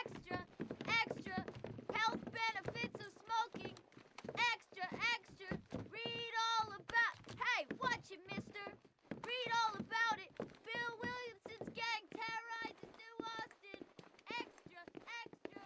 Extra! Extra! Health benefits of smoking! Extra! Extra! Read all about... Hey, watch it, mister! Read all about it! Bill Williamson's gang terrorizes New Austin! Extra! Extra!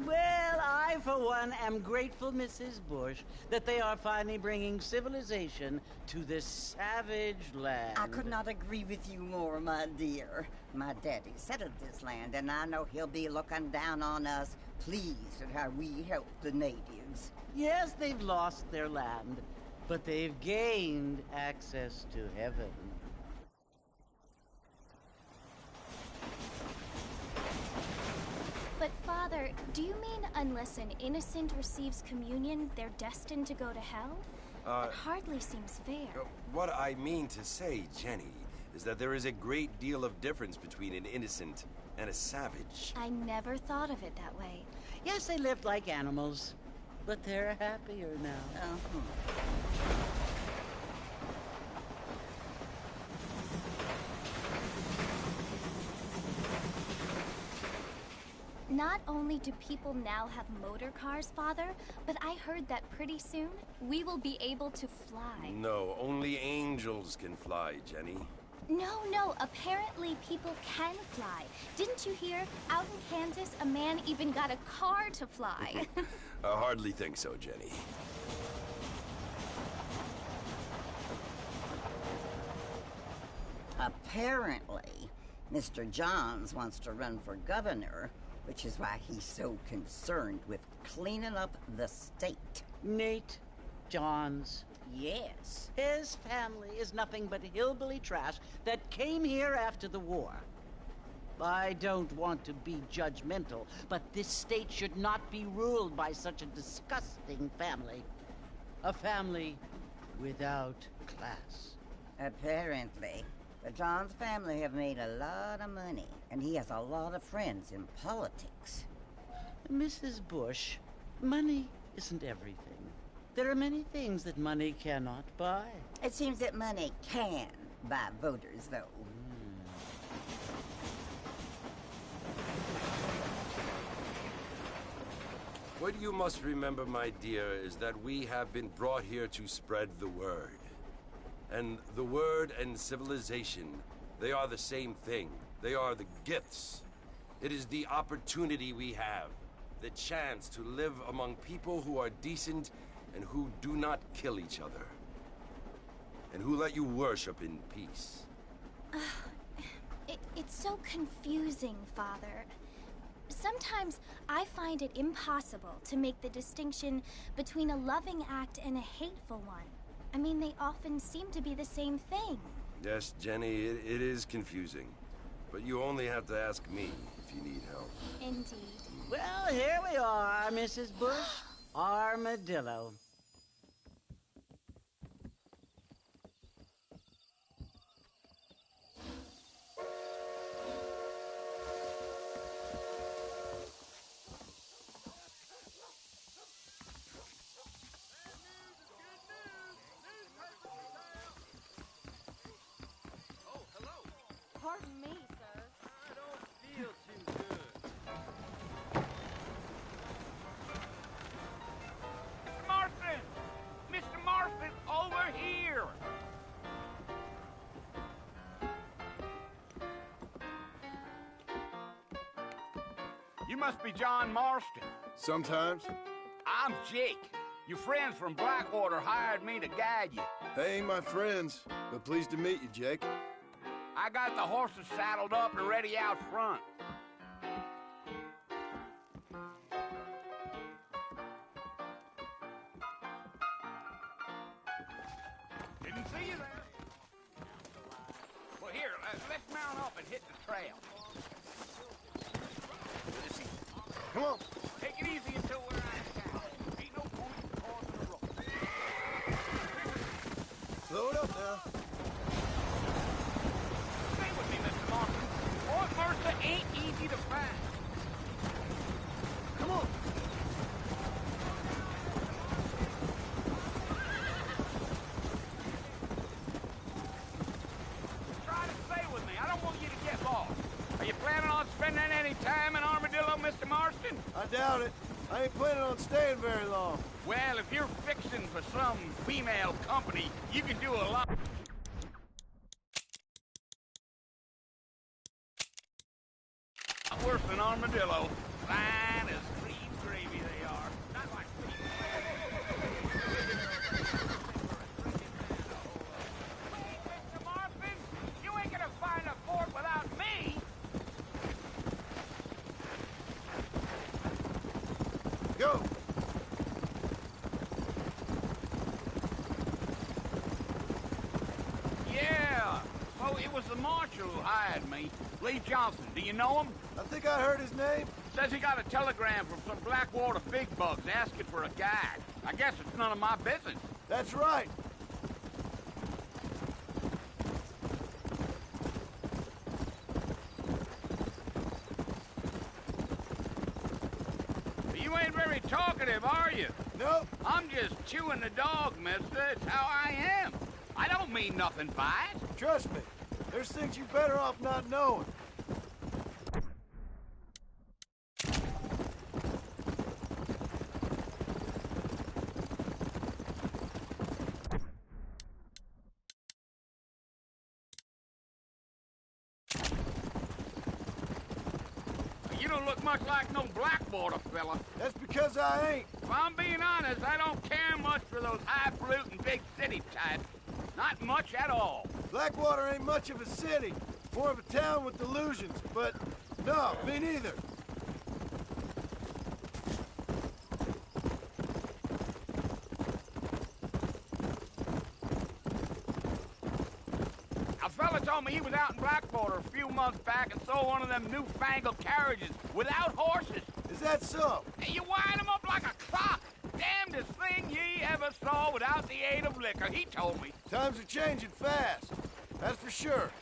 Well, I, for one, am grateful, Mrs. Bush, that they are finally bringing civilization to this savage land. I could not agree with you more, my dear. My daddy settled this land, and I know he'll be looking down on us, pleased at how we help the natives. Yes, they've lost their land, but they've gained access to heaven. But Father, do you mean unless an innocent receives communion, they're destined to go to hell? That hardly seems fair. What I mean to say, Jenny, is that there is a great deal of difference between an innocent and a savage. I never thought of it that way. Yes, they lived like animals, but they're happier now. Not only do people now have motor cars, Father, but I heard that pretty soon we will be able to fly. No, only angels can fly, Jenny. No, apparently people can fly. Didn't you hear? Out in Kansas, a man even got a car to fly. I hardly think so, Jenny. Apparently, Mr. Johns wants to run for governor, which is why he's so concerned with cleaning up the state. Nate Johns. Yes. His family is nothing but hillbilly trash that came here after the war. I don't want to be judgmental, but this state should not be ruled by such a disgusting family. A family without class. Apparently. The Johns family have made a lot of money, and he has a lot of friends in politics. Mrs. Bush, money isn't everything. There are many things that money cannot buy. It seems that money can buy voters, though. What you must remember, my dear, is that we have been brought here to spread the word. And the word and civilization, they are the same thing. They are the gifts. It is the opportunity we have, the chance to live among people who are decent and who do not kill each other. And who let you worship in peace. It's so confusing, Father. Sometimes I find it impossible to make the distinction between a loving act and a hateful one. I mean, they often seem to be the same thing. Yes, Jenny, it is confusing. But you only have to ask me if you need help. Indeed. Well, here we are, Mrs. Bush. Armadillo. Pardon me, sir. I don't feel too good. Mr. Marston! Mr. Marston, over here! You must be John Marston. Sometimes. I'm Jake. Your friends from Blackwater hired me to guide you. They ain't my friends, but pleased to meet you, Jake. I got the horses saddled up and ready out front. Didn't see you there. Well, here, let's mount up and hit the trail. Come on. Take it easy until we're out of town. Ain't no point in causing a rope. Slow it up now. Stay with me, Mr. Marston. Fort Mercer ain't easy to find. Come on. Try to stay with me. I don't want you to get lost. Are you planning on spending any time in Armadillo, Mr. Marston? I doubt it. I ain't planning on staying very long. Well, if you're fixing for some female company, you can do a lot worse than Armadillo. Fine as cream gravy they are. Not like cream Mr. Marston, you ain't gonna find a fort without me. Go. Yeah. Oh, it was the marshal who hired me. Lee Johnson. Do you know him? I think I heard his name. Says he got a telegram from some Blackwater big bugs asking for a guide. I guess it's none of my business. That's right. You ain't very talkative, are you? Nope. I'm just chewing the dog, mister. It's how I am. I don't mean nothing by it. Trust me. There's things you better off not knowing. You don't look much like no Blackwater fella. That's because I ain't. If I'm being honest, I don't care much for those highfalutin big city types. Not much at all. Blackwater ain't much of a city. More of a town with delusions, but no, me neither. A fella told me he was out in Blackwater a few months back and saw one of them newfangled carriages without horses. Is that so? And you wind 'em up like a clock. Damnedest thing ye ever saw without the aid of liquor, he told me. Times are changing fast. That's for sure.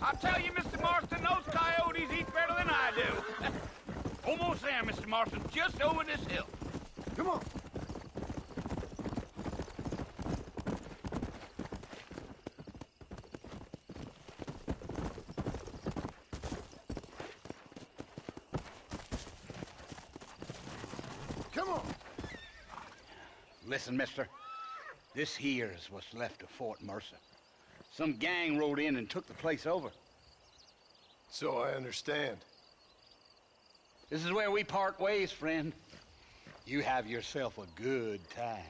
I'll tell you, Mr. Marston, those coyotes eat better than I do. Almost there, Mr. Marston, just over this hill. Come on. Come on. Listen, mister. This here is what's left of Fort Mercer. Some gang rode in and took the place over. So I understand. This is where we part ways, friend. You have yourself a good time.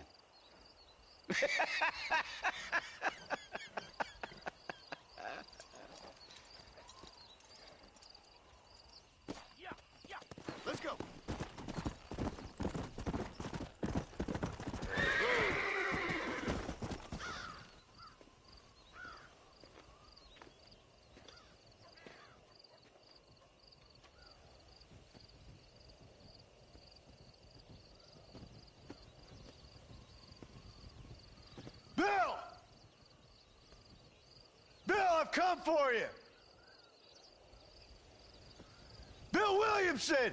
Let's go. Bill! Bill, I've come for you! Bill Williamson!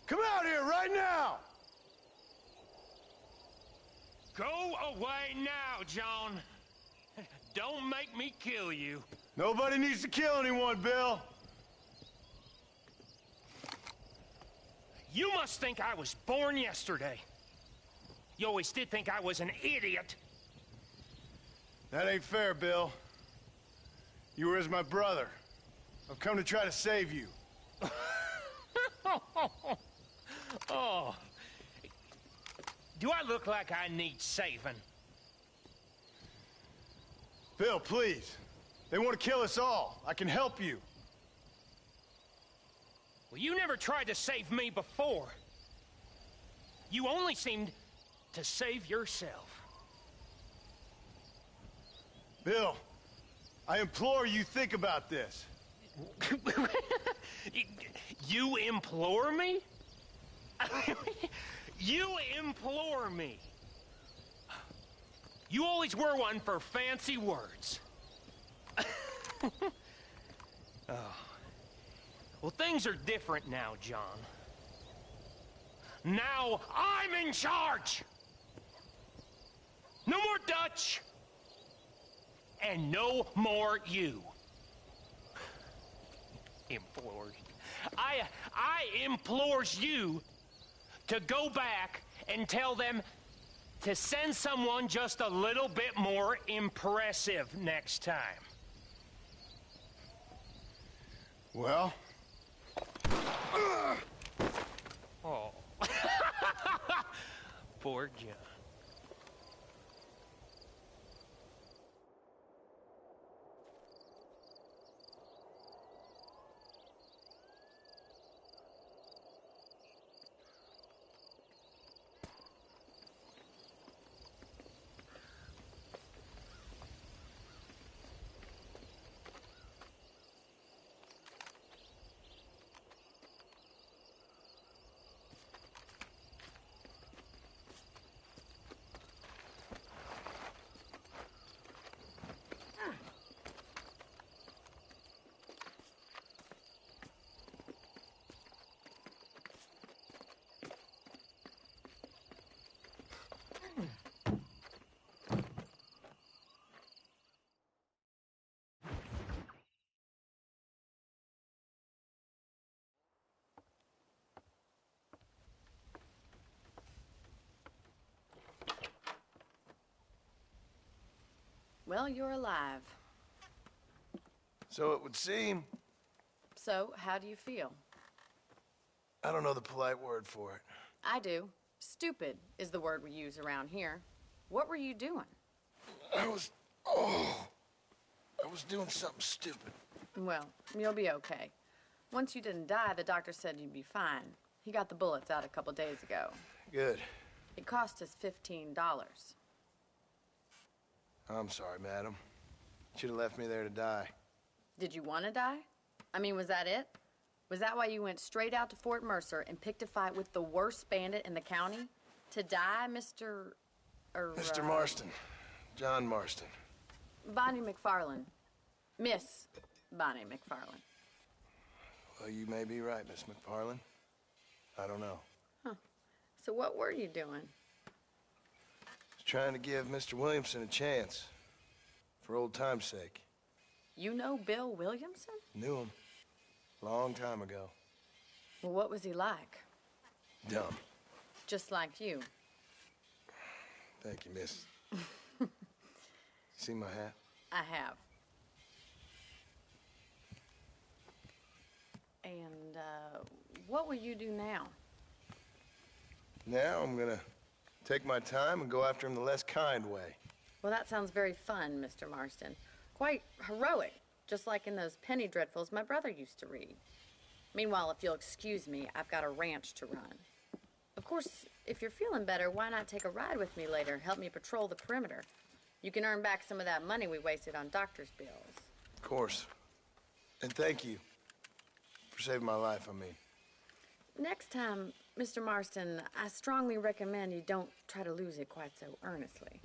Come out here right now! Go away now, John. Don't make me kill you. Nobody needs to kill anyone, Bill. You must think I was born yesterday. You always did think I was an idiot. That ain't fair, Bill. You were as my brother. I've come to try to save you. Oh. Do I look like I need saving? Bill, please. They want to kill us all. I can help you. Well, you never tried to save me before. You only seemed to save yourself. Bill, I implore you think about this. You implore me? You implore me. You always were one for fancy words. Oh. Well, things are different now, John. Now I'm in charge! No more Dutch! And no more you. Implores. I implores you to go back and tell them to send someone just a little bit more impressive next time. Well? Oh. Poor John. Well, you're alive. So it would seem. So, how do you feel? I don't know the polite word for it. I do. Stupid is the word we use around here. What were you doing? I was doing something stupid. Well, you'll be okay. Once you didn't die, the doctor said you'd be fine. He got the bullets out a couple days ago. Good. It cost us $15. I'm sorry, madam. Should have left me there to die. Did you want to die? I mean, was that it? Was that why you went straight out to Fort Mercer and picked a fight with the worst bandit in the county? To die, Mr. Mr. Marston. John Marston. Bonnie McFarland. Miss Bonnie McFarland. Well, you may be right, Miss McFarland. don't know. Huh. So what were you doing? Just trying to give Mr. Williamson a chance. For old time's sake. You know Bill Williamson? Knew him. Long time ago. Well, what was he like? Dumb. Just like you. Thank you, miss. See my hat? I have. And, what will you do now? Now I'm gonna take my time and go after him the less kind way. Well, that sounds very fun, Mr. Marston. Quite heroic, just like in those penny dreadfuls my brother used to read. Meanwhile, if you'll excuse me, I've got a ranch to run. Of course, if you're feeling better, why not take a ride with me later? Help me patrol the perimeter. You can earn back some of that money we wasted on doctor's bills. Of course. And thank you for saving my life, I mean. Next time, Mr. Marston, I strongly recommend you don't try to lose it quite so earnestly.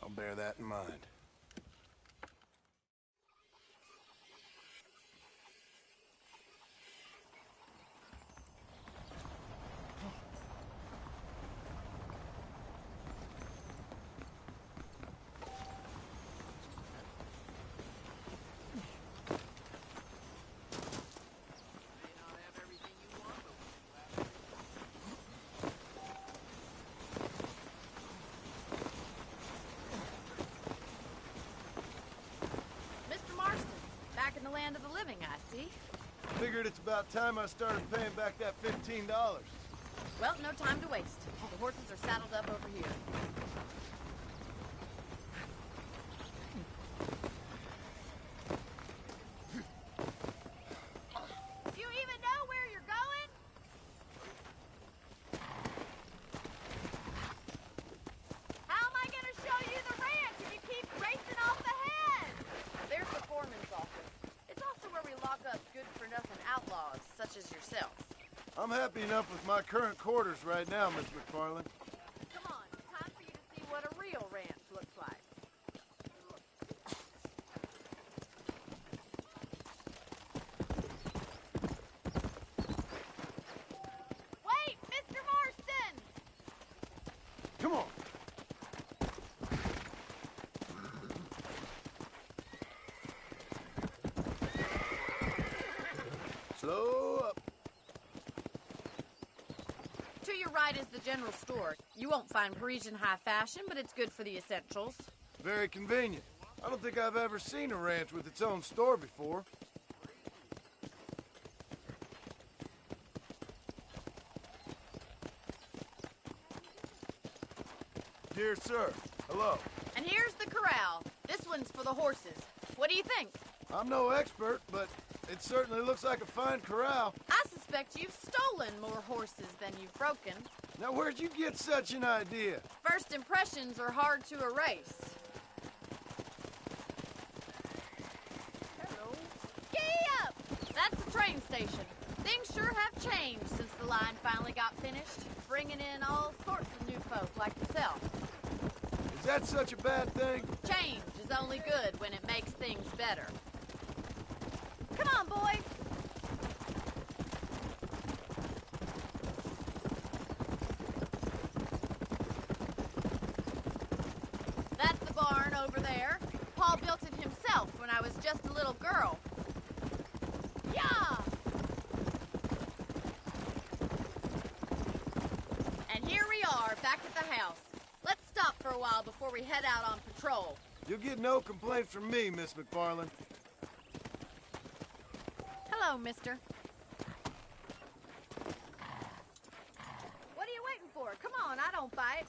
I'll bear that in mind. Land of the living, I see. Figured it's about time I started paying back that $15. Well, no time to waste. The horses are saddled up over here. Do you even know where you're going? How am I gonna show you the ranch if you keep racing off ahead? There's the foreman's office. Where we lock up good-for-nothing outlaws, such as yourself. I'm happy enough with my current quarters right now, Miss McFarland. Come on, time for you to see what a real ranch looks like. Wait, Mr. Marston! Come on. Slow up. To your right is the general store. You won't find Parisian high fashion, but it's good for the essentials. Very convenient. I don't think I've ever seen a ranch with its own store before. Dear sir, hello. And here's the corral. This one's for the horses. What do you think? I'm no expert, but it certainly looks like a fine corral. I suspect you've stolen more horses than you've broken. Now, where'd you get such an idea? First impressions are hard to erase. Hello. Giddy up! That's the train station. Things sure have changed since the line finally got finished, bringing in all sorts of new folk like yourself. Is that such a bad thing? Change is only good when it makes things better. Come on, boy. That's the barn over there. Paul built it himself when I was just a little girl. Yeah! And here we are, back at the house. Let's stop for a while before we head out on patrol. You'll get no complaints from me, Miss McFarland. Hello, mister. What are you waiting for? Come on, I don't bite.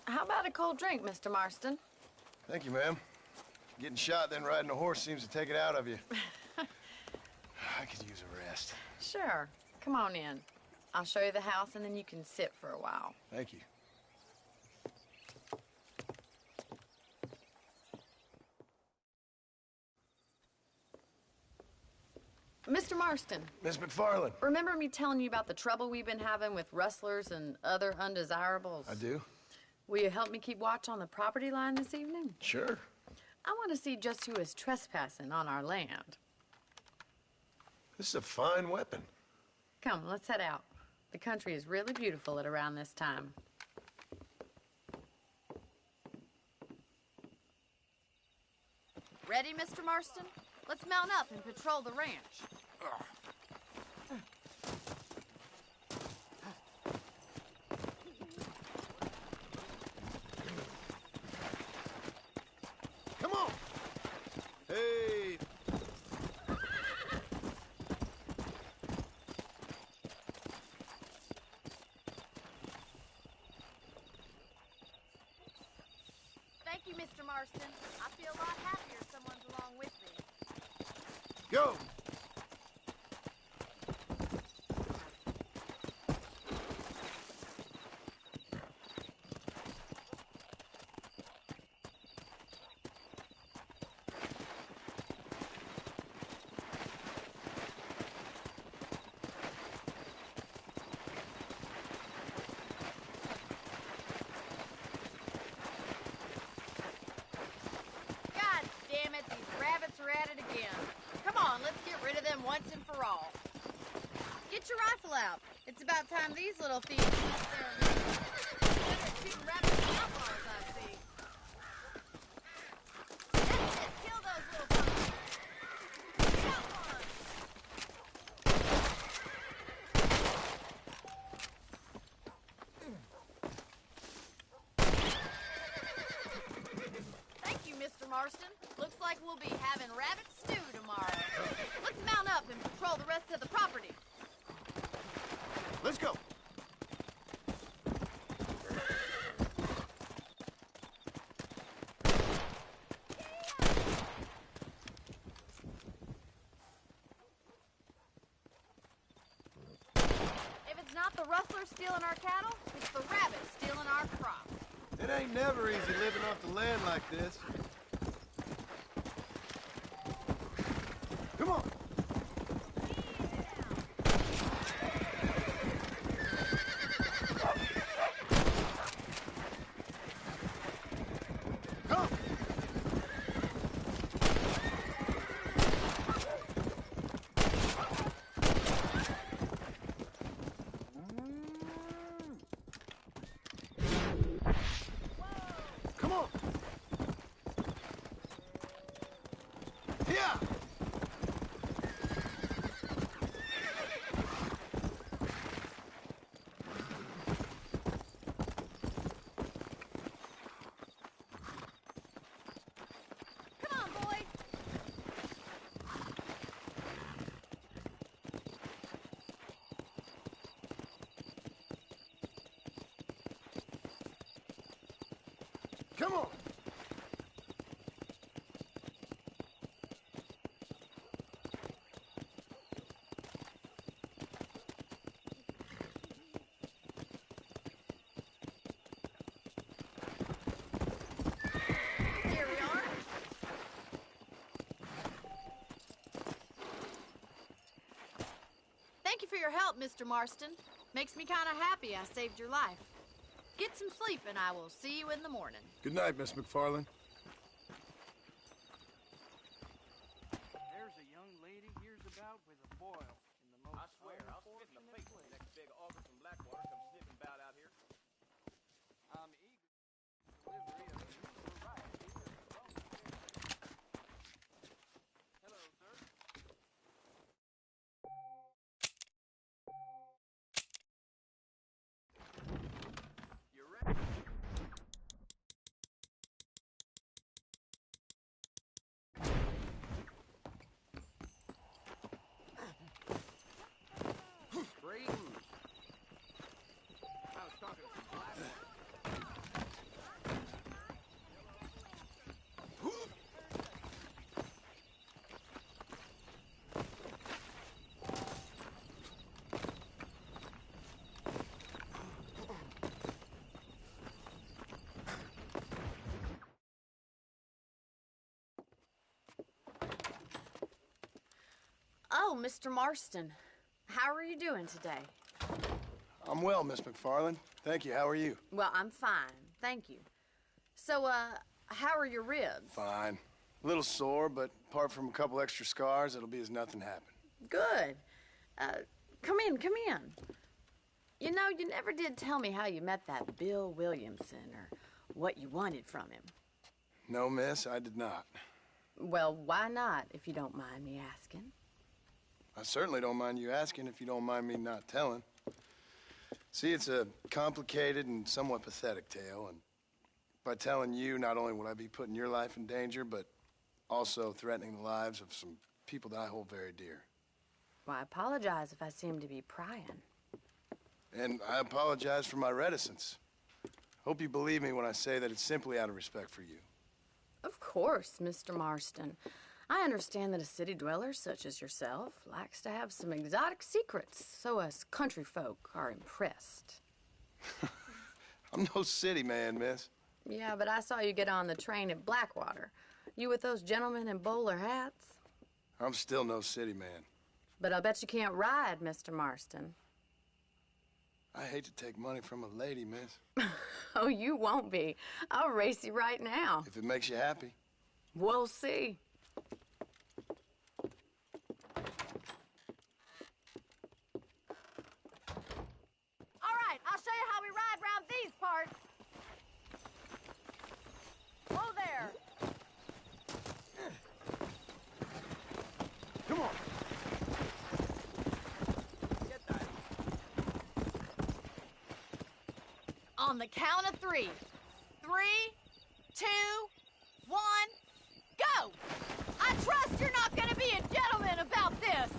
How about a cold drink, Mr. Marston? Thank you, ma'am. Getting shot, then riding a horse seems to take it out of you. I could use a rest. Sure. Come on in. I'll show you the house, and then you can sit for a while. Thank you. Mr. Marston. Miss McFarland. Remember me telling you about the trouble we've been having with rustlers and other undesirables? I do. Will you help me keep watch on the property line this evening? Sure. I want to see just who is trespassing on our land. This is a fine weapon. Come, let's head out. The country is really beautiful at around this time. Ready, Mr. Marston? Let's mount up and patrol the ranch. Come on! Hey! Thank you, Mr. Marston. I feel a lot happier someone's along with me. Go! God damn it, these rabbits are at it again. Come on, let's get rid of them once and for all. Get your rifle out. It's about time these little thieves use their shooting rabbits and outlaws, I see. That's it, kill those little buggers. Get one. Thank you, Mr. Marston. Looks like we'll be having rabbit stew tomorrow. Let's mount up and patrol the rest of the property. Let's go! If it's not the rustler stealing our cattle, it's the rabbit stealing our crops. It ain't never easy living off the land like this. Come on! Come! Come on! Yeah! Come on, boy. Come on! Here we are. Thank you for your help, Mr. Marston. Makes me kind of happy I saved your life. Get some sleep, and I will see you in the morning. Good night, Miss McFarland. There's a young lady here's about with a boil in the most I swear, I'll spit in the face when the next big auger from Blackwater comes sniffing about out here. I'm eager delivery of a new variety of bone steak. Hello, sir. You ready? Strange. I was talking to some Blackwater. Oh, Mr. Marston. How are you doing today? I'm well, Miss McFarland. Thank you. How are you? Well, I'm fine. Thank you. So, how are your ribs? Fine. A little sore, but apart from a couple extra scars, it'll be as nothing happened. Good. Come in. You know, you never did tell me how you met that Bill Williamson or what you wanted from him. No, miss, I did not. Well, why not, if you don't mind me asking? I certainly don't mind you asking if you don't mind me not telling. See, it's a complicated and somewhat pathetic tale, and by telling you, not only would I be putting your life in danger, but also threatening the lives of some people that I hold very dear. Well, I apologize if I seem to be prying. And I apologize for my reticence. Hope you believe me when I say that it's simply out of respect for you. Of course, Mr. Marston. I understand that a city dweller such as yourself likes to have some exotic secrets, so us country folk are impressed. I'm no city man, miss. Yeah, but I saw you get on the train at Blackwater. You with those gentlemen in bowler hats? I'm still no city man. But I'll bet you can't ride, Mr. Marston. I hate to take money from a lady, miss. Oh, you won't be. I'll race you right now. If it makes you happy. We'll see. All right, I'll show you how we ride round these parts. Whoa there. Come on. On the count of 3. 3, 2, 1, go! I trust you're not gonna be a gentleman about this.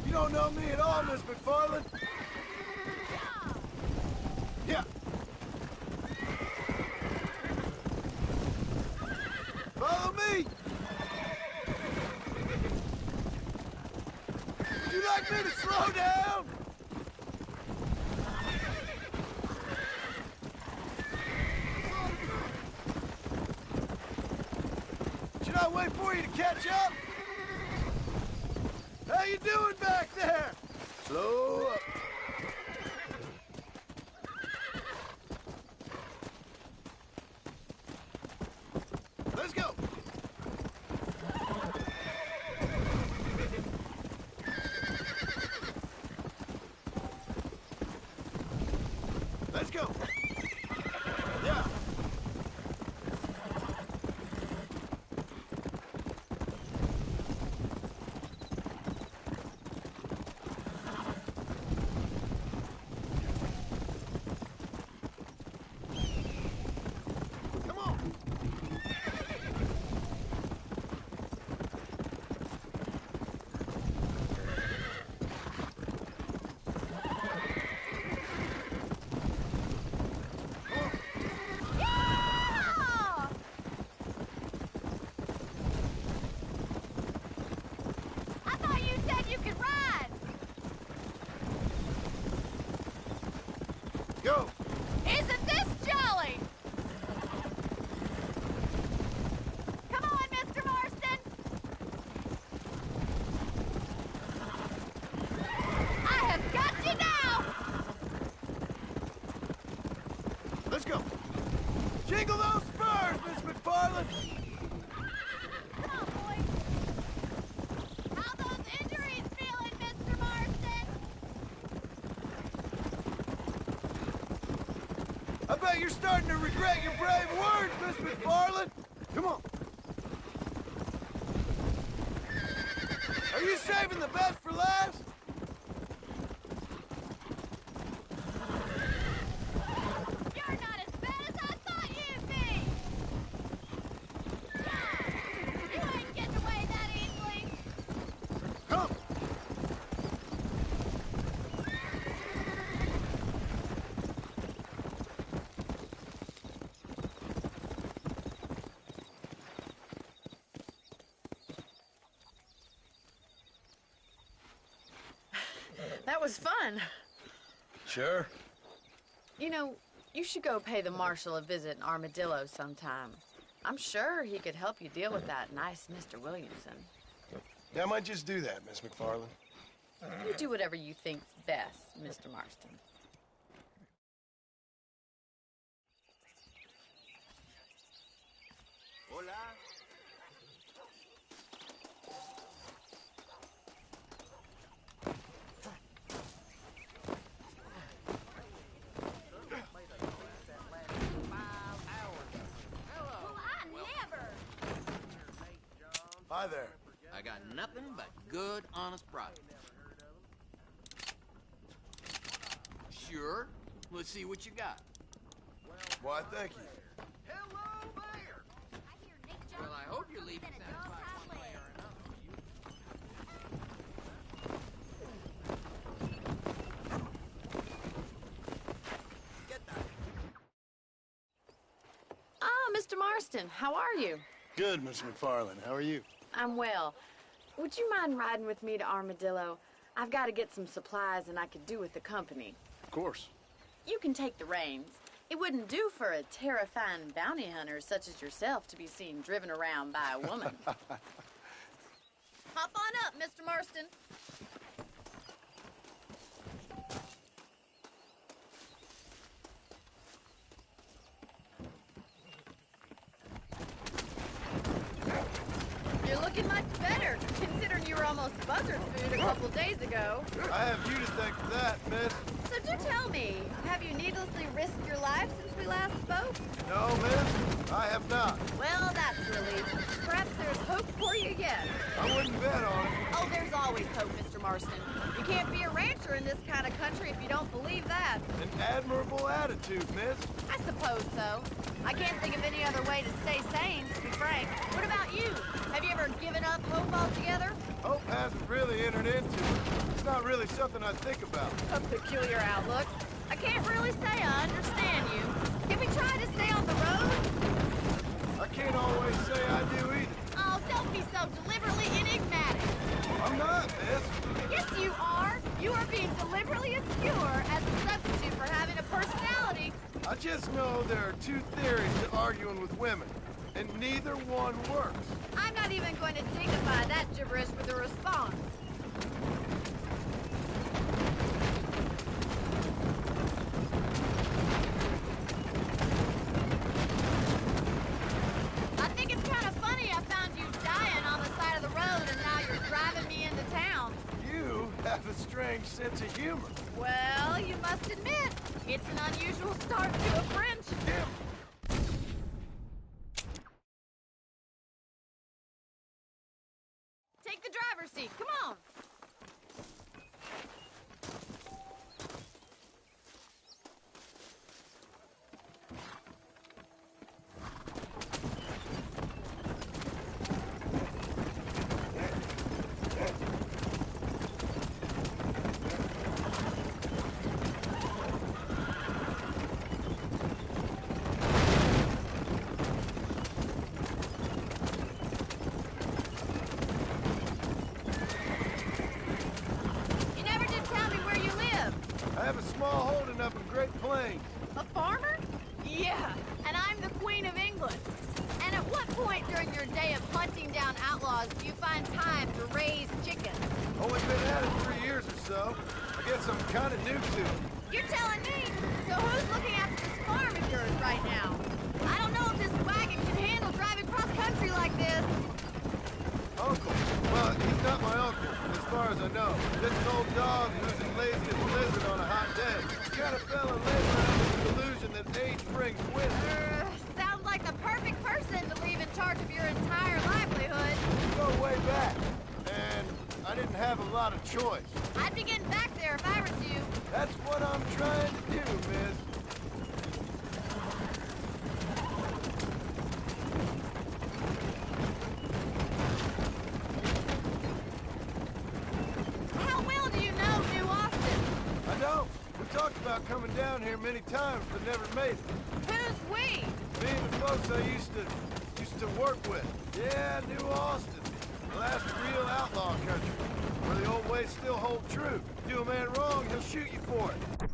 You don't know me at all, Miss McFarland. Yeah. Follow me. Would you like me to slow down? Should I wait for you to catch up? How you doing back there? Slow up. Let's go. Let's go. Yeah. Come on. Yeah! I thought you said you could ride. Go. Isn't this jolly? Come on, Mr. Marston. I have got you now. Let's go. Jingle those spurs, Miss McFarland. Come on, boys. How those injuries feeling, Mr. Marston? I bet you're starting to regret your brave words, Miss McFarland. Come on. Are you saving the best for last? You're not as bad as I thought you'd be. You ain't getting away that easily. Come. That was fun. Sure. You know, you should go pay the marshal a visit in Armadillo sometime. I'm sure he could help you deal with that nice Mr. Williamson. Yeah, I might just do that, Miss McFarland. You do whatever you think's best, Mr. Marston. Hola. Hi there. I got nothing but good, honest product. Sure. Let's see what you got. Why, thank you. Hello there! Well, I hope you're leaving satisfied one way or another. Ah, Mr. Marston, how are you? Good, Miss McFarland. How are you? I'm well. Would you mind riding with me to Armadillo? I've got to get some supplies and I could do with the company. Of course. You can take the reins. It wouldn't do for a terrifying bounty hunter such as yourself to be seen driven around by a woman. Hop on up, Mr. Marston. You're looking much better, considering you were almost buzzard food a couple days ago. I have you to thank for that, miss. So do tell me, have you needlessly risked your life since we last spoke? No, miss, I have not. Well, that's relief. Perhaps there's hope for you yet. I wouldn't bet on it. Oh, there's always hope, Mr. Marston. You can't be a rancher in this kind of country if you don't believe that. An admirable attitude, miss. I suppose so. I can't think of any other way to stay sane, to be frank. What about you? Have you ever given up hope altogether? Hope hasn't really entered into it. It's not really something I think about. A peculiar outlook. I can't really say I understand you. Can we try to stay on the road? I can't always say I do either. Oh, don't be so deliberately enigmatic. I'm not, miss. Yes, you are. You are being deliberately obscure as a substitute for having a personality. I just know there are two theories to arguing with women, and neither one works. I'm not even going to dignify that gibberish with a response. I think it's kind of funny I found you dying on the side of the road and now you're driving me into town. You have a strange sense of humor. Well, you must admit, it's an unusual start to a friendship. Take the driver's seat. Come on. I have a small holding up in Great Plains. A farmer? Yeah, and I'm the Queen of England. And at what point during your day of hunting down outlaws do you find time to raise chickens? Only been at it 3 years or so. I guess I'm kind of new to it. You're telling me? So who's looking after this farm of yours right now? I don't know if this wagon can handle driving cross-country like this. Uncle? Well, he's not my uncle, as far as I know. Just an old dog who's as lazy as a lizard on a hot day. The kind of fella lives under the delusion that age brings wisdom. Sounds like the perfect person to leave in charge of your entire livelihood. We go way back, and I didn't have a lot of choice. I'd be getting back there if I was you. That's what I'm trying to do, miss. How well do you know New Austin? I don't. We talked about coming down here many times, but never made it. Who's we? Me and the folks I used to work with. Yeah, New Austin. The last real outlaw country, where the old ways still hold true. Do a man wrong, he'll shoot you for it.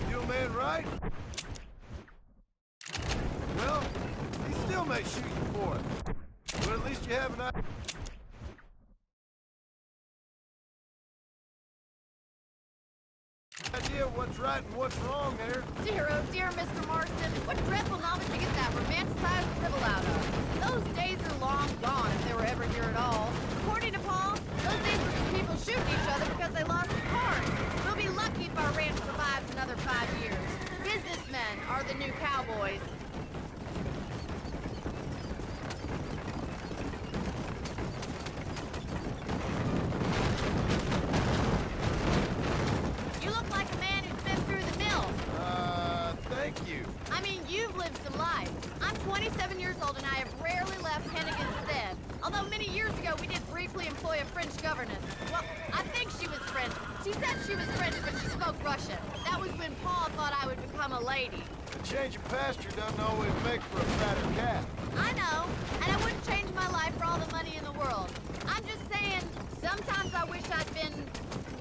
Do a man right? Well, he still may shoot you for it. But at least you have an idea of what's right and what's wrong there. Dear, oh dear, Mr. Marston. What dreadful novel to get that romanticized drivel out of. Those days are long gone, if they were ever here at all. According to Paul, those days were just people shooting each other because they lost their cars. We'll be lucky if our ranch survives another 5 years. Businessmen are the new cowboys. years ago, we did briefly employ a French governess. Well, I think she was French. She said she was French, but she spoke Russian. That was when Paul thought I would become a lady. A change of pasture doesn't always make for a fatter calf. I know, and I wouldn't change my life for all the money in the world. I'm just saying, sometimes I wish I'd been,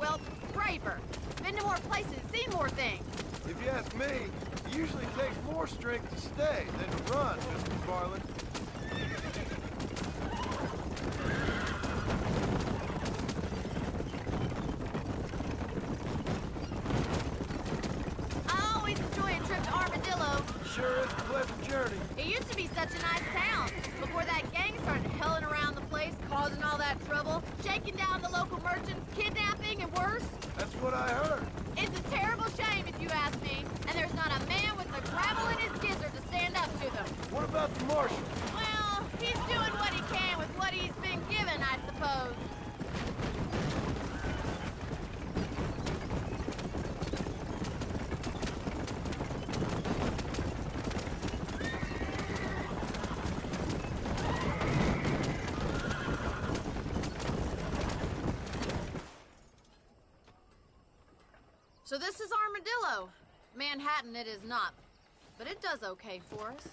well, braver. Been to more places, seen more things. If you ask me, it usually takes more strength to stay than to run, Mr. McFarland. I always enjoy a trip to Armadillo. Sure is a pleasant journey. It used to be such a nice town before that gang started helling around the place, causing all that trouble, shaking down the local merchants, kidnapping, and worse. That's what I heard. It's a terrible shame, if you ask me, and there's not a man with a gravel in his gizzard to stand up to them. What about the marshal? Well, he's doing what he can with what he's been given, I suppose. So this is Armadillo. Manhattan it is not, but it does okay for us.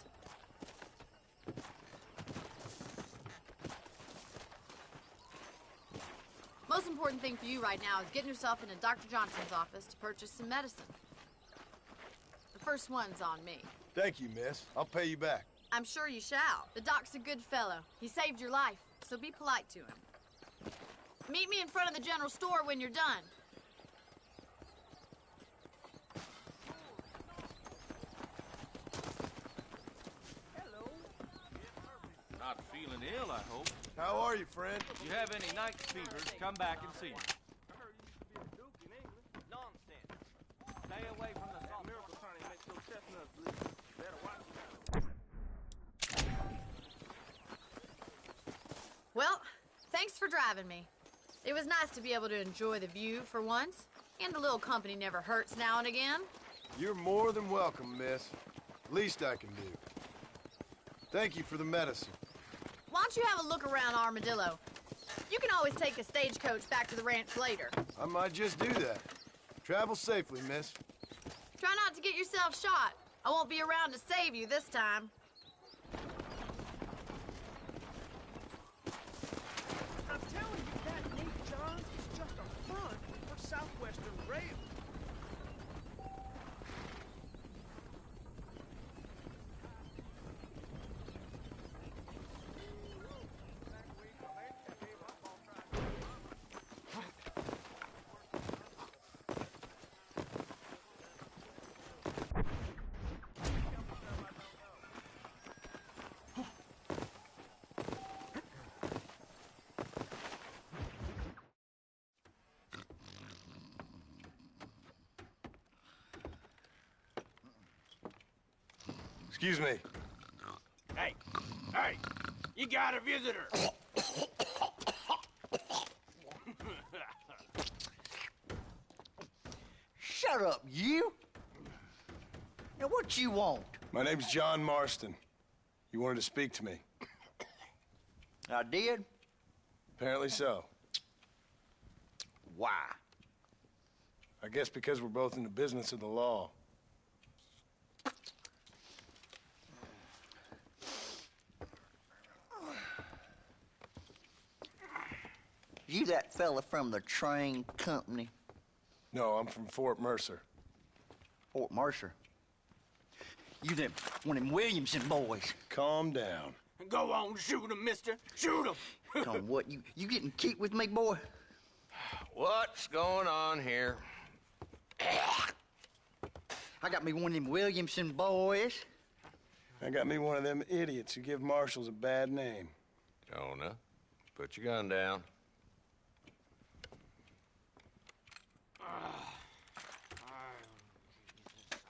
Most important thing for you right now is getting yourself into Dr. Johnson's office to purchase some medicine. The first one's on me. Thank you, miss. I'll pay you back. I'm sure you shall. The doc's a good fellow. He saved your life, so be polite to him. Meet me in front of the general store when you're done. Not feeling ill, I hope. How are you, friend? If you have any night fevers, come back and see me. Nonsense. Stay away from the salt. Miracle Honey makes those chestnuts bleed. Better watch. Well, thanks for driving me. It was nice to be able to enjoy the view for once, and a little company never hurts now and again. You're more than welcome, miss. Least I can do. Thank you for the medicine. Why don't you have a look around Armadillo? You can always take a stagecoach back to the ranch later. I might just do that. Travel safely, miss. Try not to get yourself shot. I won't be around to save you this time. I'm telling you, that Nate Johns is just a front for Southwestern Rail. Excuse me. Hey, you got a visitor. Shut up, you! Now, what you want? My name's John Marston. You wanted to speak to me. I did? Apparently so. Why? I guess because we're both in the business of the law. You that fella from the train company? No, I'm from Fort Mercer. Fort Mercer? You them one of them Williamson boys. Calm down. Go on, shoot him, mister. Shoot him. Come on, what, you getting cute with me, boy? What's going on here? I got me one of them Williamson boys. I got me one of them idiots who give marshals a bad name. Jonah, put your gun down.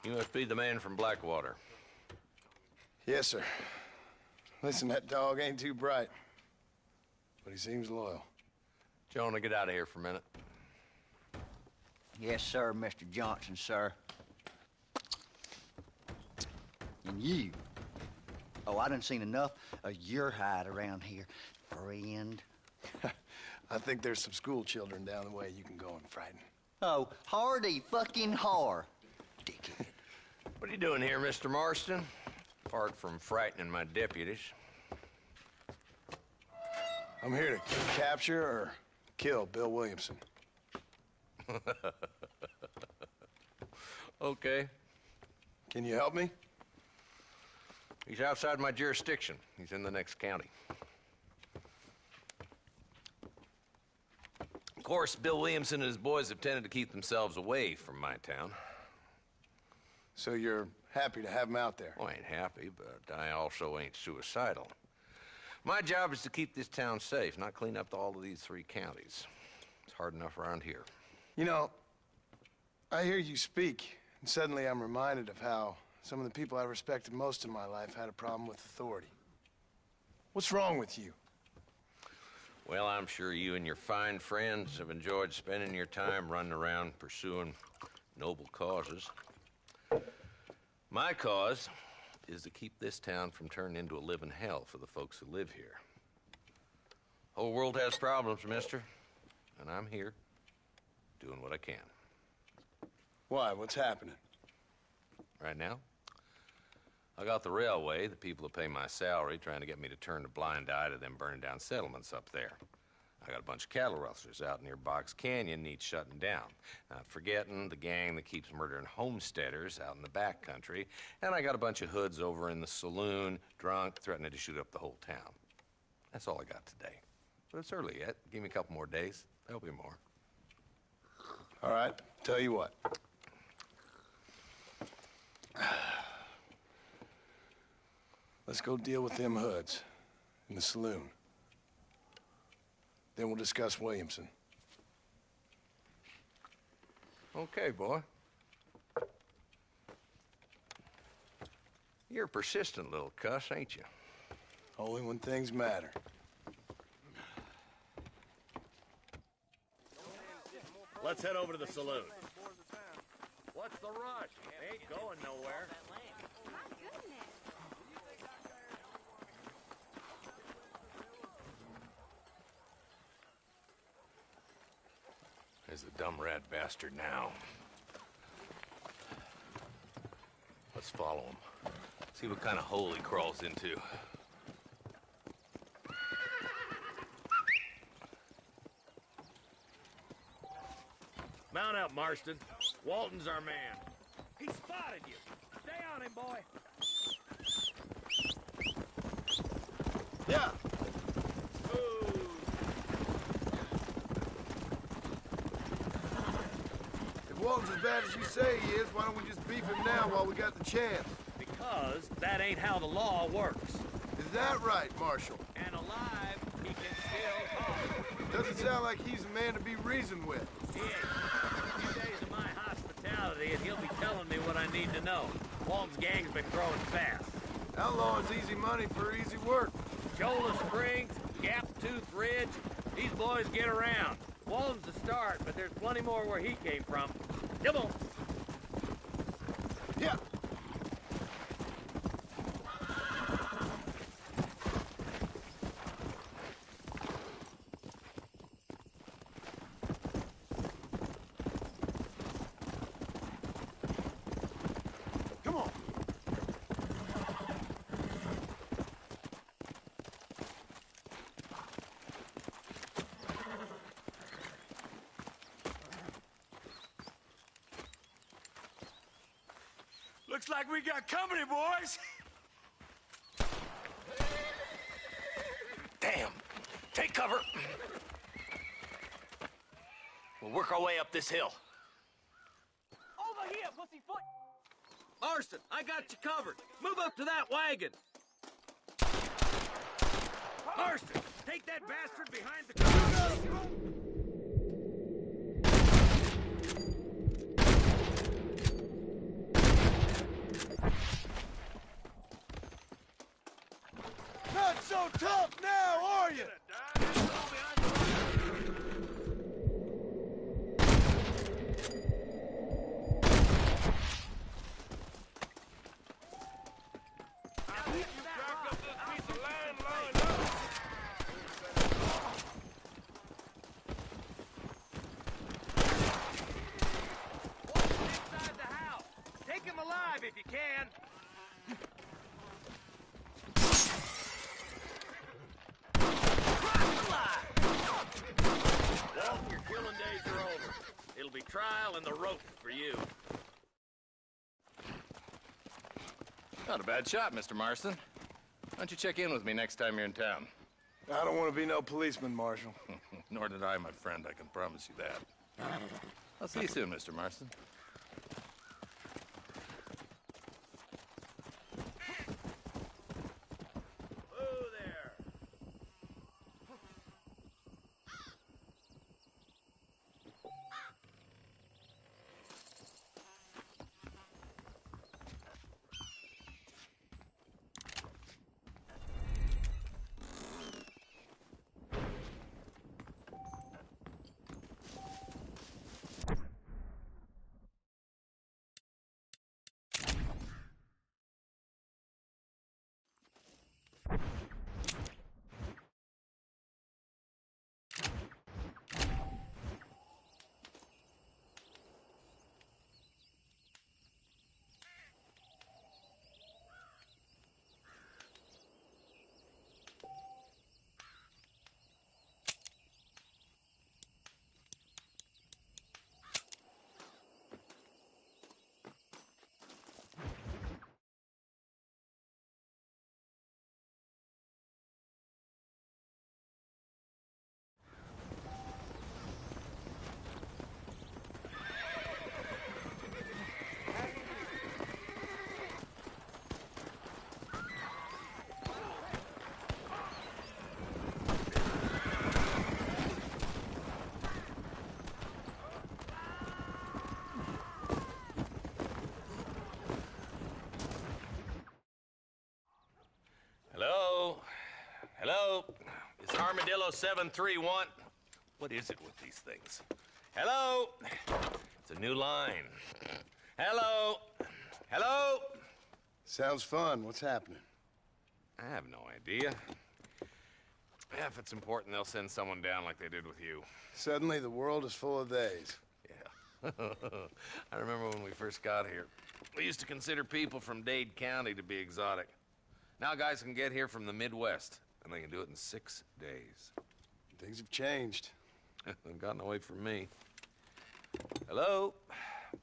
You must be the man from Blackwater. Yes, sir. Listen, that dog ain't too bright, but he seems loyal. Jonah, get out of here for a minute. Yes, sir, Mr. Johnson, sir. And you. Oh, I done seen enough of your hide around here. friend. I think there's some school children down the way you can go and frighten. Oh, hardy fucking har. What are you doing here, Mr. Marston? Apart from frightening my deputies. I'm here to capture or kill Bill Williamson. Okay. Can you help me? He's outside my jurisdiction. He's in the next county. Of course, Bill Williamson and his boys have tended to keep themselves away from my town. So you're happy to have him out there? Well, I ain't happy, but I also ain't suicidal. My job is to keep this town safe, not clean up all of these 3 counties. It's hard enough around here. You know, I hear you speak, and suddenly I'm reminded of how some of the people I respected most in my life had a problem with authority. What's wrong with you? Well, I'm sure you and your fine friends have enjoyed spending your time running around pursuing noble causes. My cause is to keep this town from turning into a living hell for the folks who live here. Whole world has problems, mister, and I'm here doing what I can. Why? What's happening? Right now, I got the railway, the people who pay my salary, trying to get me to turn a blind eye to them burning down settlements up there. I got a bunch of cattle rustlers out near Box Canyon needs shutting down. Not forgetting the gang that keeps murdering homesteaders out in the back country. And I got a bunch of hoods over in the saloon, drunk, threatening to shoot up the whole town. That's all I got today. But it's early yet. Give me a couple more days. There'll be more. All right, tell you what. Let's go deal with them hoods in the saloon. Then we'll discuss Williamson. Okay, boy. You're a persistent little cuss, ain't you? Only when things matter. Let's head over to the saloon. What's the rush? Ain't going nowhere. There's the dumb rat bastard now. Let's follow him. See what kind of hole he crawls into. Mount up, Marston. Walton's our man. He spotted you. Stay on him, boy. Yeah. If Walton's as bad as you say he is, why don't we just beef him now while we got the chance? Because that ain't how the law works. Is that right, Marshal? And alive, he can still talk. Doesn't sound like he's a man to be reasoned with. He ain't. A few days of my hospitality, and he'll be telling me what I need to know. Walton's gang's been growing fast. Outlawing's easy money for easy work. Shoulder Springs, Gap Tooth Ridge, these boys get around. Walton's the start, but there's plenty more where he came from. Come on. Yeah. Looks like we got company, boys. Damn. Take cover. We'll work our way up this hill. Over here, pussyfoot! Marston, I got you covered. Move up to that wagon. Marston, take that bastard behind the car. Not so tough now, are you? trial and the rope for you. Not a bad shot, Mr. Marston. Why don't you check in with me next time you're in town? I don't want to be no policeman, Marshal. Nor did I, my friend. I can promise you that. I'll see you soon, Mr. Marston. Hello? Is Armadillo 731? What is it with these things? Hello? It's a new line. Hello? Hello? Sounds fun. What's happening? I have no idea. Yeah, if it's important, they'll send someone down like they did with you. Suddenly, the world is full of theys. Yeah. I remember when we first got here. We used to consider people from Dade County to be exotic. Now guys can get here from the Midwest, and they can do it in 6 days. Things have changed. They've gotten away from me. Hello?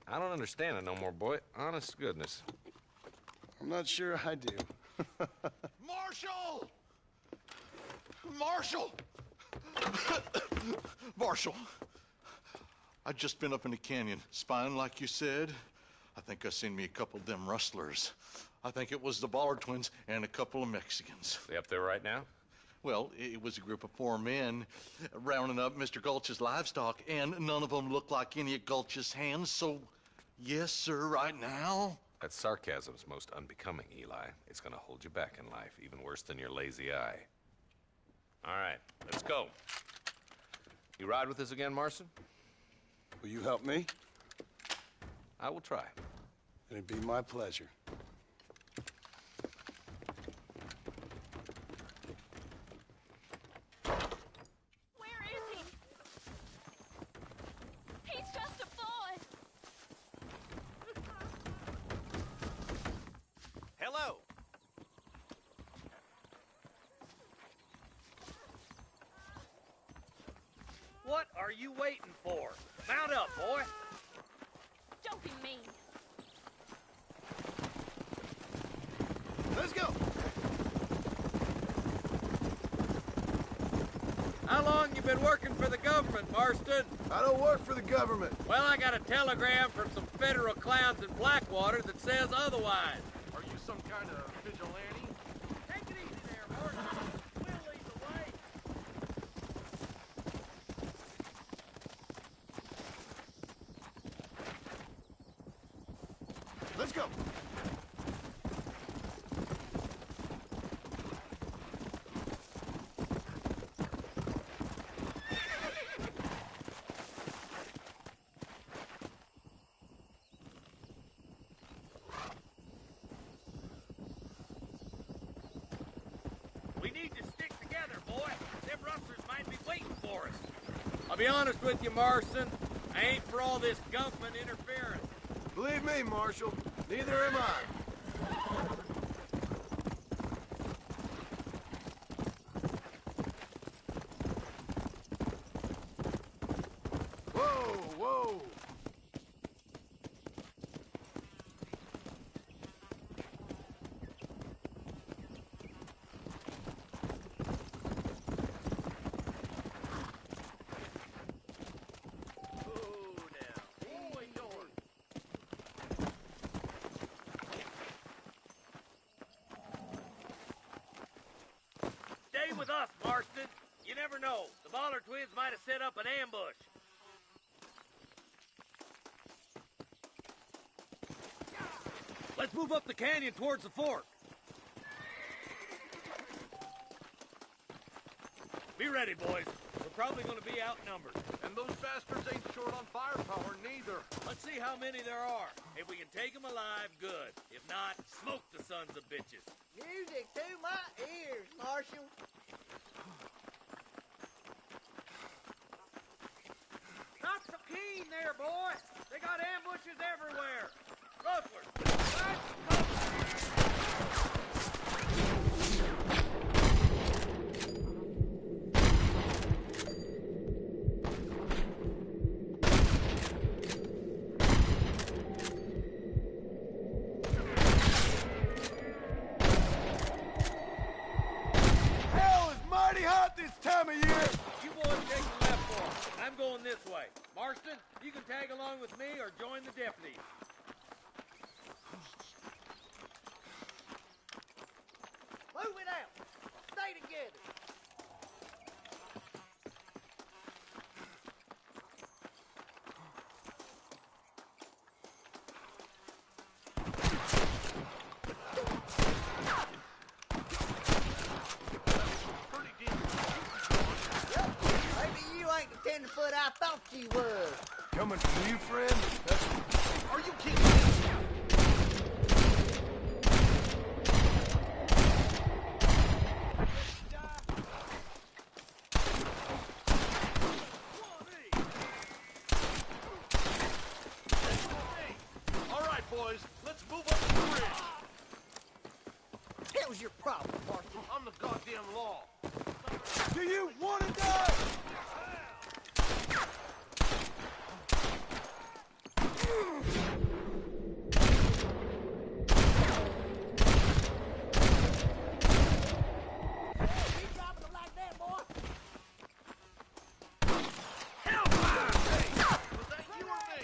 I don't understand it no more, boy. Honest to goodness. I'm not sure I do. Marshal! Marshal! Marshal! I'd just been up in the canyon, spying like you said. I think I seen me a couple of them rustlers. I think it was the Ballard twins and a couple of Mexicans. They up there right now? Well, it was a group of 4 men rounding up Mr. Gulch's livestock, and none of them looked like any of Gulch's hands, so yes, sir, right now. That sarcasm's most unbecoming, Eli. It's gonna hold you back in life, even worse than your lazy eye. All right, let's go. You ride with us again, Marston? Will you help me? I will try. It'd be my pleasure. Where is he? He's just a boy. Hello. What are you waiting for? Mount up, boy. Don't be mean. Let's go. How long you been working for the government, Marston? I don't work for the government. Well, I got a telegram from some federal clowns in Blackwater that says otherwise. Are you some kind of vigilante? Take it easy there, Marston. We'll lead the way. Let's go. We need to stick together, boy. Them rustlers might be waiting for us. I'll be honest with you, Marston. I ain't for all this government interference. Believe me, Marshal, neither am I. Whoa, whoa. Marston. You never know. The Baller twins might have set up an ambush. Let's move up the canyon towards the fort. Be ready, boys. We're probably going to be outnumbered. And those bastards ain't short on firepower, neither. Let's see how many there are. If we can take them alive, good. If not, smoke the sons of bitches. Music to my ears, Marshal. Not so keen there, boy. They got ambushes everywhere. Rustlers, Hell is mighty hot this time of year. you boys take the left fork. I'm going this way. Marston, you can tag along with me or join the deputies. Move it out. Stay together. Maybe you ain't the tenderfoot I thought you was. Coming from you, friend? Are you kidding me? All right, boys, let's move up the bridge. Hell's your problem, Marston? I'm the goddamn law. Do you want to die? You dropping them like that, boy? Hellfire! Hey, was that you or me?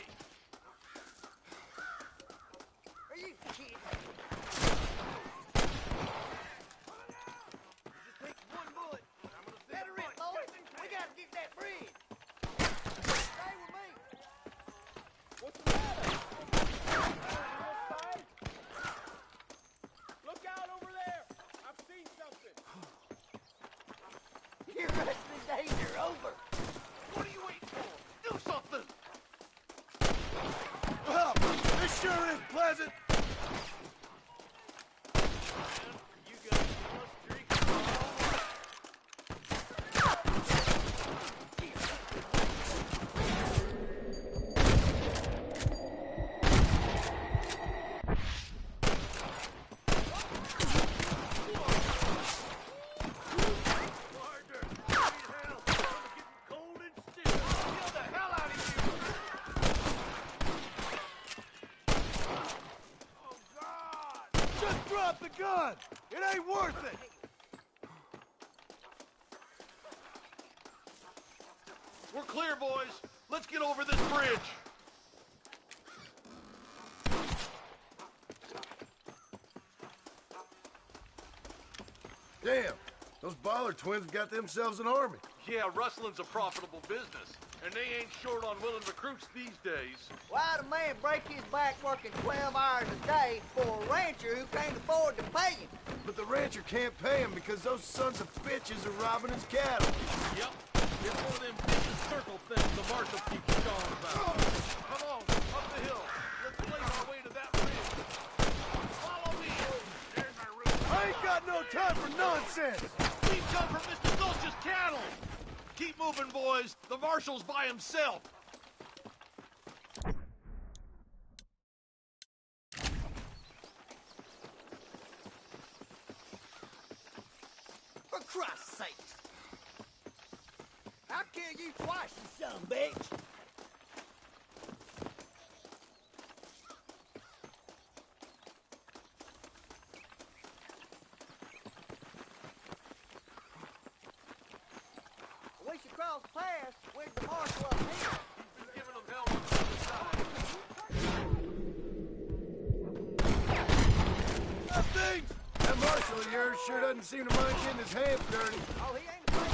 Are you kidding? Just take one bullet. I'm gonna Let her in, fight. boys. We gotta get that bridge. Stay with me. What's the matter? Look out over there! I've seen something. Your wrestling days are over. What are you waiting for? Do something! Well, this sure is pleasant. You guys must drink Just drop the gun. It ain't worth it. We're clear, boys. Let's get over this bridge. Damn, those Baller twins have got themselves an army. Yeah, rustling's a profitable business, and they ain't short on willing recruits these days. Why'd a man break his back working 12 hours a day for a rancher who can't afford to pay him? But the rancher can't pay him because those sons of bitches are robbing his cattle. Yep. It's one of them vicious circle things the marshal keeps talking about. Come on, up the hill. Let's blaze our way to that bridge. Follow me. There's our route. I ain't got no time for nonsense. We've come from Mr. Gulch's cattle. Keep moving, boys. The marshal's by himself. For Christ's sakes! I'll kill you twice, you son of a bitch! We should cross the pass with the marshal up here. He's been giving them hell on the other side. Things. That marshal of yours sure doesn't seem to mind getting his hands dirty. Oh, he ain't afraid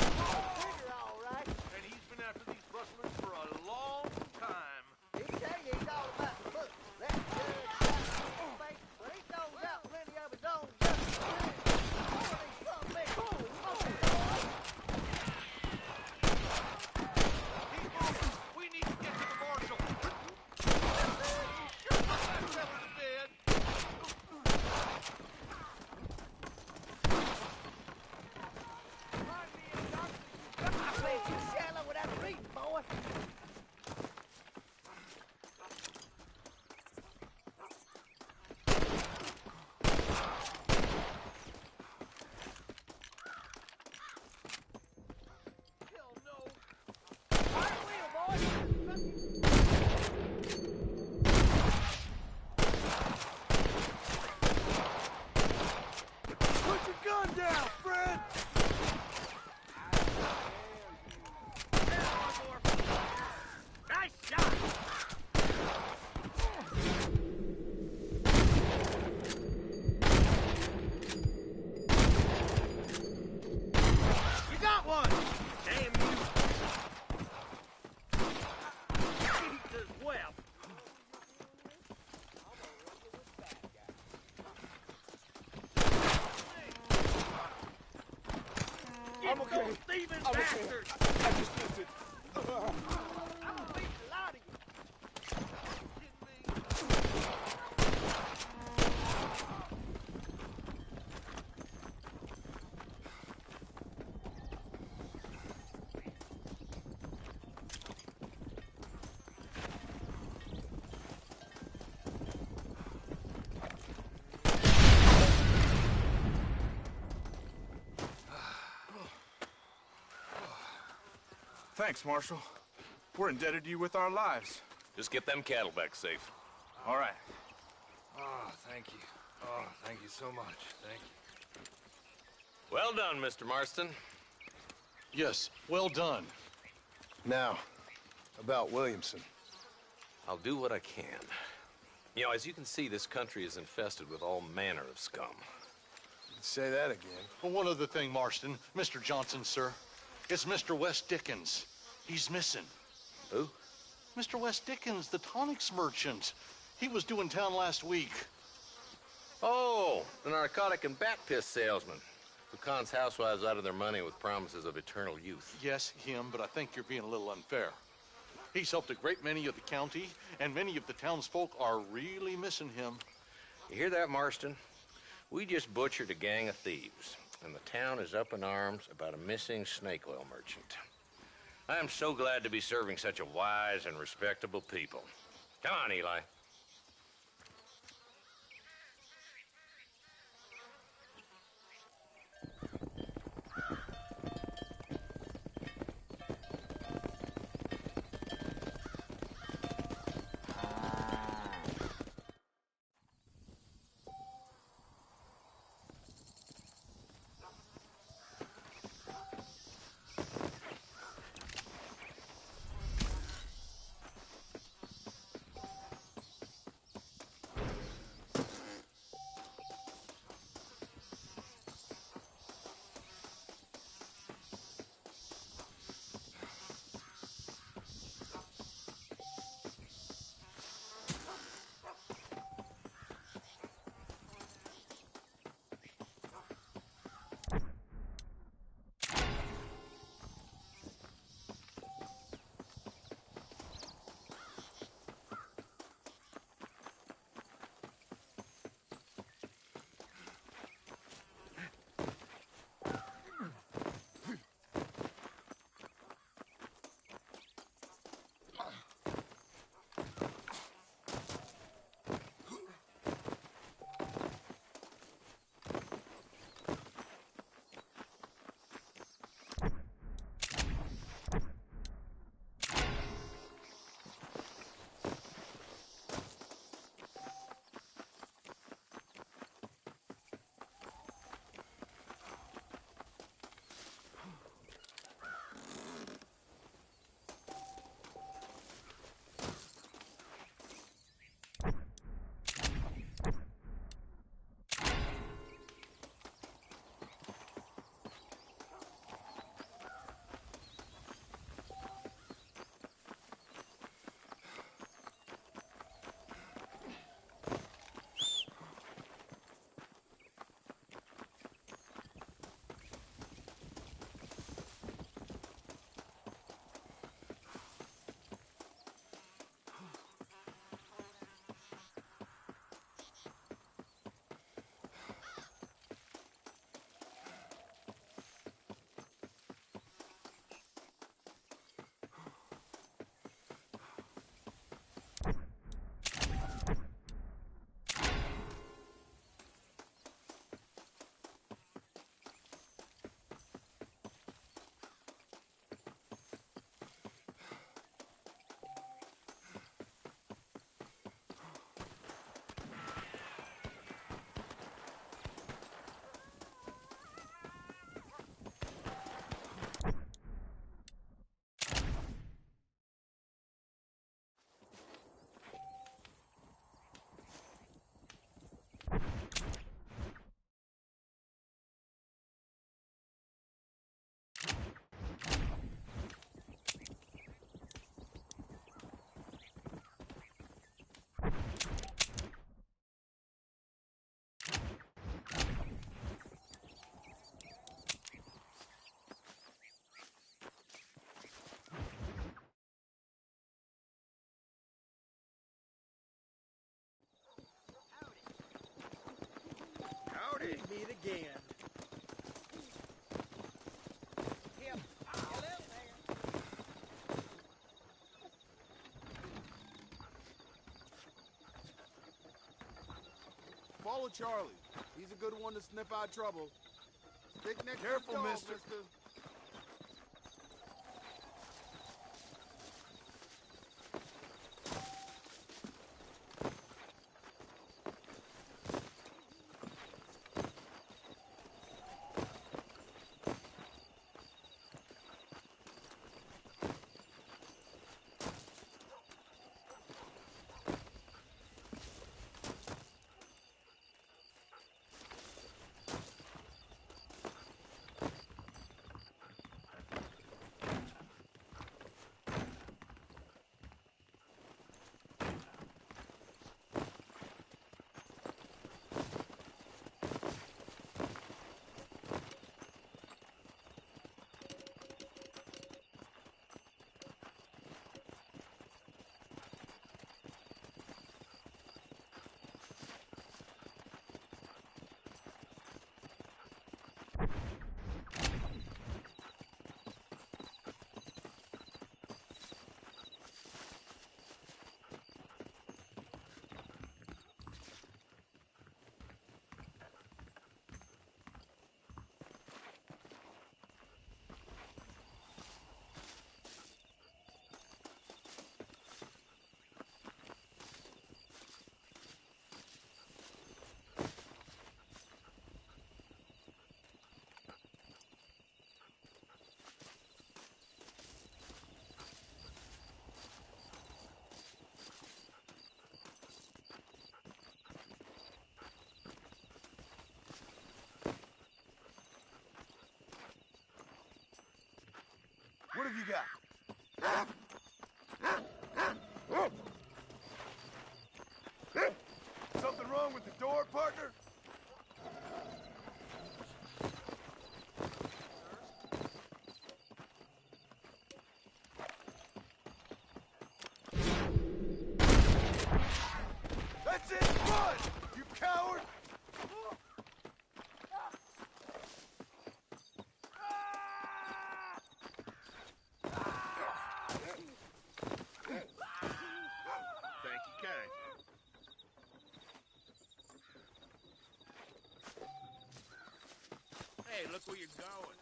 after these rustlers for a long time. He tell you he's all about the book. That judge but he knows out plenty of his own justice. We need to get to the marshal. I bet you shallow without reading, boy. Put your gun down, Fred! Nice shot! You got one! Damn you! Jesus well. I'm okay. Those thieving I'm okay. bastards! I just missed it. I'm gonna beat the lot of you. Thanks, Marshal. We're indebted to you with our lives. Just get them cattle back safe. All right. Oh, thank you. Oh, thank you so much. Thank you. Well done, Mr. Marston. Yes, well done. Now, about Williamson. I'll do what I can. You know, as you can see, this country is infested with all manner of scum. Say that again. Well, one other thing, Marston. Mr. Johnson, sir. It's Mr. Wes Dickens. He's missing. Who? Mr. Wes Dickens, the tonics merchant. He was due in town last week. Oh, the narcotic and bat piss salesman who cons housewives out of their money with promises of eternal youth. Yes, him, but I think you're being a little unfair. He's helped a great many of the county, and many of the townsfolk are really missing him. You hear that, Marston? We just butchered a gang of thieves, and the town is up in arms about a missing snake oil merchant. I am so glad to be serving such a wise and respectable people. Come on, Eli. We meet again. Follow Charlie. He's a good one to sniff out trouble. Stick next Careful, to the dog, mister. What have you got? Something wrong with the door, partner? That's it! Run! You coward! Thank you, kind. Hey, look where you're going.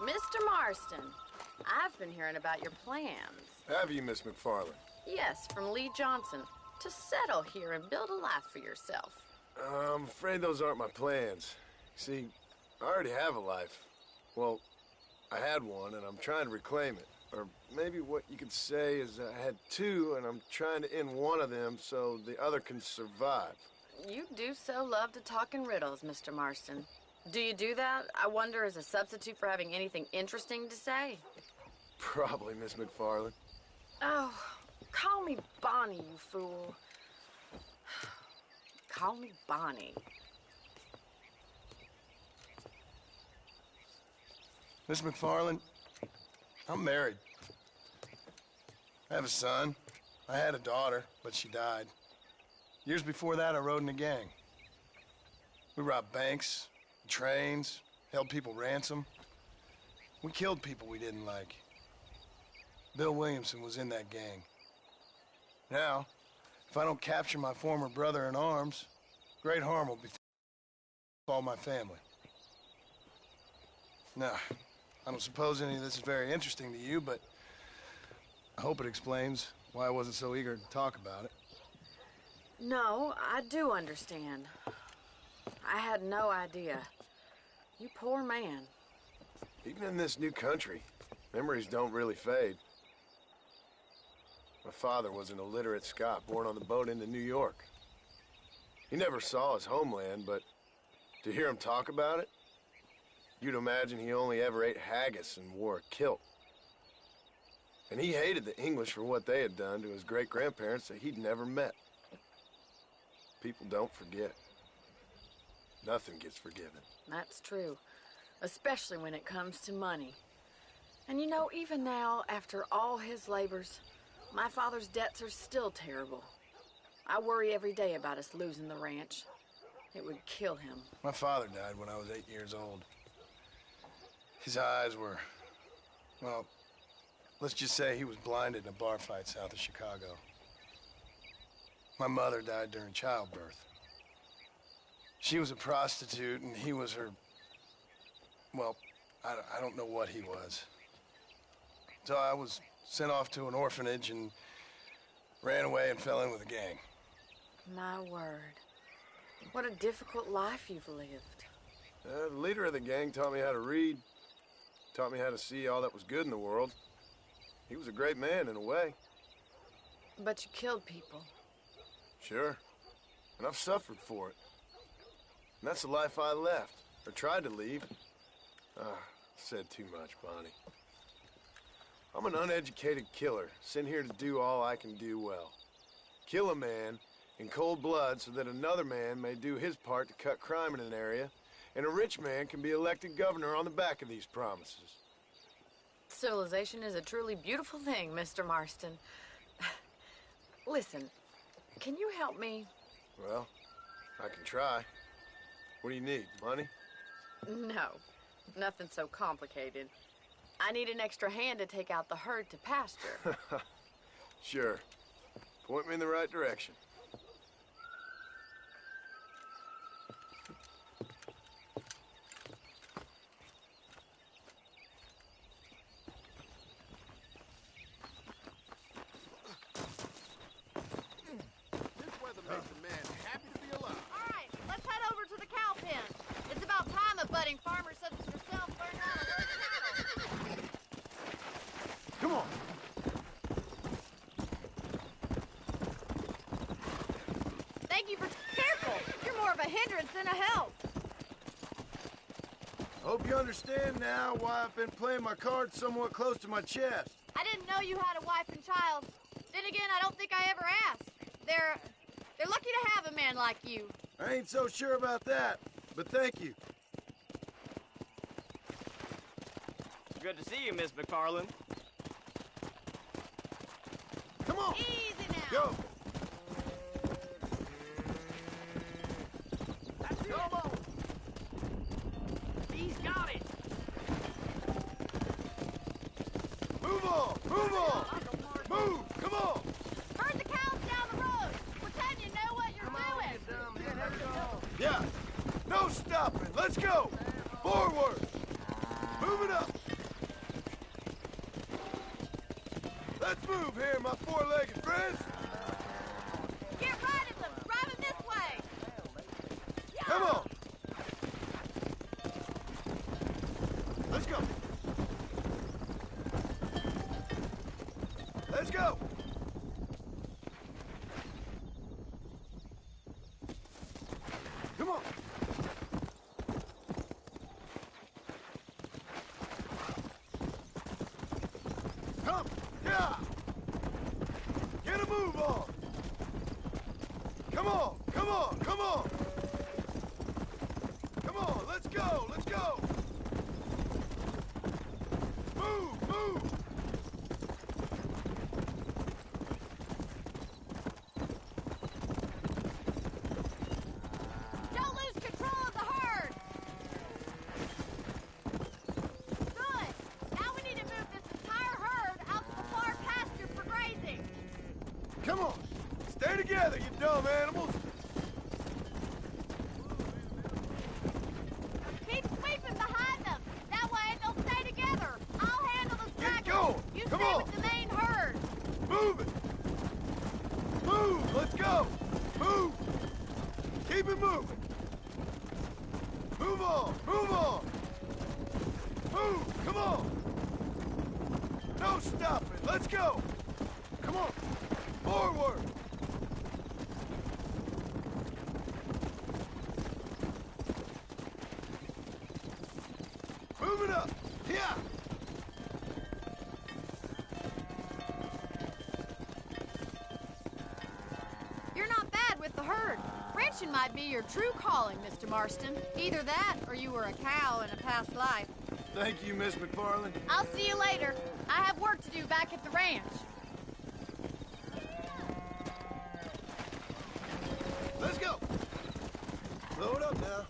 Mr. Marston, I've been hearing about your plans. Have you, Miss McFarland? Yes, from Lee Johnson. To settle here and build a life for yourself. I'm afraid those aren't my plans. See, I already have a life. Well, I had one, and I'm trying to reclaim it. Or maybe what you could say is I had two, and I'm trying to end one of them so the other can survive. You do so love to talk in riddles, Mr. Marston. Do you do that, I wonder, as a substitute for having anything interesting to say? Probably, Miss McFarland. Oh, call me Bonnie, you fool. Call me Bonnie. Miss McFarland, I'm married. I have a son. I had a daughter, but she died. Years before that, I rode in a gang. We robbed banks, trains, held people ransom. We killed people we didn't like. Bill Williamson was in that gang. Now, if I don't capture my former brother in arms, great harm will befall my family. Now, I don't suppose any of this is very interesting to you, but I hope it explains why I wasn't so eager to talk about it. No, I do understand. I had no idea. You poor man. Even in this new country, memories don't really fade. My father was an illiterate Scot born on the boat into New York. He never saw his homeland, but to hear him talk about it, you'd imagine he only ever ate haggis and wore a kilt. And he hated the English for what they had done to his great-grandparents that he'd never met. People don't forget. Nothing gets forgiven. That's true, especially when it comes to money. And you know, even now, after all his labors, my father's debts are still terrible. I worry every day about us losing the ranch. It would kill him. My father died when I was 8 years old. His eyes were, well, let's just say he was blinded in a bar fight south of Chicago. My mother died during childbirth. She was a prostitute, and he was her, well, I don't know what he was. So I was sent off to an orphanage and ran away and fell in with a gang. My word. What a difficult life you've lived. The leader of the gang taught me how to read, taught me how to see all that was good in the world. He was a great man in a way. But you killed people. Sure. And I've suffered for it. And that's the life I left, or tried to leave. Said too much, Bonnie. I'm an uneducated killer, sent here to do all I can do well. Kill a man in cold blood so that another man may do his part to cut crime in an area, and a rich man can be elected governor on the back of these promises. Civilization is a truly beautiful thing, Mr. Marston. Listen, can you help me? Well, I can try. What do you need, money? No, nothing so complicated. I need an extra hand to take out the herd to pasture. Sure. Point me in the right direction. This weather makes a man happy to be alive. All right, let's head over to the cow pen. It's about time a budding farmer such as yourself learned how to herd cattle. Come on. Thank you for... Careful! You're more of a hindrance than a help. Hope you understand now why I've been playing my cards somewhat close to my chest. I didn't know you had a wife and child. Then again, I don't think I ever asked. They're lucky to have a man like you. I ain't so sure about that, but thank you. Good to see you, Miss McFarland. Come on. Easy now. Go. That's it. Come on. He's got it. Move on. Move on. Move. Come on. Herd the cows down the road. Pretend you know what you're doing. Yeah. No stopping. Let's go. Forward. Move it up. Let's move here, my four-legged friends. Get right at them. Drive them this way. Yeah. Come on. Let's go. Let's go. Come on. Come. Yeah. Get a move on. Come on. Come on. Come on. Come on. Let's go. Let's go. Move. Move. Don't lose control of the herd. Good. Now we need to move this entire herd out to the far pasture for grazing. Come on. Stay together, you dumb animals. Keep sweeping behind them. That way they'll stay together. I'll handle the Get slackers. going. You Come stay on. with the main herd. Move it. Move. Let's go. Move. Keep it moving. Move on. Move on. Move. Come on. No stopping. Let's go. Come on. Forward! Move it up! Yeah! You're not bad with the herd. Ranching might be your true calling, Mr. Marston. Either that, or you were a cow in a past life. Thank you, Miss McFarland. I'll see you later. I have work to do back at the ranch. Let's go! Load up now.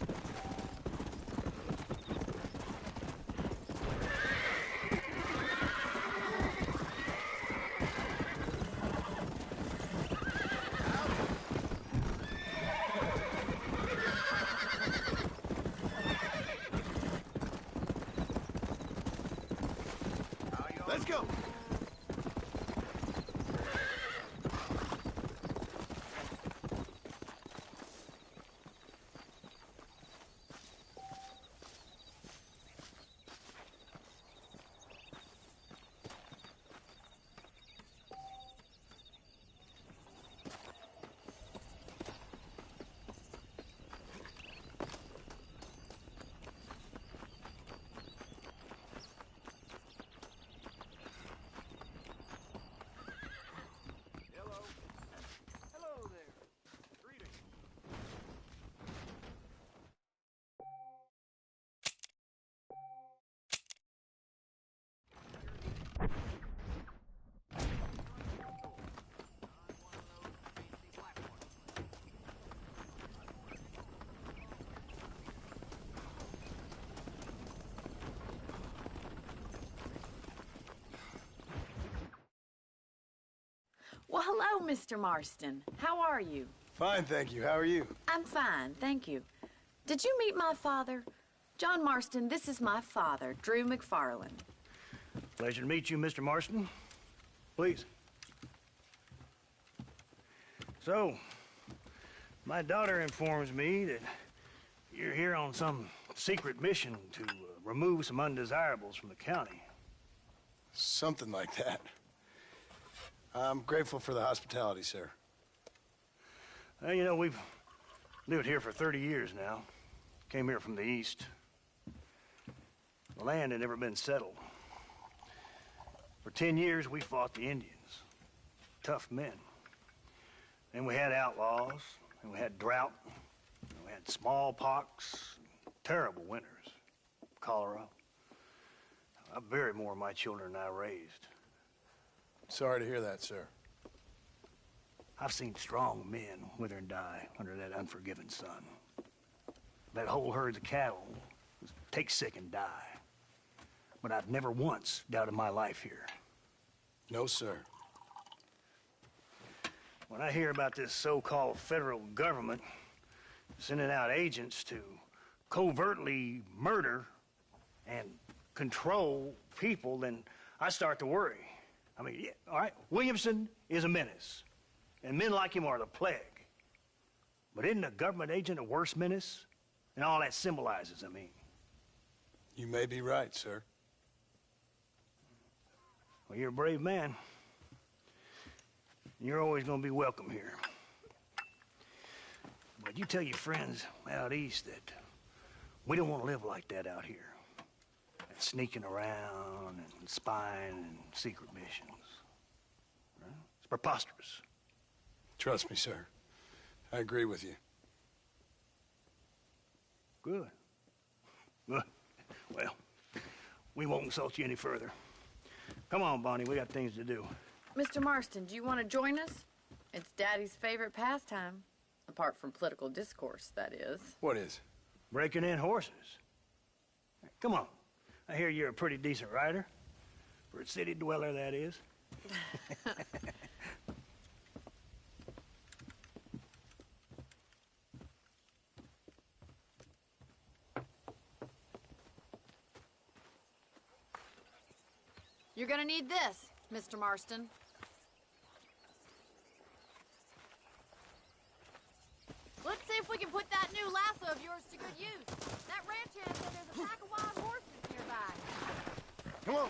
Let's go! Hello there. Greetings. Well, hello, Mr. Marston. How are you? Fine, thank you. How are you? I'm fine, thank you. Did you meet my father? John Marston, this is my father, Drew McFarland. Pleasure to meet you, Mr. Marston. Please. So, my daughter informs me that you're here on some secret mission to remove some undesirables from the county. Something like that. I'm grateful for the hospitality, sir. Well, you know, we've lived here for 30 years now. Came here from the east. The land had never been settled. For 10 years, we fought the Indians. Tough men. Then we had outlaws, and we had drought, and we had smallpox, terrible winters, cholera. I buried more of my children than I raised. Sorry to hear that, sir. I've seen strong men wither and die under that unforgiving sun. That whole herds of cattle take sick and die. But I've never once doubted my life here. No, sir. When I hear about this so-called federal government sending out agents to covertly murder and control people, then I start to worry. I mean, yeah, all right, Williamson is a menace, and men like him are the plague. But isn't a government agent a worse menace? And all that symbolizes, I mean. You may be right, sir. Well, you're a brave man. You're always going to be welcome here. But you tell your friends out east that we don't want to live like that out here. That sneaking around and spying and secret missions. Right? It's preposterous. Trust me, sir. I agree with you. Good. Good. Well, we won't insult you any further. Come on, Bonnie, we got things to do. Mr. Marston, do you want to join us? It's Daddy's favorite pastime. Apart from political discourse, that is. What is? Breaking in horses. Come on. I hear you're a pretty decent rider. For a city dweller, that is. You're gonna need this, Mr. Marston. Let's see if we can put that new lasso of yours to good use. That ranch hand said there's a pack of wild horses nearby. Come on.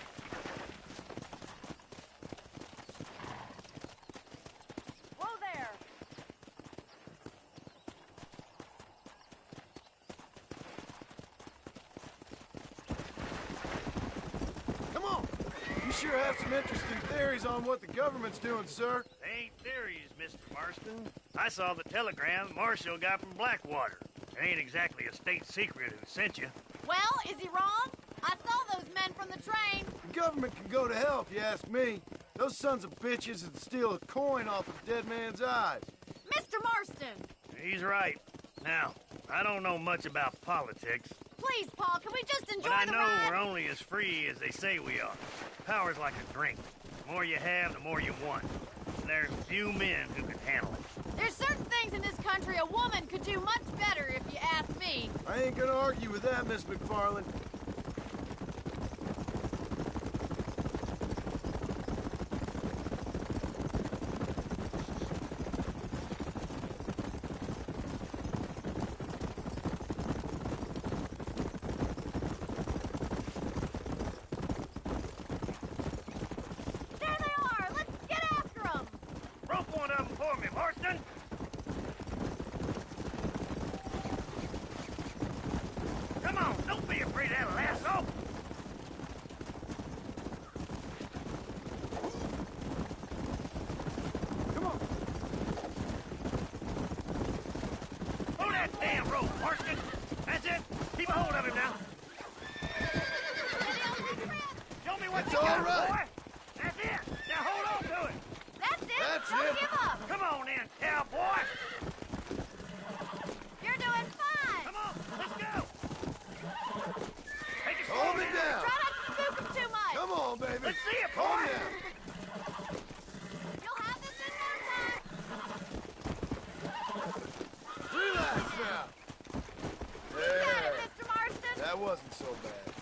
sure have some interesting theories on what the government's doing, sir. They ain't theories, Mr. Marston. I saw the telegram Marshall got from Blackwater. It ain't exactly a state secret who sent you. Well, is he wrong? I saw those men from the train. The government can go to hell if you ask me. Those sons of bitches would steal a coin off a dead man's eyes. Mr. Marston! He's right. Now, I don't know much about politics. Please, Paul, can we just enjoy But I the know ride? we're only as free as they say we are. Power's like a drink. The more you have, the more you want. And there's few men who can handle it. There's certain things in this country a woman could do much better if you ask me. I ain't gonna argue with that, Miss McFarland. There they are! Let's get after them! Rope one of them for me, Marston! Come on, don't be afraid of that lasso! Come on! Pull that damn rope, Marston! That's it! Keep a hold of him now! Show me what It's you got, all right. boy! That's it! Now hold on to it! That's it! That's Don't it. give up! Come on in, cowboy! You're doing fine! Come on, let's go! Take it Hold slow it now. down! Try not to spook them too much! Come on, baby! Let's see it, Calm boy. down! You'll have this in no time! Relax now! You got There! it, Mr. Marston! That wasn't so bad.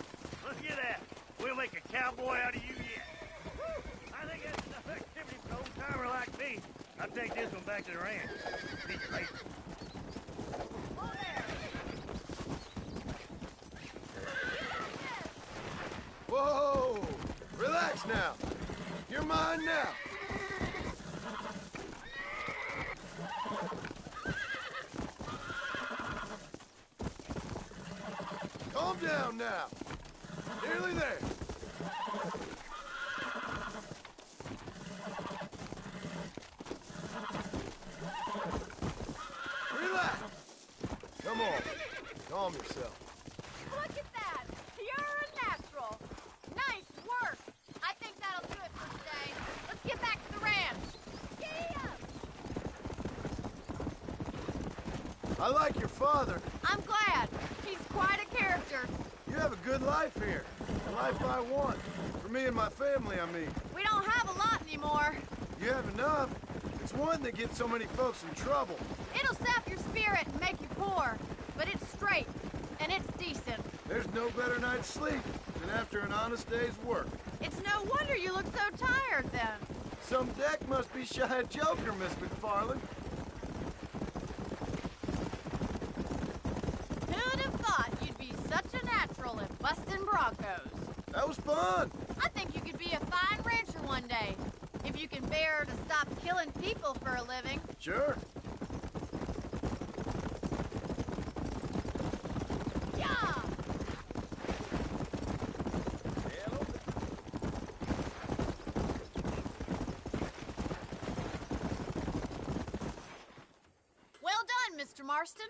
Look at that. We'll make a cowboy out of you yet. I think that's enough activity for an old-timer like me. I'll take this one back to the ranch. See you later. Oh, there! Whoa! Relax now. You're mine now. Calm down now. Nearly there. Relax. Come on. Calm yourself. Look at that! You're a natural! Nice work! I think that'll do it for today. Let's get back to the ranch. Giddy up! I like your father. I'm glad. He's quite a character. You have a good life here. The life I want. For me and my family, I mean. We don't have a lot anymore. You have enough. It's one that gets so many folks in trouble. It'll sap your spirit and make you poor. But it's straight. And it's decent. There's no better night's sleep than after an honest day's work. It's no wonder you look so tired then. Some deck must be shy of Joker, Miss McFarland. Who'd have thought you'd be such a natural at busting Broncos? That was fun. I think you could be a fine rancher one day. If you can bear to stop killing people for a living. Sure. Yeah! Well done, Mr. Marston.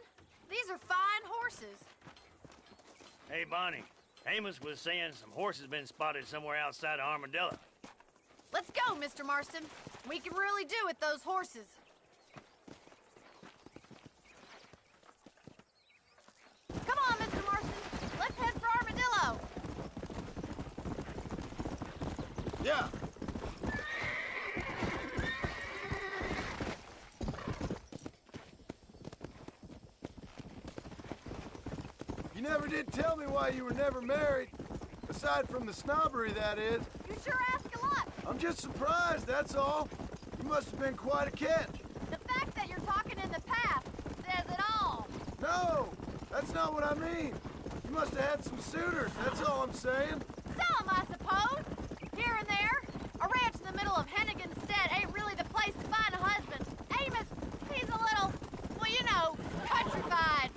These are fine horses. Hey, Bonnie. Amos was saying some horses been spotted somewhere outside of Armadillo. Let's go, Mr. Marston. We can really do with those horses. Come on, Mr. Marston. Let's head for Armadillo. Yeah. You never did tell me why you were never married. Aside from the snobbery, that is. You sure ask a lot. I'm just surprised, that's all. You must have been quite a catch. The fact that you're talking in the past says it all. No, that's not what I mean. You must have had some suitors, that's all I'm saying. Some, I suppose. Here and there. A ranch in the middle of Hennigan's Stead ain't really the place to find a husband. Amos, he's a little, well, you know, countrified.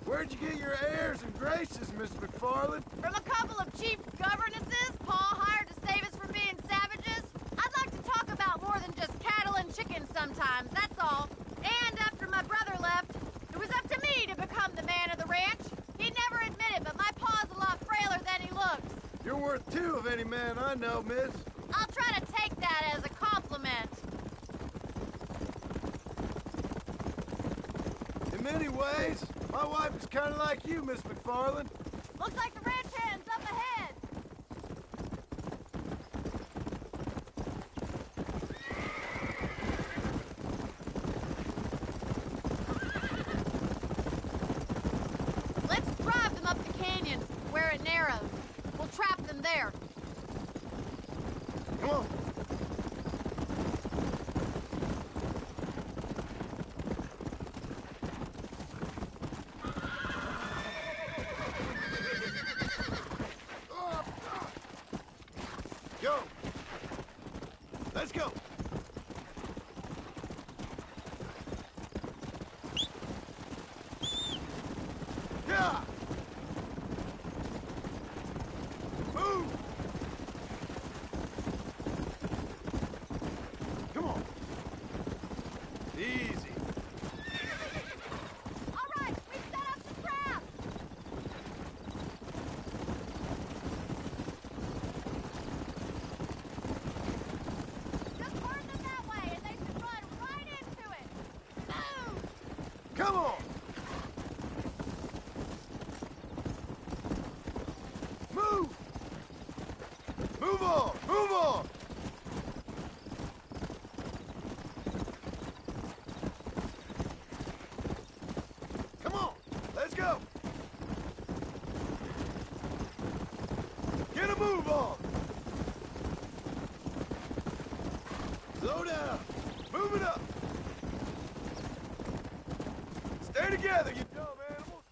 Where'd you get your airs and graces, Miss McFarland? From a couple of cheap governesses Paul hired to save us from being I know, miss. I'll try to take that as a compliment. In many ways, my wife is kind of like you, Miss McFarland. Looks like the ranch hand's up ahead. Let's drive them up the canyon where it narrows. We'll trap them there. Come on. Go. Let's go. Yeah. Move. Come on. Easy. All right, we've set up some traps. Just turn them that way, and they should run right into it. Move! Come on. Move. Move on. Move on. Come on. Let's go. Get a move on. Slow down. Move it up. Stay together, you dumb animals.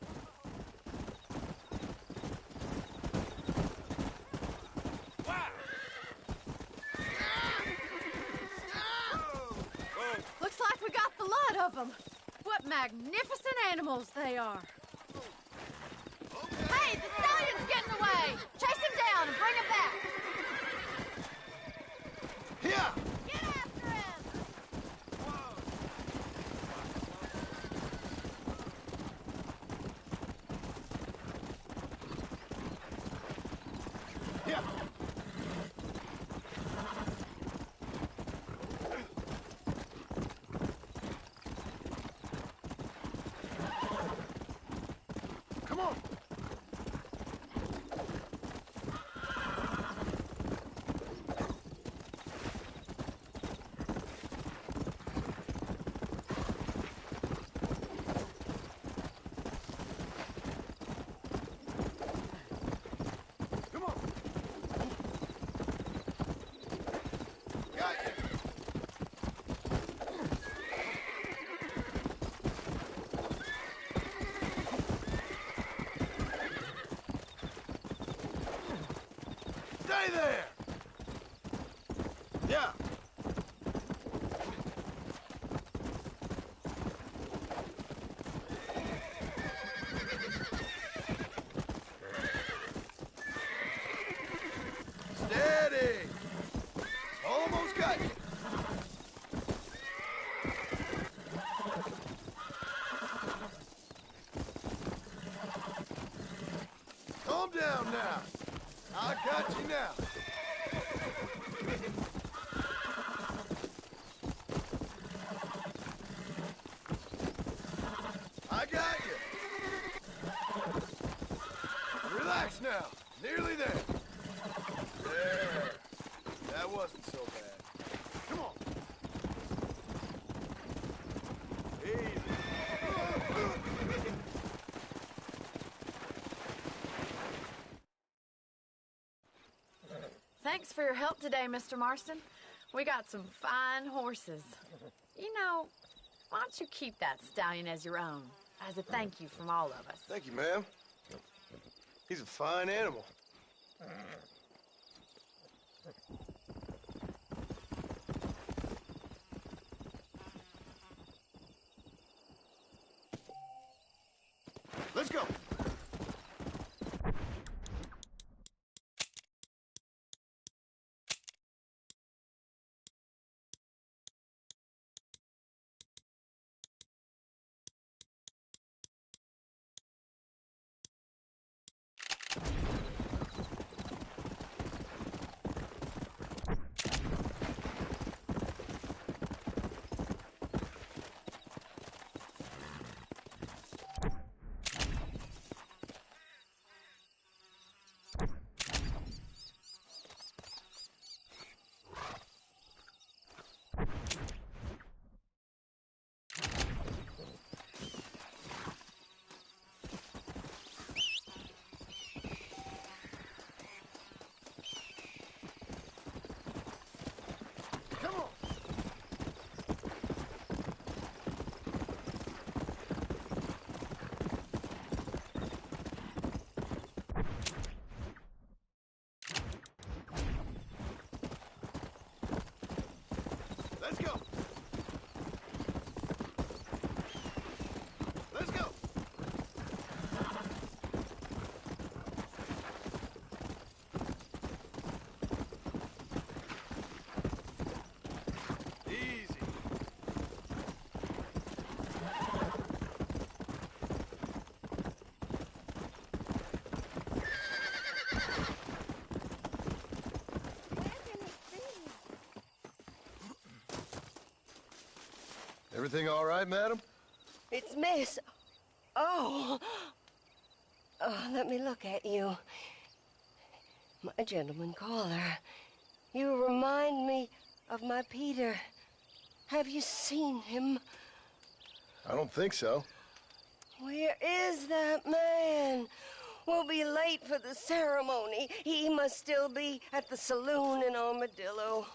Looks like we got the lot of them. What magnificent animals they are. Hey, the stallion's getting away. Chase him down and bring him back. Here. Get after him. Here. Come on. Come on. Got you. Stay there. Yeah. Steady. Almost got you. Calm down now. I got you now. I got you. Relax now. Nearly there. There. That wasn't so bad. Come on. Easy. Thanks for your help today, Mr. Marston. We got some fine horses. You know, why don't you keep that stallion as your own, as a thank you from all of us? Thank you, ma'am. He's a fine animal. Let's go. Let's go. Let's go. Easy. Everything all right, madam? It's Miss. Oh. Oh, let me look at you. My gentleman caller. You remind me of my Peter. Have you seen him? I don't think so. Where is that man? We'll be late for the ceremony. He must still be at the saloon in Armadillo,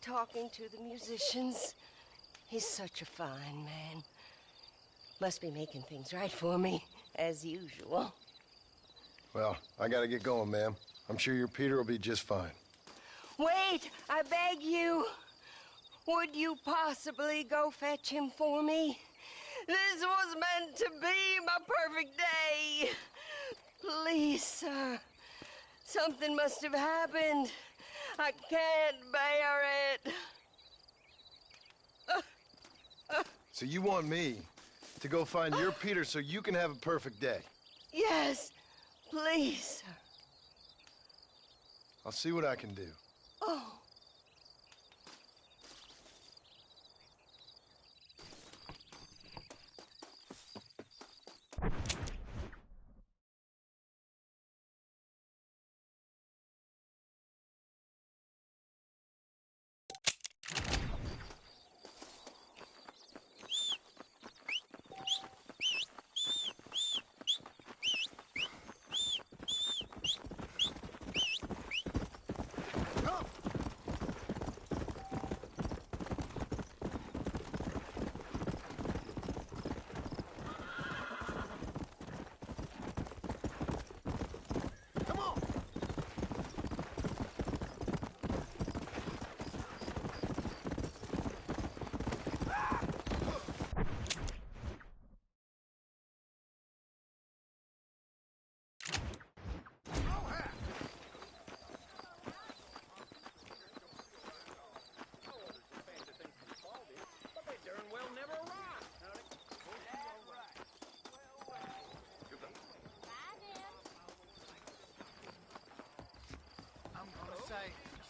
talking to the musicians. He's such a fine man. Must be making things right for me, as usual. Well, I gotta get going, ma'am. I'm sure your Peter will be just fine. Wait, I beg you. Would you possibly go fetch him for me? This was meant to be my perfect day. Please, sir. Something must have happened. I can't bear it. So you want me to go find your Peter so you can have a perfect day? Yes, please, sir. I'll see what I can do. Oh.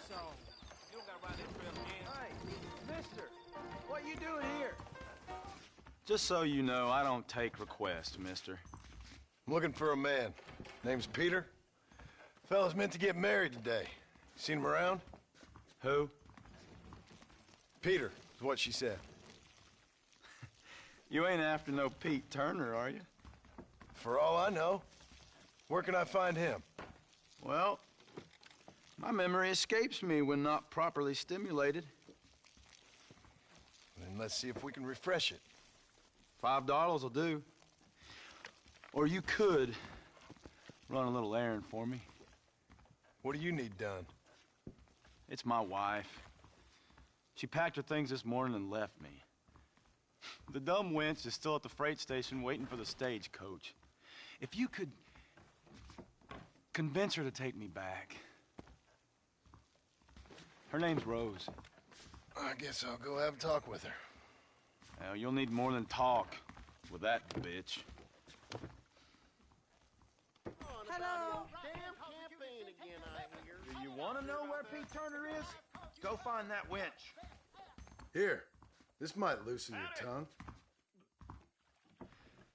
So, you don't gotta ride this trail again. Hey, mister, what you doing here? Just so you know, I don't take requests, mister. I'm looking for a man. Name's Peter. Fella's meant to get married today. Seen him around? Who? Peter, is what she said. You ain't after no Pete Turner, are you? For all I know. Where can I find him? Well, my memory escapes me when not properly stimulated. Then let's see if we can refresh it. $5 will do. Or you could run a little errand for me. What do you need done? It's my wife. She packed her things this morning and left me. The dumb wench is still at the freight station waiting for the stagecoach. If you could convince her to take me back. Her name's Rose. I guess I'll go have a talk with her. Well, you'll need more than talk with that bitch. Hello. Damn campaign again, I hear. Do you want to know where Pete Turner is? Go find that wench. Here, this might loosen your tongue.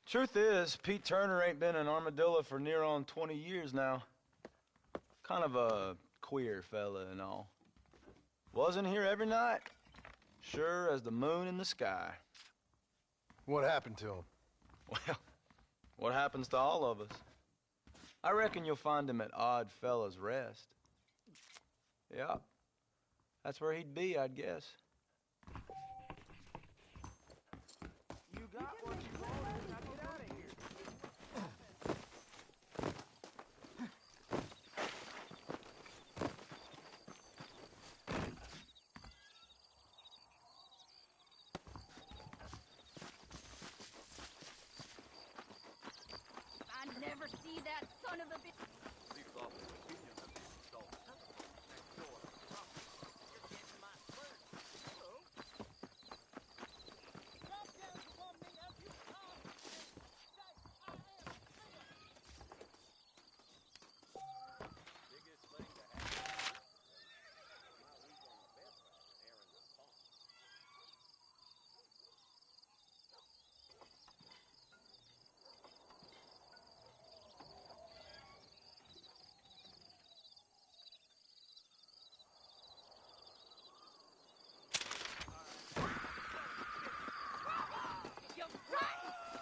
Truth is, Pete Turner ain't been in Armadillo for near on 20 years now. Kind of a queer fella and all. Wasn't here every night. Sure as the moon in the sky. What happened to him? Well, what happens to all of us? I reckon you'll find him at Odd Fella's Rest. Yeah, that's where he'd be, I'd guess. You got what you wanted. Now get out of here. son of a bitch.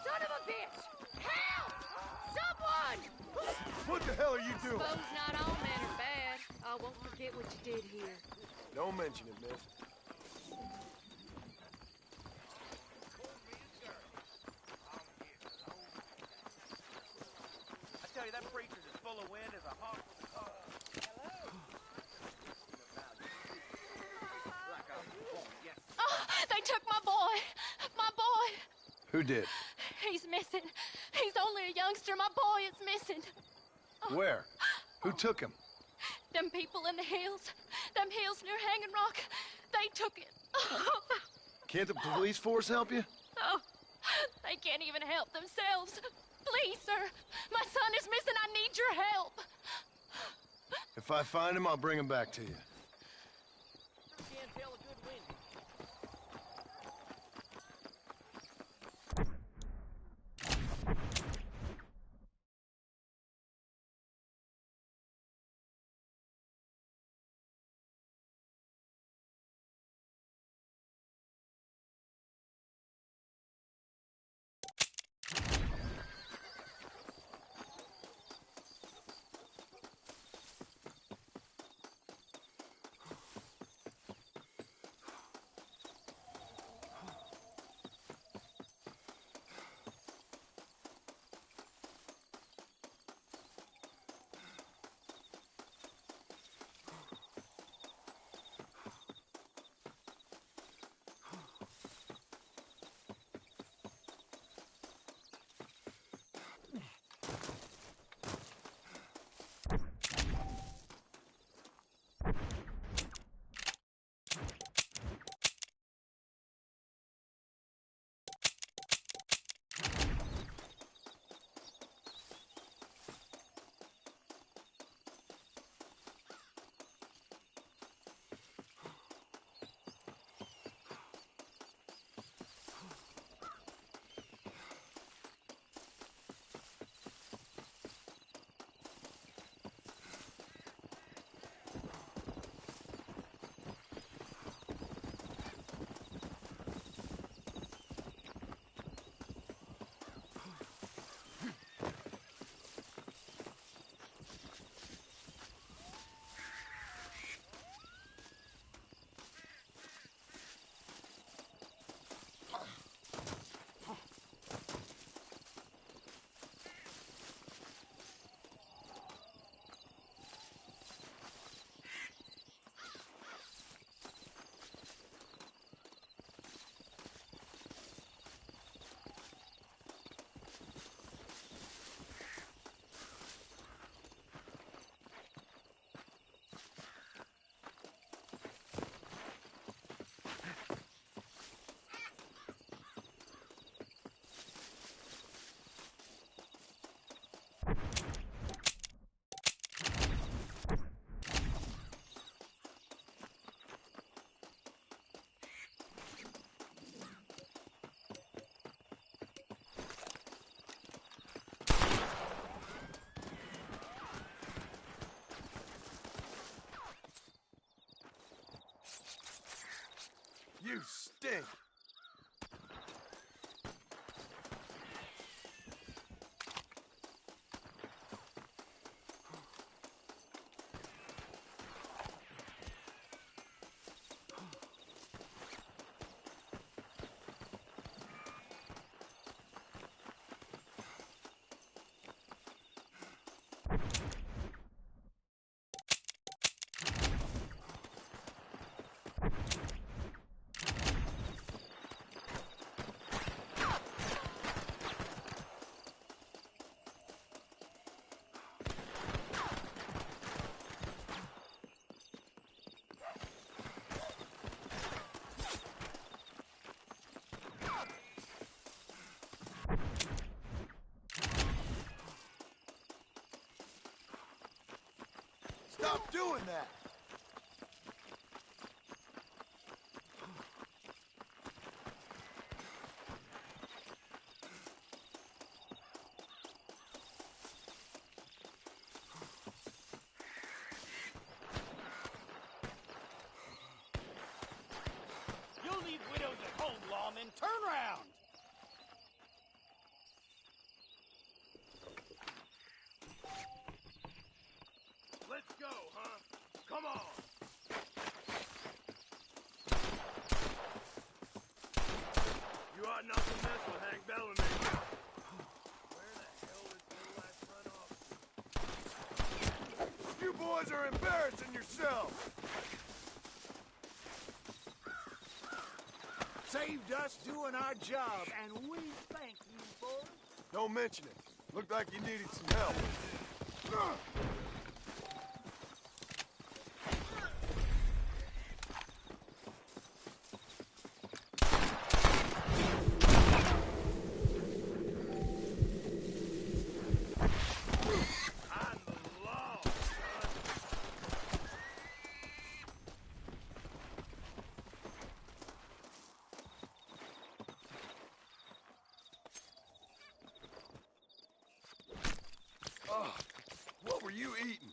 Son of a bitch! Help! Someone! What the hell are you doing? Suppose not all men are bad. I won't forget what you did here. Don't mention it, miss. I tell you, that preacher's as full of wind as a hawk with a car. Oh, they took my boy. My boy. Who did? He's missing. He's only a youngster. My boy is missing. Where? Who took him? Them people in the hills. Them hills near Hanging Rock. They took it. Can't the police force help you? Oh, they can't even help themselves. Please, sir. My son is missing. I need your help. If I find him, I'll bring him back to you. Can't tell a good wind. You stink. Stop doing that! You'll leave widows at home, lawmen. Turn around! Let's go, huh? Come on! You ought not to mess with Hank Bellamy. Where the hell did the last run off? You boys are embarrassing yourselves! Saved us doing our job, and we thank you for it. Don't mention it. Looked like you needed some help. Oh, what were you eating?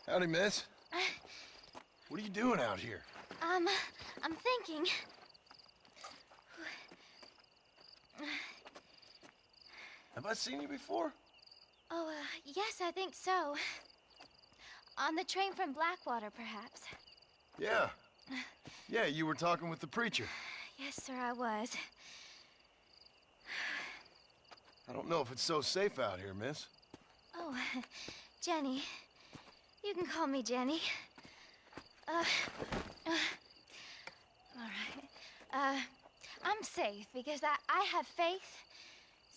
Howdy, miss. What are you doing out here? I'm thinking. Have I seen you before? Oh, yes, I think so. On the train from Blackwater, perhaps. Yeah. Yeah, you were talking with the preacher. Yes, sir, I was. I don't know if it's so safe out here, miss. Oh, Jenny. You can call me Jenny. All right. I'm safe because I have faith.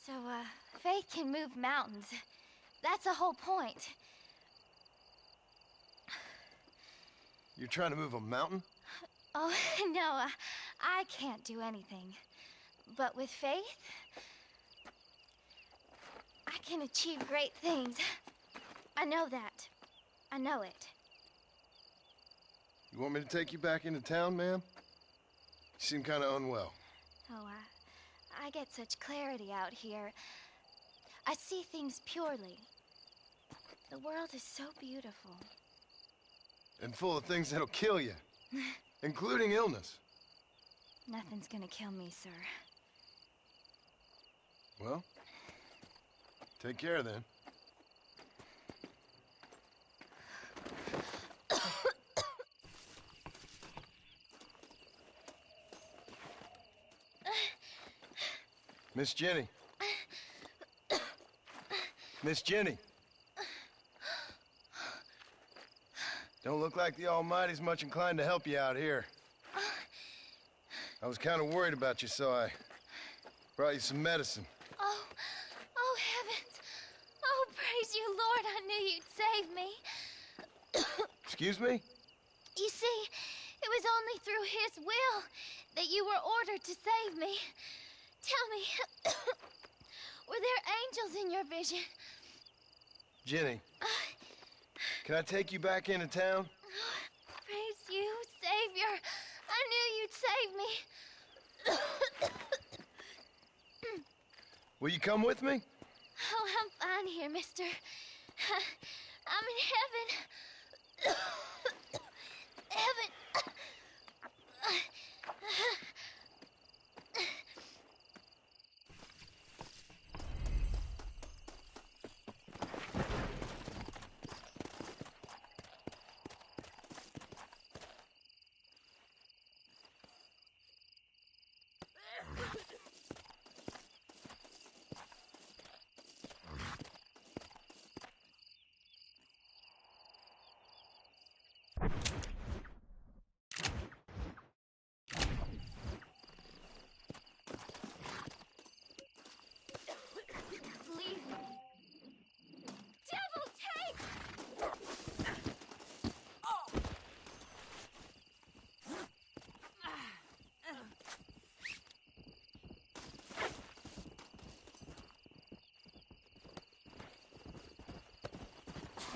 So, faith can move mountains. That's the whole point. You're trying to move a mountain? Oh, no, I can't do anything. But with faith, I can achieve great things. I know that. I know it. You want me to take you back into town, ma'am? You seem kind of unwell. Oh, I get such clarity out here. I see things purely. The world is so beautiful. And full of things that'll kill you, including illness. Nothing's gonna kill me, sir. Well, take care then. Miss Jenny. Miss Jenny. Don't look like the Almighty's much inclined to help you out here. I was kind of worried about you, so I brought you some medicine. Oh, heavens. Oh, praise you, Lord. I knew you'd save me. Excuse me? You see, it was only through his will that you were ordered to save me. Tell me, were there angels in your vision? Jenny, can I take you back into town? Praise you, Savior. I knew you'd save me. Will you come with me? Oh, I'm fine here, mister. I'm in heaven. Heaven. Leave me. Devil take!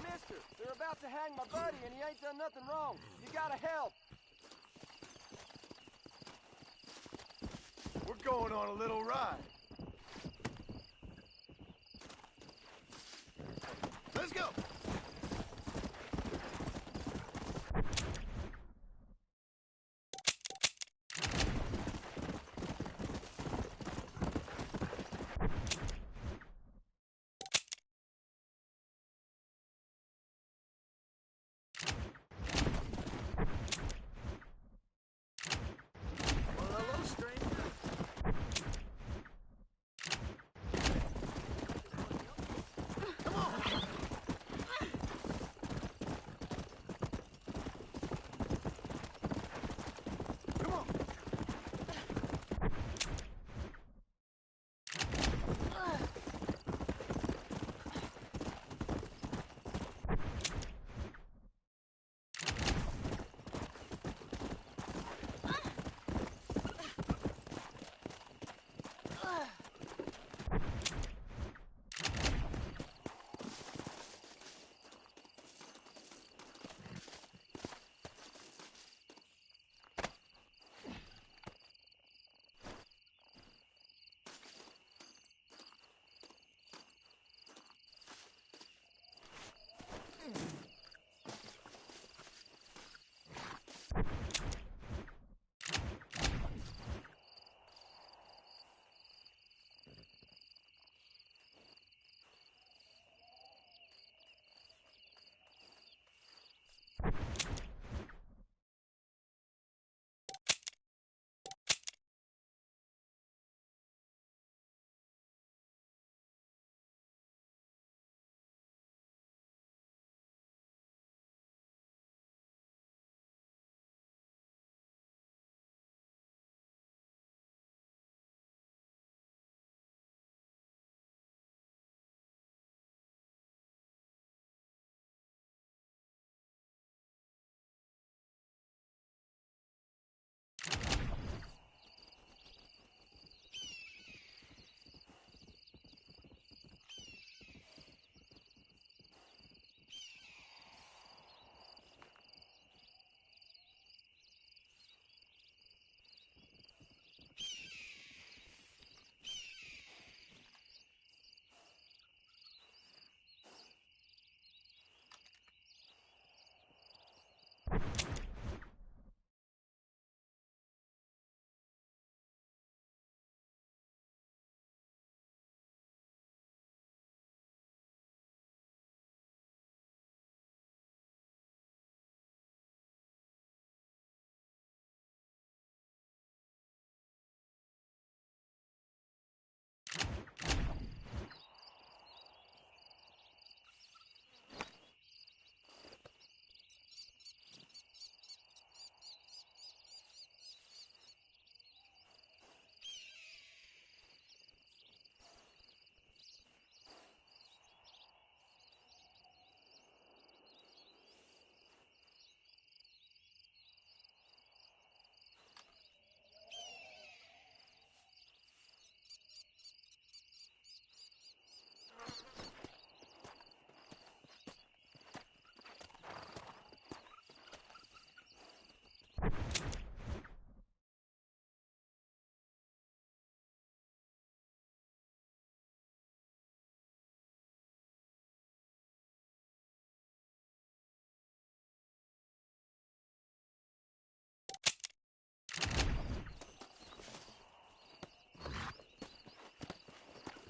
Mister, they're about to hang my buddy and he ain't done nothing wrong. You gotta help. We're going on a little ride. Let's go! Well, hello, stranger. Come on!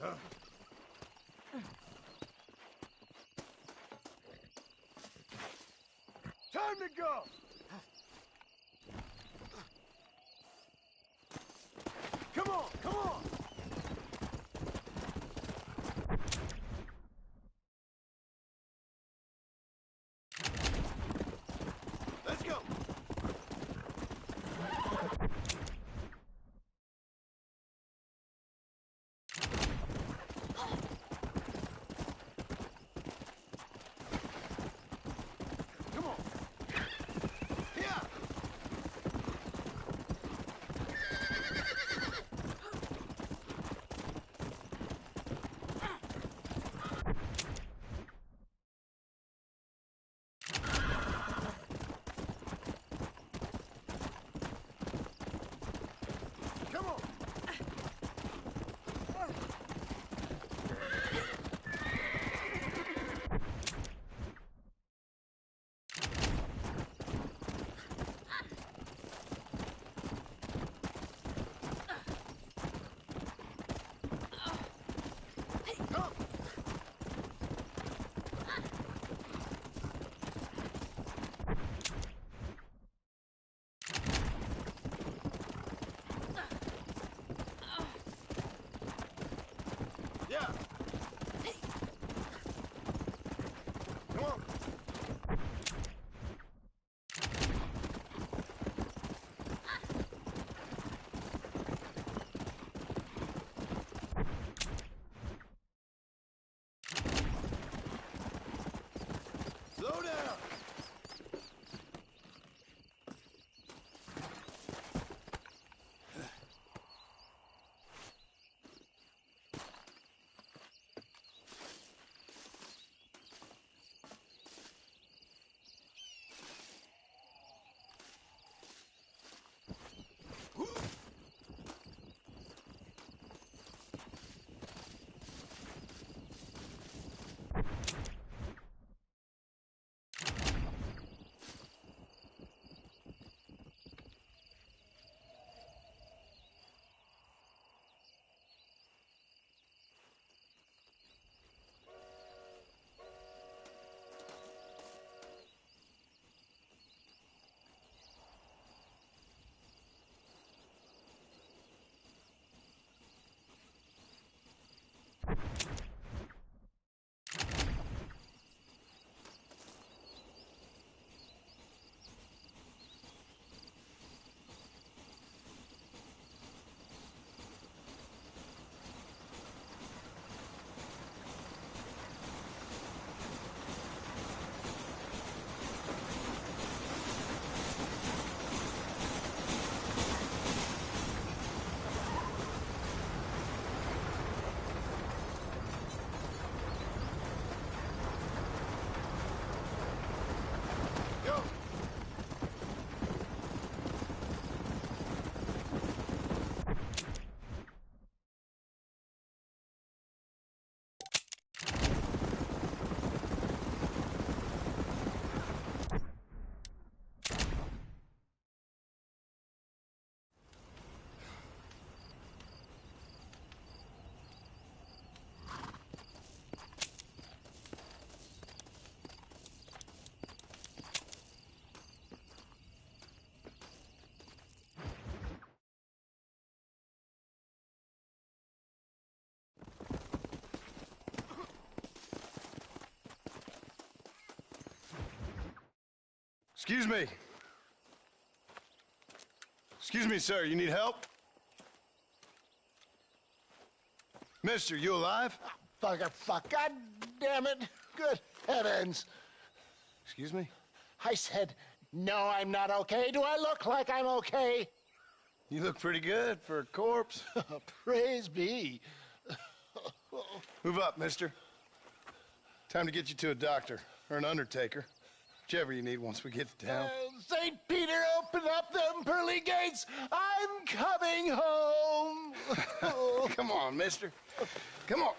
Time to go! Come on, come on! Let's go! Come on! Yeah! Come on! Yeah! Come on! Slow down! Excuse me. Excuse me, sir. You need help? Mister, you alive? Fuck. God damn it. Good heavens. Excuse me? I said, no, I'm not okay. Do I look like I'm okay? You look pretty good for a corpse. Praise be. Move up, mister. Time to get you to a doctor or an undertaker. Whichever you need once we get to town. St. Peter, open up them pearly gates. I'm coming home. Come on, mister. Come on.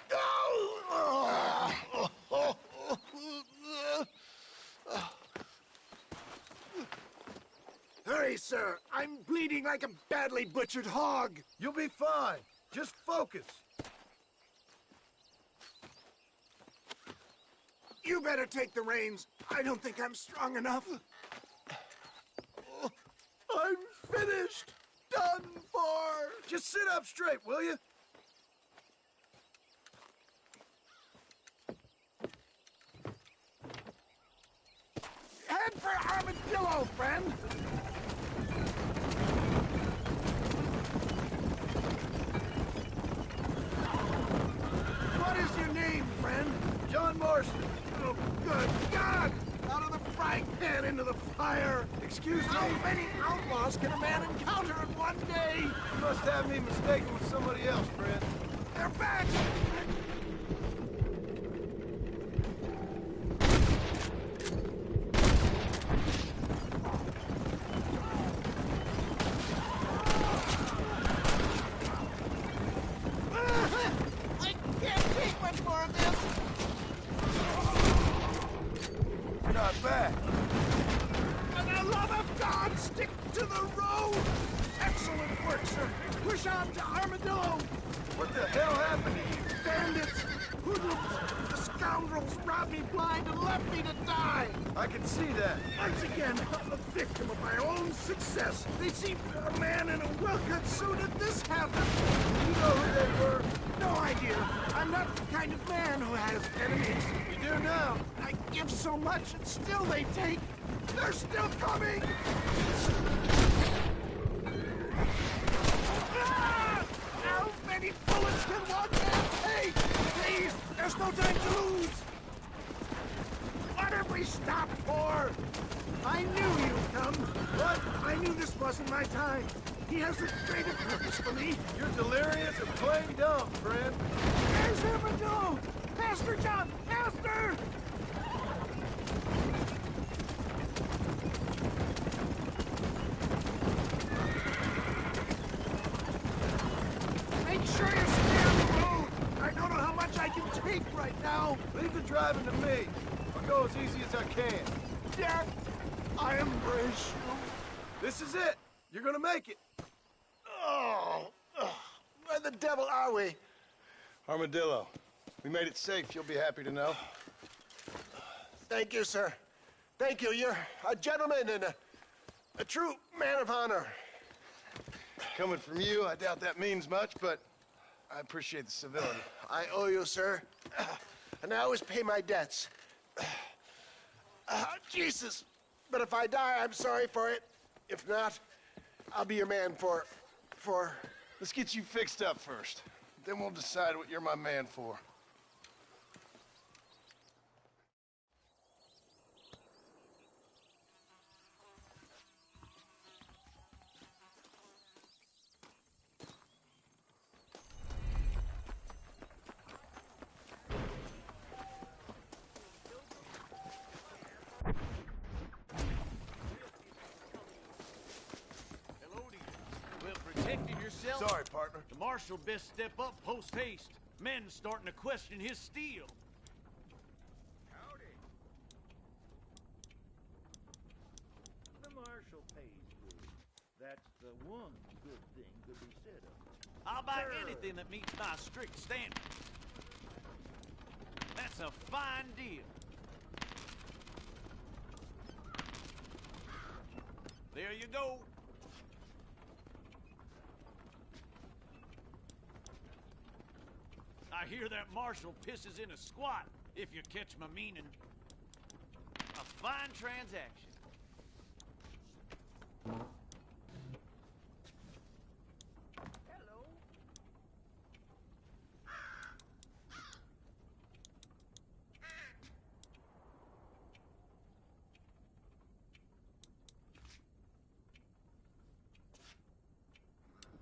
Hurry, sir. I'm bleeding like a badly butchered hog. You'll be fine. Just focus. You better take the reins. I don't think I'm strong enough. I'm finished. Done for. Just sit up straight, will you? Head for Armadillo, friend. What is your name, friend? John Marston. Oh, good God! Out of the frying pan into the fire. Excuse me? How many outlaws can a man encounter in one day? You must have me mistaken with somebody else, friend. They're back! I can't take much more of this! Not bad. For the love of God, stick to the road! Excellent work, sir. Push on to Armadillo. What the hell happened to you? Bandits, hoodlums, the scoundrels robbed me blind and left me to die. I can see that. Once again, I'm a victim of my own success. They seemed a man in a well-cut suit and this happened. You know who they were? No idea. I'm not the kind of man who has enemies. You do now. I give so much and still they take. They're still coming! Ah! How many bullets can one man take? Please, there's no time to lose! What have we stopped for? I knew you'd come, but I knew this wasn't my time. He has a greater purpose for me. You're delirious and playing dumb, friend. There's Armadillo! Faster, John! Faster! Make sure you stay on the road! I don't know how much I can take right now. Leave the driving to me. I'll go as easy as I can. Dad, I embrace you. This is it. You're gonna make it. Oh, where the devil are we? Armadillo. We made it safe, you'll be happy to know. Thank you, sir. Thank you. You're a gentleman and a true man of honor. Coming from you, I doubt that means much, but I appreciate the civility. I owe you, sir. And I always pay my debts. Jesus. But if I die, I'm sorry for it. If not, I'll be your man for... Let's get you fixed up first. Then we'll decide what you're my man for. Protecting yourself? Sorry, partner. The marshal best step up post haste. Men starting to question his steel. Howdy. The marshal pays good. That's the one good thing to be said of it. I'll buy anything that meets my strict standards. That's a fine deal. There you go. I hear that marshal pisses in a squat, if you catch my meaning. A fine transaction. Hello.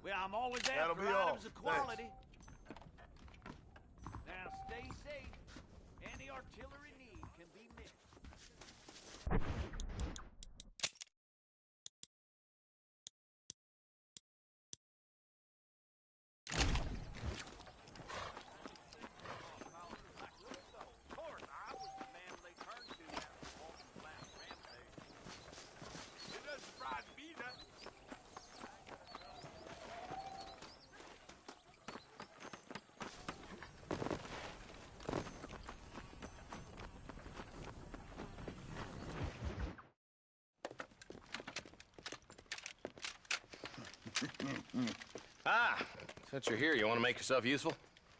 Well, I'm always That'll after be all. items of quality. Now stay safe. Any artillery need can be met. Of course, I was the man they turned to after walking the last rampage. It doesn't surprise me none. Ah, since you're here, you want to make yourself useful?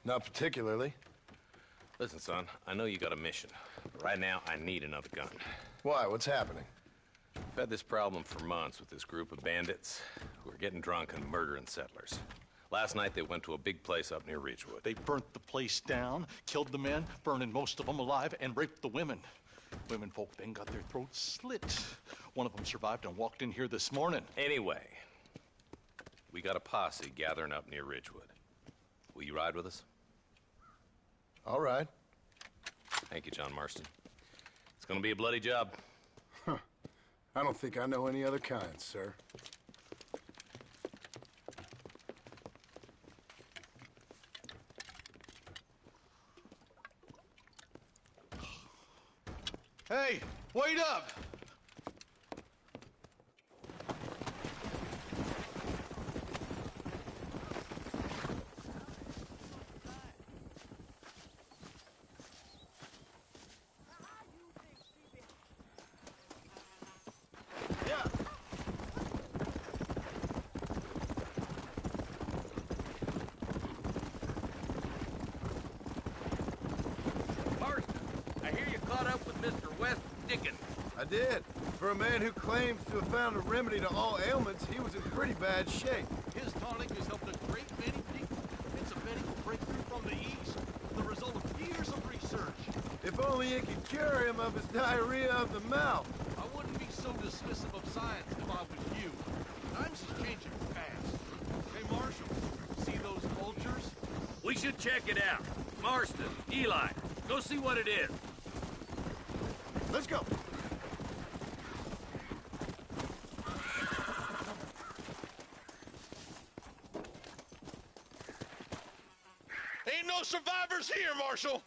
Not particularly. Listen, son, I know you got a mission, but right now I need another gun. Why? What's happening? I've had this problem for months with this group of bandits who are getting drunk and murdering settlers. Last night they went to a big place up near Ridgewood. They burnt the place down, killed the men, burning most of them alive, and raped the women. Women folk then got their throats slit. One of them survived and walked in here this morning. Anyway, we got a posse gathering up near Ridgewood. Will you ride with us? All right. Thank you, John Marston. It's gonna be a bloody job. Huh. I don't think I know any other kind, sir. Hey, wait up! I did. For a man who claims to have found a remedy to all ailments, he was in pretty bad shape. His tonic has helped a great many people. It's a medical breakthrough from the East, the result of years of research. If only it could cure him of his diarrhea of the mouth. I wouldn't be so dismissive of science if I was you. Times is changing fast. Hey, Marshal, see those vultures? We should check it out. Marston, Eli, go see what it is. Let's go. Ain't no survivors here, Marshal!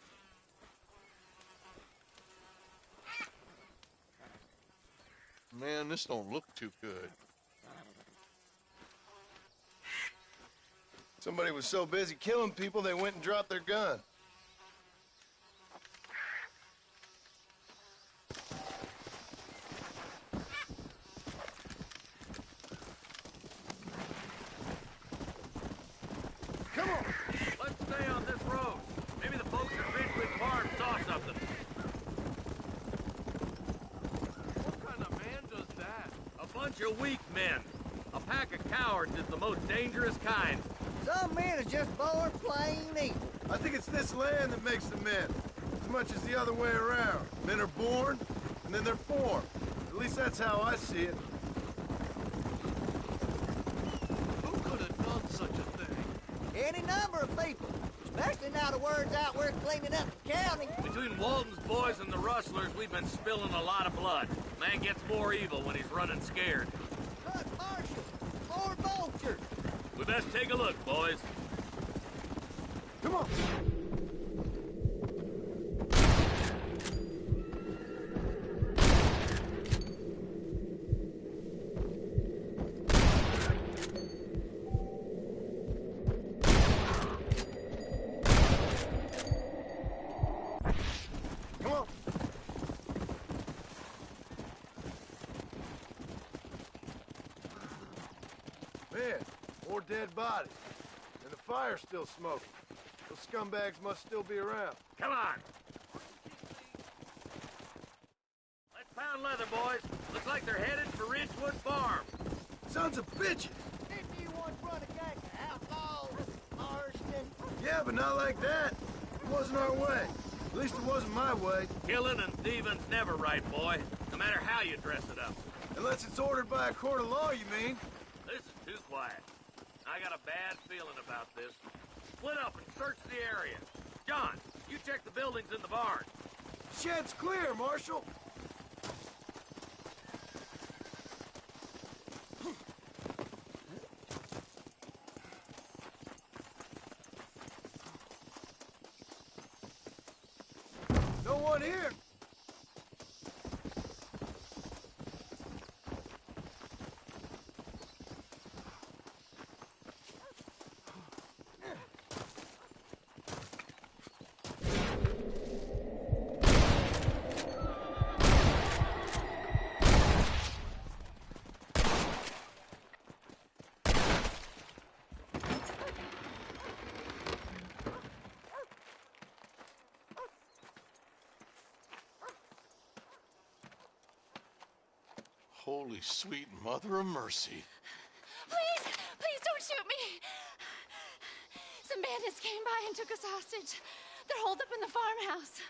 Man, this don't look too good. Somebody was so busy killing people, they went and dropped their gun. Come on! Let's stay on this road. Maybe the folks at Ridgewood Farm saw something. What kind of man does that? A bunch of weak men. A pack of cowards is the most dangerous kind. Some men are just born plain evil. I think it's this land that makes the men, as much as the other way around. Men are born, and then they're formed. At least that's how I see it. Who could have done such a thing? Any number of people, especially now the word's out we're cleaning up the county. Between Walton's boys and the rustlers, we've been spilling a lot of blood. Man gets more evil when he's running scared. Look, Marshal, more vultures. We best take a look, boys. Come on. Come on. Man, more dead bodies. And the fire's still smoking. Those scumbags must still be around. Come on. Let's pound leather, boys. Looks like they're headed for Ridgewood Farm. Sons of bitches! Didn't you once run a gang of outlaws, Marston? Yeah, but not like that. It wasn't our way. At least it wasn't my way. Killing and thieving's never right, boy. No matter how you dress it up. Unless it's ordered by a court of law, you mean? This is too quiet. I got a bad feeling about this. Split up and search the area. John, you check the buildings in the barn. Shed's clear, Marshal. No one here. Holy sweet mother of mercy. Please, please don't shoot me. Some bandits came by and took us hostage. They're holed up in the farmhouse.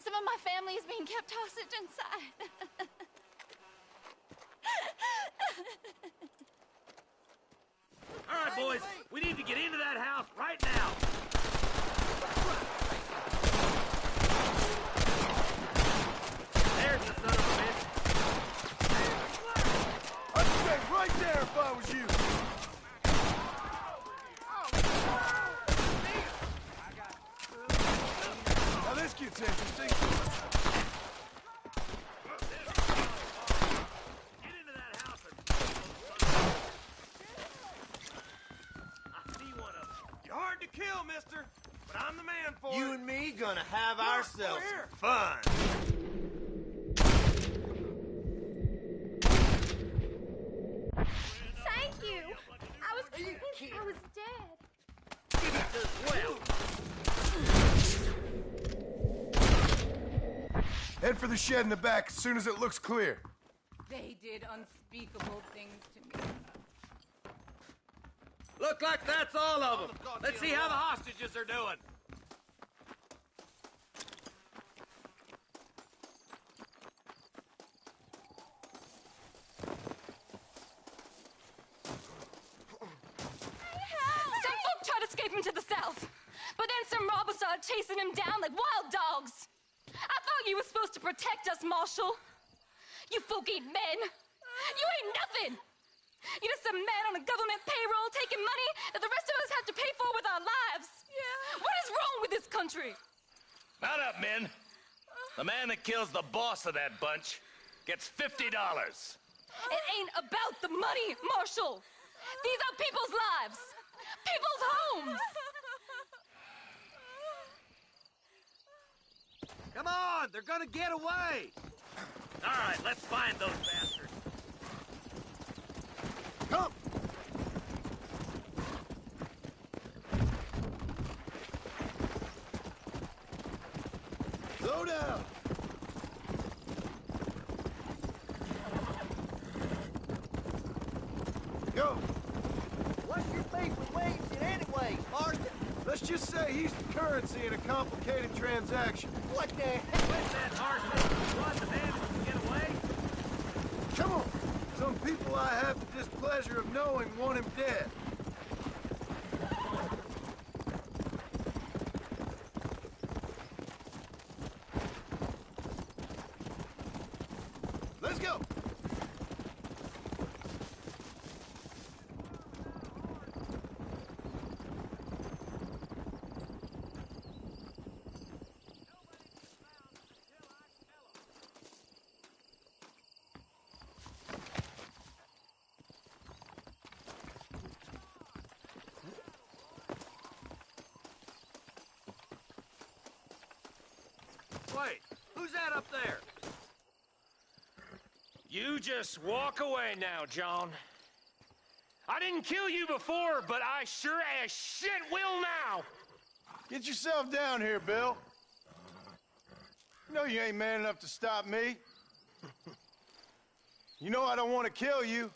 Some of my family is being kept hostage inside. All right, boys, we need to get into that house right now. There's the son of a bitch. I'd stay right there if I was you. Now this gets interesting. Kill, mister, but I'm the man for You it. and me gonna have ourselves some fun. Thank you. I was convinced I was dead. Give it to well. Head for the shed in the back as soon as it looks clear. They did unspeakable things to me. Look like that's all of them. Let's see how the hostages are doing. Some folk tried to escape him to the south, but then some robbers started chasing him down like wild dogs. I thought you were supposed to protect us, Marshal. You folk ain't men. You ain't nothing. You're just a man on a government payroll taking money that the rest of us have to pay for with our lives. Yeah. What is wrong with this country? Mount up, men. The man that kills the boss of that bunch gets $50. It ain't about the money, Marshal. These are people's lives. People's homes. Come on, they're gonna get away. All right, let's find those bastards. Come! Slow down! Go! What's your beef with Williamson anyway, Marston? Let's just say he's the currency in a complicated transaction. What the heck? What's that, Marston? You want the bandits to get away? Come on! Some people I have the displeasure of knowing want him dead. Let's go! Wait, who's that up there? You just walk away now, John. I didn't kill you before, but I sure as shit will now. Get yourself down here, Bill. You know you ain't man enough to stop me. You know I don't want to kill you,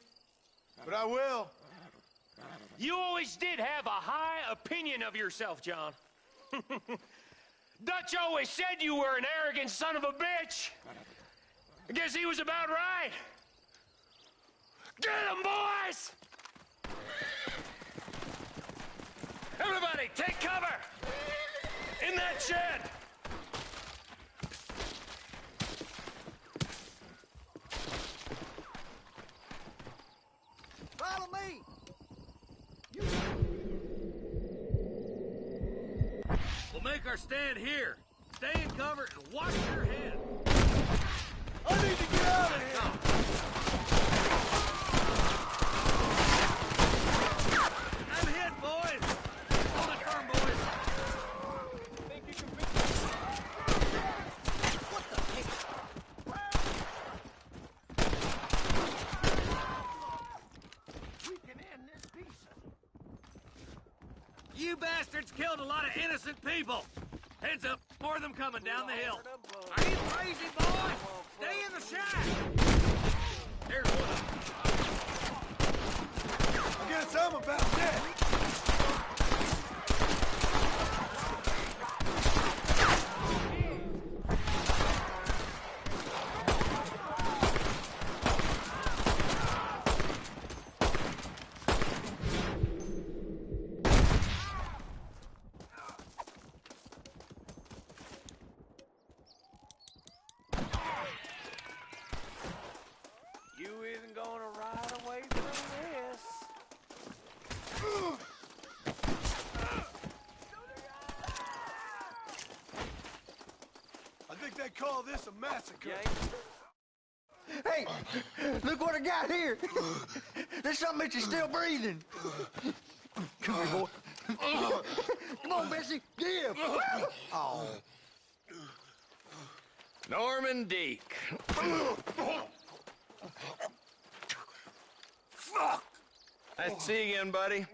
but I will. You always did have a high opinion of yourself, John. Dutch always said you were an arrogant son of a bitch. I guess he was about right. Get him, boys! Everybody, take cover! In that shed! Follow me! We'll make our stand here. Stay in cover and watch your head. I need to get out of here! I'm hit, boys! Hold it firm, boys! Think you can fix it? What the heck? We can end this piece. You bastards killed a lot of innocent people. Heads up, more of them coming down the hill. Are you crazy, boys? Stay in the shack! There's one of them. I guess I'm about that. You isn't gonna ride away from this. I think they call this a massacre. Hey, look what I got here. There's something that you're still breathing. Come here, boy. Come on, Bessie. Give. Oh. Norman Deek. Fuck! Nice to see you again, buddy.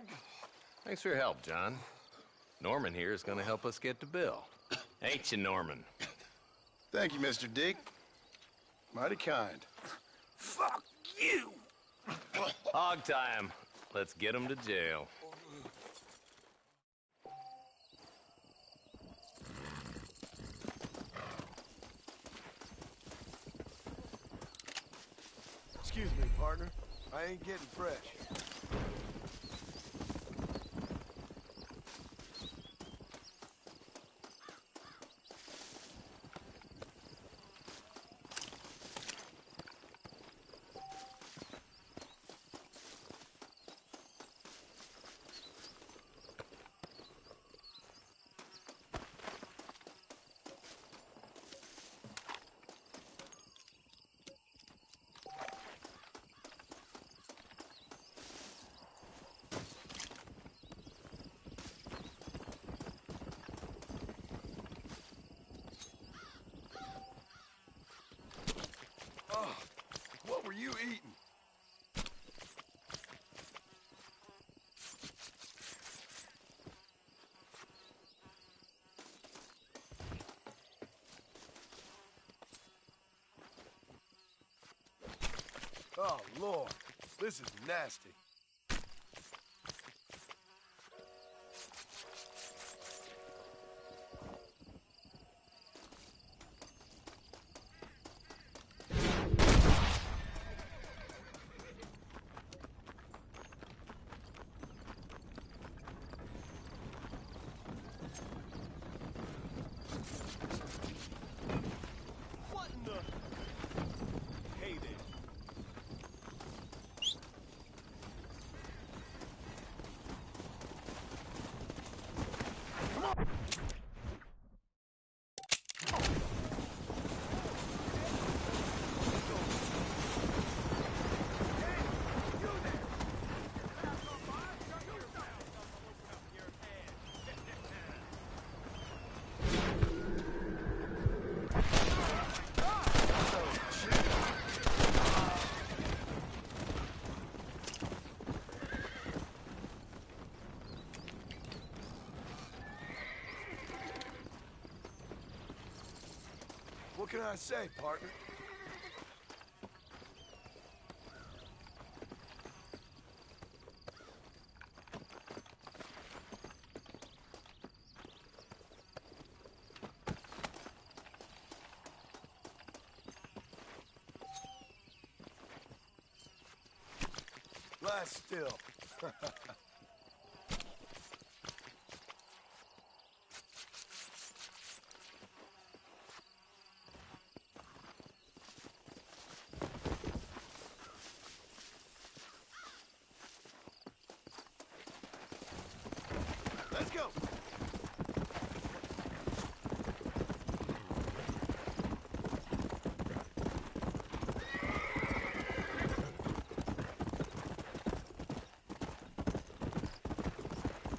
Thanks for your help, John. Norman here is gonna help us get to Bill. Ain't you, Norman? Thank you, Mr. Deek. Mighty kind. Fuck you! Hog time. Let's get him to jail. Excuse me, partner. I ain't getting fresh. What were you eating? Oh, Lord. This is nasty. What in the... Hey there. What can I say, partner? Lie still. Let's go.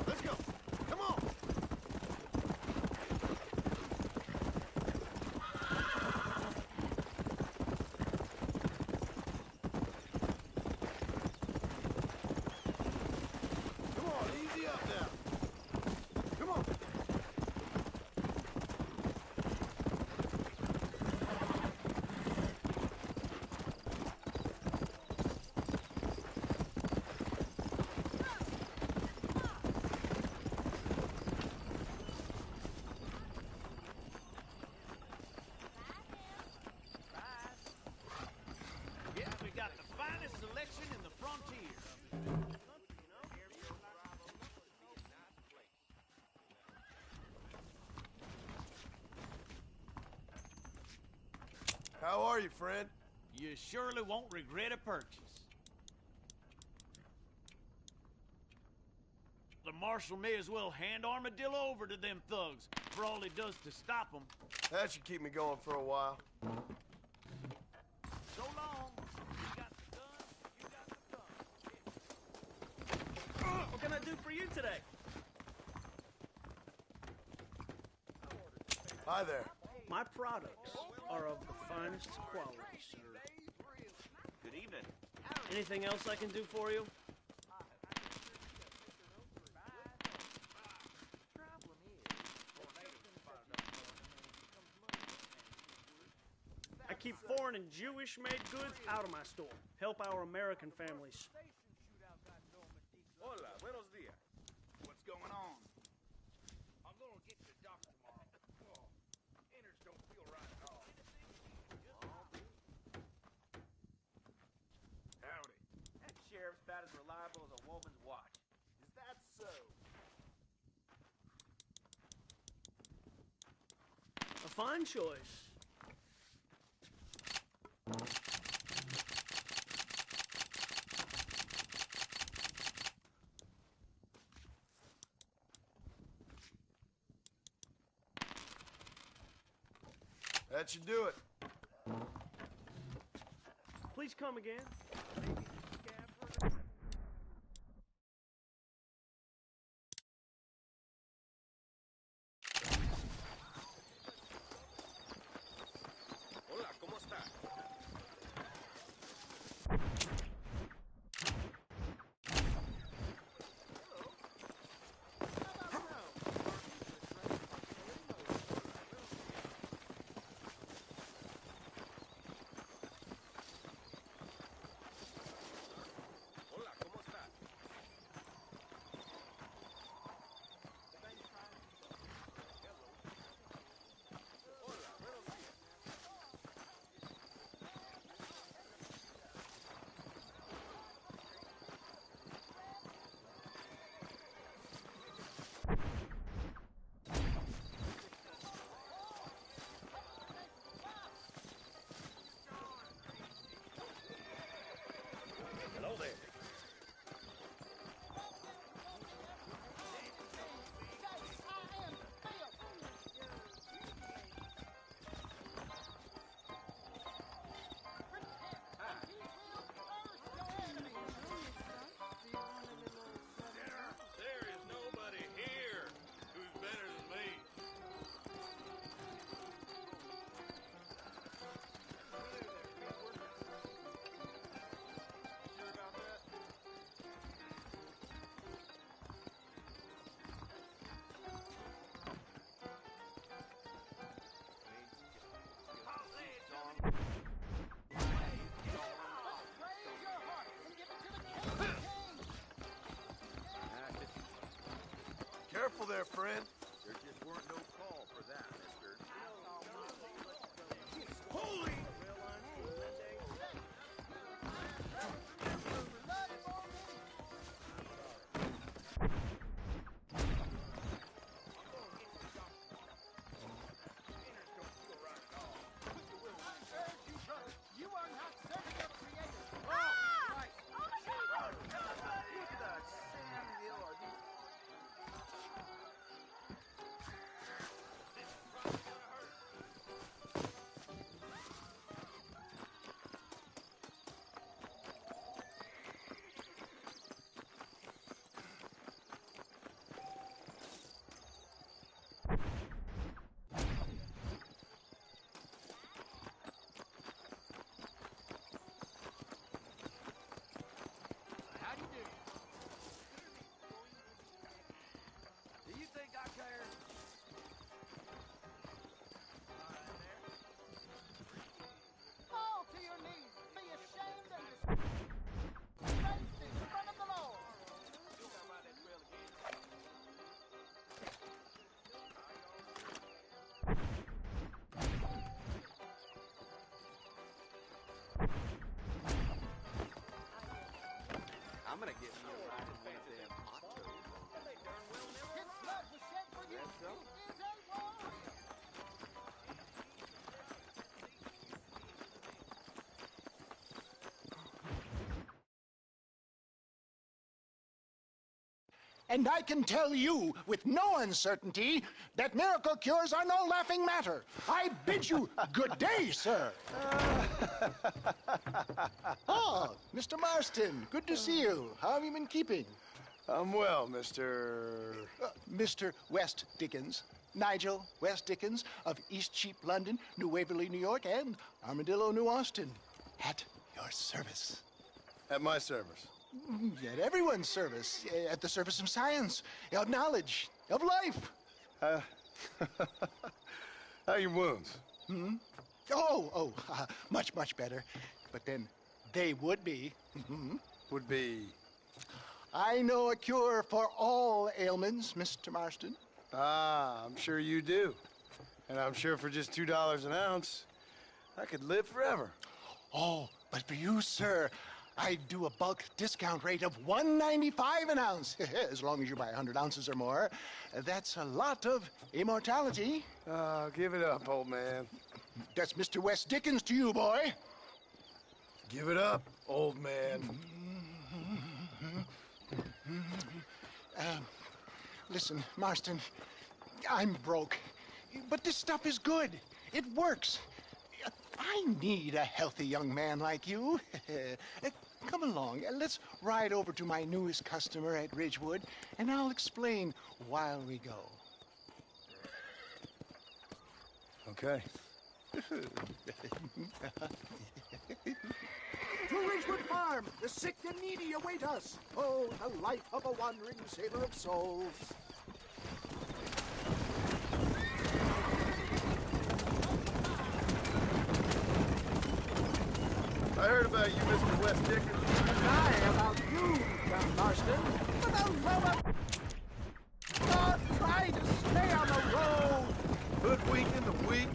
Let's go. Come on. Come on, easy up now. How are you, friend? You surely won't regret a purchase. The marshal may as well hand Armadillo over to them thugs for all he does to stop them. That should keep me going for a while. So long. You got the gun, you got the gun. What can I do for you today? Hi there. My products are of the finest quality, sir. Good evening. Anything else I can do for you? I keep foreign and Jewish-made goods out of my store. Help our American families. Hola, buenos dias. What's going on? I'm gonna get the doc tomorrow. Oh, innards don't feel right at all. Howdy. That sheriff's about as reliable as a woman's watch. Is that so? A fine choice. That should do it. Please come again. Hola, ¿cómo está? Hola, ¿cómo está? Hola, buenos días. Hello there. There is nobody here who's better than me. Sure about that? Careful there, friend. There just weren't no call for that, mister. Holy! You are not serving up creative. Ah! Right. Oh my God! Look at that Sam Hill. Are these... How do you do? Do you think I care? Fall to your knees. Be ashamed of your face in front of the Lord. I'm gonna get me a ride in one of them hot dogs. His blood was shed for you. Yes, sir. And I can tell you with no uncertainty that miracle cures are no laughing matter. I bid you good day, sir. Oh, Mr. Marston, good to see you. How have you been keeping? I'm well, Mr. Mr. West Dickens. Nigel West Dickens of East Cheap, London, New Waverly, New York, and Armadillo, New Austin. At your service. At my service? At everyone's service. At the service of science, of knowledge, of life. How are your wounds? Much, much better. But then they would be. Would be? I know a cure for all ailments, Mr. Marston. Ah, I'm sure you do. And I'm sure for just $2 an ounce, I could live forever. Oh, but for you, sir, I do a bulk discount rate of $1.95 an ounce. As long as you buy 100 ounces or more. That's a lot of immortality. Give it up, old man. That's Mr. West Dickens to you, boy. Give it up, old man. Listen, Marston, I'm broke. But this stuff is good. It works. I need a healthy young man like you. Come along. Let's ride over to my newest customer at Ridgewood, and I'll explain while we go. Okay. To Ridgewood Farm, the sick and needy await us. Oh, the life of a wandering sailor of souls. I heard about you, Mr. West Dickens. And I about you, John Marston. For the love of God, try to stay on the road. Hoodwinking the weak,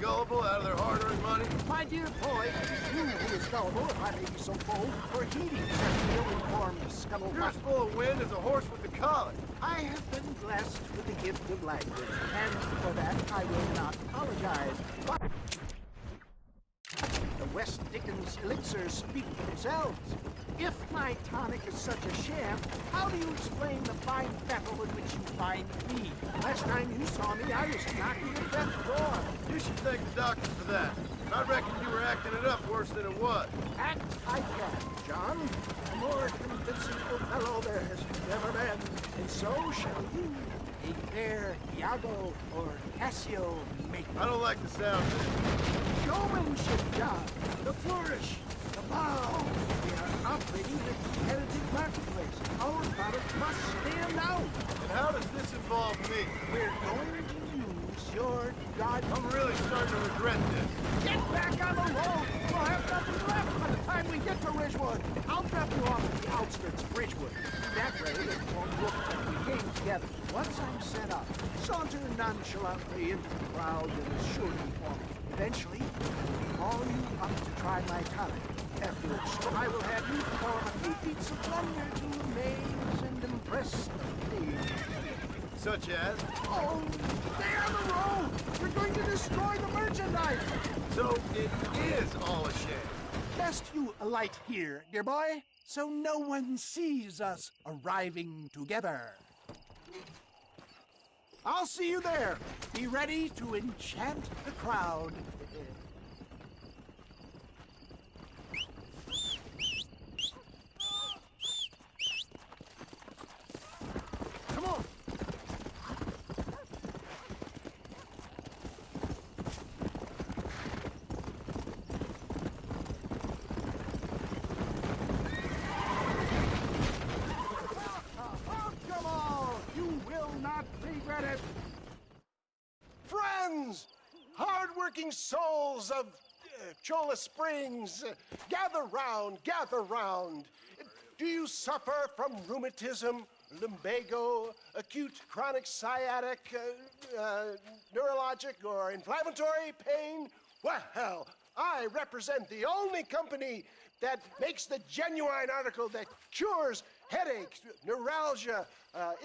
gullible out of their hard-earned money. My dear boy, it is you who is gullible, if I may be so bold, for heeding such ill-informed scuttle. You're as full of wind as a horse with the collar. I have been blessed with the gift of language, and for that I will not apologize. But the West Dickens elixirs speak for themselves. If my tonic is such a sham, how do you explain the fine fettle in which you find me? Last time you saw me, I was knocking at death's door. You should thank the doctor for that. I reckon you were acting it up worse than it was. Act I can, John. A more convincing little fellow there has never been. And so shall you, a fair Iago or Cassio make. I don't like the sound of it. Showmanship, John. The flourish. The bow. We are operating in a competitive marketplace. Our product must stand out. And how does this involve me? We're going to use your God. I'm really starting to regret this. Get back on the road. We'll have nothing left by the time we get to Ridgewood. I'll drop you off at the outskirts of Ridgewood. That way it won't look like we came together. Once I'm set up, saunter nonchalantly into the crowd and assure me for me. Eventually, I'll call you up to try my tonic. After which, I will have you perform a few feats of wonder to amaze and impress the stage. Such as? Oh, stay on the road! We're going to destroy the merchandise! So it is all a sham. Best you alight here, dear boy, so no one sees us arriving together. I'll see you there. Be ready to enchant the crowd. Come on. Come on. You will not regret it. Friends, hard-working souls of Cholla Springs, gather round, gather round. Do you suffer from rheumatism, lumbago, acute chronic sciatic, neurologic, or inflammatory pain? Well, I represent the only company that makes the genuine article that cures headaches, neuralgia,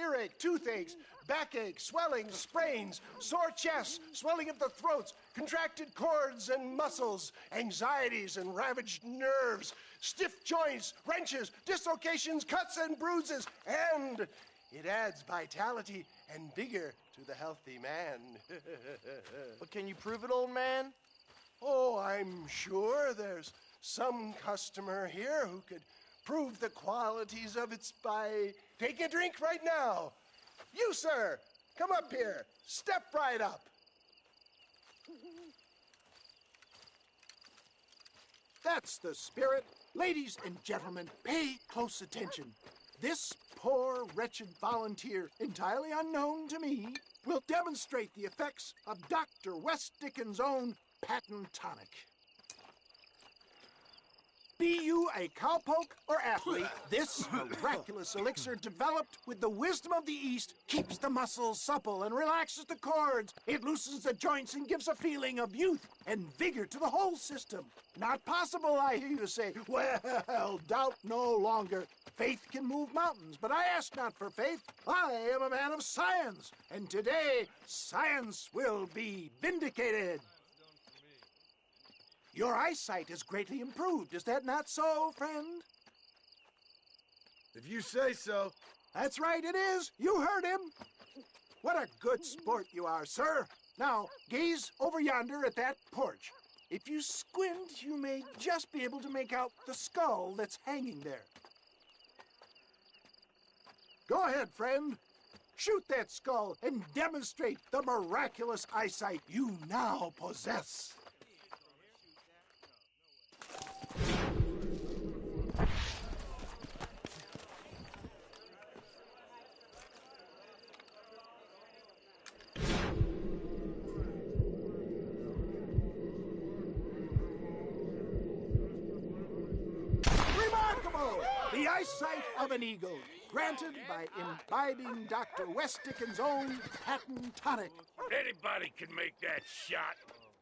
earache, toothaches, backache, swelling, sprains, sore chests, swelling of the throats, contracted cords and muscles, anxieties and ravaged nerves, stiff joints, wrenches, dislocations, cuts and bruises, and It adds vitality and vigor to the healthy man. But can you prove it, old man? Oh, I'm sure there's some customer here who could prove the qualities of it by taking a drink right now. You, sir, come up here. Step right up. That's the spirit. Ladies and gentlemen, pay close attention. This poor, wretched volunteer, entirely unknown to me, will demonstrate the effects of Dr. West Dickens' own patent tonic. Be you a cowpoke or athlete, this miraculous elixir developed with the wisdom of the East keeps the muscles supple and relaxes the cords. It loosens the joints and gives a feeling of youth and vigor to the whole system. Not possible, I hear you say. Well, doubt no longer. Faith can move mountains, but I ask not for faith. I am a man of science, and today science will be vindicated. Your eyesight is greatly improved. Is that not so, friend? If you say so. That's right, it is. You heard him. What a good sport you are, sir. Now, gaze over yonder at that porch. If you squint, you may just be able to make out the skull that's hanging there. Go ahead, friend. Shoot that skull and demonstrate the miraculous eyesight you now possess. Remarkable! The eyesight of an eagle, granted by imbibing Dr. West Dickens' own patent tonic. Anybody can make that shot.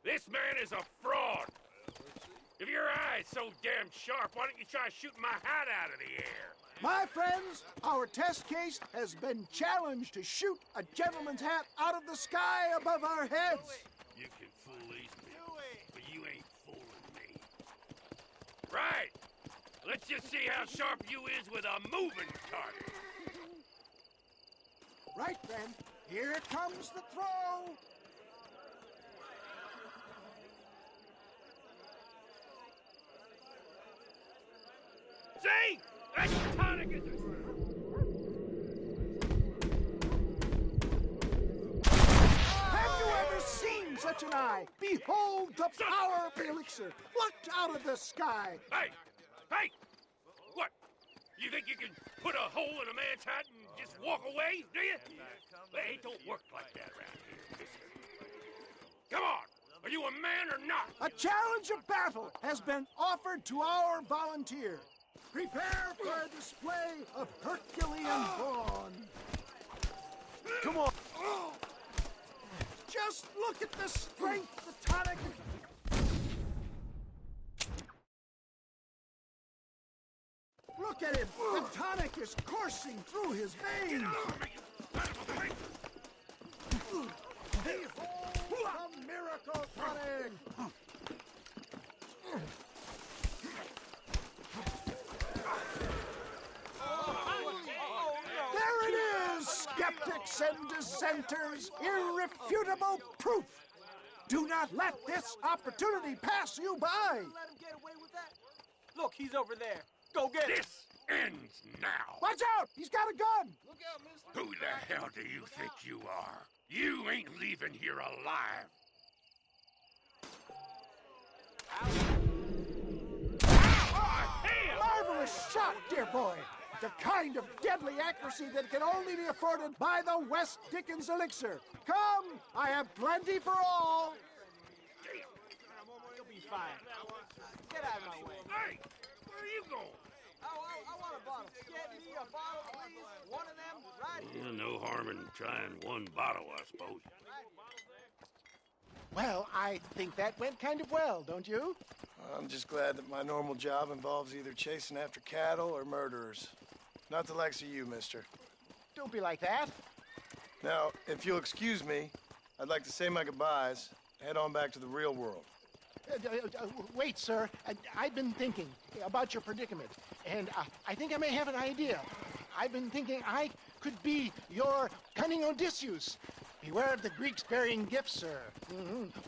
This man is a fraud. If your eye's so damn sharp, why don't you try shooting my hat out of the air? My friends, our test case has been challenged to shoot a gentleman's hat out of the sky above our heads. You can fool these people, but you ain't fooling me. Right. Let's just see how sharp you is with a moving target. Right, friend. Here comes the throw. See? That tonic is... Have you ever seen such an eye? Behold the power of the elixir, plucked out of the sky. Hey! Hey! What? You think you can put a hole in a man's hat and just walk away, do you? Hey, it don't work like that around here, mister. Come on! Are you a man or not? A challenge of battle has been offered to our volunteer. Prepare for a display of Herculean brawn. Come on. Just look at the strength the tonic... Look at him! The tonic is coursing through his veins! Behold the miracle tonic! There it is, skeptics and dissenters! Irrefutable proof! Do not let this opportunity pass you by! Let him get away with that? Look, he's over there. Go get him. This ends now. Watch out! He's got a gun! Look out, mister. Who the hell do you think you are? You ain't leaving here alive. Marvelous shot, dear boy! The kind of deadly accuracy that can only be afforded by the West Dickens elixir. Come, I have plenty for all. You'll be fine. Get out of my way. Hey, where are you going? I want a bottle. Get me a bottle, please. One of them right here. No harm in trying one bottle, I suppose. Well, I think that went kind of well, don't you? I'm just glad that my normal job involves either chasing after cattle or murderers. Not the likes of you, mister. Don't be like that. Now, if you'll excuse me, I'd like to say my goodbyes, head on back to the real world. Wait, sir. I've been thinking about your predicament, and I think I may have an idea. I've been thinking I could be your cunning Odysseus. Beware of the Greeks bearing gifts, sir.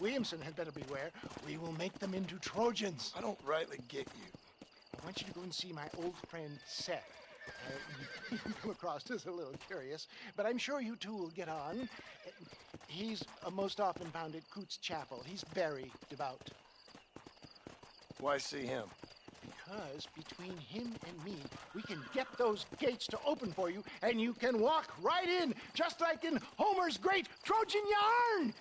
Williamson had better beware. We will make them into Trojans. I don't rightly get you. I want you to go and see my old friend Seth. You come across as a little curious, but I'm sure you two will get on. He's most often found at Coots Chapel. He's very devout. Why see him? Because between him and me, we can get those gates to open for you, and you can walk right in, just like in Homer's great Trojan yarn!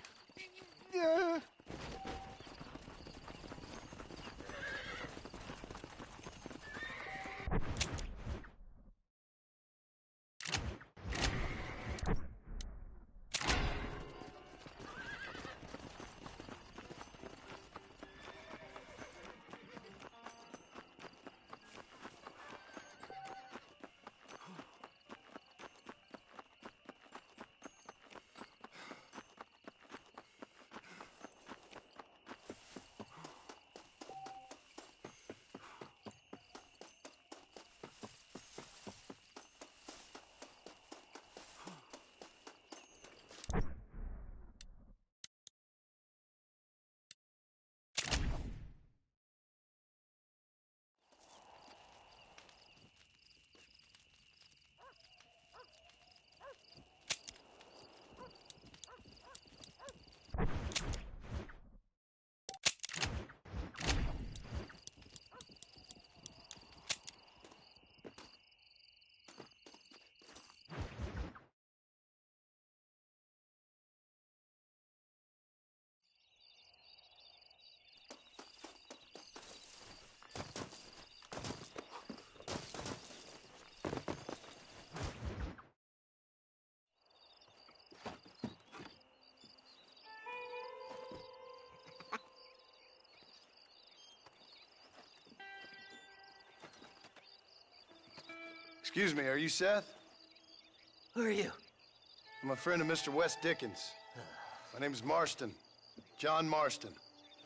Excuse me, are you Seth? Who are you? I'm a friend of Mr. Wes Dickens. My name is Marston. John Marston.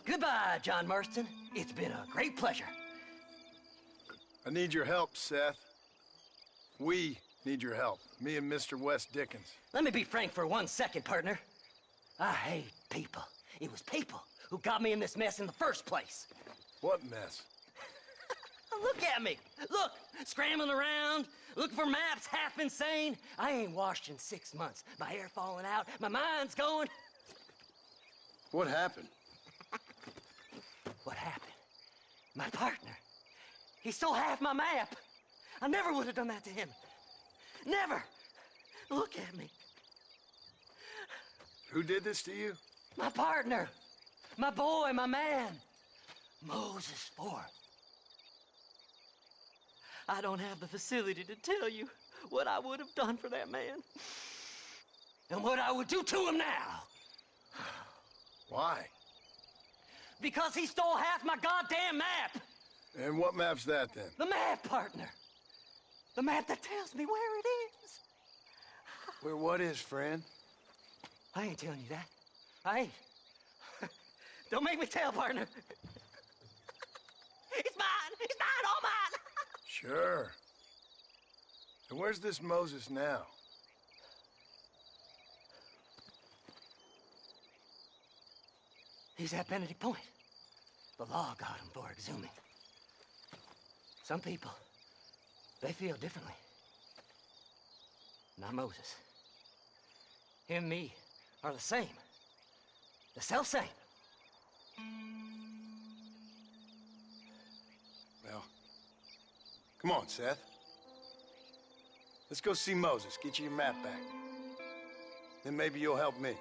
Goodbye, John Marston. It's been a great pleasure. I need your help, Seth. We need your help. Me and Mr. Wes Dickens. Let me be frank for 1 second, partner. I hate people. It was people who got me in this mess in the first place. What mess? Look at me. Look, scrambling around, looking for maps, half insane. I ain't washed in 6 months. My hair falling out, my mind's going. What happened? What happened? My partner. He stole half my map. I never would have done that to him. Never. Look at me. Who did this to you? My partner. My boy, my man. Moses Forth. I don't have the facility to tell you what I would have done for that man. And what I would do to him now. Why? Because he stole half my goddamn map. And what map's that, then? The map, partner. The map that tells me where it is. Where what is, friend? I ain't telling you that. I ain't. Don't make me tell, partner. It's mine. It's mine, all mine. Sure. And where's this Moses now? He's at Benedict Point. The law got him for exhuming. Some people, they feel differently. Not Moses. Him and me are the same. The self-same. Well, come on, Seth. Let's go see Moses, get you your map back. Then maybe you'll help me.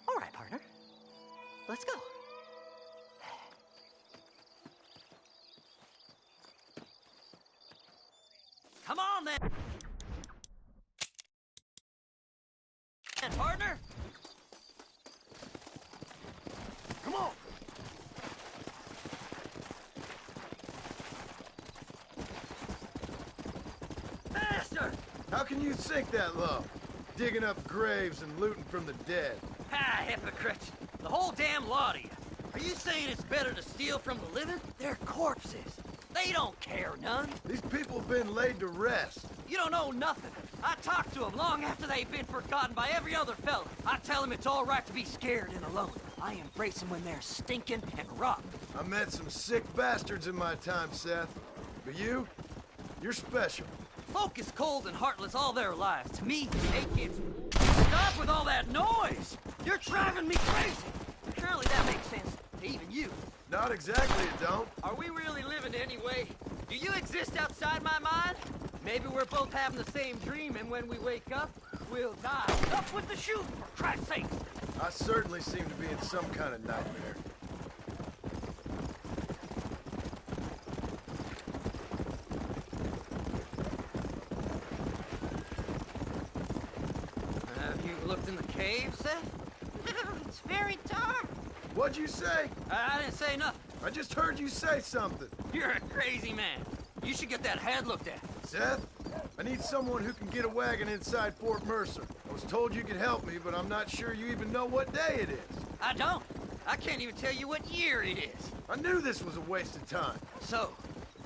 All right, partner. Let's go. Come on, then. And partner. Come on. Master! How can you sink that low? Digging up graves and looting from the dead. Ah, hypocrite. The whole damn lot of you. Are you saying it's better to steal from the living? They're corpses. They don't care none. These people have been laid to rest. You don't know nothing. I talk to them long after they've been forgotten by every other fella. I tell them it's all right to be scared and alone. I embrace them when they're stinking and rotten. I met some sick bastards in my time, Seth. But you're special. Folk is cold and heartless all their lives. To me, they kids. Stop with all that noise! You're driving me crazy! Surely that makes sense to even you. Not exactly, it don't. Are we really living anyway? Do you exist outside my mind? Maybe we're both having the same dream, and when we wake up, we'll die. Up with the shooting, for Christ's sake! I certainly seem to be in some kind of nightmare. Have you looked in the cave, Seth? It's very dark. What'd you say? I didn't say nothing. I just heard you say something. You're a crazy man. You should get that head looked at. Seth, I need someone who can get a wagon inside Fort Mercer. I was told you could help me, but I'm not sure you even know what day it is. I don't. I can't even tell you what year it is. I knew this was a waste of time. So,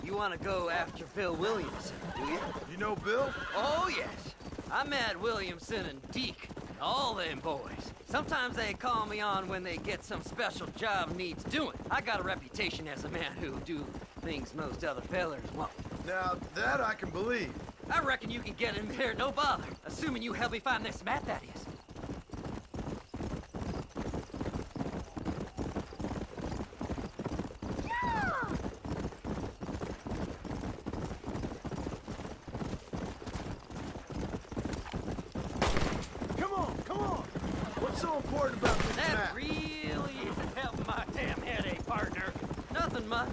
you want to go after Bill Williamson, do you? You know Bill? Oh, yes. I met Williamson and Deke, all them boys. Sometimes they call me on when they get some special job needs doing. I got a reputation as a man who'll do things most other fellers won't. Now, that I can believe. I reckon you can get in there, no bother. Assuming you help me find this map, that is. Come on! What's so important about this That map? really isn't helping my damn headache, partner. Nothing much.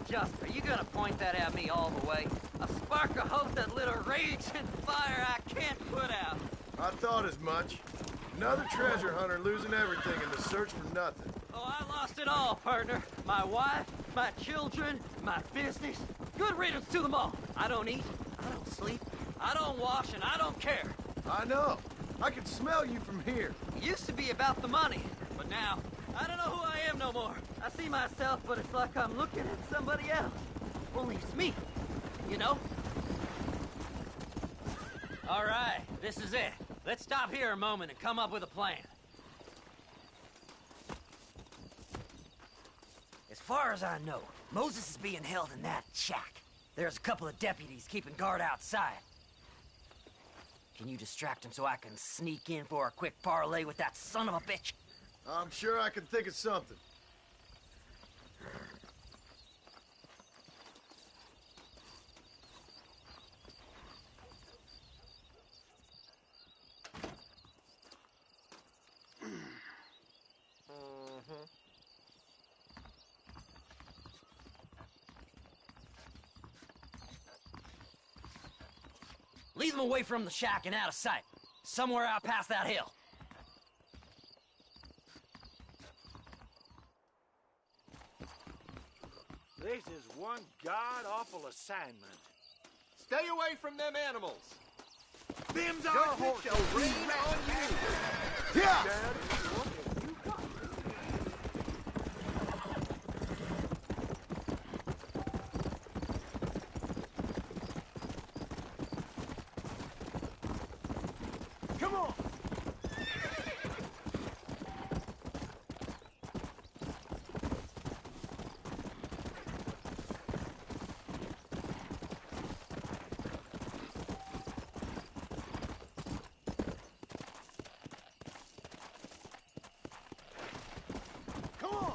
Just, are you gonna point that at me all the way? A spark of hope that lit a raging fire I can't put out. I thought as much. Another treasure hunter losing everything in the search for nothing. Oh, I lost it all, partner. My wife, my children, my business. Good riddance to them all. I don't eat, I don't sleep, I don't wash, and I don't care. I know. I can smell you from here. It used to be about the money, but now, I don't know who I am no more. I see myself, but it's like I'm looking at somebody else. Only it's me, you know? All right, this is it. Let's stop here a moment and come up with a plan. As far as I know, Moses is being held in that shack. There's a couple of deputies keeping guard outside. Can you distract him so I can sneak in for a quick parlay with that son of a bitch? I'm sure I can think of something. Leave them away from the shack and out of sight. Somewhere out past that hill. This is one god-awful assignment. Stay away from them animals. Them's Your our horse shall will rain rain on you. Yeah! Come on! Come on!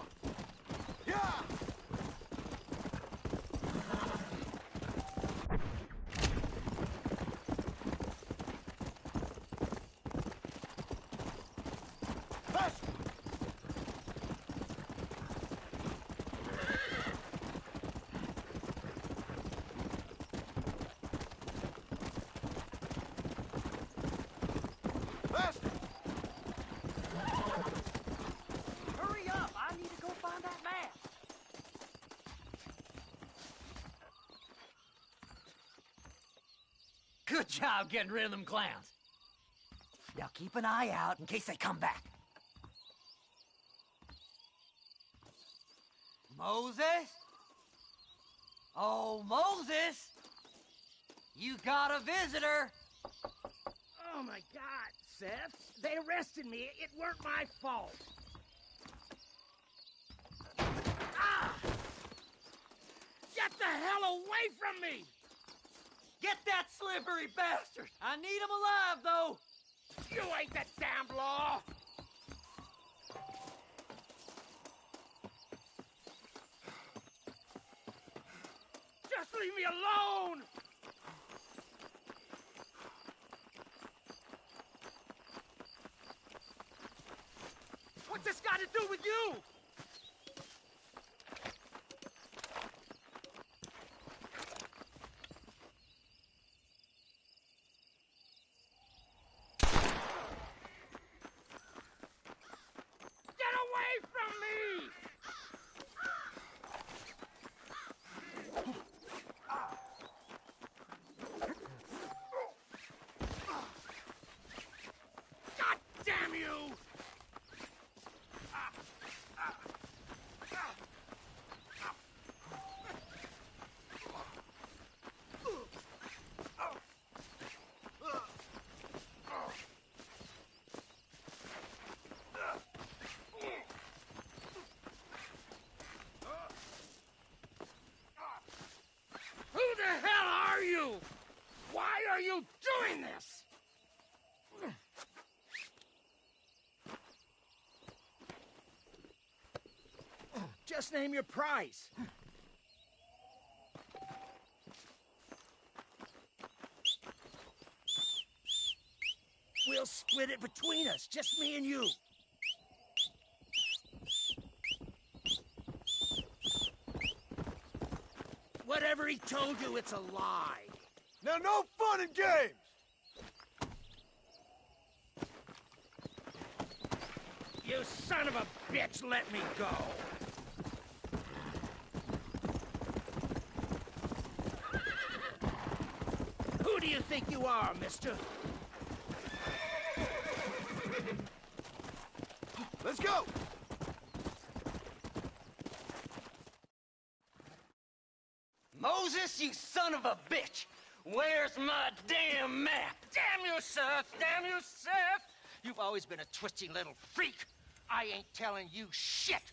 Yeah! Faster! Faster! Hurry up! I need to go find that map. Good job getting rid of them clowns. Now keep an eye out in case they come back. Moses? Oh, Moses! You got a visitor! Oh, my God, Seth. They arrested me. It weren't my fault. Ah! Get the hell away from me! Get that slippery bastard! I need him alive, though! You ain't the damn law! Just leave me alone! What's this got to do with you? Get away from me! God damn you! Who the hell are you? Why are you doing this? Just name your price. We'll split it between us, just me and you. Whatever he told you, it's a lie. Now, no fun and games! You son of a bitch, let me go! Who do you think you are, mister? Let's go! Moses, you son of a bitch! Where's my damn map? Damn you, Seth! Damn you, Seth! You've always been a twisty little freak. I ain't telling you shit.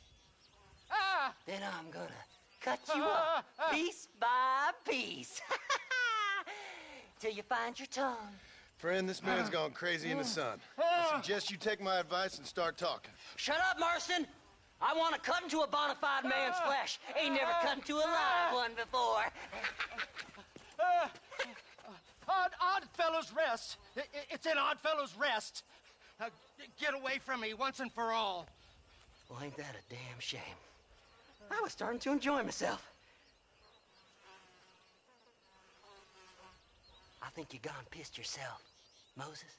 Ah! Then I'm gonna cut you up piece by piece. Till you find your tongue. Friend, this man's gone crazy in the sun. I suggest you take my advice and start talking. Shut up, Marston! I want to cut into a bona fide man's flesh. Ain't never cut into a live one before. Odd Fellows Rest. It's in Odd Fellows Rest. Get away from me once and for all. Well, ain't that a damn shame? I was starting to enjoy myself. I think you gone pissed yourself, Moses.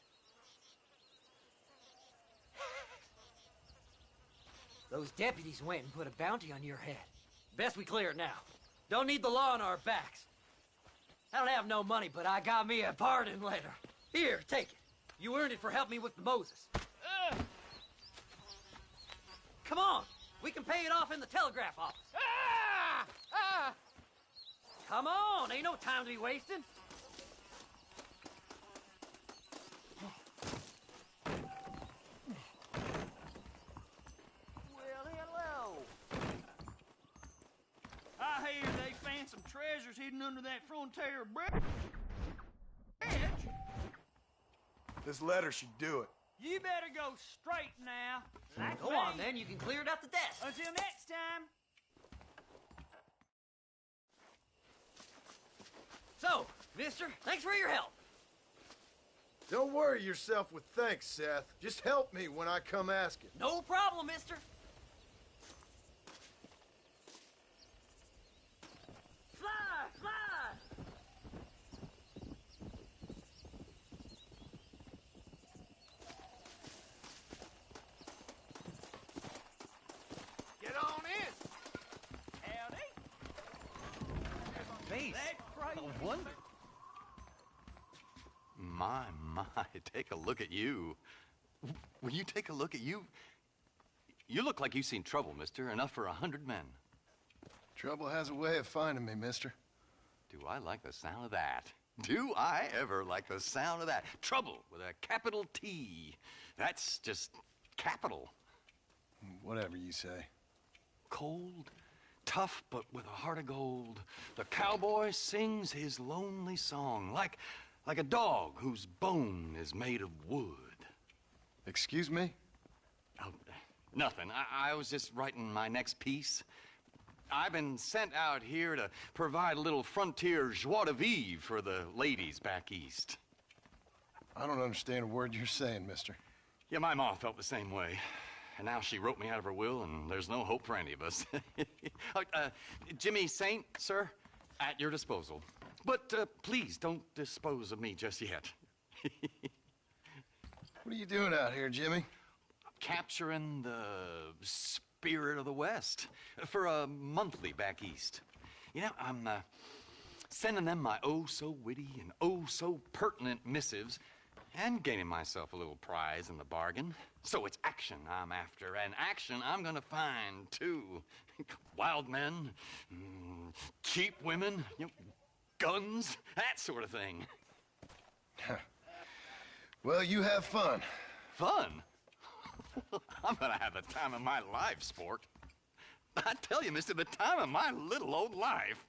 Those deputies went and put a bounty on your head. Best we clear it now. Don't need the law on our backs. I don't have no money, but I got me a pardon letter. Here, take it. You earned it for helping me with the Moses. Come on. We can pay it off in the telegraph office. Come on. Ain't no time to be wasting. Well, hello. I hear they found some treasures hidden under that Frontier bridge. This letter should do it. You better go straight now. Like Go me. on, then. You can clear it up the desk. Until next time. So, mister, thanks for your help. Don't worry yourself with thanks, Seth. Just help me when I come asking. No problem, mister. Fly, fly! Get on in. Howdy. Face. That crazy. No wonder. My, take a look at you. Will you take a look at you? You look like you've seen trouble, mister. Enough for 100 men. Trouble has a way of finding me, mister. Do I like the sound of that? Do I ever like the sound of that? Trouble with a capital T. That's just capital. Whatever you say. Cold, tough, but with a heart of gold. The cowboy sings his lonely song like a dog whose bone is made of wood. Excuse me? Oh, nothing. I was just writing my next piece. I've been sent out here to provide a little frontier joie de vivre for the ladies back east. I don't understand a word you're saying, mister. Yeah, my ma felt the same way. And now she wrote me out of her will, and there's no hope for any of us. Jimmy Saint, sir, at your disposal. But please don't dispose of me just yet. What are you doing out here, Jimmy? Capturing the spirit of the West for a monthly back east. You know, I'm sending them my oh-so-witty and oh-so-pertinent missives and gaining myself a little prize in the bargain. So it's action I'm after, and action I'm gonna find, too. Wild men, cheap women, you know, guns, that sort of thing. Well, you have fun. Fun? I'm gonna have the time of my life, sport. I tell you, mister, the time of my little old life.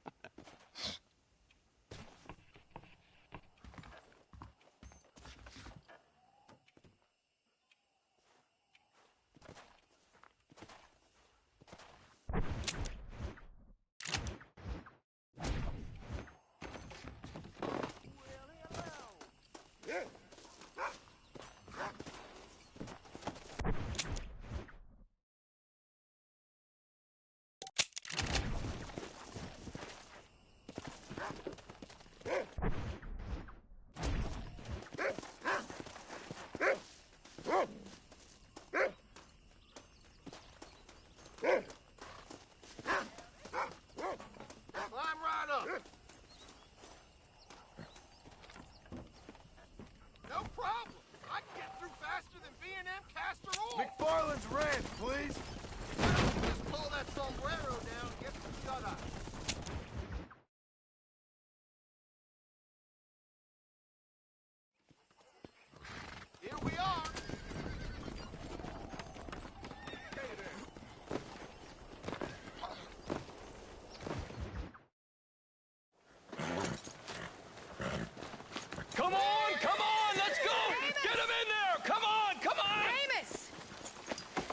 McFarland's Ranch, please. Just pull that sombrero down and get some shut-eye. Here we are. Come on, let's go! Amos! Get him in there! Come on! Amos!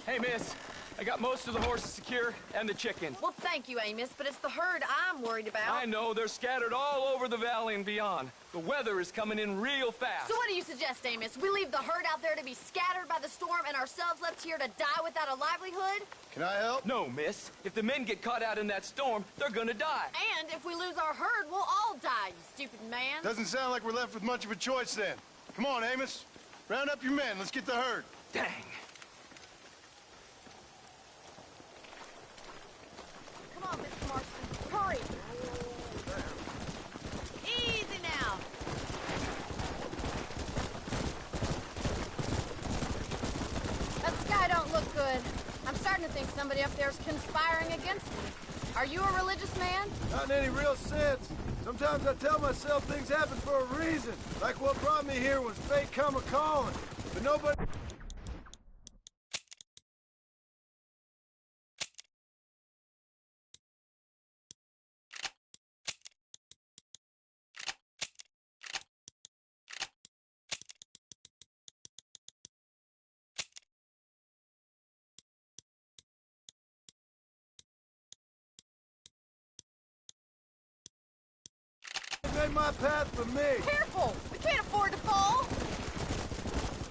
Hey, miss, I got most of the horses secure and the chickens. Well, thank you, Amos, but it's the herd I'm worried about. I know, they're scattered all over the valley and beyond. The weather is coming in real fast. So what do you suggest, Amos? We leave the herd out there to be scattered by the storm and ourselves left here to die without a livelihood? Can I help? No, miss. If the men get caught out in that storm, they're gonna die. And if we lose our herd, we'll all die, you stupid man. Doesn't sound like we're left with much of a choice then. Come on, Amos. Round up your men. Let's get the herd. Dang. Come on, Mr. Marston. Hurry. Easy now. That sky don't look good. I'm starting to think somebody up there's conspiring against me. Are you a religious man? Not in any real sense. Sometimes I tell myself things happen for a reason. Like what brought me here was fate come a-calling. But nobody... made my path for me. Careful! We can't afford to fall.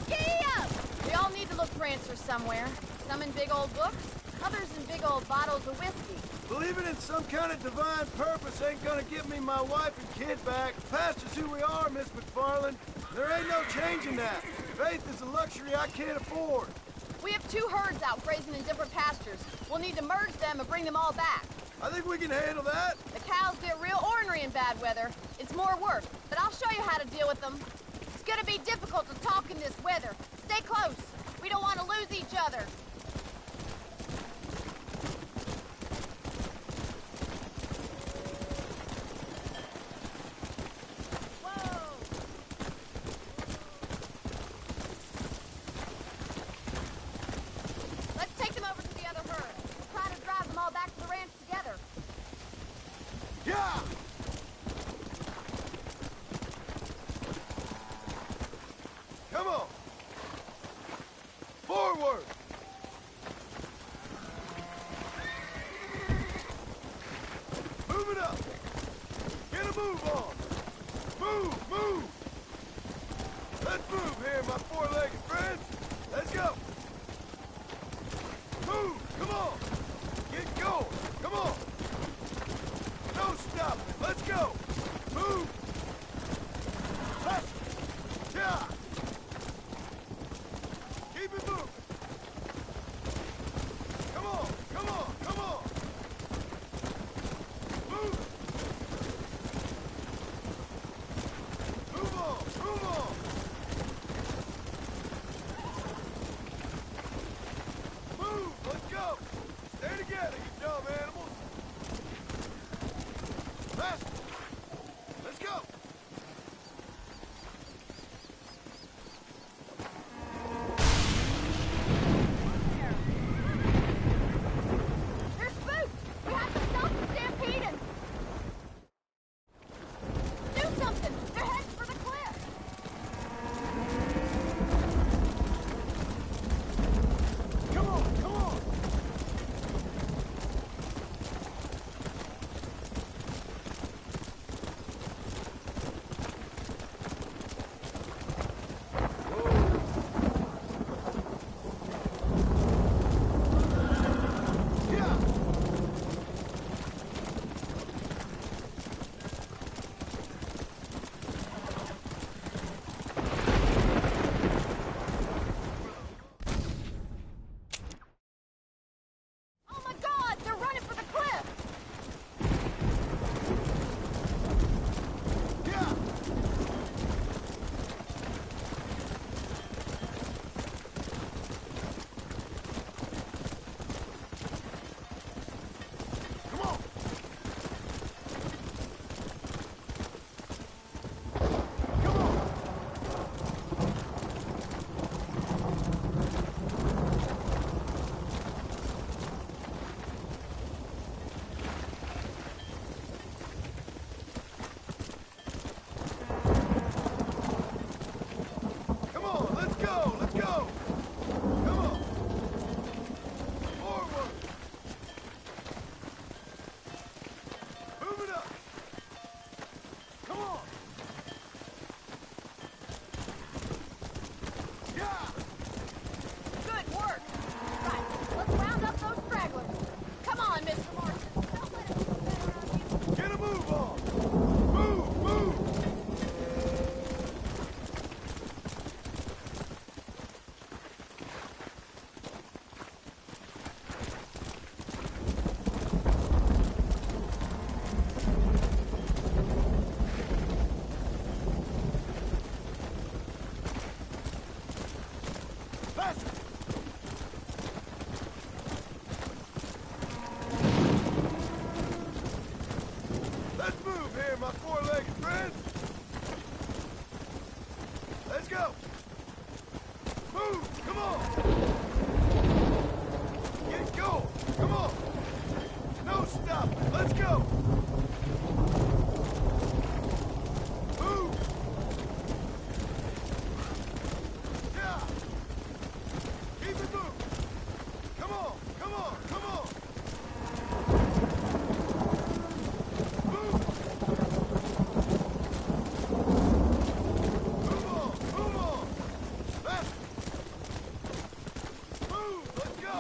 Giddy up! We all need to look for answers somewhere. Some in big old books, others in big old bottles of whiskey. Believing in some kind of divine purpose ain't gonna get me my wife and kid back. Past is who we are, Miss McFarland. There ain't no changing that. Faith is a luxury I can't afford. We have 2 herds out grazing in different pastures. We'll need to merge them and bring them all back. I think we can handle that. The cows get real ornery in bad weather. It's more work, but I'll show you how to deal with them. It's gonna be difficult to talk in this weather. Stay close. We don't want to lose each other. Come on. Forward. Move it up. Get a move on. Move, move. Let's move here, my four-legged friends. Let's go. Move, come on. Get going, come on. No stopping, let's go. Move. Hustle. Yeah. Keep it moving. Come on, come on, come on. Move. Move on, move on. Move, let's go. Stay together, you dumb animals. Faster. Let's go. They're spooked! We have to stop the stampeding! Do something! They're heading for the cliff! Come on, come on. Oh my god! They're running for the cliff! Yeah. Come on. Come on. Come on, let's go, let's go. Come on. Forward. Move it up. Come on. Yeah. Good work! Right, let's round up those stragglers. Come on, Mr. Morrison. Don't let it get better on you. Get a move on. Move, move. Faster. Let's move here, my four-legged friends. Let's go. Move, come on. Get going, come on. No stopping, let's go. Move. Yeah. Keep it moving. Come on, come on, come on. Move. Move on, move on. Faster. Move, let's go.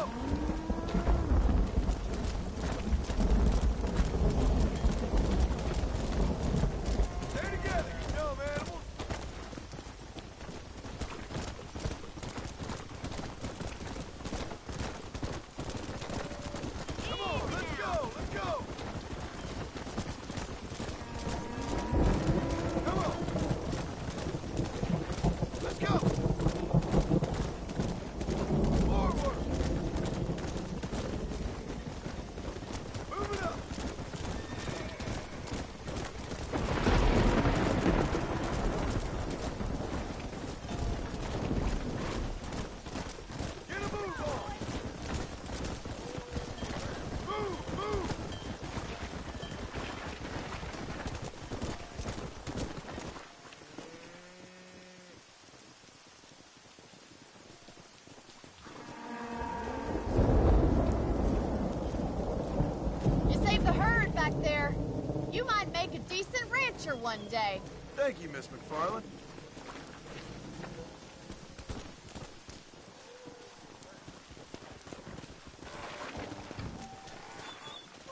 You might make a decent rancher one day. Thank you, Miss McFarland.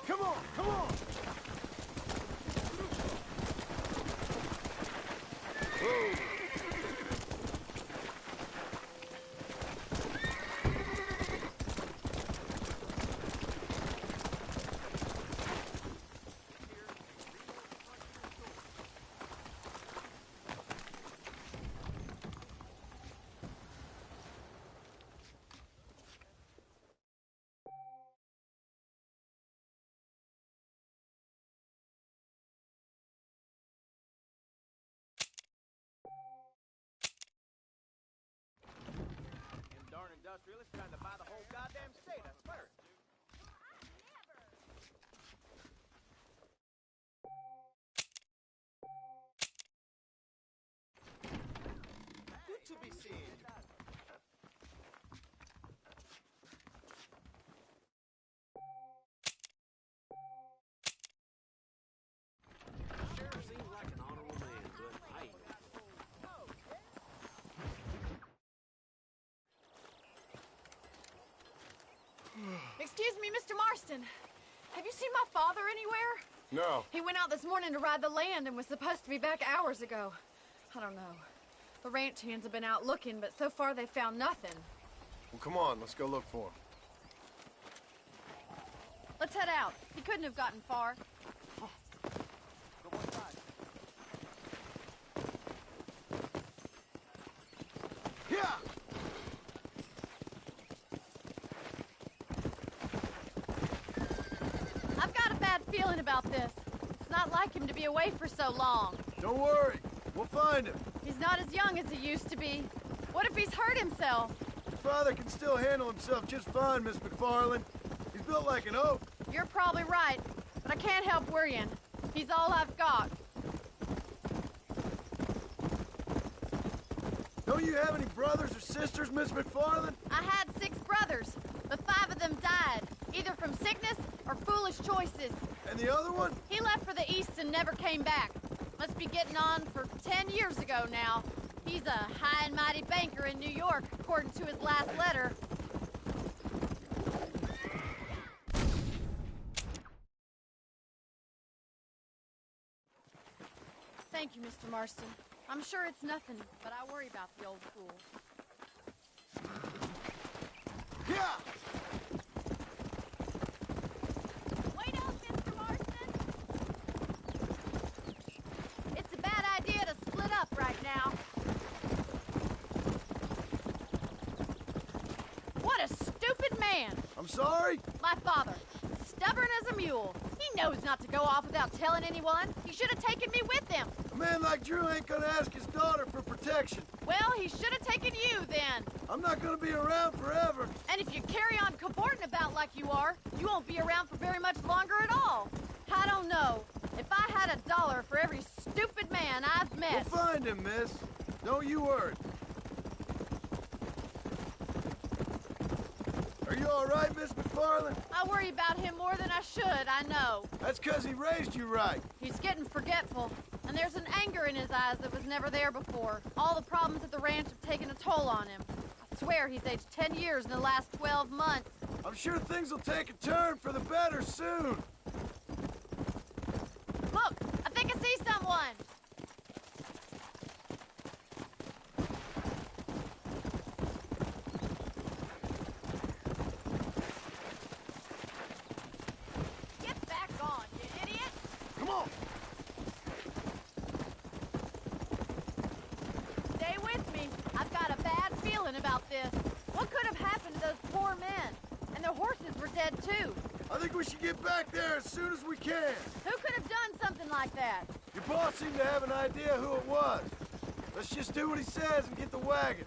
Come on, come on! Whoa. Darn industrialists trying to buy the whole goddamn state, I swear. Good to be seen. Sheriff seems like an honorable man, but I ain't. Excuse me, Mr. Marston. Have you seen my father anywhere? No. He went out this morning to ride the land and was supposed to be back hours ago. I don't know. The ranch hands have been out looking, but so far they've found nothing. Well, come on, let's go look for him. Let's head out. He couldn't have gotten far. Yeah! I've got a bad feeling about this. It's not like him to be away for so long. Don't worry. We'll find him. He's not as young as he used to be. What if he's hurt himself? Your father can still handle himself just fine, Miss McFarland. He's built like an oak. You're probably right, but I can't help worrying. He's all I've got. Don't you have any brothers or sisters, Miss McFarland? I had 6 brothers, but 5 of them died, either from sickness or foolish choices. And the other one? He left for the east and never came back. Must be getting on for 10 years ago now. He's a high and mighty banker in New York, according to his last letter. Thank you, Mr. Marston. I'm sure it's nothing, but I worry about the old fool. Yeah! Wait up, Mr. Marston! It's a bad idea to split up right now. What a stupid man! I'm sorry? My father. Stubborn as a mule. He knows not to go off without telling anyone. He should have taken me with him. A man like Drew ain't gonna ask his daughter for protection. Well, he should have taken you then. I'm not gonna be around forever. And if you carry on cavorting about like you are, you won't be around for very much longer at all. I don't know. If I had $1 for every stupid man I've met... We'll find him, miss. Don't you worry. Are you all right, Miss McFarland? I worry about him more than I should, I know. That's 'cause he raised you right. He's getting forgetful, and there's an anger in his eyes that was never there before. All the problems at the ranch have taken a toll on him. I swear he's aged 10 years in the last 12 months. I'm sure things will take a turn for the better soon. Look, I think I see someone. Get back on, you idiot. Come on. Stay with me. I've got a bad feeling about this. What could have happened to those poor men? And their horses were dead too. I think we should get back there as soon as we can. Who could have done something like that? Your boss seemed to have an idea who it was. Let's just do what he says and get the wagon.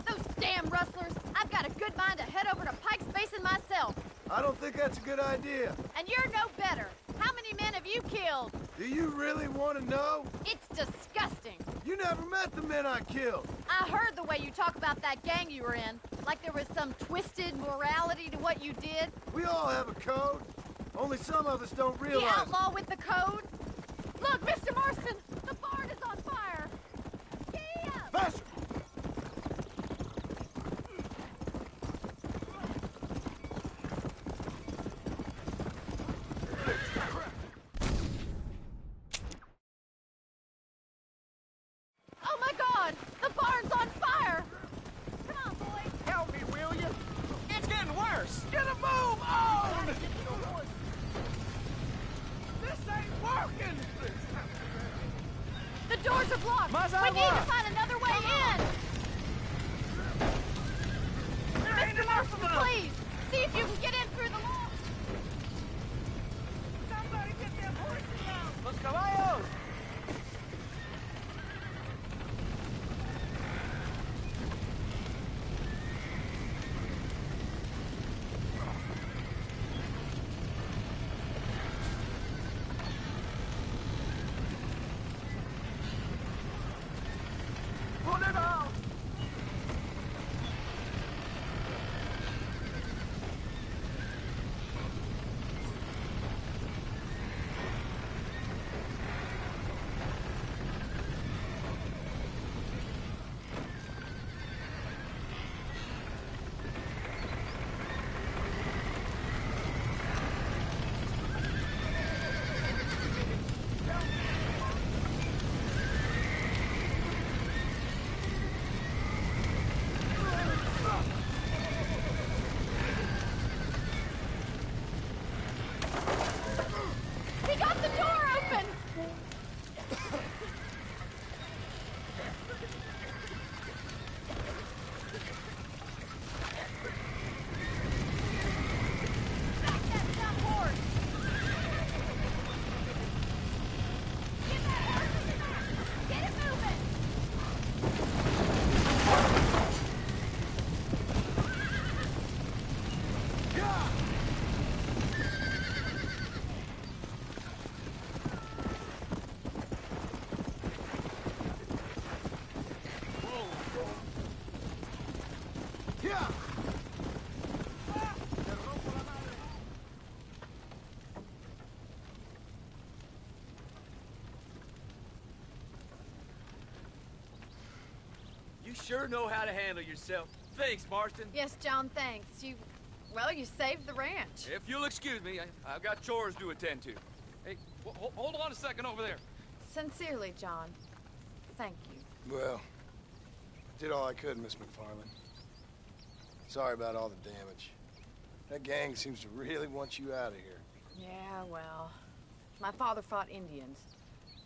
Those damn rustlers! I've got a good mind to head over to Pike's Basin myself. I don't think that's a good idea. And you're no better. How many men have you killed? Do you really want to know? It's disgusting. You never met the men I killed. I heard the way you talk about that gang you were in. Like there was some twisted morality to what you did. We all have a code. Only some of us don't realize The outlaw with the code? Look, Mr. Marston, the barn is on fire. Yeah! Faster! Oh my God! The barn's on fire! Come on, boys! Help me, will you? It's getting worse! Get a move on! This ain't working! The doors are blocked! We need to find another way in! Mr. Marston, please! See if you can get in through the lock! Somebody get them horses out! Los caballos! Pull it out! He got the door open! Back that dumb horse! Get that horse in the back! Get it moving! Yeah! You sure know how to handle yourself. Thanks, Marston. Yes, John, thanks. Well, you saved the ranch. If you'll excuse me, I've got chores to attend to. Hey, hold on a second over there. Sincerely, John. Thank you. Well, I did all I could, Miss McFarland. Sorry about all the damage. That gang seems to really want you out of here. Yeah, well, my father fought Indians.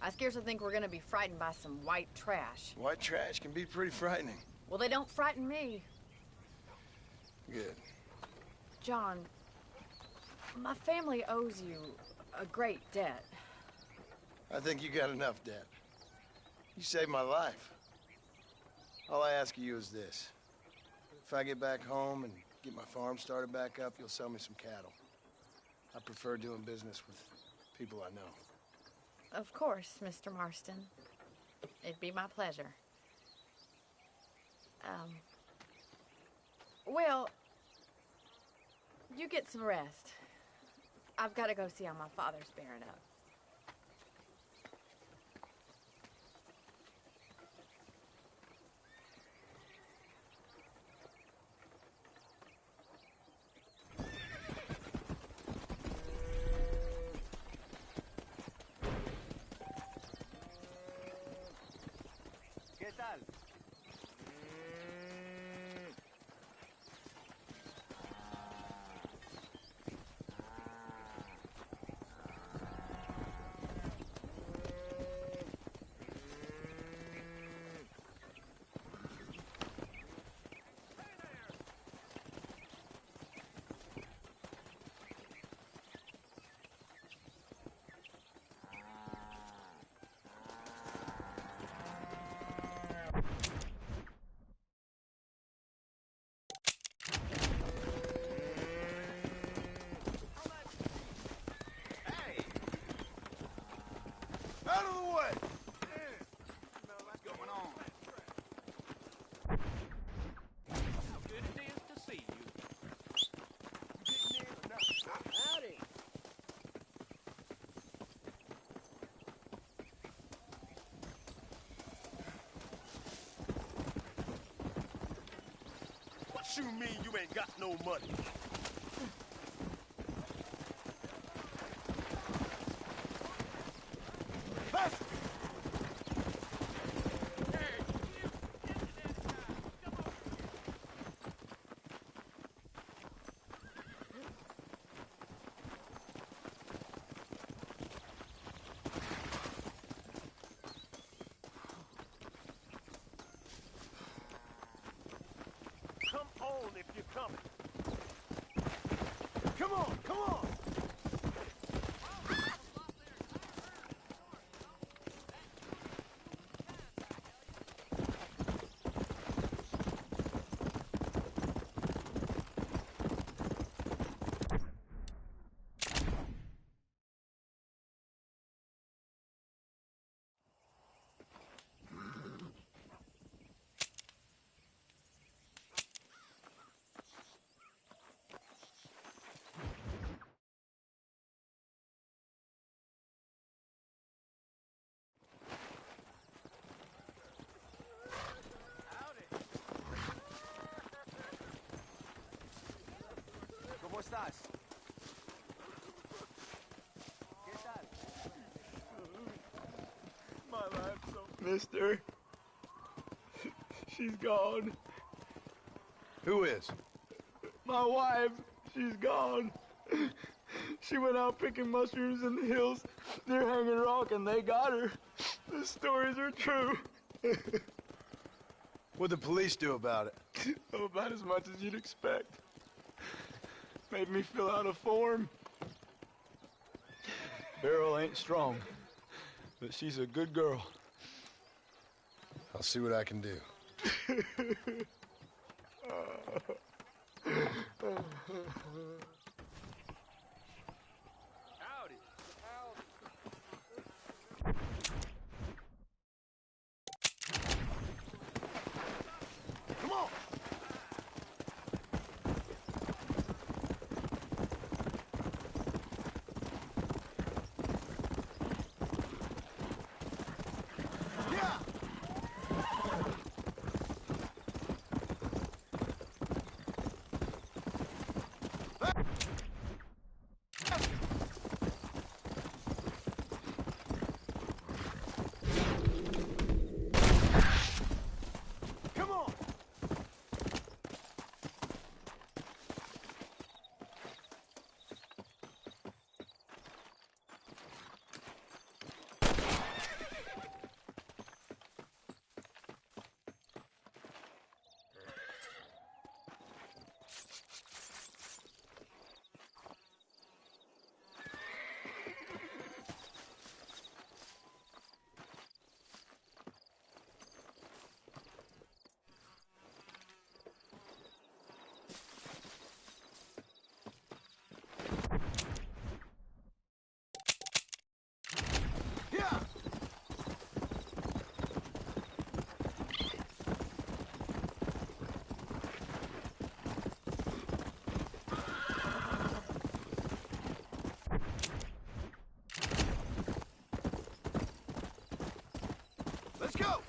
I scarcely think we're gonna be frightened by some white trash. White trash can be pretty frightening. Well, they don't frighten me. Good. John, my family owes you a great debt. I think you got enough debt. You saved my life. All I ask of you is this. If I get back home and get my farm started back up, you'll sell me some cattle. I prefer doing business with people I know. Of course, Mr. Marston. It'd be my pleasure. Well, you get some rest. I've got to go see how my father's bearing up. ¿Qué tal? Out of the way! What you mean you ain't got no money? Faster! Come on if you're coming. Come on, come on! ¿Cómo estás? ¿Qué tal? My life's so... Mister, she's gone. Who is? My wife, she's gone. She went out picking mushrooms in the hills near Hanging Rock, and they got her. The stories are true. What'd the police do about it? Oh, about as much as you'd expect. Made me fill out a form. Beryl ain't strong, but she's a good girl. I'll see what I can do. Howdy. Come on! Yeah! Come on! Yeah! Let's go!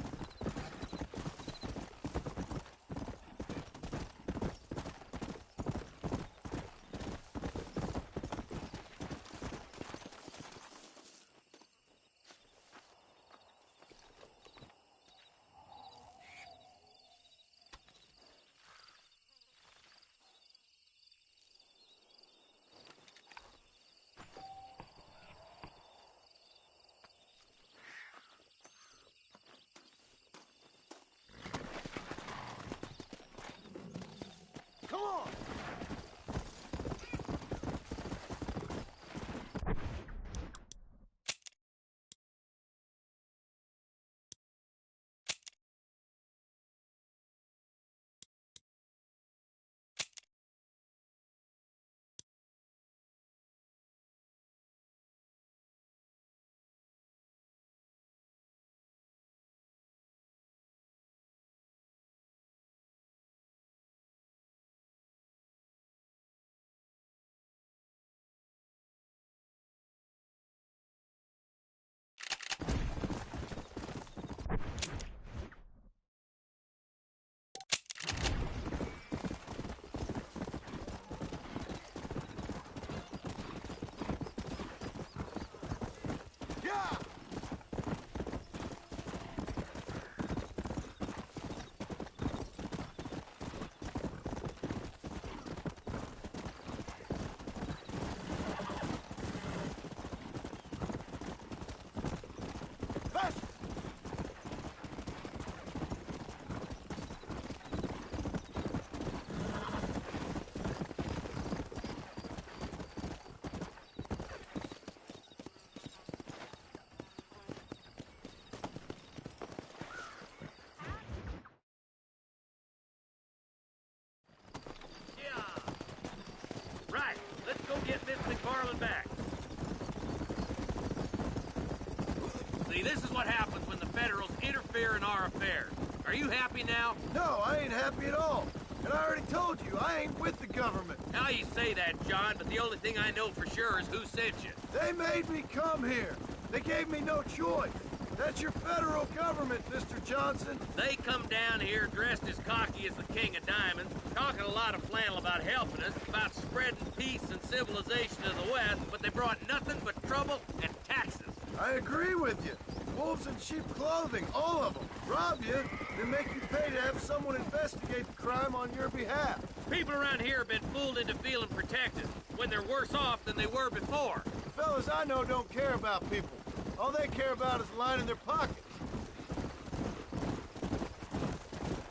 is what happens when the Federals interfere in our affairs. Are you happy now? No, I ain't happy at all. And I already told you, I ain't with the government. Now you say that, John, but the only thing I know for sure is who sent you. They made me come here. They gave me no choice. That's your federal government, Mr. Johnson. They come down here dressed as cocky as the King of Diamonds, talking a lot of flannel about helping us, about spreading peace and civilization to the West, but they brought nothing but trouble and taxes. I agree with you. Wolves in sheep clothing, all of them. Rob you, then make you pay to have someone investigate the crime on your behalf. People around here have been fooled into feeling protected, when they're worse off than they were before. The fellas I know don't care about people. All they care about is lining their pockets.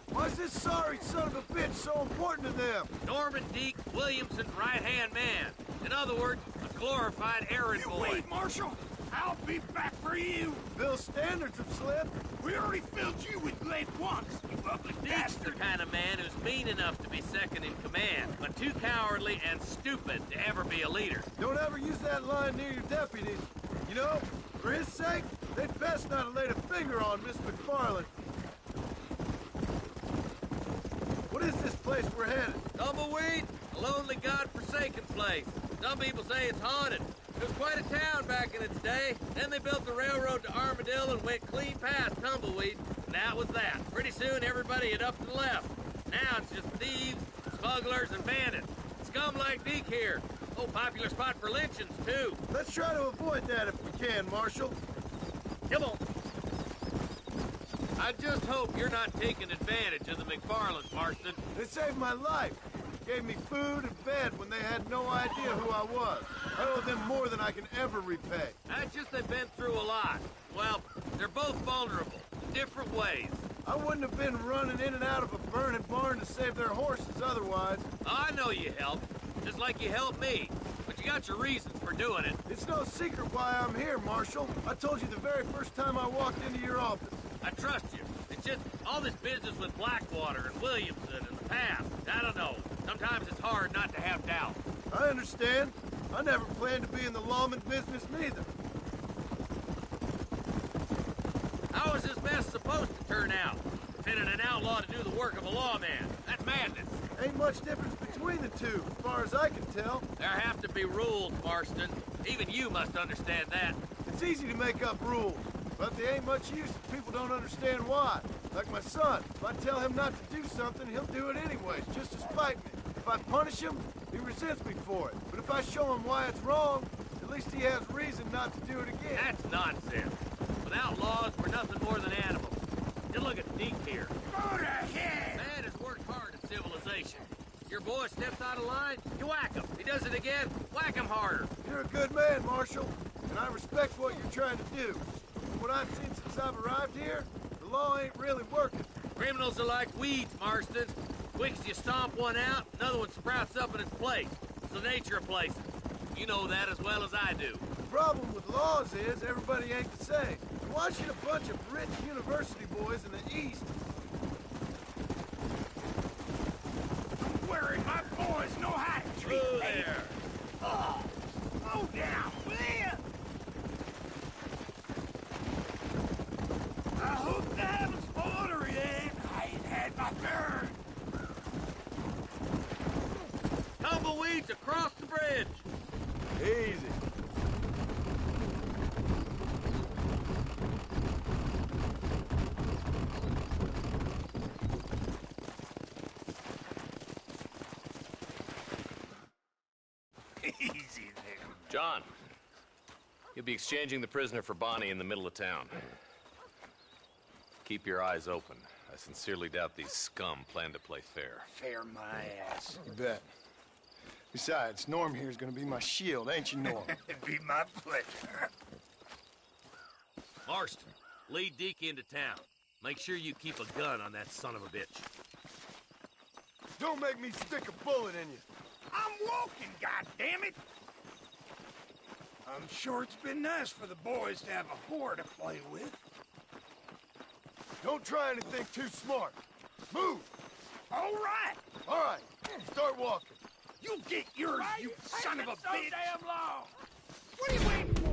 Why's this sorry son of a bitch so important to them? Norman Deke Williamson's right-hand man. In other words, a glorified errand boy. Wait, Marshal. I'll be back for you. Bill's standards have slipped. We already filled you with lead once, you ugly Deke's bastard. the kind of man who's mean enough to be second in command, but too cowardly and stupid to ever be a leader. Don't ever use that line near your deputies. You know, for his sake, they'd best not have laid a finger on Miss McFarland. What is this place we're headed? Tumbleweed, a lonely, god-forsaken place. Some people say it's haunted. It was quite a town back in its day. Then they built the railroad to Armadillo and went clean past Tumbleweed. And that was that. Pretty soon, everybody had up and left. Now it's just thieves, smugglers, and bandits. Scum like Deke here. Oh, popular spot for lynchings, too. Let's try to avoid that if we can, Marshal. Come on. I just hope you're not taking advantage of the McFarlands, Marston. They saved my life. Gave me food and bed when they had no idea who I was. I owe them more than I can ever repay. That's just they've been through a lot. Well, they're both vulnerable, in different ways. I wouldn't have been running in and out of a burning barn to save their horses otherwise. I know you helped, just like you helped me. But you got your reasons for doing it. It's no secret why I'm here, Marshal. I told you the very first time I walked into your office. I trust you. It's just all this business with Blackwater and Williamson and the past. I don't know. Sometimes it's hard not to have doubt. I understand. I never planned to be in the lawman business neither. How is this mess supposed to turn out? Pinning an outlaw to do the work of a lawman. That's madness. Ain't much difference between the two, as far as I can tell. There have to be rules, Marston. Even you must understand that. It's easy to make up rules, but they ain't much use if people don't understand why. Like my son. If I tell him not to do something, he'll do it anyways, just to spite me. If I punish him, he resents me for it. But if I show him why it's wrong, at least he has reason not to do it again. That's nonsense. Without laws, we're nothing more than animals. Just look at Deke here. Go to hell! Man has worked hard at civilization. Your boy steps out of line, you whack him. He does it again, whack him harder. You're a good man, Marshal, and I respect what you're trying to do. From what I've seen since I've arrived here, the law ain't really working. Criminals are like weeds, Marston. Quick as you stomp one out, another one sprouts up in its place. It's the nature of places. You know that as well as I do. The problem with laws is everybody ain't the same. Why should a bunch of rich university boys in the East... Don't worry, my boys know how to treat Whoa me. there. Oh, slow down, will ya? I hope they haven't spoiled her yet. I ain't had my turn. Tumbleweeds across the bridge. Easy. Easy there. John, you'll be exchanging the prisoner for Bonnie in the middle of town. Keep your eyes open. I sincerely doubt these scum plan to play fair. Fair my ass. You bet. Besides, Norm here's gonna be my shield, ain't you, Norm? It'd be my pleasure. Marston, lead Deke into town. Make sure you keep a gun on that son of a bitch. Don't make me stick a bullet in you. I'm walking, goddammit! I'm sure it's been nice for the boys to have a whore to play with. Don't try anything too smart. Move! All right! All right, start walking. You get yours, you son of a so bitch! damn long? What are you waiting for?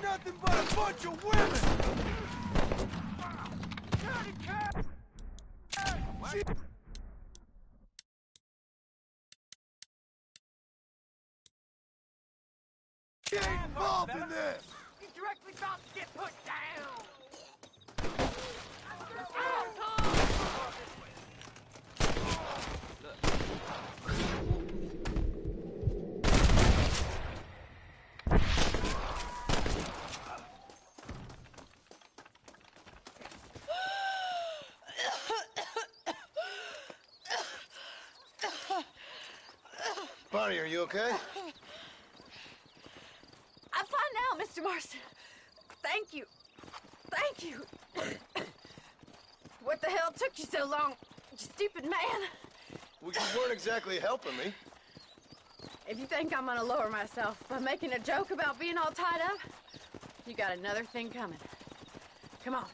nothing but a bunch of women! She ain't involved in this! You're directly about to get put down! Bonnie, are you okay? I'm fine now, Mr. Marston. Thank you. Thank you. What the hell took you so long, you stupid man? Well, you weren't exactly helping me. If you think I'm gonna lower myself by making a joke about being all tied up, you got another thing coming. Come on.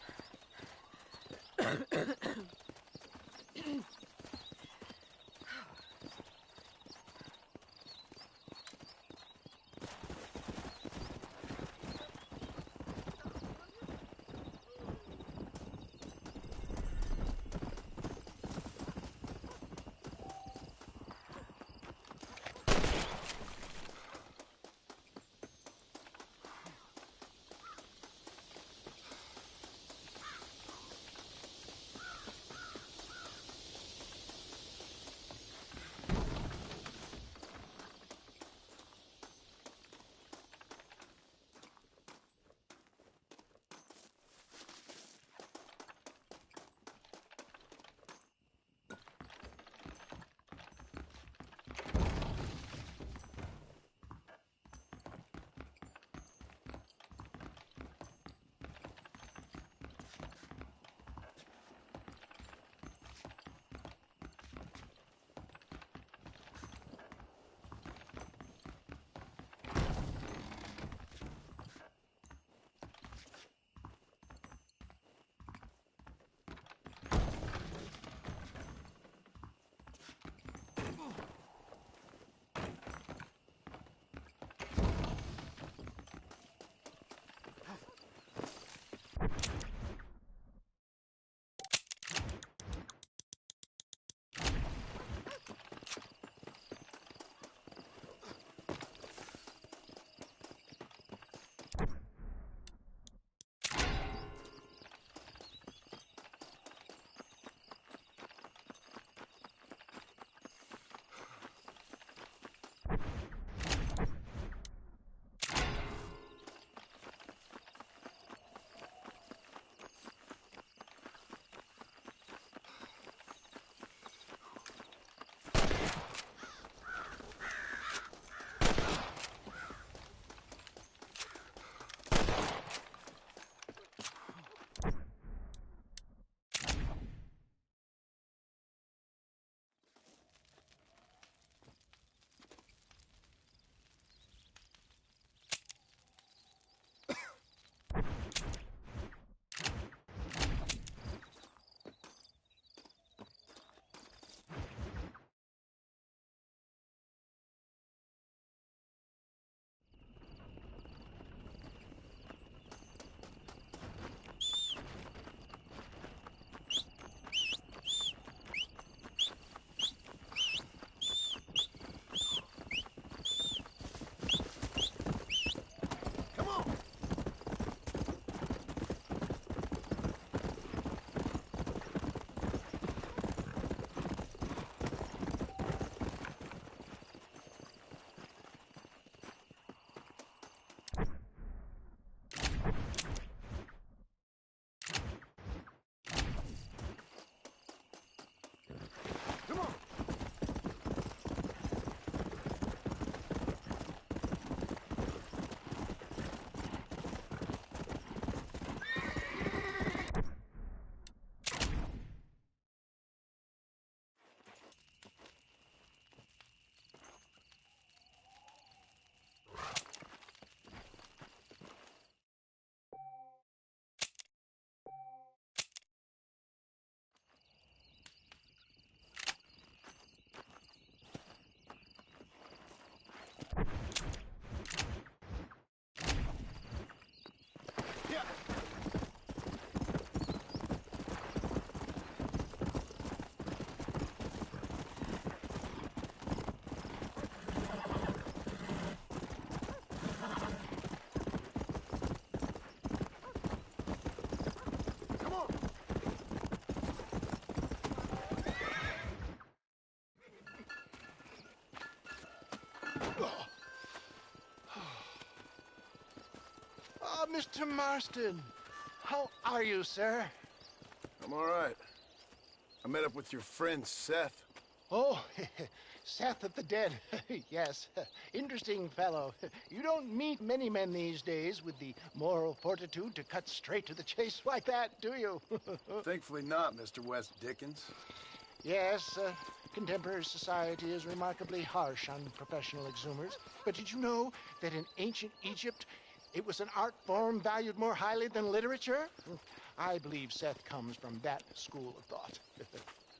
Mr. Marston. How are you, sir? I'm all right. I met up with your friend, Seth. Oh, Seth of the Dead. Yes, interesting fellow. You don't meet many men these days with the moral fortitude to cut straight to the chase like that, do you? Thankfully not, Mr. West Dickens. Yes, contemporary society is remarkably harsh on professional exhumers. But did you know that in ancient Egypt, it was an art form valued more highly than literature? I believe Seth comes from that school of thought.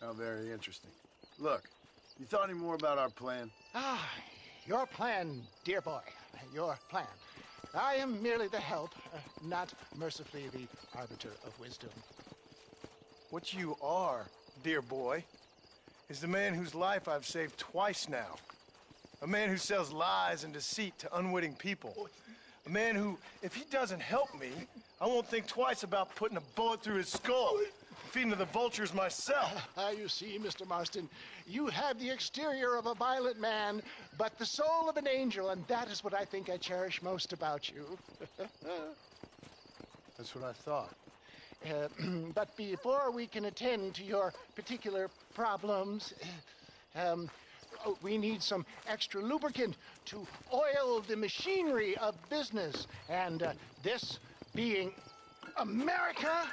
How very interesting. Look, you thought any more about our plan? Ah, your plan, dear boy. Your plan. I am merely the help, not mercifully the arbiter of wisdom. What you are, dear boy, is the man whose life I've saved twice now. A man who sells lies and deceit to unwitting people. A man who, if he doesn't help me, I won't think twice about putting a bullet through his skull and feeding to the vultures myself. You see, Mr. Marston, you have the exterior of a violent man, but the soul of an angel, and that is what I think I cherish most about you. That's what I thought. But before we can attend to your particular problems, we need some extra lubricant to oil the machinery of business. And this being America,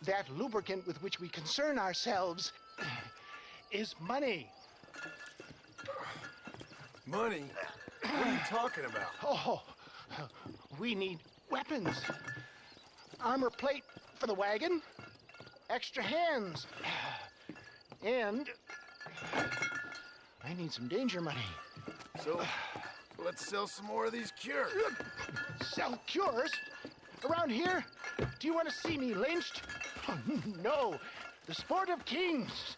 that lubricant with which we concern ourselves is money. Money? What are you talking about? Oh, we need weapons. Armor plate for the wagon, extra hands, and I need some danger money. So, let's sell some more of these cures. Sell cures? Around here? Do you want to see me lynched? Oh, no. The sport of kings.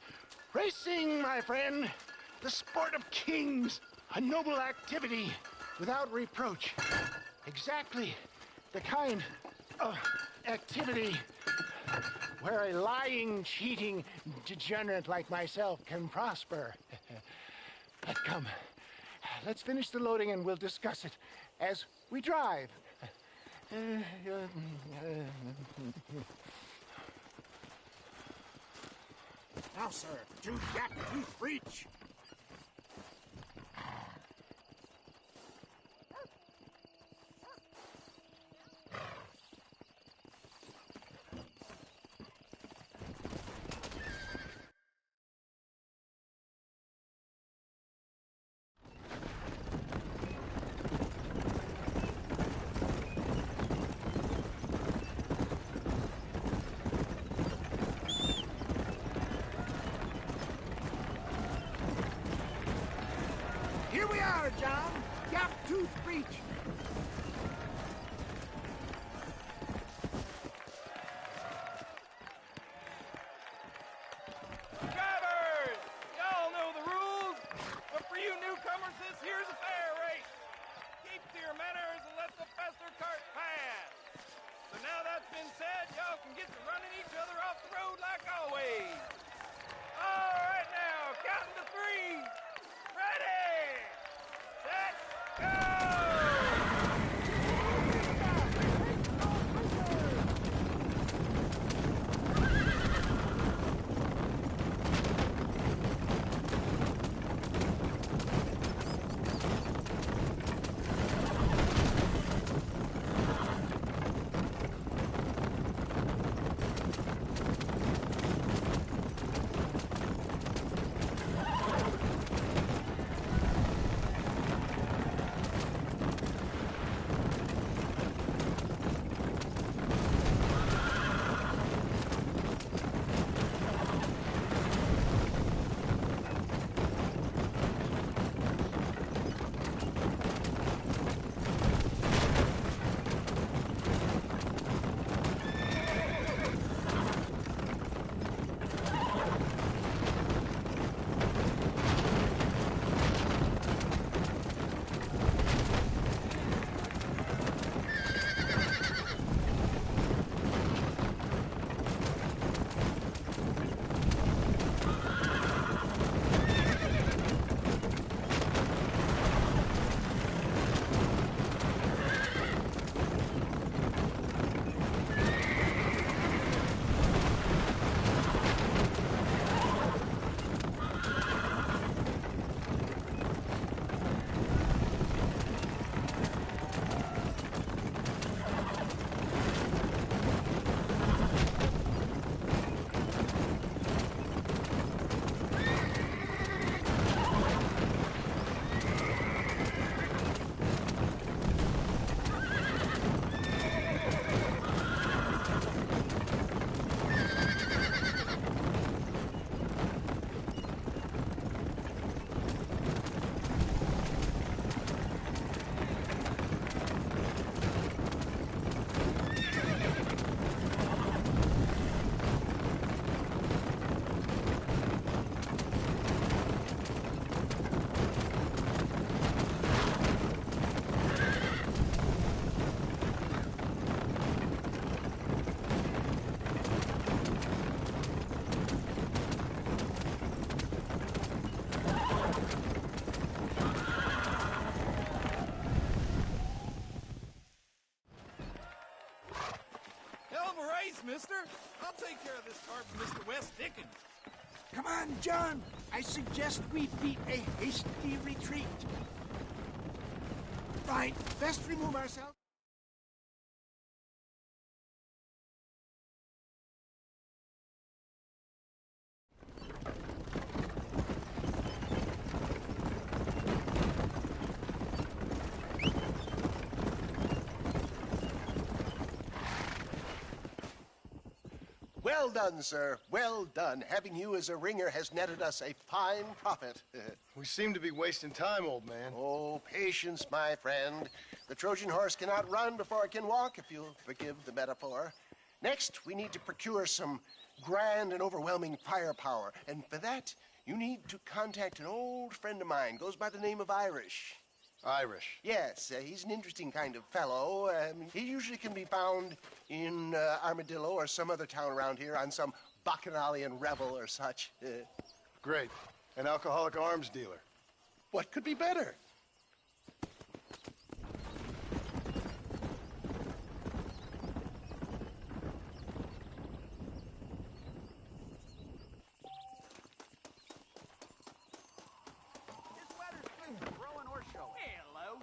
Racing, my friend. The sport of kings. A noble activity without reproach. Exactly the kind of activity where a lying, cheating degenerate like myself can prosper. But come, let's finish the loading and we'll discuss it as we drive. Now, sir, to that tooth reach. Here we are, John. Gap Tooth Reach. Drivers! Y'all know the rules, but for you newcomers, this here's a fair race. Keep to your manners and let the faster cart pass. So now that's been said, y'all can get to running each other off the road like always. All right now, counting to 3. Ready! Set, go! mister. I'll take care of this cart for Mr. West Dickens. Come on, John. I suggest we beat a hasty retreat. Right, best remove ourselves. Well done, sir. Well done. Having you as a ringer has netted us a fine profit. We seem to be wasting time, old man. Oh, patience, my friend. The Trojan horse cannot run before it can walk, if you'll forgive the metaphor. Next, we need to procure some grand and overwhelming firepower. And for that, you need to contact an old friend of mine. Goes by the name of Irish. Irish? Yes, he's an interesting kind of fellow. He usually can be found in Armadillo or some other town around here on some bacchanalian revel or such. Great. An alcoholic arms dealer. What could be better? Hello.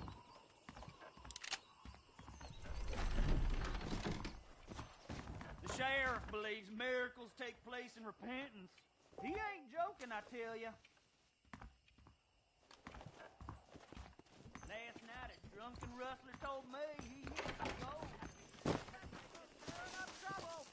The sheriff believes miracles take place in repentance. He ain't joking, I tell you. Last night, a drunken rustler told me he hit some gold. Stirring up trouble.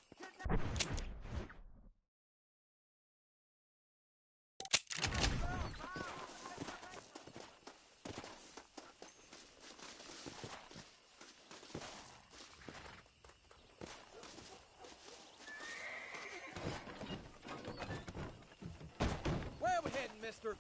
Where are we heading, mister?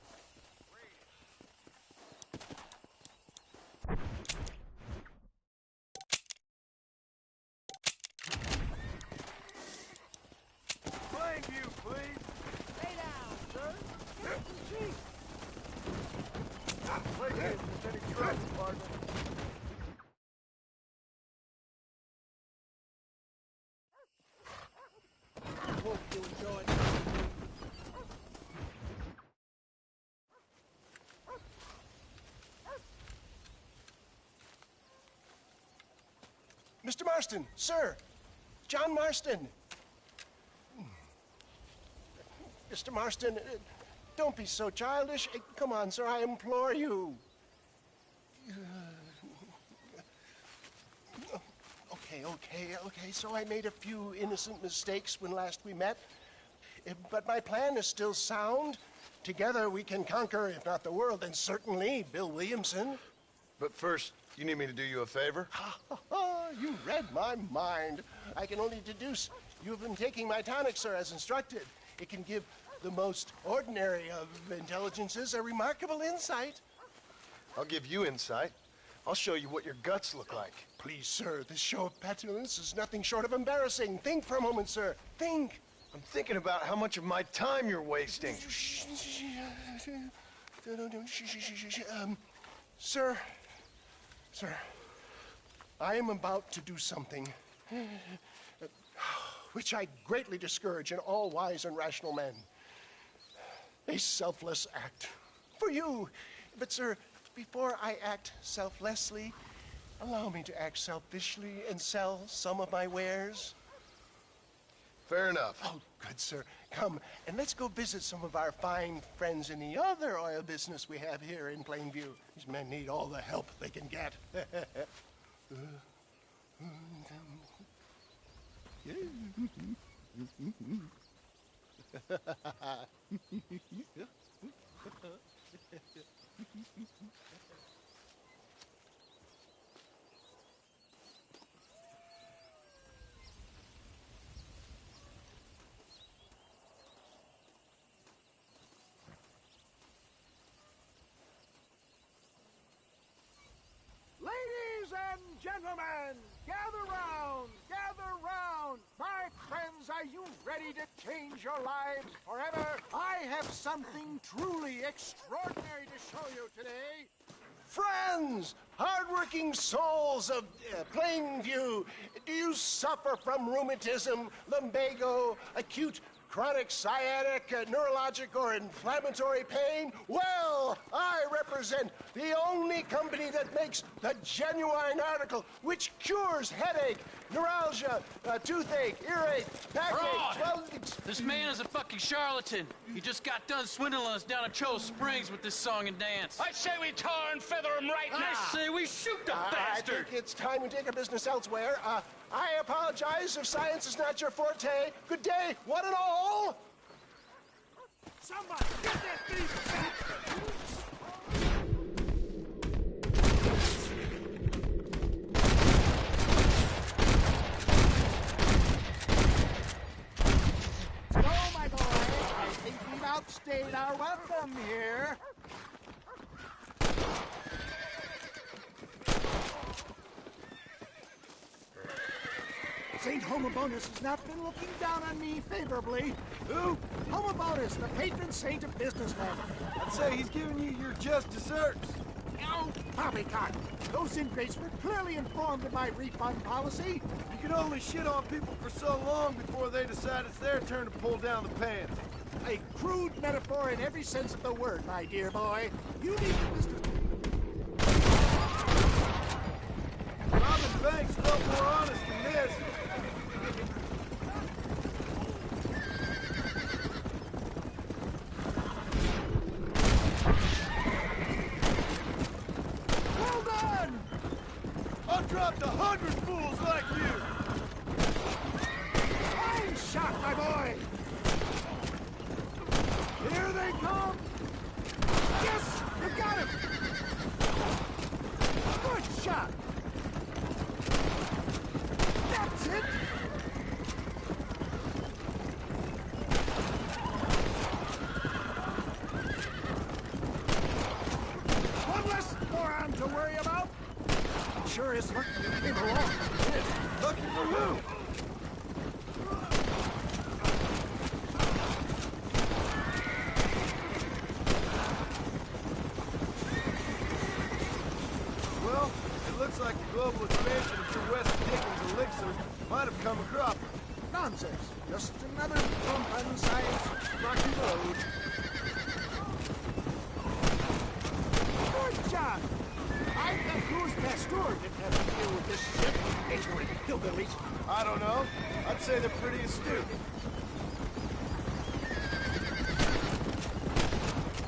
Plainview, please. Lay down, sir. Here's the chief. Plainview, Lieutenant Trouble, partner. Hope you enjoyed Mr. Marston, sir. John Marston. Mr. Marston, don't be so childish. Come on, sir, I implore you. Okay. So I made a few innocent mistakes when last we met. But my plan is still sound. Together we can conquer, if not the world, then certainly Bill Williamson. But first, you need me to do you a favor? You read my mind. I can only deduce you've been taking my tonic, sir, as instructed. It can give the most ordinary of intelligences a remarkable insight. I'll give you insight. I'll show you what your guts look like. Please, sir, this show of petulance is nothing short of embarrassing. Think for a moment, sir. Think. I'm thinking about how much of my time you're wasting. Sir, I am about to do something which I greatly discourage in all wise and rational men. A selfless act for you. But, sir, before I act selflessly, allow me to act selfishly and sell some of my wares. Fair enough. Oh, good, sir. Come, and let's go visit some of our fine friends in the other oil business we have here in Plainview. These men need all the help they can get. Ladies and gentlemen, gather round, gather round. My friends, are you ready to change your lives forever? I have something truly extraordinary to show you today. Friends, hardworking souls of Plainview, do you suffer from rheumatism, lumbago, acute chronic sciatic, neurologic, or inflammatory pain? Well, I represent the only company that makes the genuine article which cures headache, neuralgia, toothache, earache, backache, swelling. This man is a fucking charlatan. He just got done swindling us down at Cho Springs with this song and dance. I say we tar and feather him right now. I say we shoot the I bastard. think it's time we take our business elsewhere. I apologize if science is not your forte. Good day, one and all. Somebody, get that thief back! So, my boy, I think we've outstayed our welcome here. St. Homobonus has not been looking down on me favorably. Who? Homobonus, the patron saint of businessmen. I'd say he's giving you your just desserts. Oh, poppycock. Those ingrates were clearly informed of my refund policy. You can only shit on people for so long before they decide it's their turn to pull down the pants. A crude metaphor in every sense of the word, my dear boy. You need the business. Robin Banks felt more honest than this. Well done! I've dropped 100 fools like you! Fine shot, my boy! Here they come! Yes! You got him! Good shot! That's it! One less moron to worry about! I'm sure is lucky you came along. Lucky for who? Well, it looks like the global expansion of your West Dickens elixir might have come a crop. Nonsense. Just another bump on science rocky road. Good job! I bet Cruz Pasteur didn't have to deal with this shit. Ignorant hillbillies. I don't know. I'd say they're pretty astute.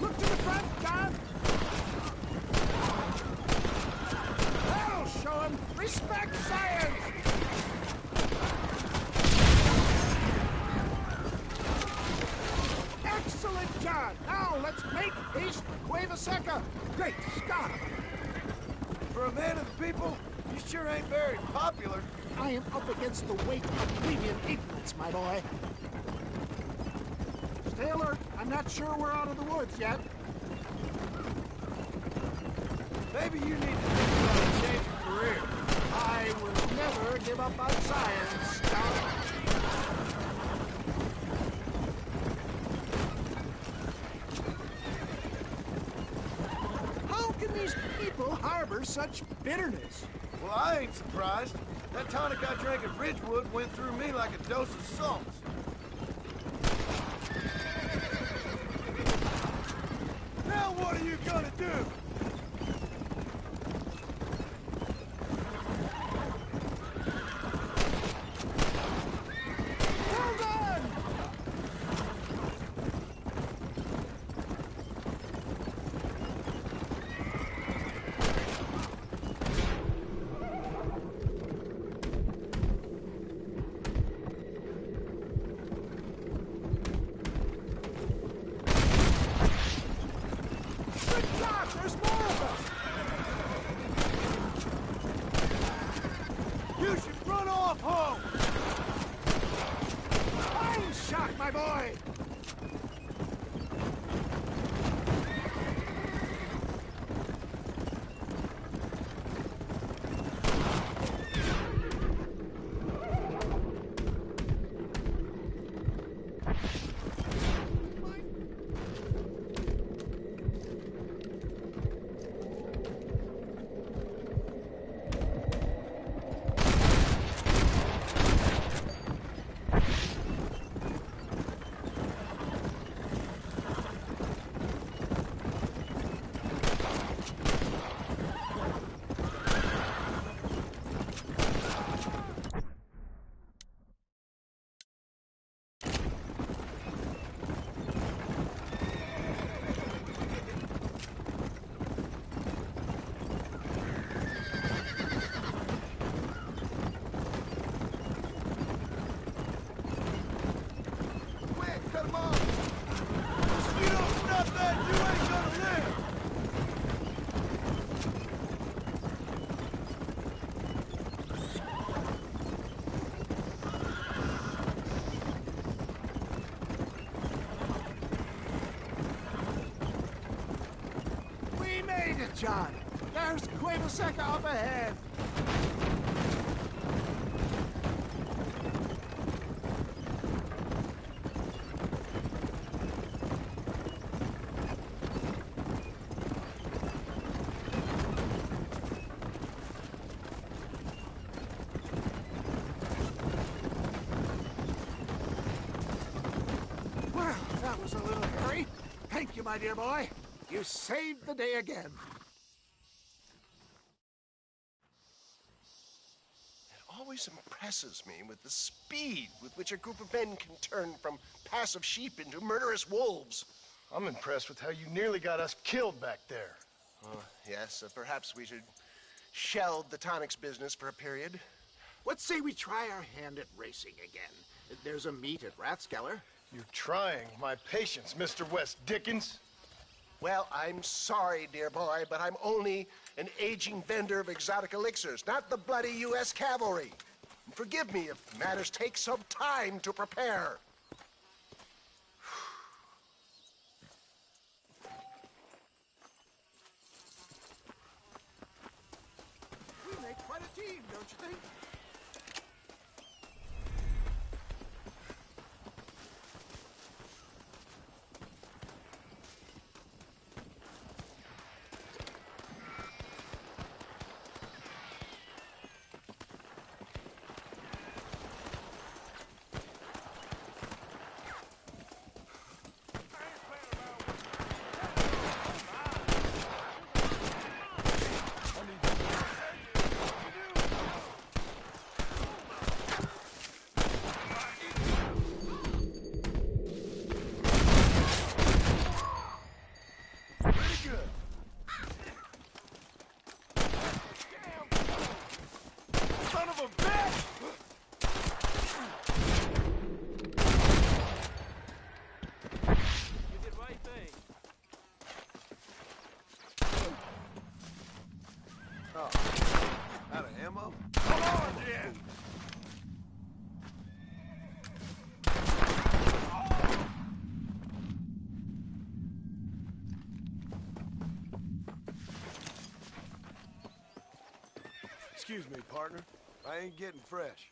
Look to the front, John! That'll show him! Respect science! Excellent, John! Now let's make haste! Cueva Seca! Great Scott! For a man of the people, you sure ain't very popular. I am up against the weight of plebeian ignorance, my boy. Stay alert. I'm not sure we're out of the woods yet. Maybe you need to think about a change of career. I will never give up on science, Scout. How can these people harbor such bitterness? Well, I ain't surprised. That tonic I drank at Ridgewood went through me like a dose of salts. Now what are you gonna do? Well done! Good job! There's shot. There's Quavisec up ahead. Well, that was a little hairy. Thank you, my dear boy. You saved the day again. It always impresses me with the speed with which a group of men can turn from passive sheep into murderous wolves. I'm impressed with how you nearly got us killed back there. Yes, perhaps we should shelve the tonics business for a period. What say we try our hand at racing again? There's a meet at Rathskeller. You're trying my patience, Mr. West Dickens. Well, I'm sorry, dear boy, but I'm only an aging vendor of exotic elixirs, not the bloody U.S. cavalry. Forgive me if matters take some time to prepare. We make quite a team, don't you think? Son of a bitch! You did right thing. Oh, out of ammo? Come on, Jen! Excuse me, partner. I ain't getting fresh.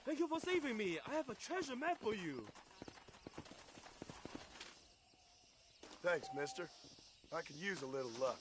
Thank you for saving me. I have a treasure map for you. Thanks, mister. I could use a little luck.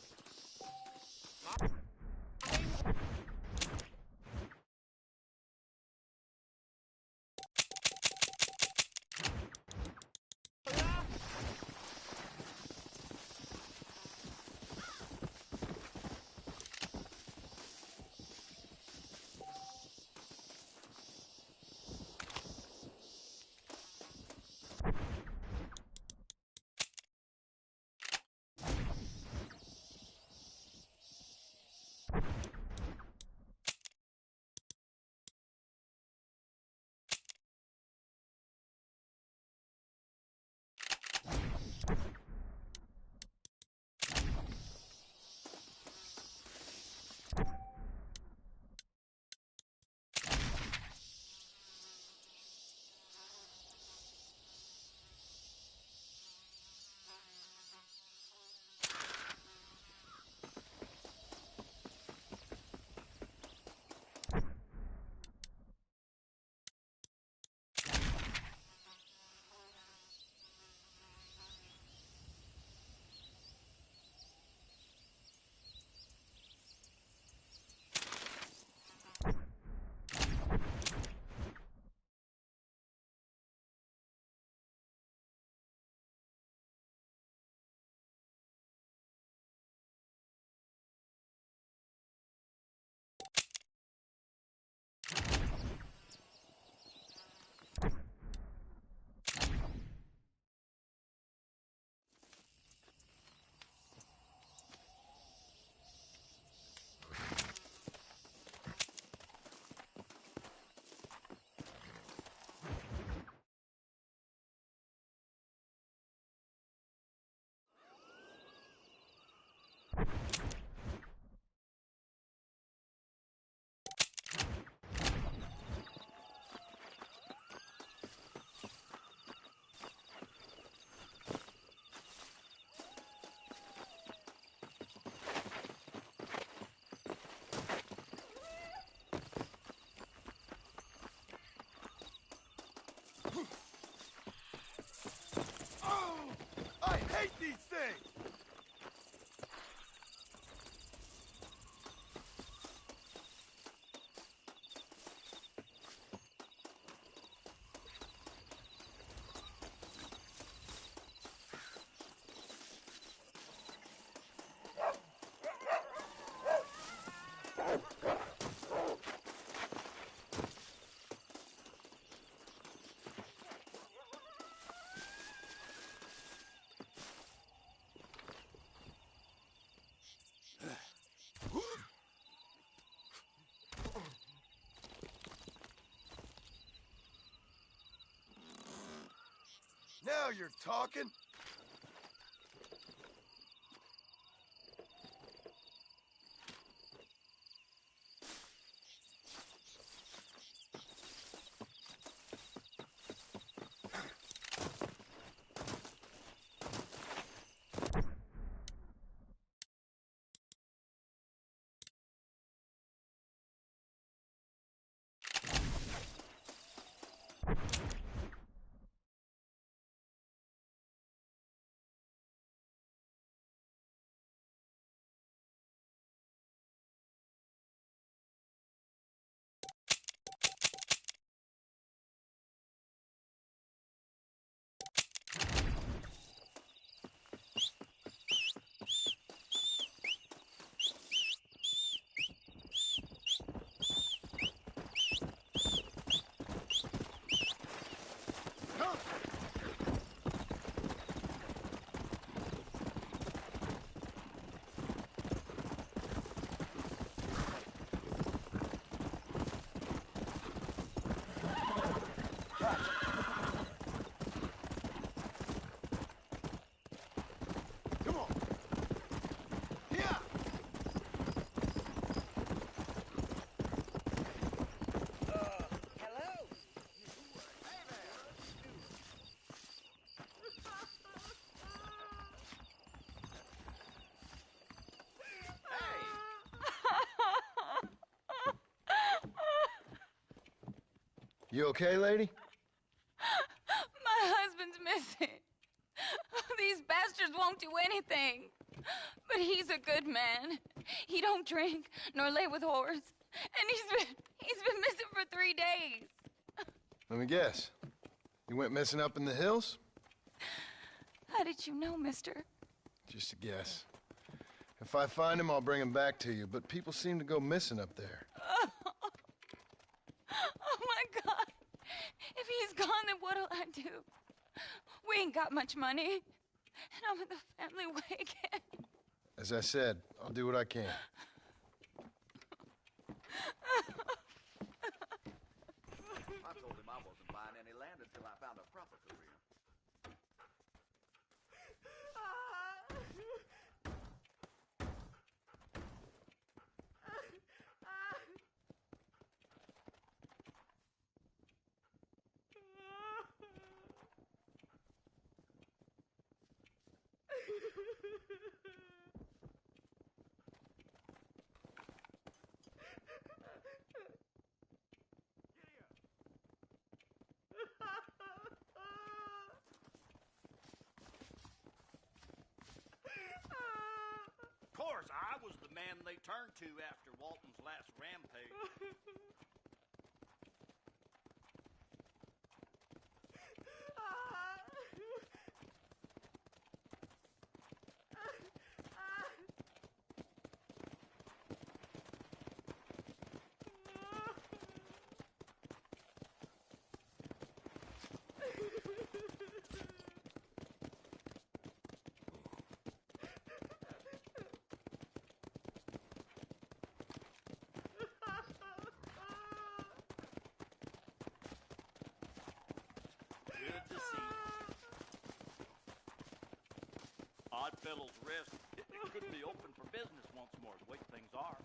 hate these things! Now you're talking. You okay, lady? My husband's missing. These bastards won't do anything. But he's a good man. He don't drink nor lay with whores. And he's been missing for 3 days. Let me guess. You went missing up in the hills? How did you know, mister? Just a guess. If I find him, I'll bring him back to you, but people seem to go missing up there. Oh my God. If he's gone, then what'll I do? We ain't got much money. And I'm in the family way again. As I said, I'll do what I can. I told him I wasn't buying any land until I found a proper career. Of course, I was the man they turned to after Walton's last rampage. Good to see you. Oddfellow's Rest it could be open for business once more, the way things are.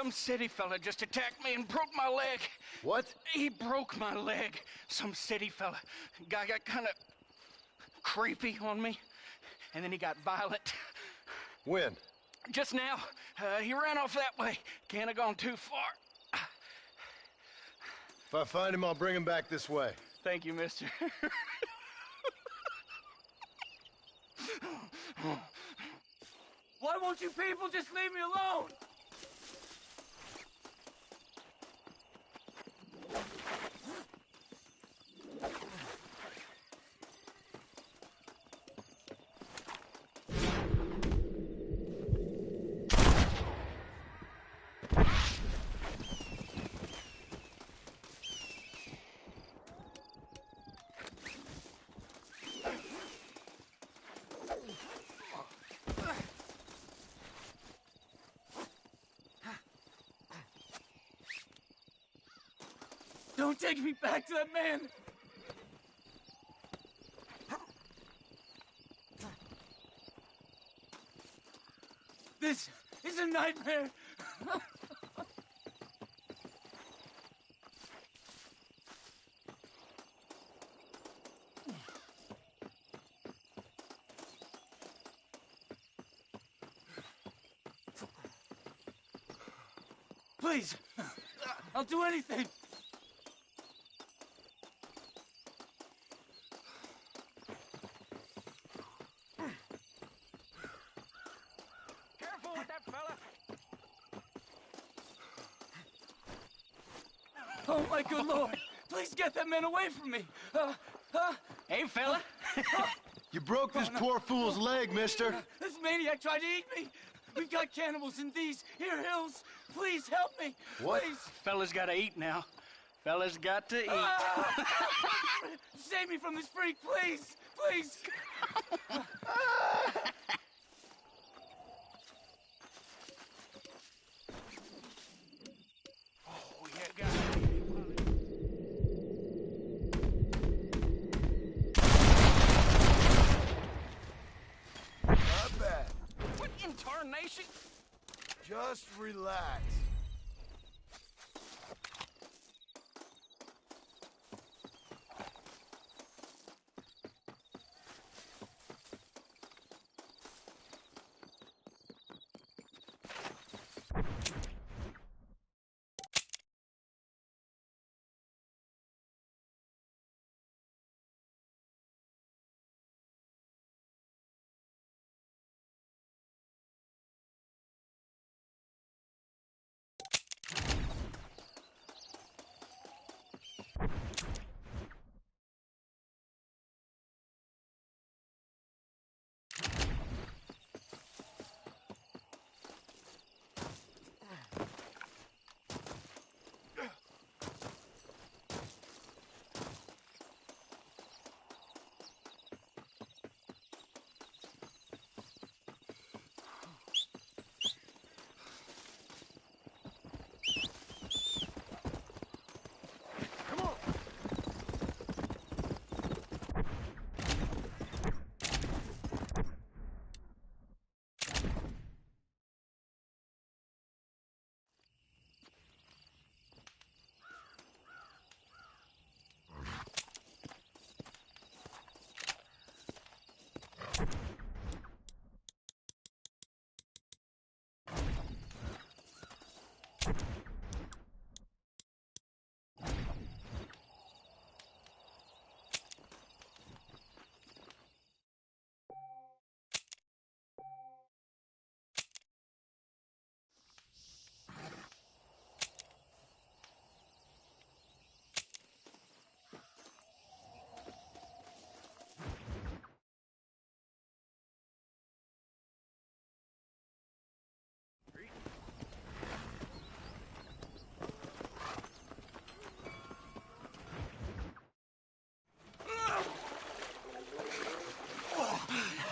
Some city fella just attacked me and broke my leg. What? He broke my leg. Some city fella. Guy got kind of creepy on me, and then he got violent. When? Just now. He ran off that way. Can't have gone too far. If I find him, I'll bring him back this way. Thank you, mister. Why won't you people just leave me alone? Don't take me back to that man! This is a nightmare! Please! I'll do anything! Oh, my good Lord! Please get that man away from me! Hey, fella. You broke this poor fool's leg, mister. This maniac tried to eat me! We've got cannibals in these here hills! Please help me! What? Please! Fella's gotta eat now. Fella's got to eat. Save me from this freak, please! Please! Not bad. What in tarnation? Just relax.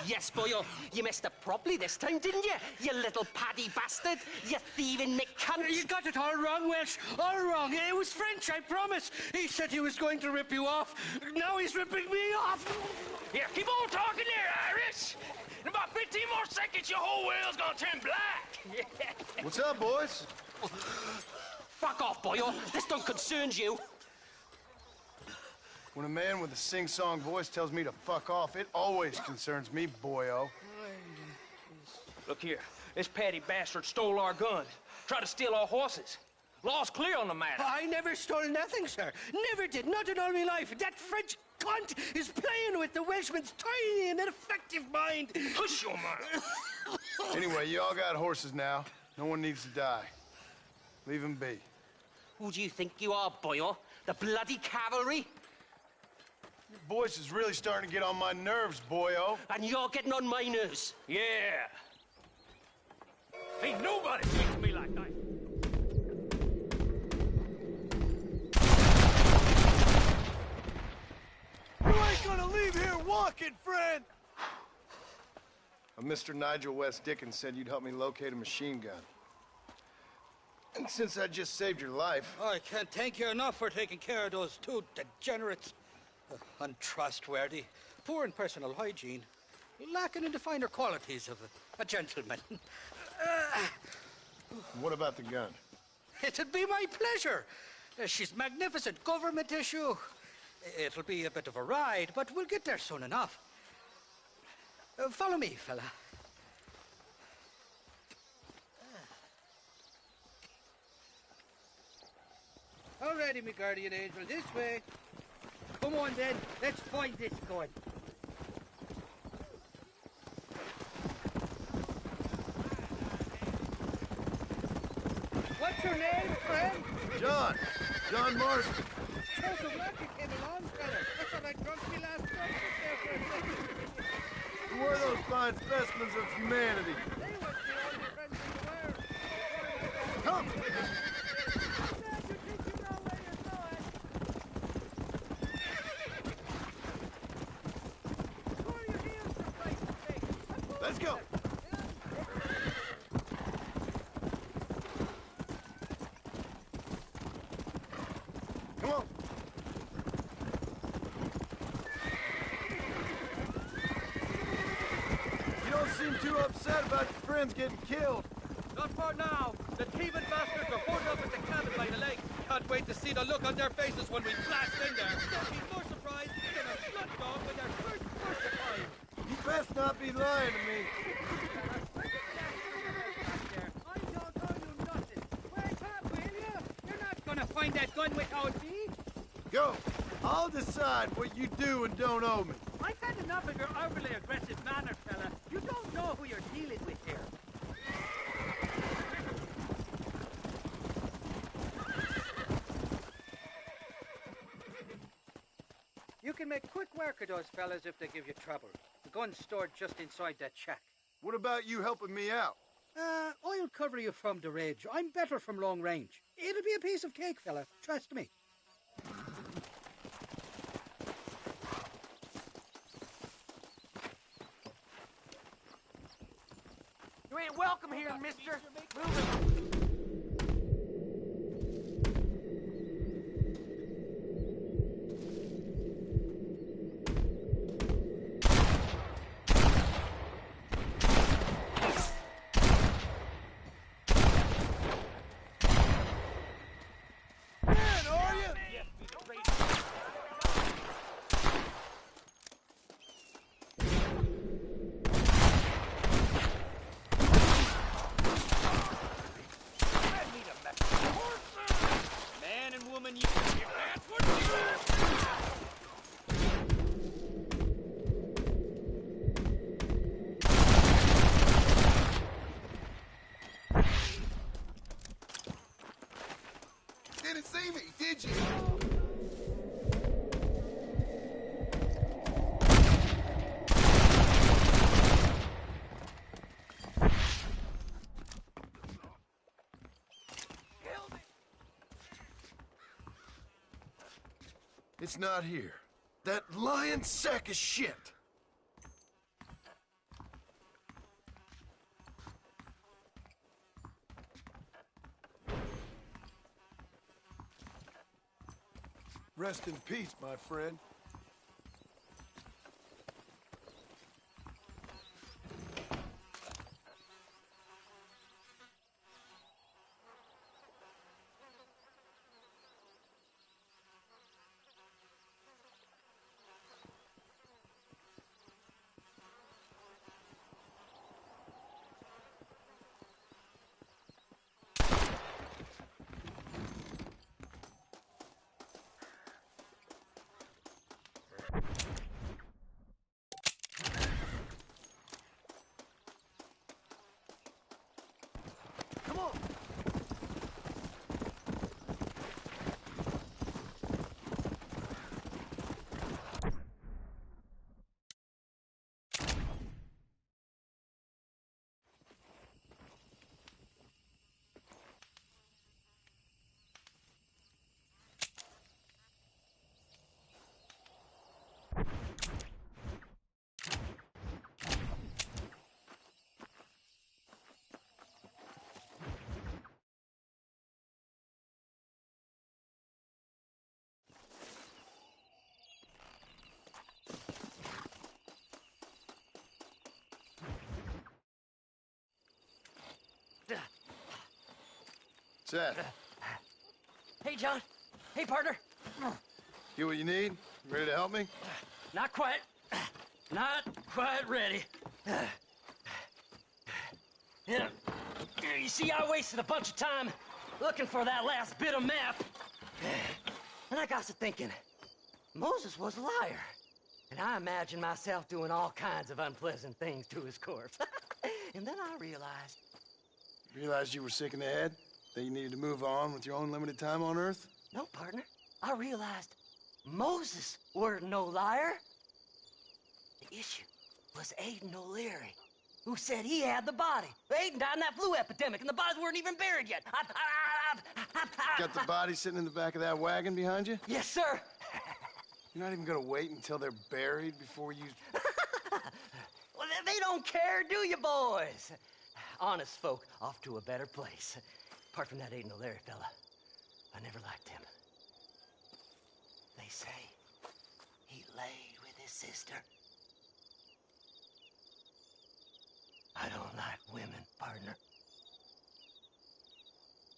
Yes, boy, you messed up properly this time, didn't you? You little paddy bastard. You thieving McCunt. You got it all wrong, Welsh. All wrong. It was French, I promise. He said he was going to rip you off. Now he's ripping me off. Here, keep on talking there, Irish. In about 15 more seconds, your whole world's gonna turn black. What's up, boys? Fuck off, boyo. This don't concern you. When a man with a sing-song voice tells me to fuck off, it always concerns me, boyo. Look here. This Paddy bastard stole our gun. Tried to steal our horses. Law's clear on the matter. I never stole nothing, sir. Never did. Not in all my life. That French cunt is playing with the Welshman's tiny and ineffective mind. Hush your mouth. Anyway, you all got horses now. No one needs to die. Leave them be. Who do you think you are, boyo? The bloody cavalry? Your voice is really starting to get on my nerves, boyo. And you're getting on my nerves. Yeah. Ain't nobody speaks to me like that. You ain't gonna leave here walking, friend! Mr. Nigel West Dickens said you'd help me locate a machine gun. And since I just saved your life... I can't thank you enough for taking care of those two degenerates. Untrustworthy, poor in personal hygiene, lacking in the finer qualities of a gentleman. What about the gun? It'd be my pleasure. She's magnificent, government issue. It'll be a bit of a ride, but we'll get there soon enough. Follow me, fella. All righty, me guardian angel, this way. Come on, then. Let's find this gun. What's your name, friend? John. John Marston. So the luck you came along, fella. I thought I drunk me last breakfast there for a second. Who were those fine specimens of humanity? They were the only friends in the world. Come! Let's go! Come on! You don't seem too upset about your friends getting killed. Not for now. The thieving bastards are holding up at the cabin by the lake. Can't wait to see the look on their faces when we blast in there. They'll be more surprised than a slut dog when they're first crucified. You best not be lying to me. I don't owe you nothing. Wake up, will you? You're not gonna find that gun without me. Go. I'll decide what you do and don't owe me. I've had enough of your overly aggressive manner, fella. You don't know who you're dealing with here. You can make quick work of those fellas if they give you trouble. The gun's stored just inside that shack. What about you helping me out? I'll cover you from the ridge. I'm better from long range. It'll be a piece of cake, fella. Trust me. You ain't welcome here, mister. Move it. Didn't see me, did you? It's not here. That lying sack of shit. Rest in peace, my friend. Seth. Hey, John. Hey, partner. Get what you need? Ready to help me? Not quite. Not quite ready. Yeah. You see, I wasted a bunch of time looking for that last bit of map. And I got to thinking, Moses was a liar. And I imagined myself doing all kinds of unpleasant things to his corpse. And then I realized... Realized you were sick in the head? That you needed to move on with your own limited time on Earth? No, partner. I realized Moses weren't no liar. The issue was Aiden O'Leary, who said he had the body. Aiden died in that flu epidemic, and the bodies weren't even buried yet. Got the body sitting in the back of that wagon behind you? Yes, sir. You're not even gonna wait until they're buried before you... Well, they don't care, do you, boys? Honest folk off to a better place. Apart from that Aiden O'Leary fella, I never liked him. They say he laid with his sister. I don't like women, partner.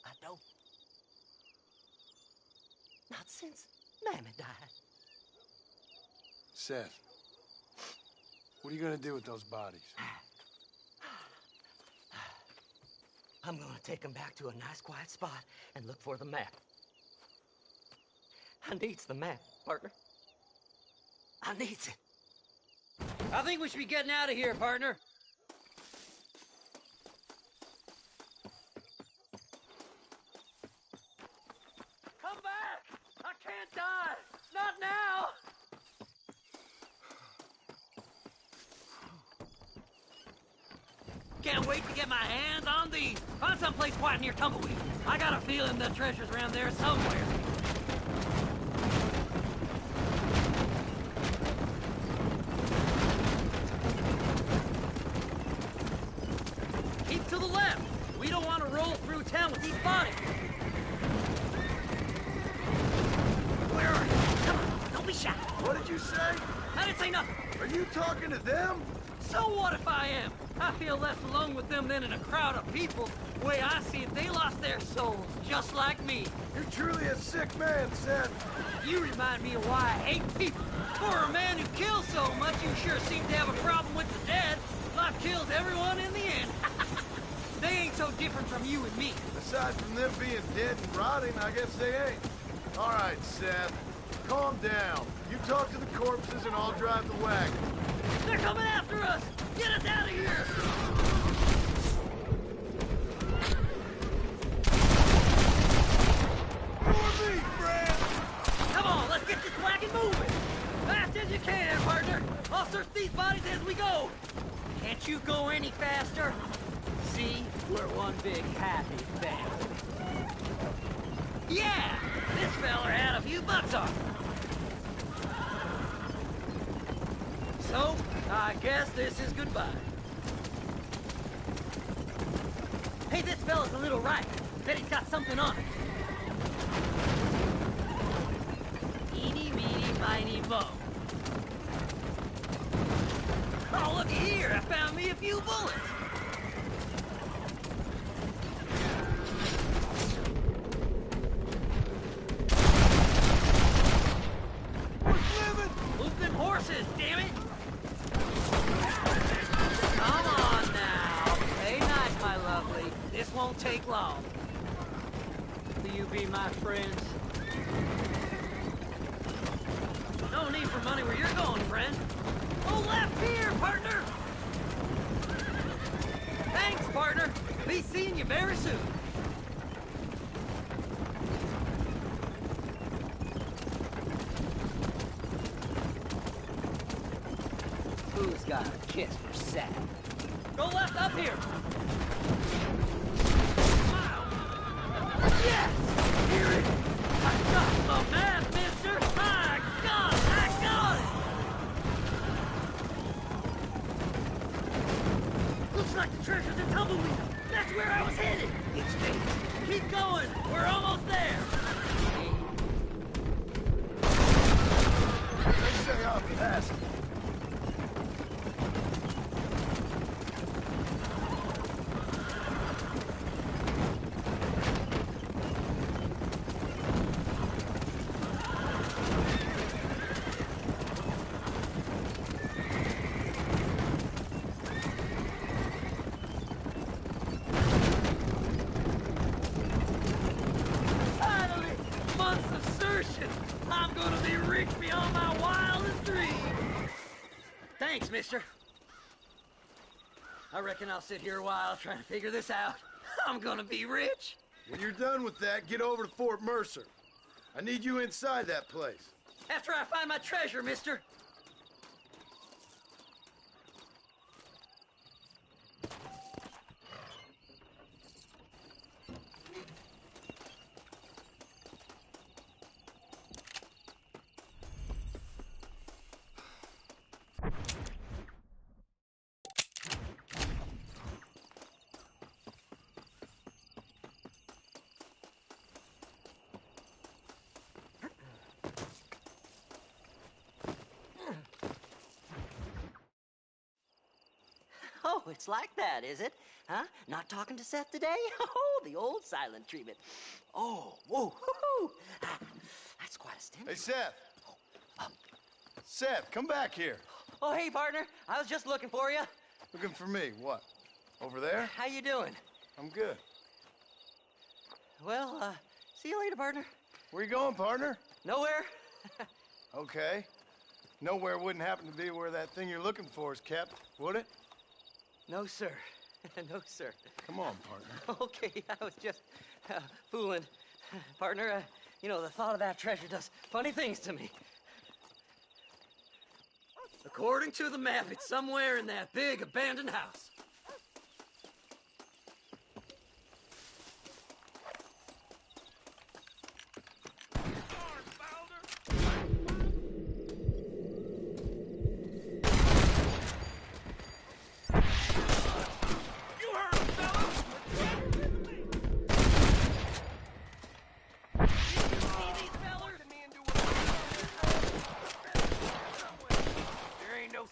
I don't. Not since Mammy died. Seth, what are you gonna do with those bodies? I'm gonna take them back to a nice quiet spot and look for the map. I needs the map, partner. I needs it. I think we should be getting out of here, partner. Come back! I can't die! Not now! Can't wait to get my hands on these. Find someplace quiet near Tumbleweed. I got a feeling the treasure's around there somewhere. Keep to the left. We don't want to roll through town with these bodies. Where are you? Come on, don't be shy. What did you say? I didn't say nothing. Are you talking to them? So what if I am? I feel less alone with them than in a crowd of people. The way I see it, they lost their souls, just like me. You're truly a sick man, Seth. You remind me of why I hate people. For a man who kills so much, you sure seem to have a problem with the dead. Life kills everyone in the end. They ain't so different from you and me. Aside from them being dead and rotting, I guess they ain't. All right, Seth. Calm down. You talk to the corpses and I'll drive the wagon. They're coming after us! Get us out of here! For me, friend! Come on, let's get this wagon moving! Fast as you can, partner! I'll search these bodies as we go! Can't you go any faster? See? We're one big happy family. Yeah! This feller had a few bucks on him. So, I guess this is goodbye. Hey, this fella's a little right. Bet he's got something on it. Eeny, meeny, miny, mo. Oh, looky here. I found me a few bullets. Move them horses, damn it! Come on now. Hey, nice, my lovely. This won't take long. Will you be my friends? No need for money where you're going, friend. Go left here, partner! Thanks, partner. Be seeing you very soon. Who's got a kiss for Seth? Go left up here! Wow! Yes! Hear it! I got the map, mister! I got it! Looks like the treasure's in Tumbleweed. That's where I was headed. It's me. Keep going. We're almost there. They say I'm fast. Thanks, mister. I reckon I'll sit here a while trying to figure this out. I'm gonna be rich. When you're done with that, get over to Fort Mercer. I need you inside that place. After I find my treasure, mister. Oh, it's like that, is it? Huh? Not talking to Seth today? Oh, the old silent treatment. Oh, whoa, hoo-hoo. That's quite a stench. Hey, Seth. Seth, come back here. Oh, hey, partner. I was just looking for you. Looking for me? What? Over there? How you doing? I'm good. Well, see you later, partner. Where you going, partner? Nowhere. Okay. Nowhere wouldn't happen to be where that thing you're looking for is kept, would it? No, sir. No, sir. Come on, partner. Okay, I was just fooling. Partner, you know, the thought of that treasure does funny things to me. According to the map, it's somewhere in that big abandoned house.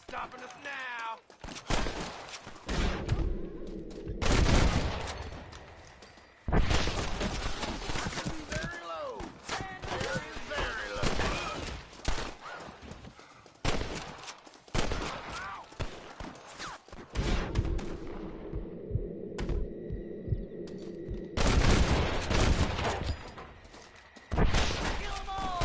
Stopping us now. Very low. Very low. Kill 'em all!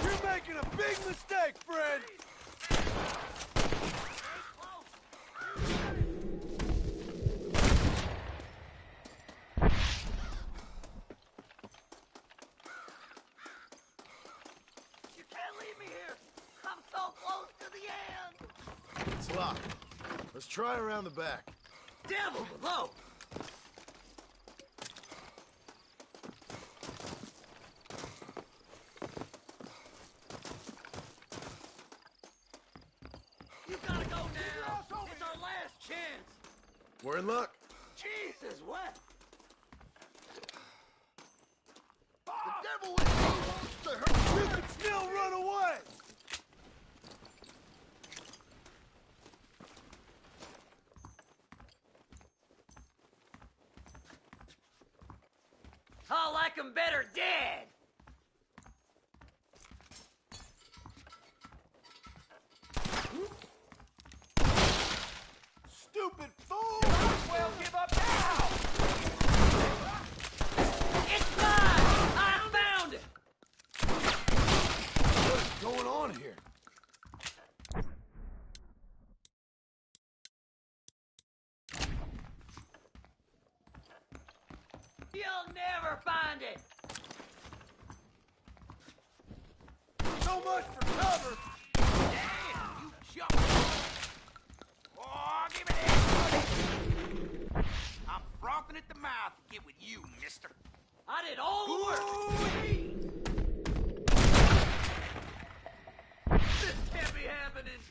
You're making a big mistake, friend. You can't leave me here! I'm so close to the end! It's locked. Let's try around the back. Devil below! You gotta go now! It's our last chance! We're in luck. Jesus, what? The devil in you wants to hurt. You can still run away. I like 'em better dead! Stupid fool! Well, give up now! It's mine! I found it! What's going on here? You'll never find it! So much for cover. Damn, you jumped. Oh, give me that. I'm frothing at the mouth to get with you, mister. I did all the work! This can't be happening!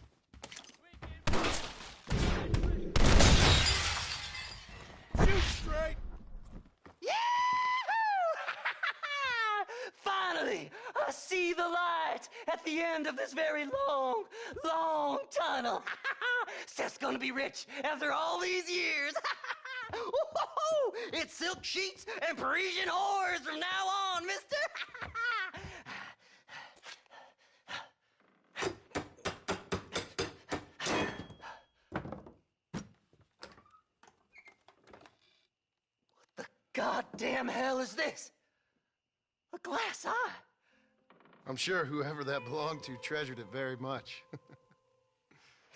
Shoot straight. Finally, I see the light at the end of this very long, long tunnel. Seth's gonna be rich after all these years. It's silk sheets and Parisian whores from now on, mister. What the goddamn hell is this? A glass eye. I'm sure whoever that belonged to treasured it very much.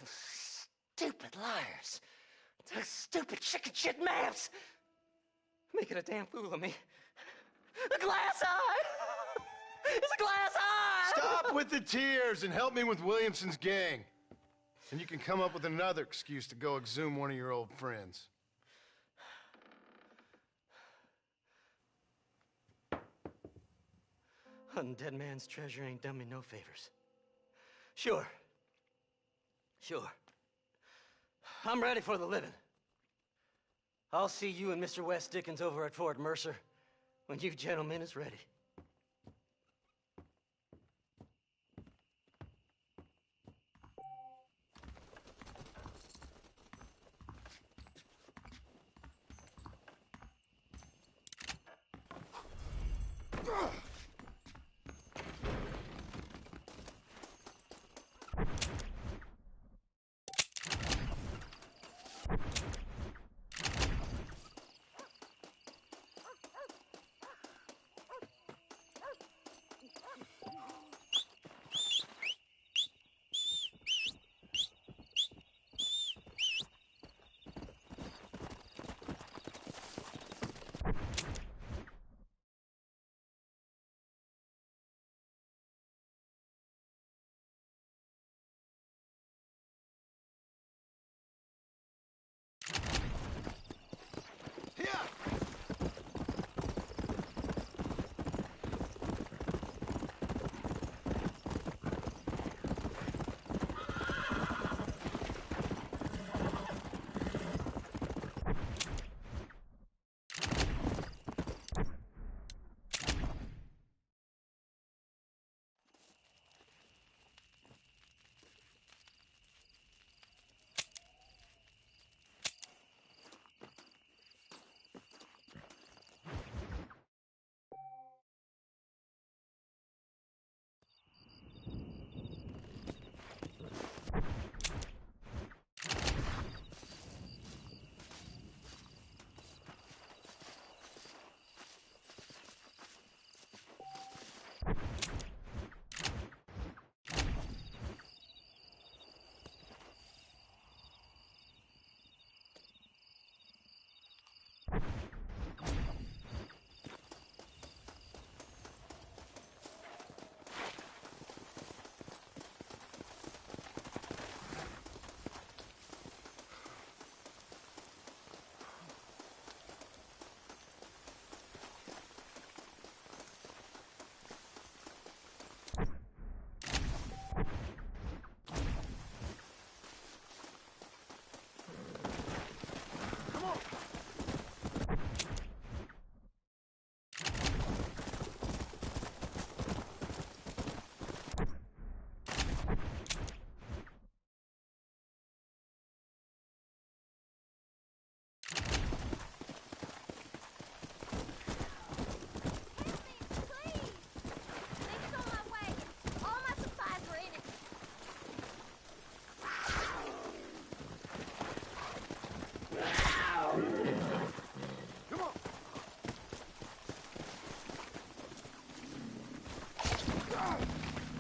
Stupid liars. Those stupid chicken shit maps. Making a damn fool of me. A glass eye! It's a glass eye! Stop with the tears and help me with Williamson's gang. And you can come up with another excuse to go exhume one of your old friends. Hunting dead man's treasure ain't done me no favors. Sure. I'm ready for the living. I'll see you and Mr. West Dickens over at Fort Mercer when you gentlemen is ready.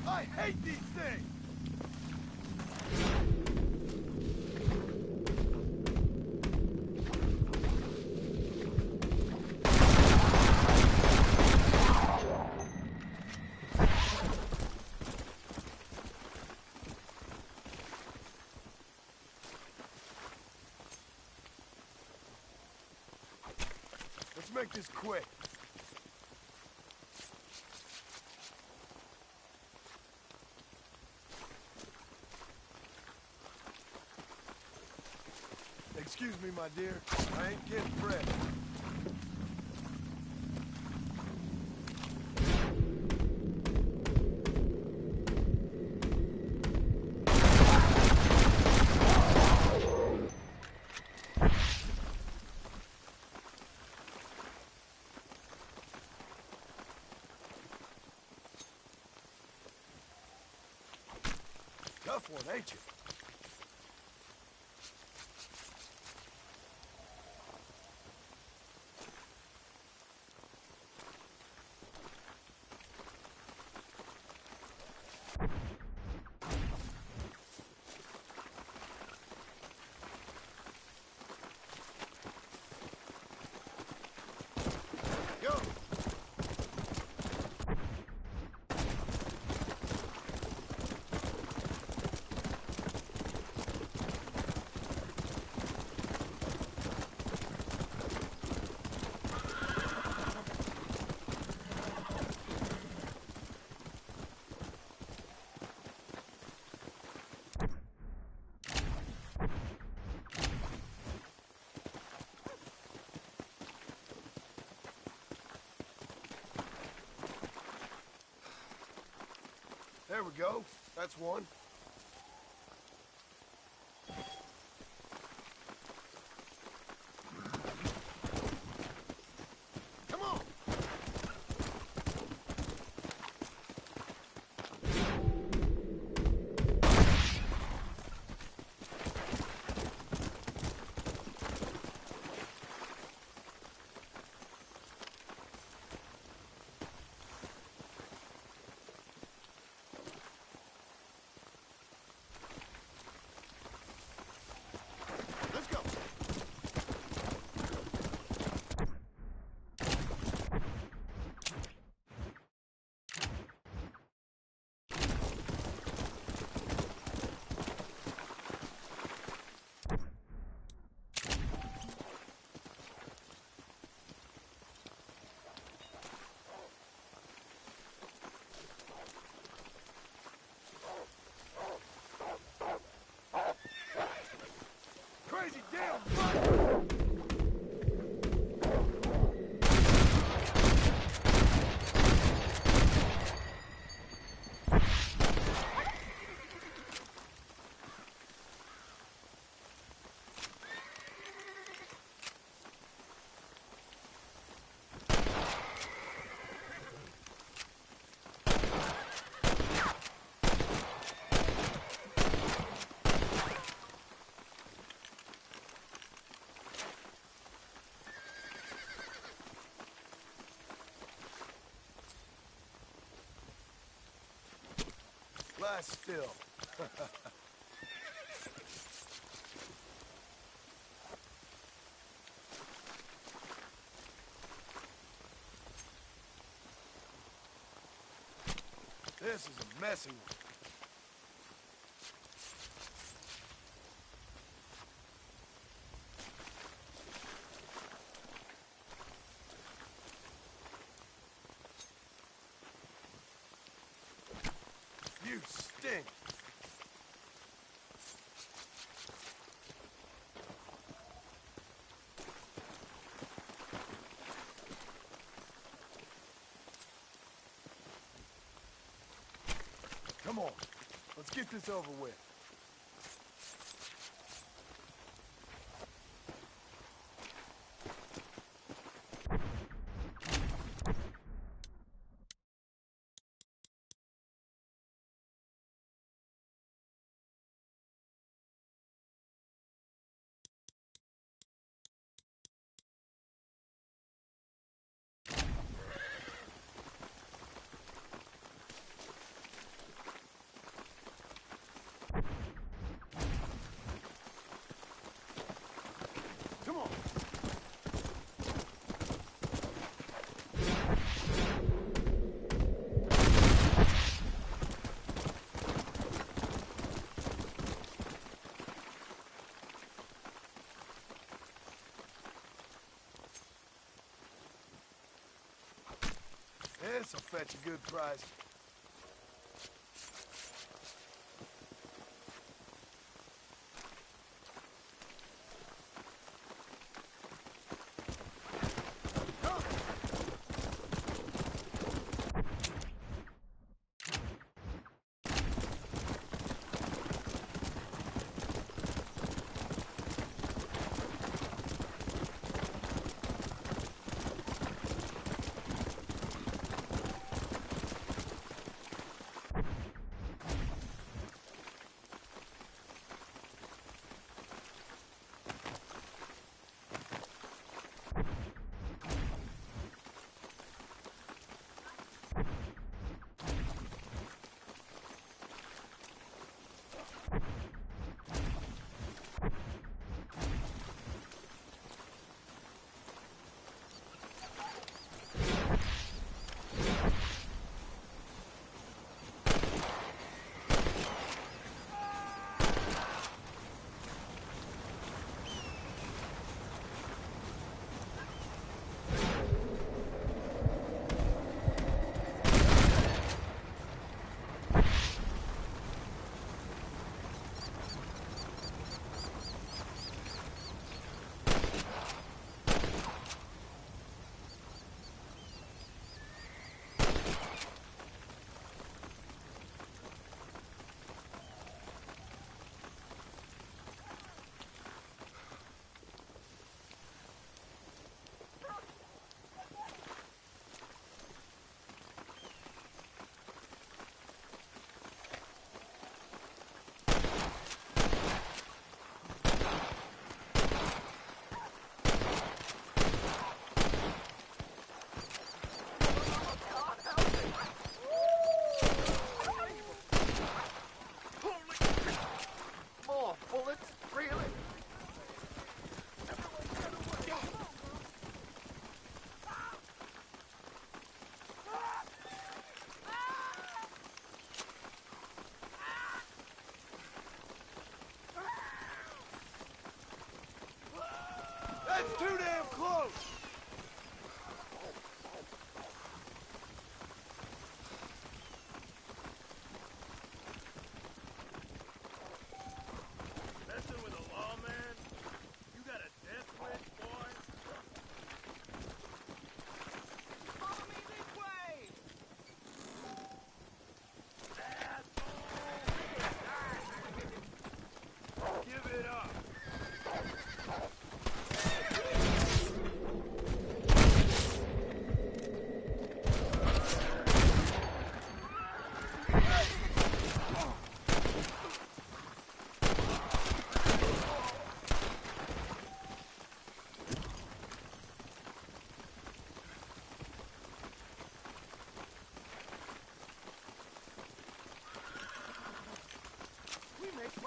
I hate these things! Let's make this quick. Excuse me, my dear. I ain't getting pressed. Tough one, ain't you? There we go. That's one. Come on! Let's go. Crazy damn butt! Lie still. This is a messy one. You stink. Come on, let's get this over with. Come on. This'll fetch a good price.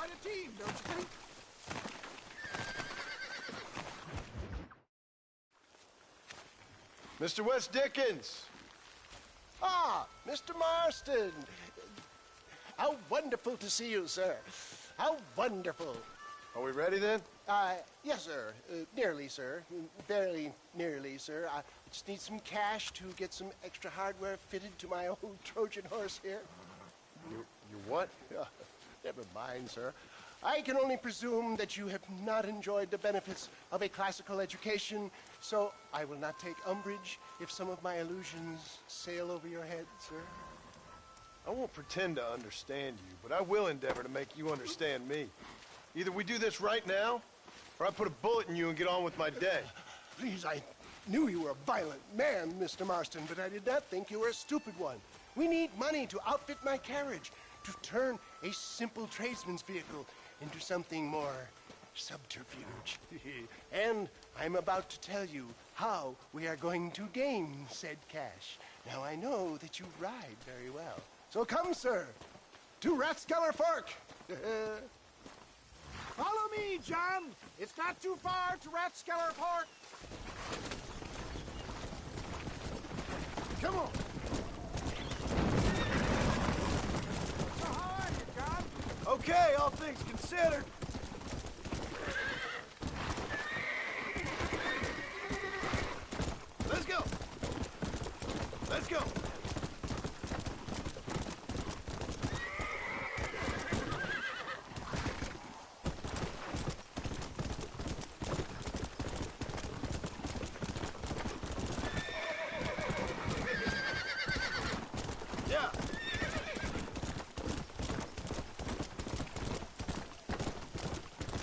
quite a team, don't you think? Mr. West Dickens! Ah, Mr. Marston. How wonderful to see you, sir. How wonderful. Are we ready then? Yes, sir. Nearly, sir. Barely nearly, sir. I just need some cash to get some extra hardware fitted to my old Trojan horse here. You what? Never mind, sir. I can only presume that you have not enjoyed the benefits of a classical education, so I will not take umbrage if some of my illusions sail over your head, sir. I won't pretend to understand you, but I will endeavor to make you understand me. Either we do this right now, or I put a bullet in you and get on with my day. Please, I knew you were a violent man, Mr. Marston, but I did not think you were a stupid one. We need money to outfit my carriage, to turn a simple tradesman's vehicle into something more subterfuge. And I'm about to tell you how we are going to gain said cash. Now, I know that you ride very well. So come, sir, to Rathskeller Fork. Follow me, John. It's not too far to Rathskeller Park. Come on. So how are you, John? Okay, all things considered. Let's go. Let's go. Yeah.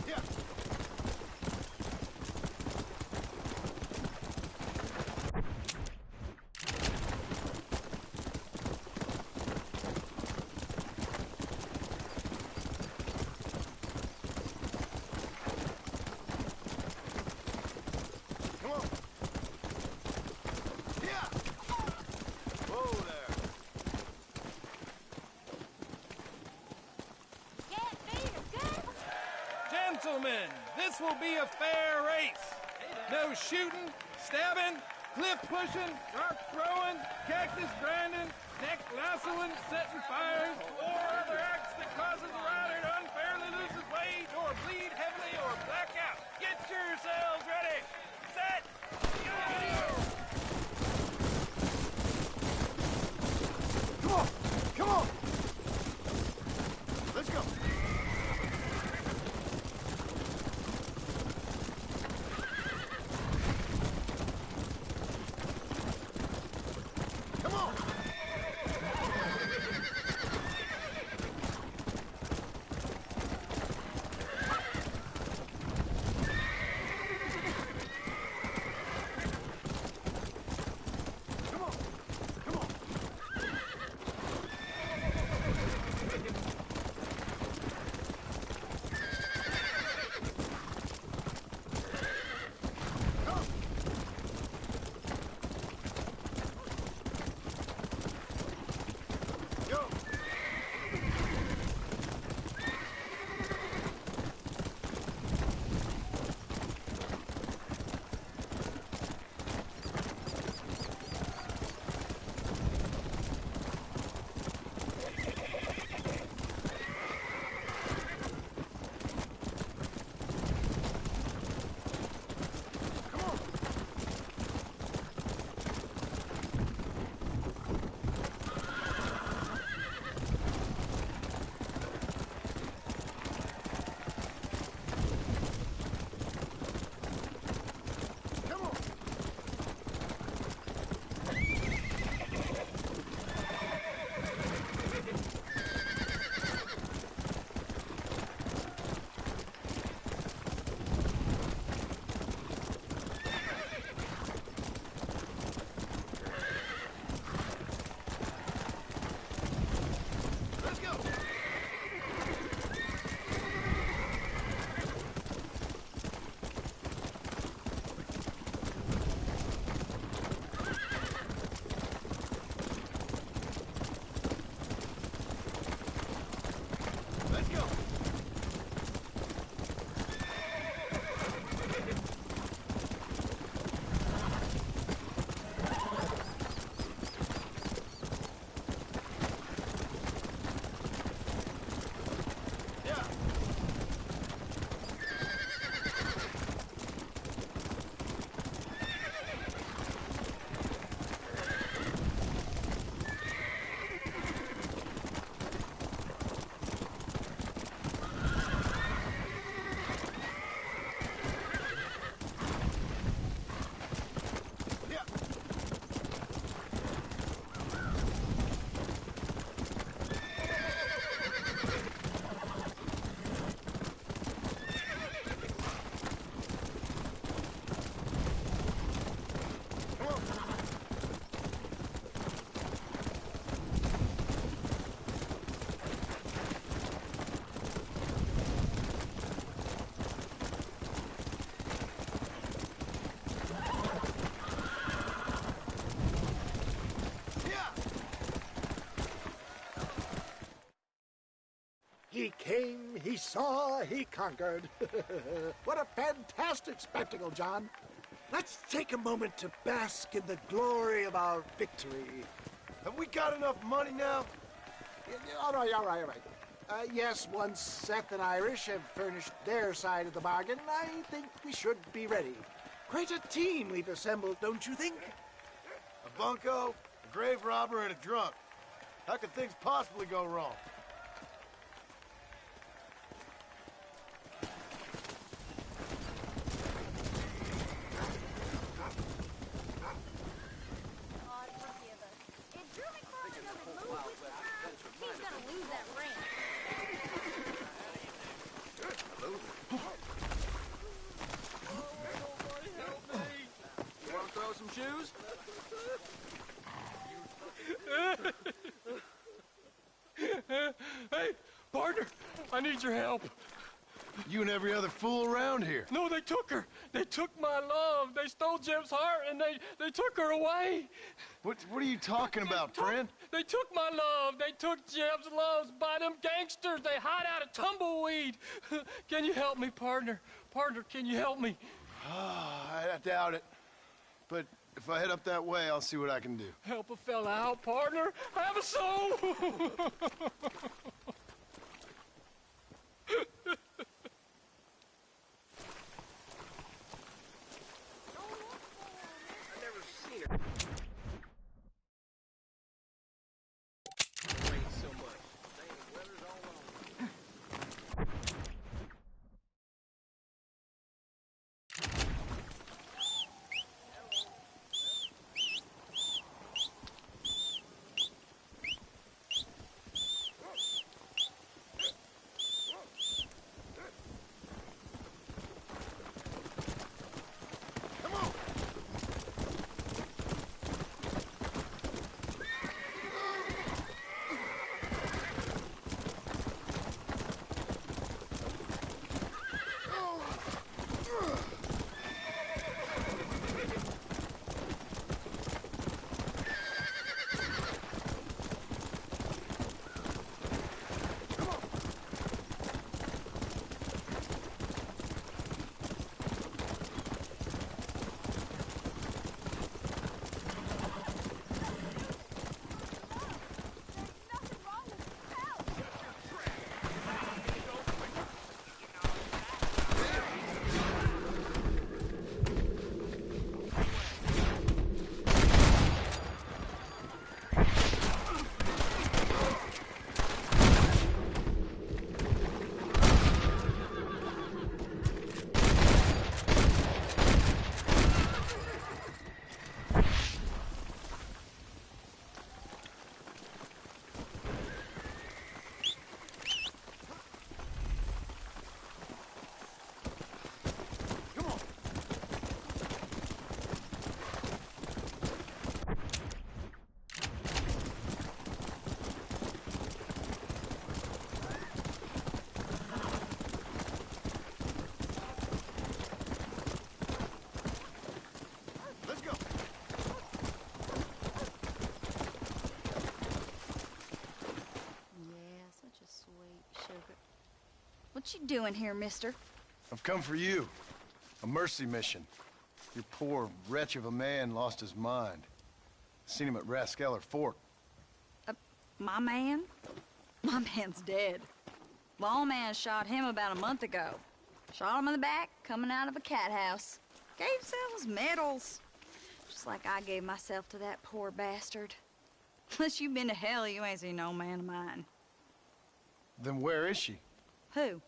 Yeah. Come on. Yeah. Whoa there. Gentlemen, this will be a fair race. No shooting, stabbing, cliff pushing, rock throwing, cactus grinding, neck lassoing, setting fires, or other acts that causes the rider to unfairly lose his weight or bleed heavily or black out. Get yourselves ready. Set. Go! Come on. Come on. Let's go. Come on. He came, he saw, he conquered. What a fantastic spectacle, John. Let's take a moment to bask in the glory of our victory. Have we got enough money now? All right. Yes, once Seth and Irish have furnished their side of the bargain, I think we should be ready. Quite a team we've assembled, don't you think? A bunco, a grave robber, and a drunk. How could things possibly go wrong? Shoes? Hey, partner, I need your help. You and every other fool around here. No, they took her. They took my love. They stole Jeb's heart, and they took her away. What are you talking about, friend? They took my love. They took Jeb's loves by them gangsters. They hide out of Tumbleweed. Can you help me, partner? Partner, can you help me? I doubt it. But if I head up that way, I'll see what I can do. Help a fella out, partner. I have a soul. What you doing here, mister? I've come for you. A mercy mission. Your poor wretch of a man lost his mind. Seen him at Raskeller Fork. My man? My man's dead. Lawman shot him about a month ago. Shot him in the back, coming out of a cat house. Gave himself medals. Just like I gave myself to that poor bastard. Unless you've been to hell, you ain't seen no man of mine. Then where is she? Who?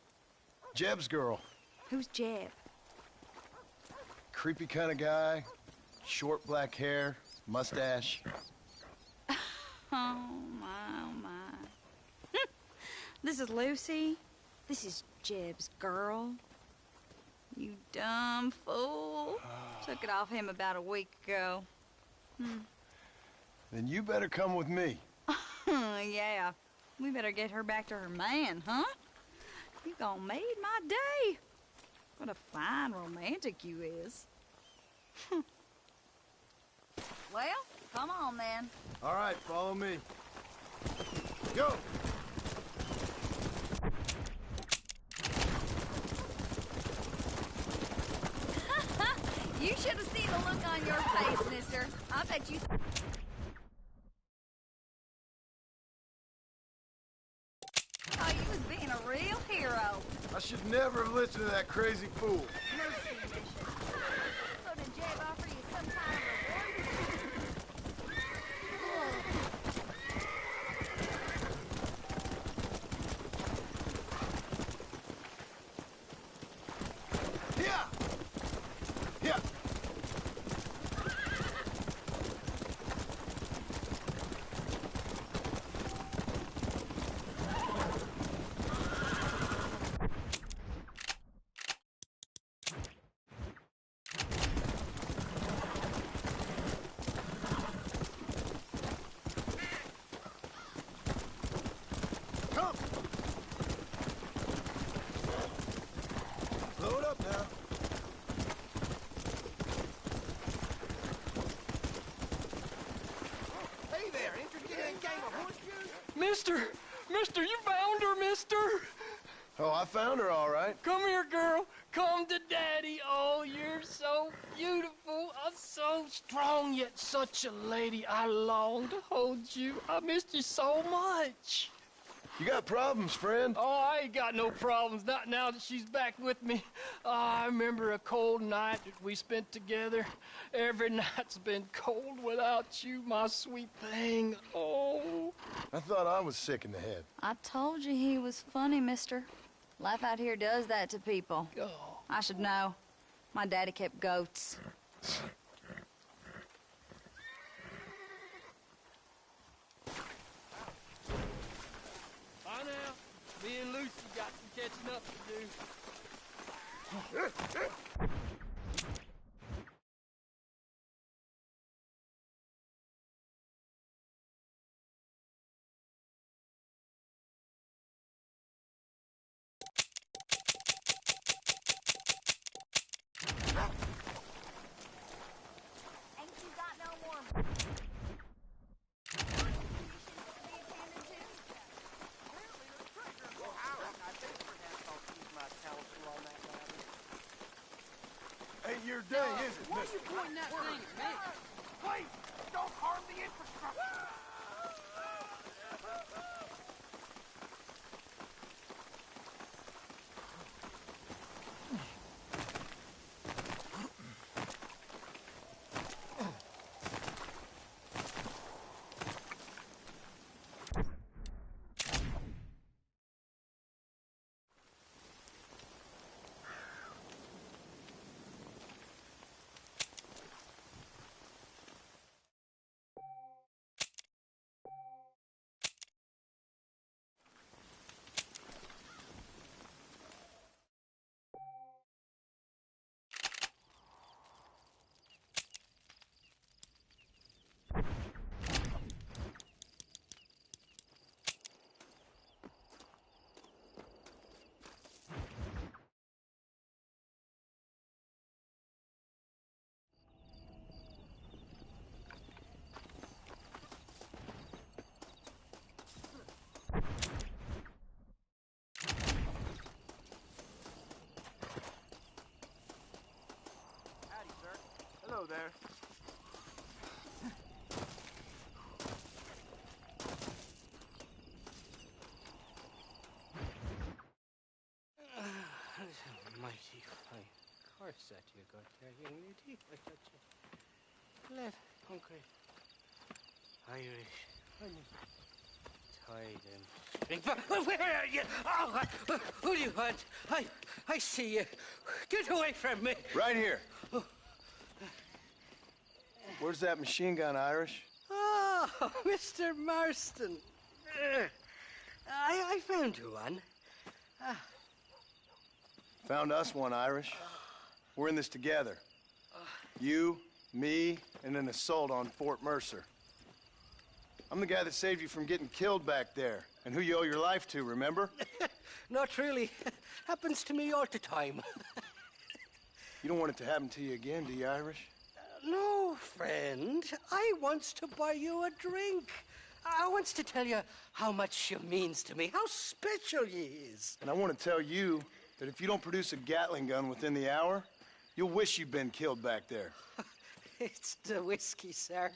Jeb's girl. Who's Jeb? Creepy kind of guy. Short black hair, mustache. Oh, my, oh, my. This is Lucy. This is Jeb's girl. You dumb fool. Took it off him about a week ago. Then you better come with me. Yeah. We better get her back to her man, huh? You gonna made my day. What a fine romantic you is. Well, come on then. All right, follow me. Go! on your face, mister. I bet you... Oh, you was being a real hero. I should never have listened to that crazy fool. Mercy mission. So did Jeb offer you some kind of reward? Yeah! Yeah! Come! Load up now. Hey there, interested in a game of horseshoes? Mister, you found her, mister. Oh, I found her all right. Come here, girl. Come to daddy. Oh, you're so beautiful. So strong, yet such a lady. I long to hold you. I missed you so much. You got problems, friend? Oh, I ain't got no problems, not now that she's back with me. Oh, I remember a cold night that we spent together. Every night's been cold without you, my sweet thing. Oh. I thought I was sick in the head. I told you he was funny, mister. Life out here does that to people. Oh. I should know. My daddy kept goats. Bye now. Me and Lucy got some catching up to do. Ain't you got no more? Ain't your day, is it, Why are mister? you pointing that thing at me? Please, don't harm the infrastructure. Hello there. Mighty fine. Of course that you got there, young lady. I got you. Left, hungry. Irish. Honey. Tied and... Where are you? Oh, who do you want? I see you. Get away from me. Right here. Where's that machine gun, Irish? Oh, Mr. Marston. I found you one. Found us one, Irish. We're in this together. You, me, and an assault on Fort Mercer. I'm the guy that saved you from getting killed back there, and who you owe your life to, remember? Not really. Happens to me all the time. You don't want it to happen to you again, do you, Irish? No, friend. I wants to buy you a drink. I wants to tell you how much she means to me, how special you is. And I want to tell you that if you don't produce a Gatling gun within the hour, you'll wish you'd been killed back there. It's the whiskey, sir.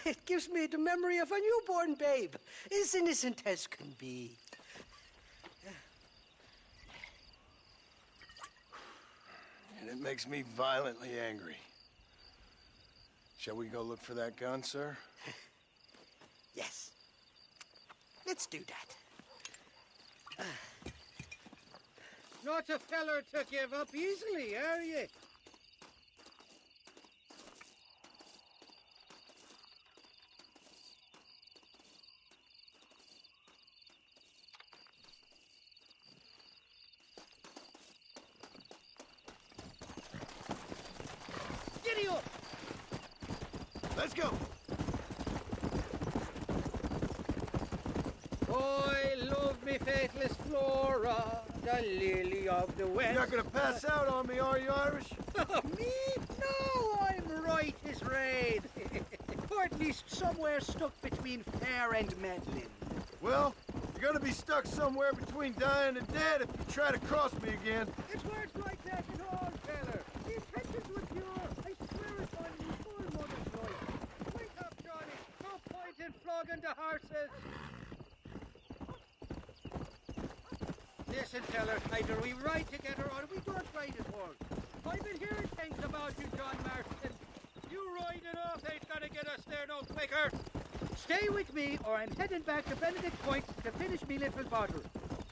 It gives me the memory of a newborn babe, as innocent as can be. And it makes me violently angry. Shall we go look for that gun, sir? Yes. Let's do that. Not a feller to give up easily, are you? Giddy up! Let's go! I love me faithless Flora, the lily of the west. You're not gonna pass out on me, are you, Irish? Me? No, I'm right as rain. Or at least somewhere stuck between fair and meddling. Well, you're gonna be stuck somewhere between dying and dead if you try to cross me again. It's words like that at all, feller. The intentions were pure. I swear it on you, full mother's life. Wake up, Johnny. No point in flogging the horses. Listen, feller, either we ride together or we don't ride at all. I've been hearing things about you, John Marston. You riding off ain't gonna get us there no quicker. Stay with me, or I'm heading back to Benedict Point to finish me little bottle.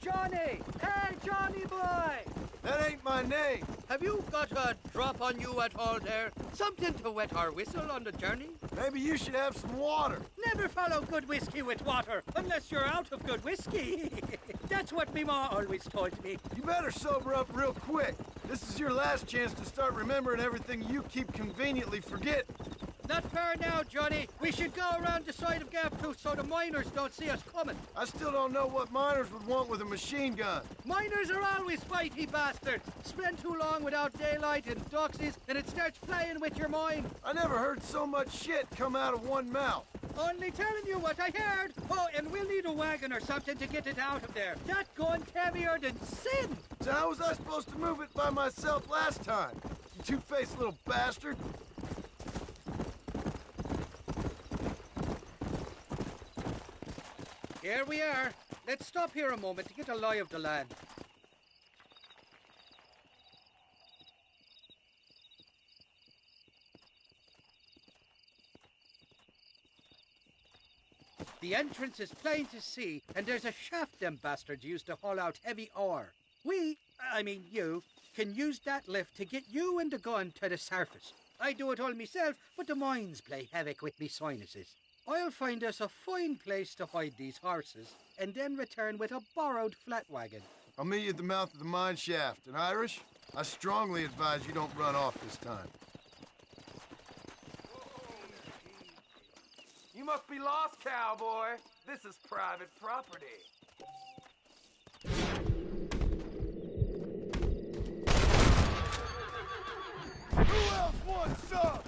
Johnny! Hey, Johnny boy! That ain't my name. Have you got a drop on you at all there? Something to wet our whistle on the journey? Maybe you should have some water. Never follow good whiskey with water, unless you're out of good whiskey. That's what me ma always told me. You better sober up real quick. This is your last chance to start remembering everything you keep conveniently forgetting. Not far now, Johnny. We should go around the side of Gap Tooth so the miners don't see us coming. I still don't know what miners would want with a machine gun. Miners are always fighty bastards. Spend too long without daylight and doxies, and it starts playing with your mind. I never heard so much shit come out of one mouth. Only telling you what I heard. Oh, and we'll need a wagon or something to get it out of there. That gun's heavier than sin. So how was I supposed to move it by myself last time? You two-faced little bastard. Here we are. Let's stop here a moment to get a lie of the land. The entrance is plain to see, and there's a shaft them bastards used to haul out heavy ore. I mean you, can use that lift to get you and the gun to the surface. I do it all myself, but the mines play havoc with me sinuses. I'll find us a fine place to hide these horses, and then return with a borrowed flat wagon. I'll meet you at the mouth of the mine shaft. And Irish, I strongly advise you don't run off this time. You must be lost, cowboy. This is private property. Who else wants some?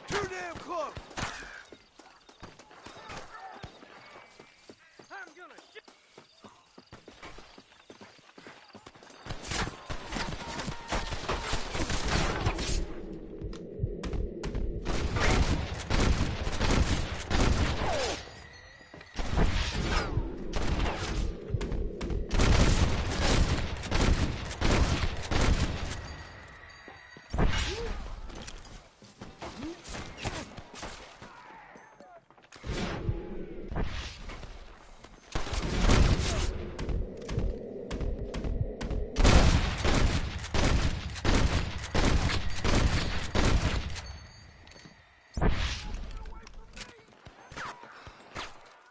Too damn close. I'm gonna shoot.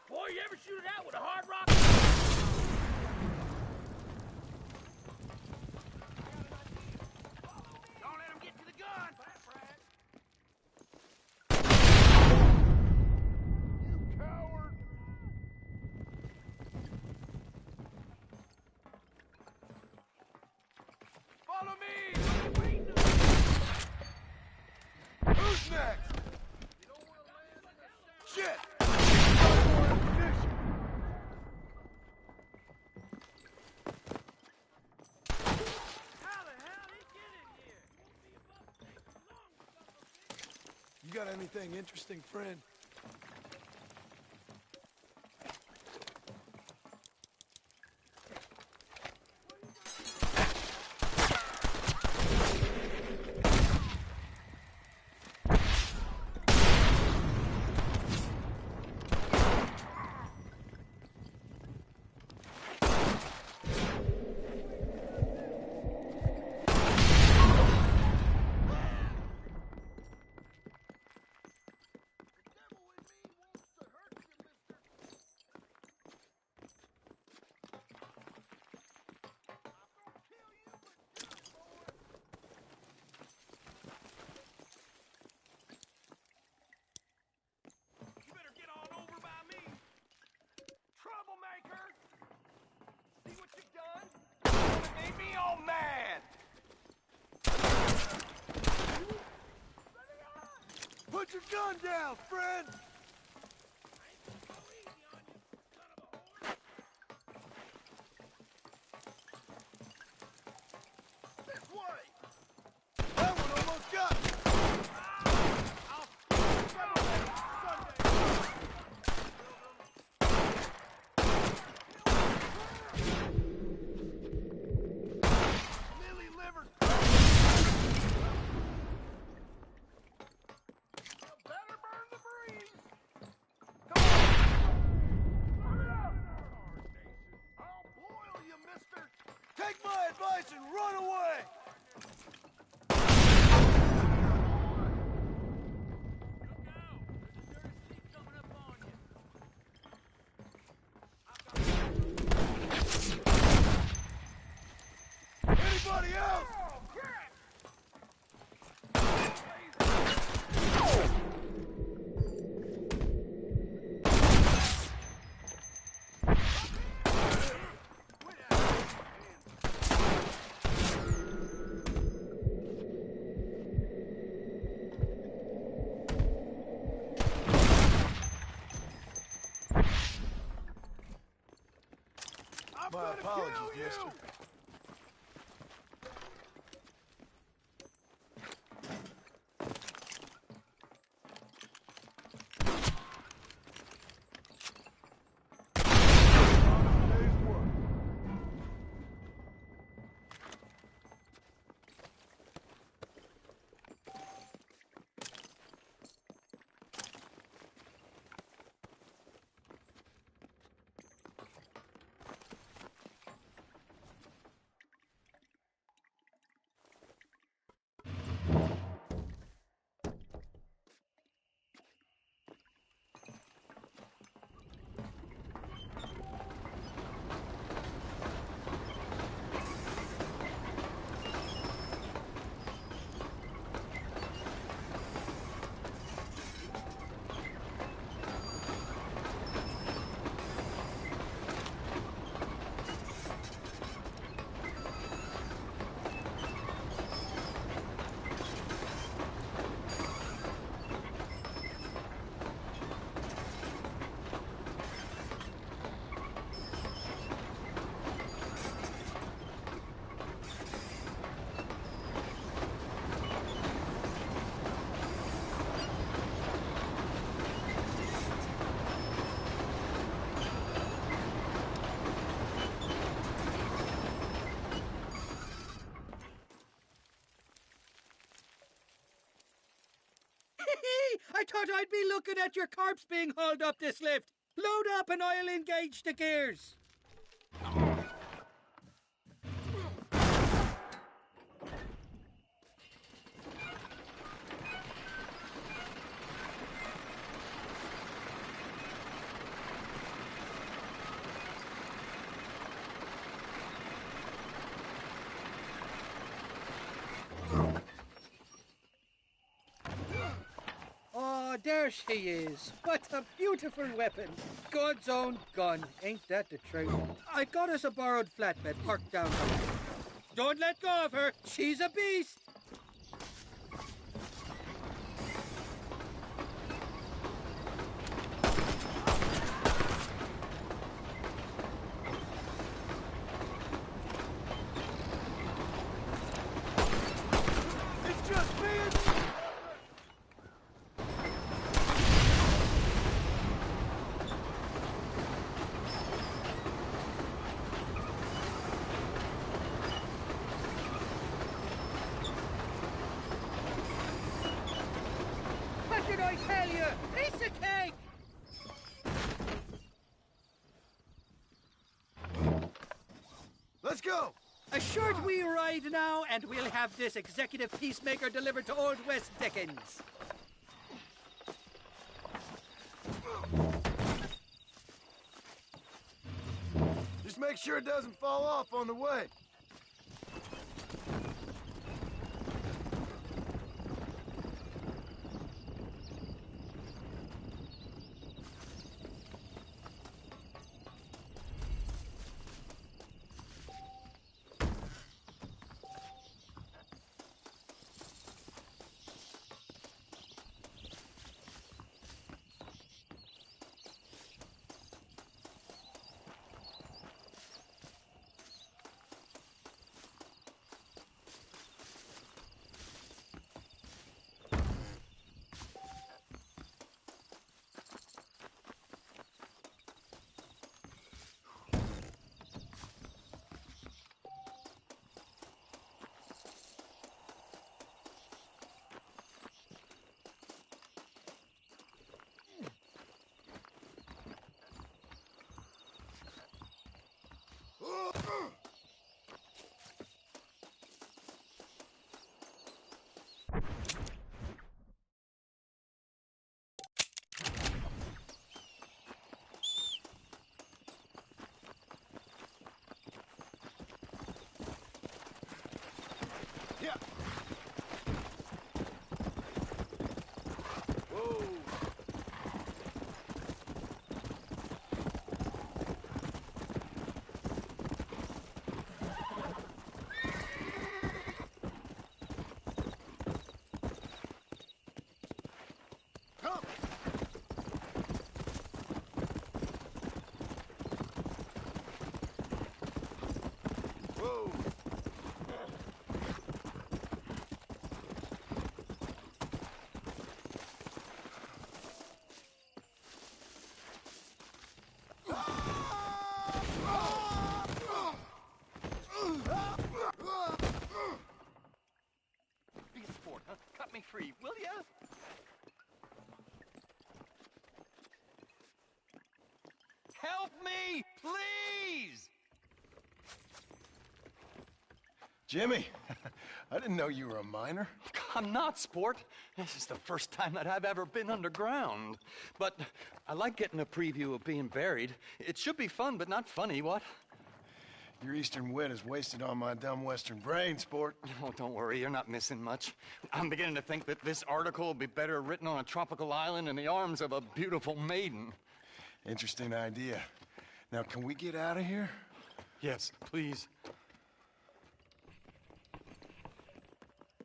Boy, you ever shoot it out with a hard rock? Don't let him get to the gun. You coward. Follow me. Who's next? got anything interesting, friend? You better get on over by me. Troublemaker! See what you've done? You made me all mad! Put your gun down, friend! This way! That one almost got me! Lily livered! Better burn the breeze! Come on! Burn it up! I'll boil you, mister! Take my advice and run away! Anybody else? My apologies, mister. I thought I'd be looking at your corpse being hauled up this lift. Load up and I'll engage the gears. Oh, there she is. What a beautiful weapon. God's own gun. Ain't that the truth? I got us a borrowed flatbed parked down there. Don't let go of her. She's a beast. It's just me and Let's go! A short wee ride now, and we'll have this executive peacemaker delivered to Old West Dickens. Just make sure it doesn't fall off on the way. Yeah. Whoa. Come. Whoa. Be a sport, huh? Cut me free, will ya? Help me, please! Jimmy, I didn't know you were a miner. I'm not, sport. This is the first time that I've ever been underground. But I like getting a preview of being buried. It should be fun, but not funny, what? Your eastern wit is wasted on my dumb western brain, sport. Oh, don't worry, you're not missing much. I'm beginning to think that this article will be better written on a tropical island in the arms of a beautiful maiden. Interesting idea. Now, can we get out of here? Yes, please.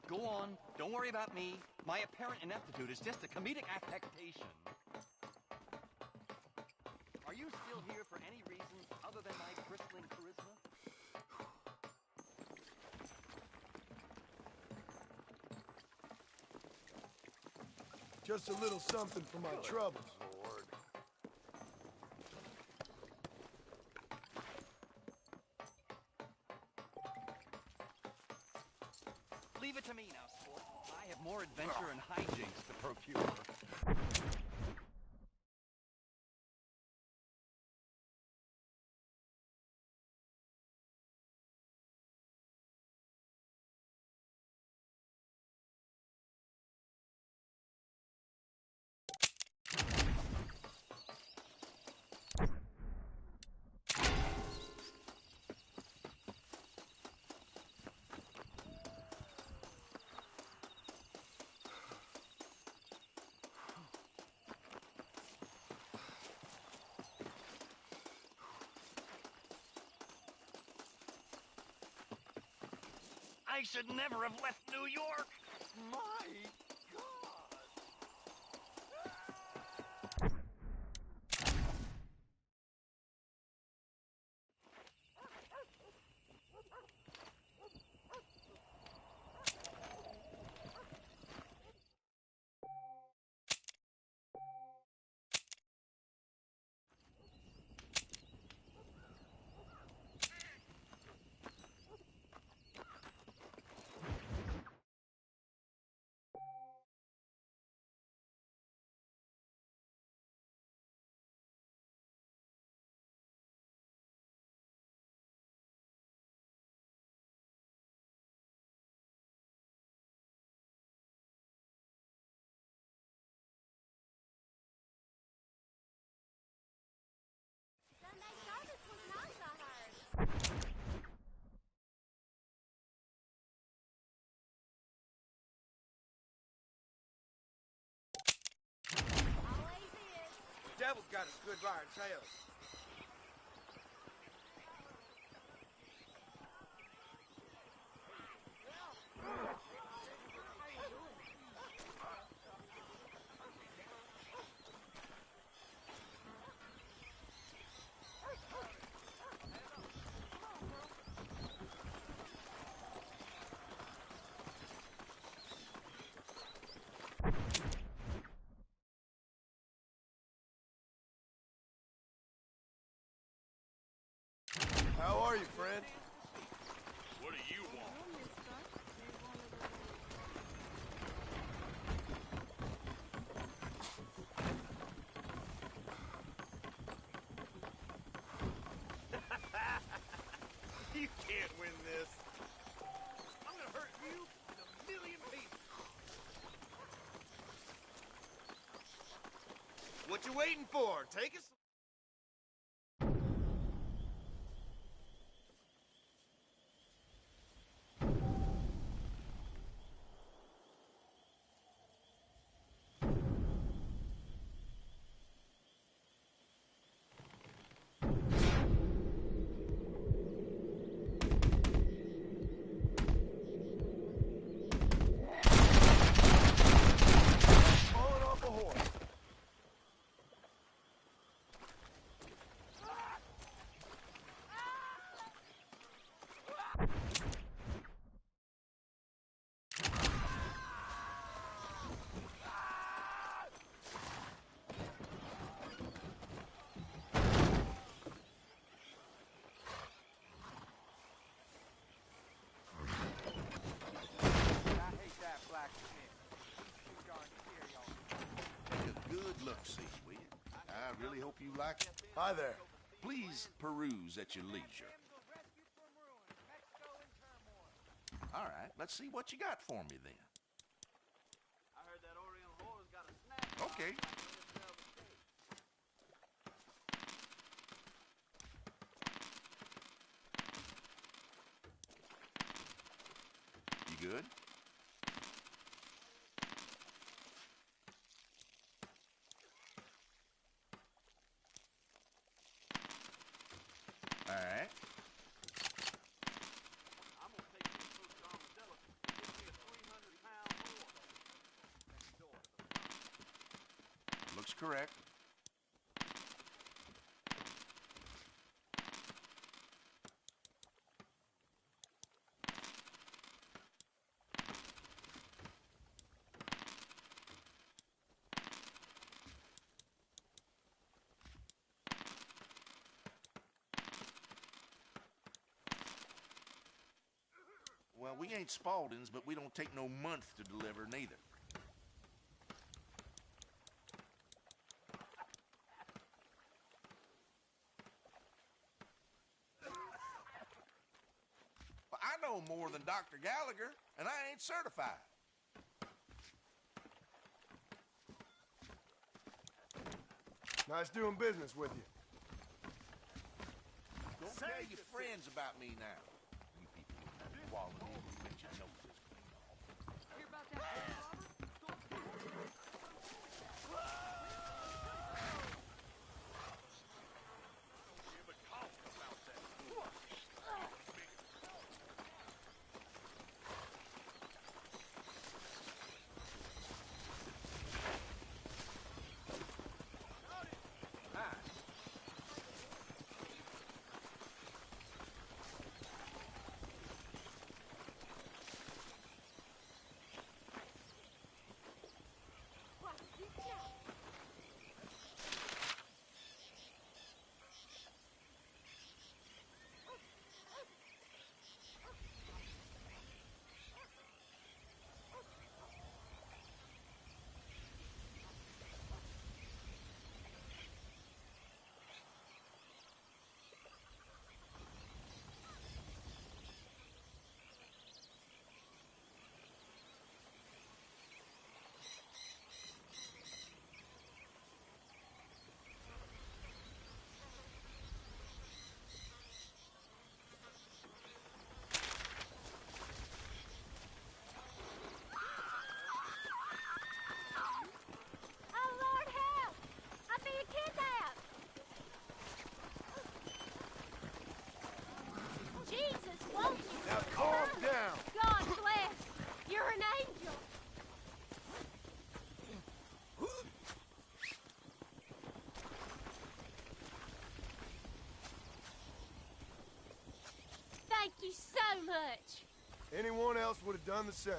Go on. Don't worry about me. My apparent ineptitude is just a comedic affectation. Are you still here for any reason other than my bristling charisma? Just a little something for my troubles. Lord. Leave it to me now, sport. I have more adventure and hijinks to procure. I should never have left New York. My devil's got his good bar and tails. How are you, friend? What do you want? You can't win this. I'm gonna hurt you in a million pieces. What you waiting for? Take us. Falling off a horse. Take a good look-see, will you? I really hope you like it. Hi there. Please peruse at your leisure. All right, let's see what you got for me then. I heard that Oriental whore's got a snack. Okay. You good? All right. I'm gonna take you to the armadillo. Give me a 300-pound whore. Looks correct. Well, we ain't Spaldings, but we don't take no month to deliver neither. Well, I know more than Dr. Gallagher, and I ain't certified. Nice doing business with you. Don't tell your friends about me now. You people with that quality, you bet your noses clean off. Hear about that, Robert? you so much. Anyone else would have done the same.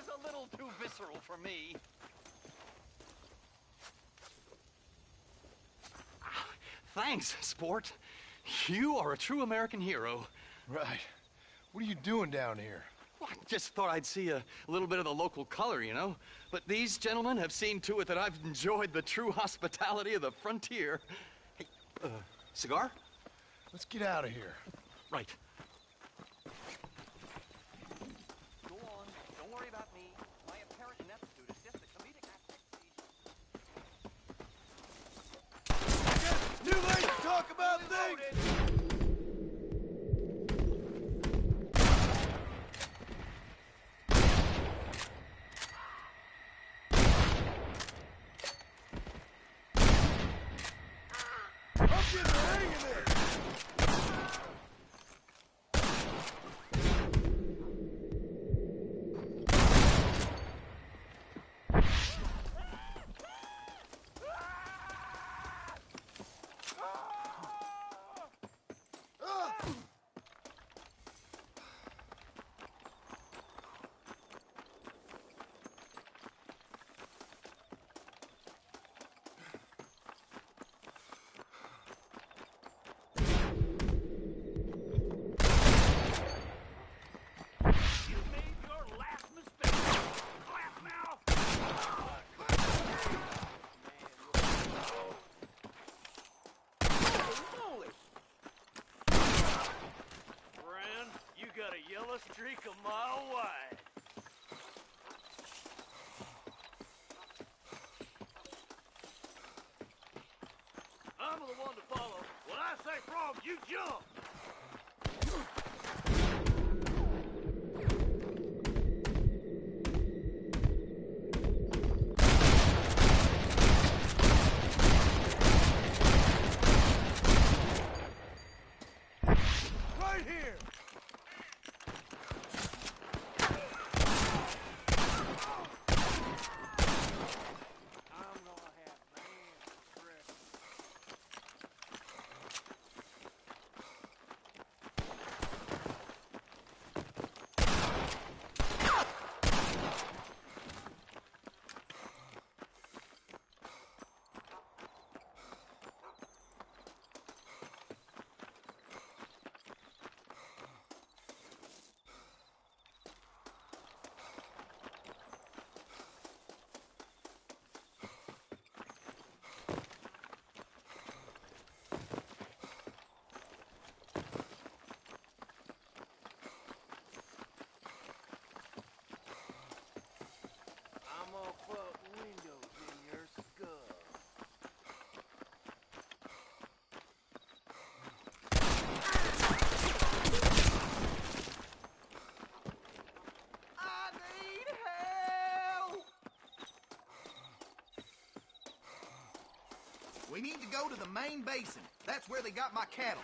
A little too visceral for me. Thanks, sport. You are a true American hero. Right. What are you doing down here? Well, I just thought I'd see a little bit of the local color, you know? But these gentlemen have seen to it that I've enjoyed the true hospitality of the frontier. Hey, cigar? Let's get out of here. Right. Too late to talk about things! I'm getting the hang of this! A streak a mile wide. I'm the one to follow. When I say from, you jump. Right here! go to the main basin. That's where they got my cattle.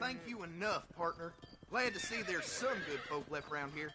Thank you enough, partner. Glad to see there's some good folk left around here.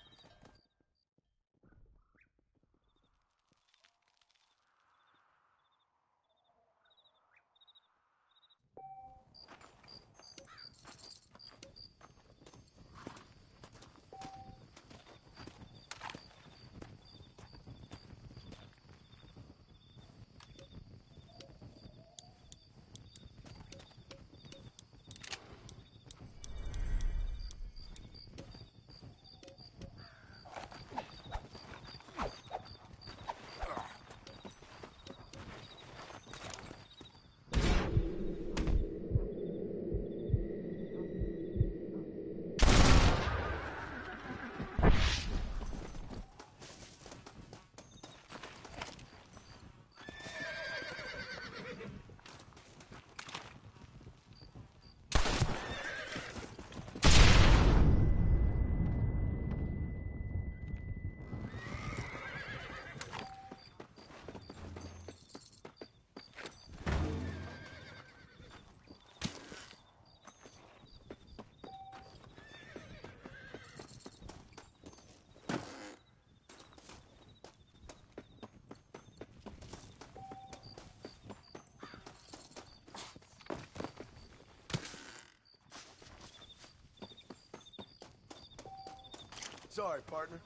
Sorry, partner.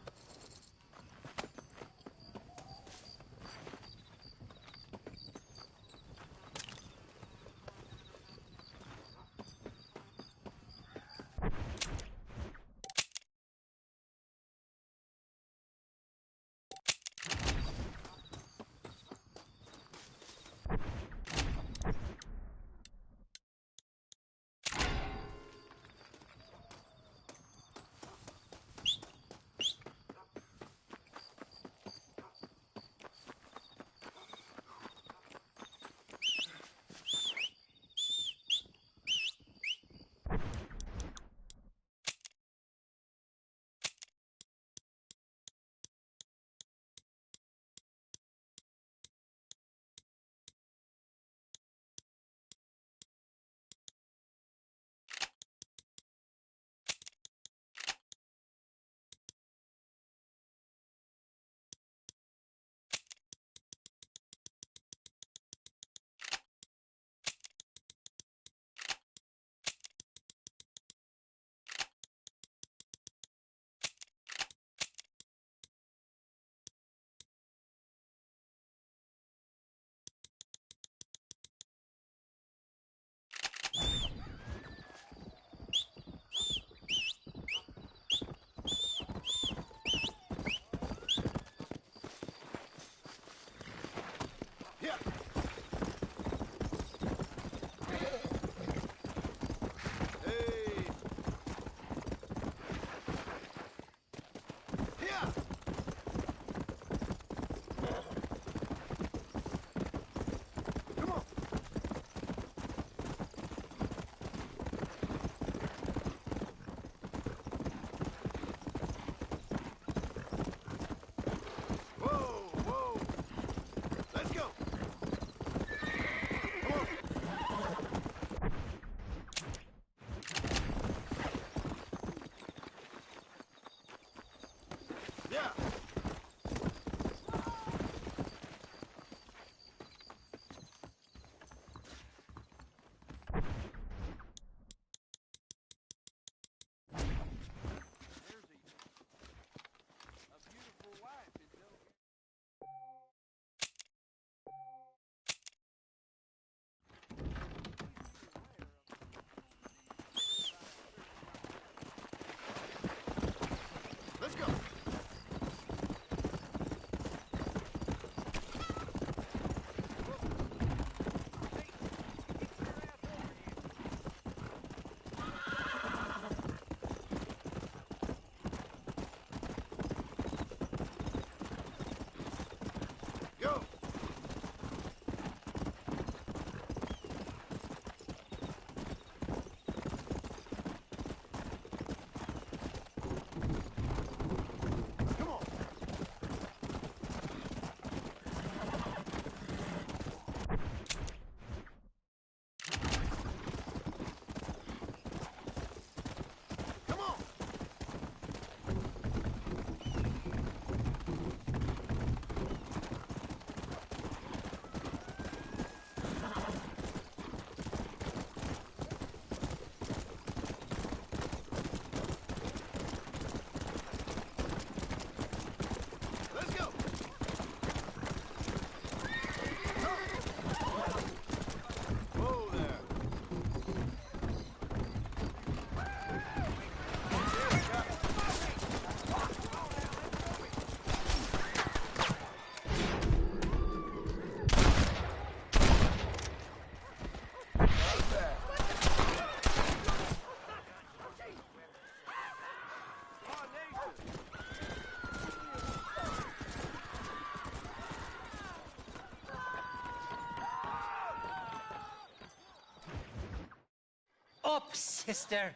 up, sister.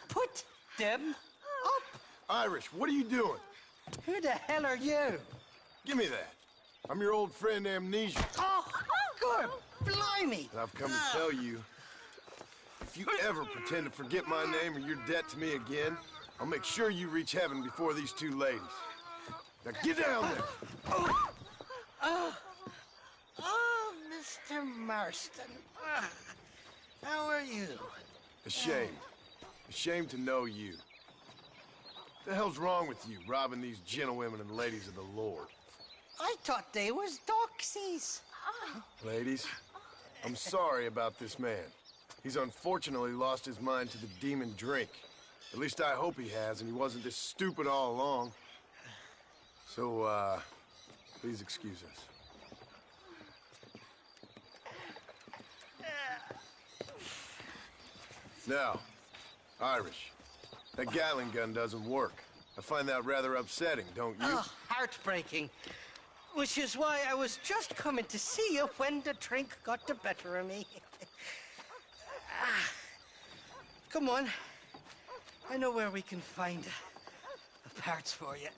Put them up. Irish, what are you doing? Who the hell are you? Give me that. I'm your old friend Amnesia. Oh, good. Blimey. And I've come to tell you, if you ever pretend to forget my name or your debt to me again, I'll make sure you reach heaven before these two ladies. Now get down there. Oh, Mr. Marston. How are you? Ashamed. Ashamed to know you. What the hell's wrong with you, robbing these gentlewomen and ladies of the Lord? I thought they was doxies. Ladies, I'm sorry about this man. He's unfortunately lost his mind to the demon drink. At least I hope he has, and he wasn't this stupid all along. So, please excuse us. Now, Irish, that Gatling gun doesn't work. I find that rather upsetting, don't you? Oh, heartbreaking. Which is why I was just coming to see you when the drink got the better of me. Come on. I know where we can find the parts for you.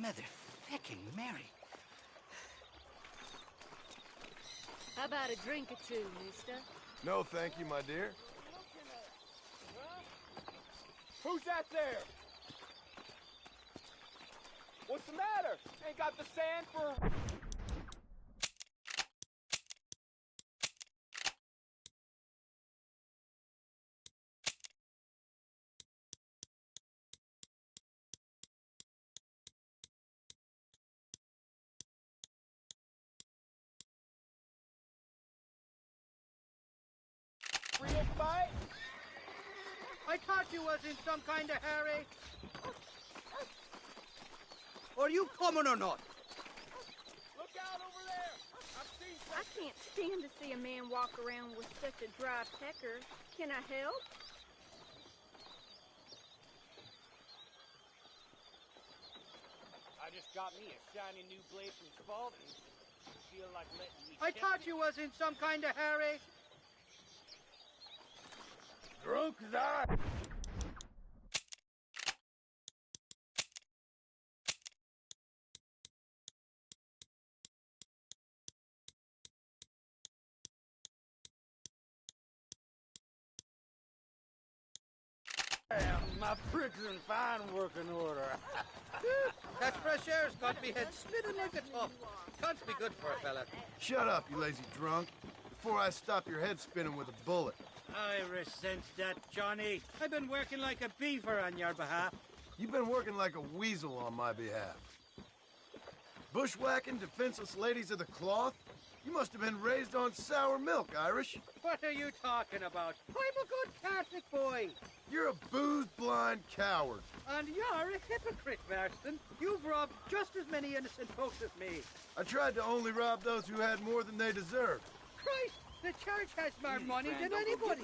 Mother feckin' Mary. How about a drink or two, mister? No, thank you, my dear. Who's that there? What's the matter? Ain't got the sand for... Real fight? I thought you was in some kind of hurry. Are you coming or not? Look out over there! I've seen I can't stand to see a man walk around with such a dry pecker. Can I help? I just got me a shiny new blade from Spalding. Feel like letting me I thought you was in some kind of hurry. drunk as I... My pricks in fine working order. That fresh air's got me head spinning like a top. Can't be good for a fella. Shut up, you lazy drunk, before I stop your head spinning with a bullet. I resent that, Johnny. I've been working like a beaver on your behalf. You've been working like a weasel on my behalf. Bushwhacking defenseless ladies of the cloth? You must have been raised on sour milk, Irish. What are you talking about? I'm a good Catholic boy. You're a booze-blind coward. And you're a hypocrite, Marston. You've robbed just as many innocent folks as me. I tried to only rob those who had more than they deserved. Christ, the church has more money than anybody.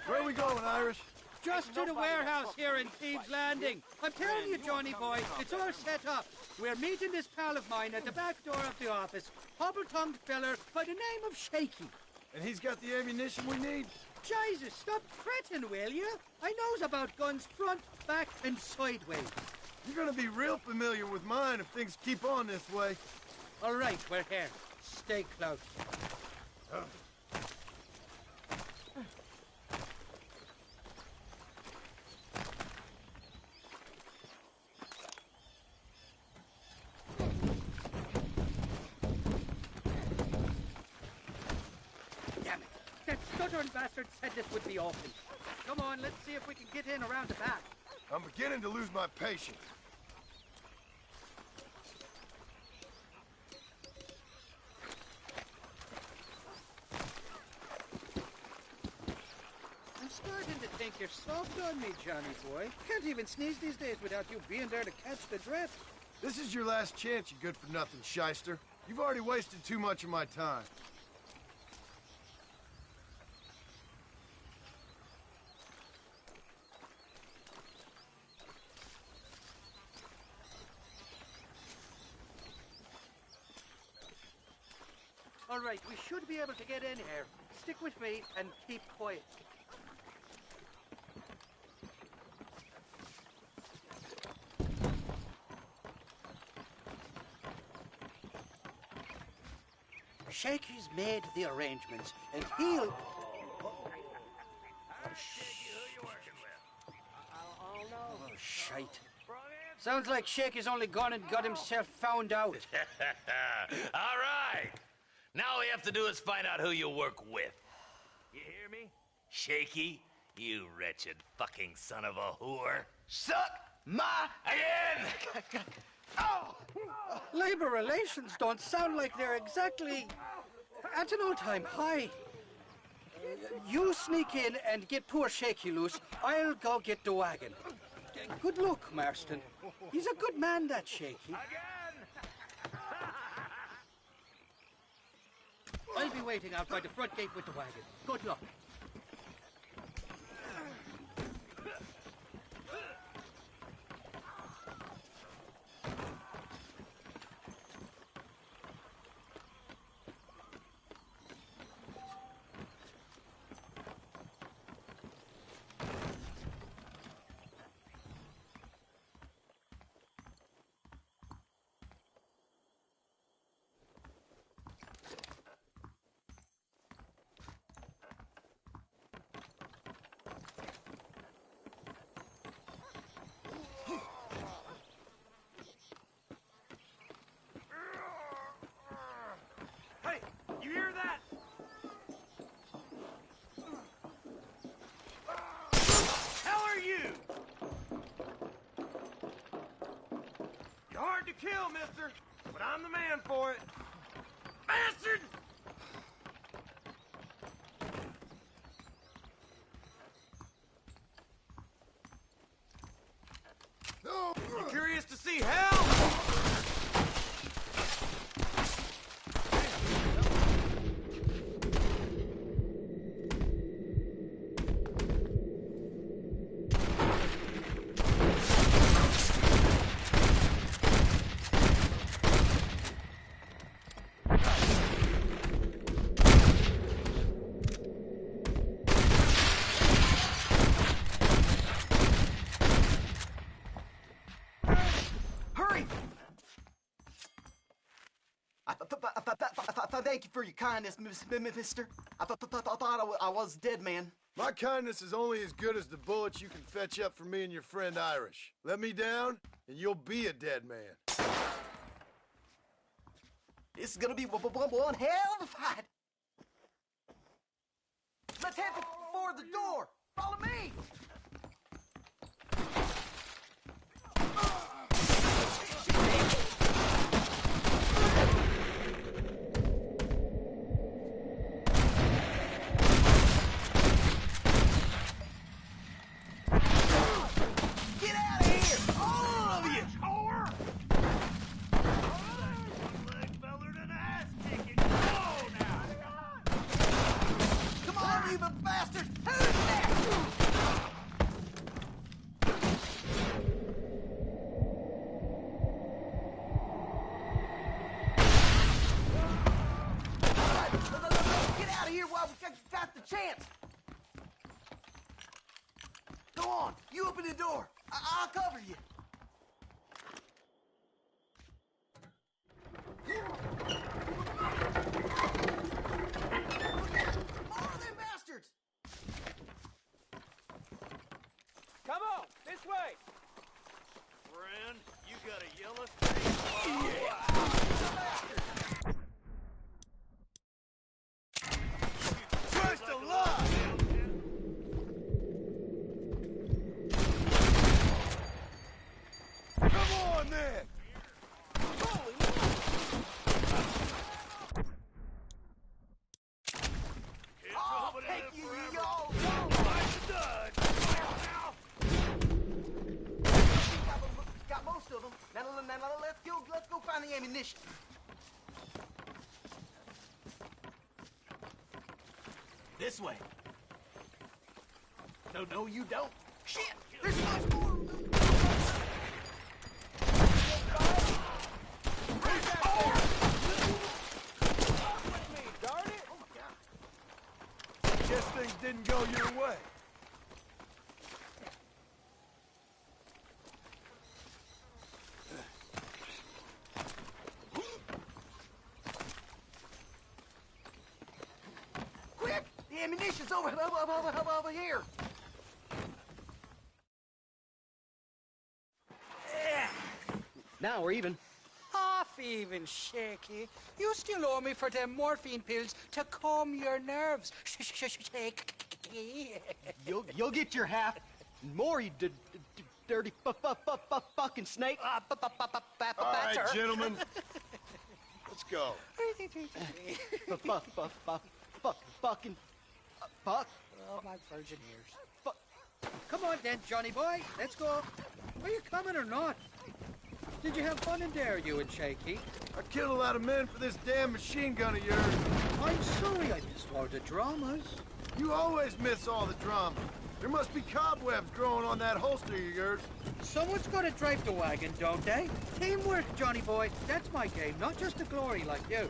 Where are we going, Irish? Just to the warehouse here in Thieves' Landing. I'm telling you, Johnny boy, it's all set up. We're meeting this pal of mine at the back door of the office. Hobble-tongued feller by the name of Shaky. And he's got the ammunition we need? Jesus, stop fretting, will you? I knows about guns front, back, and sideways. You're gonna be real familiar with mine if things keep on this way. All right, we're here. Stay close. Damn it. That stuttering bastard said this would be open. Come on, let's see if we can get in around the back. I'm beginning to lose my patience. I'm starting to think you're soft on me, Johnny boy. Can't even sneeze these days without you being there to catch the drift. This is your last chance, you good-for-nothing shyster. You've already wasted too much of my time. All right, we should be able to get in here. Stick with me and keep quiet. Shaky's made the arrangements, and he'll... Oh, shite. Sounds like Shaky's only gone and got himself found out. All right. Now all we have to do is find out who you work with. You hear me? Shaky, you wretched fucking son of a whore. Suck my again! Oh! Labor relations don't sound like they're exactly at an all-time high. You sneak in and get poor Shaky loose. I'll go get the wagon. Good luck, Marston. He's a good man, that Shaky. I'll be waiting out by the front gate with the wagon. Good luck. You hear that? Hell are you? You're hard to kill, mister, but I'm the man for it. Bastard! No! You curious to see hell? Thank you for your kindness, mister. I thought I was dead, man. My kindness is only as good as the bullets you can fetch up for me and your friend Irish. Let me down, and you'll be a dead man. This is gonna be one hell of a fight. Let's head for the door. Follow me. Chance! Go on, you open the door. I'll cover you. More of them bastards! Come on, this way! Friend, you got a yellow face? Trust the law! Come on, then! Holy I'll take you, y'all! Got most of them. Now let's go find the ammunition. This way. No, you don't. Shit! There's much more! didn't go your way. Quick! The ammunition's over here! Now we're even. Half even, Shaky. You still owe me for them morphine pills to calm your nerves. Shaky. You'll get your half. More, you dirty fucking snake. All right, gentlemen. Let's go. Fucking fuck. Oh, my virgin ears. Come on then, Johnny boy. Let's go. Are you coming or not? Did you have fun in there, you and Shaky? I killed a lot of men for this damn machine gun of yours. I'm sorry I missed all the dramas. You always miss all the drama. There must be cobwebs growing on that holster of yours. Someone's got to drive the wagon, don't they? Teamwork, Johnny boy. That's my game, not just the glory like you.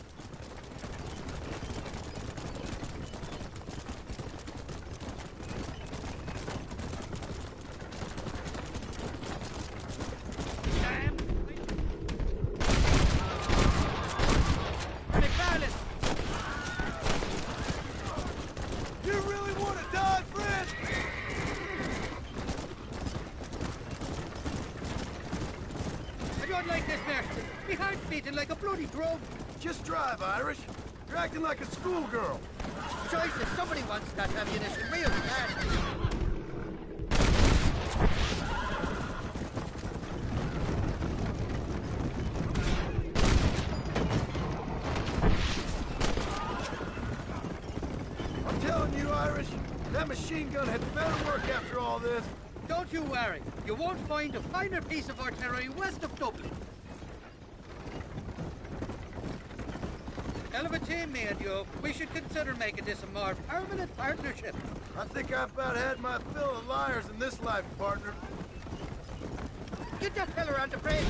You really want to die, friend? I don't like this, Master. My heart's beating like a bloody drum. Just drive, Irish. You're acting like a schoolgirl. Choices, somebody wants that ammunition real bad. I'm telling you, Irish, that machine gun had better work after all this. Don't you worry. You won't find a finer piece of artillery west of Dublin. Hell of a team, me and you. We should consider making this a more permanent partnership. I think I've about had my fill of liars in this life, partner. Get that fella on the bridge.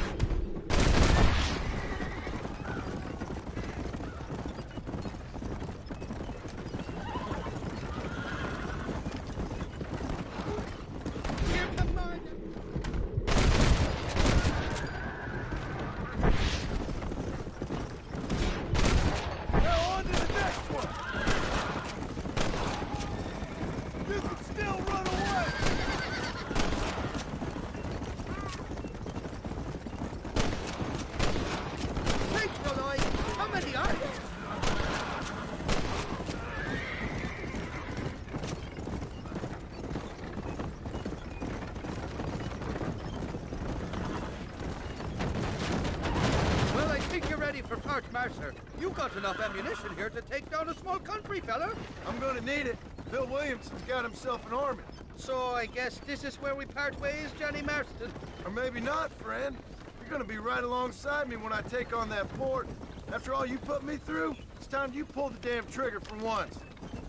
Mercer, you got enough ammunition here to take down a small country, fella. I'm gonna need it. Bill Williamson's got himself an army. So I guess this is where we part ways, Johnny Marston. Or maybe not, friend. You're gonna be right alongside me when I take on that fort. After all you put me through, it's time you pull the damn trigger for once.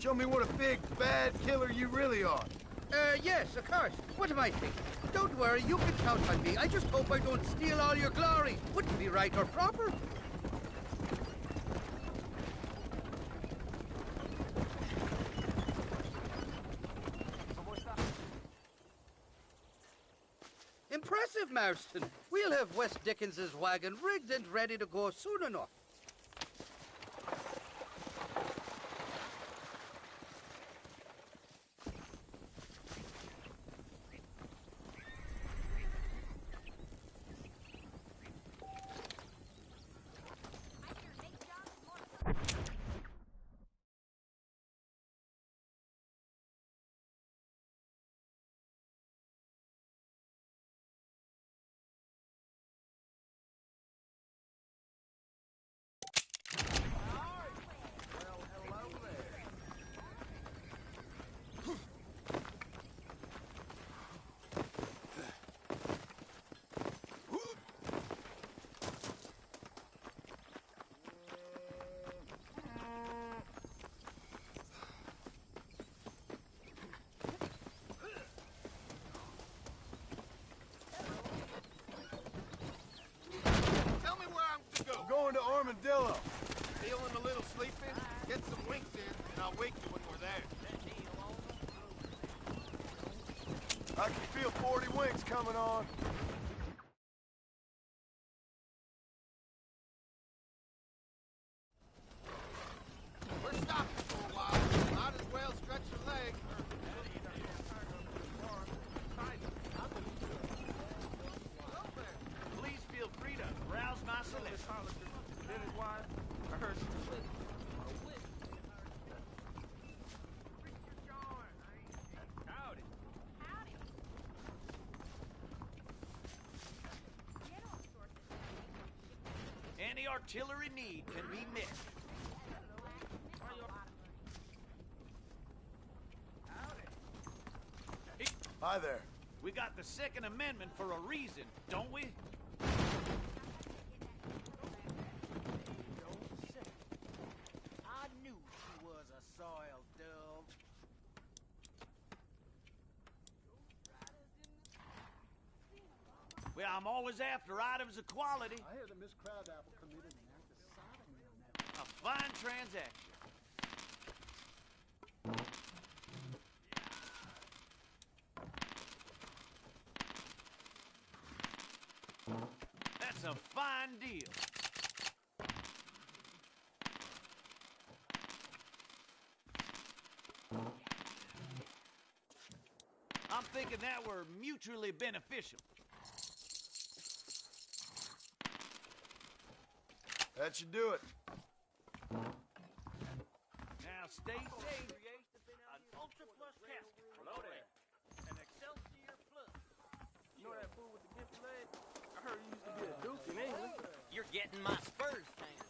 Show me what a big, bad killer you really are. Yes, of course. What am I thinking? Don't worry, you can count on me. I just hope I don't steal all your glory. Wouldn't be right or proper. Impressive, Marston. We'll have West Dickens's wagon rigged and ready to go soon enough. Going to Armadillo. Feeling a little sleepy? Get some winks in, and I'll wake you when we're there. I can feel 40 wings coming on. We're stopping for a while. Might as well stretch your legs. Please feel free to browse my selection. Then his wife, I heard she was sick. Howdy. Any artillery need can be met. Hi there. We got the Second Amendment for a reason, don't we? I knew she was a soiled dove. Well, I'm always after items of quality. I hear that Miss Crabapple committed an act of sodomy on that. A fine transaction. That's a fine deal. I'm thinking that we're mutually beneficial. That should do it. Now stay safe. An Ultra Plus casket. Hello there. An Excelsior Plus. You know that fool with the gimpy leg? I heard he used to be a duke in England. You're getting my spurs tangled.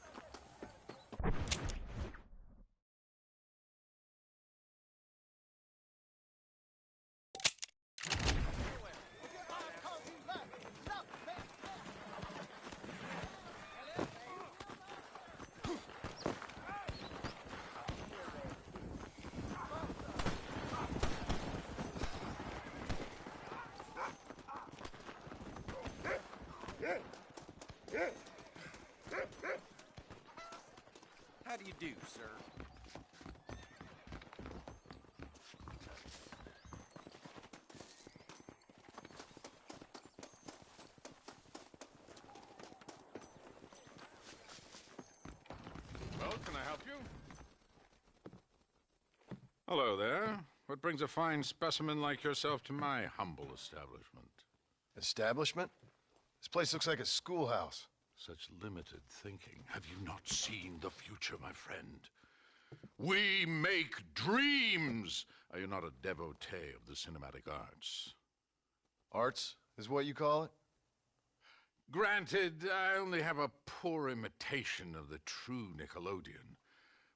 How do you do, sir? Well, can I help you? Hello there. What brings a fine specimen like yourself to my humble establishment? Establishment? This place looks like a schoolhouse. Such limited thinking. Have you not seen the future, my friend? We make dreams! Are you not a devotee of the cinematic arts? Arts is what you call it? Granted, I only have a poor imitation of the true Nickelodeon.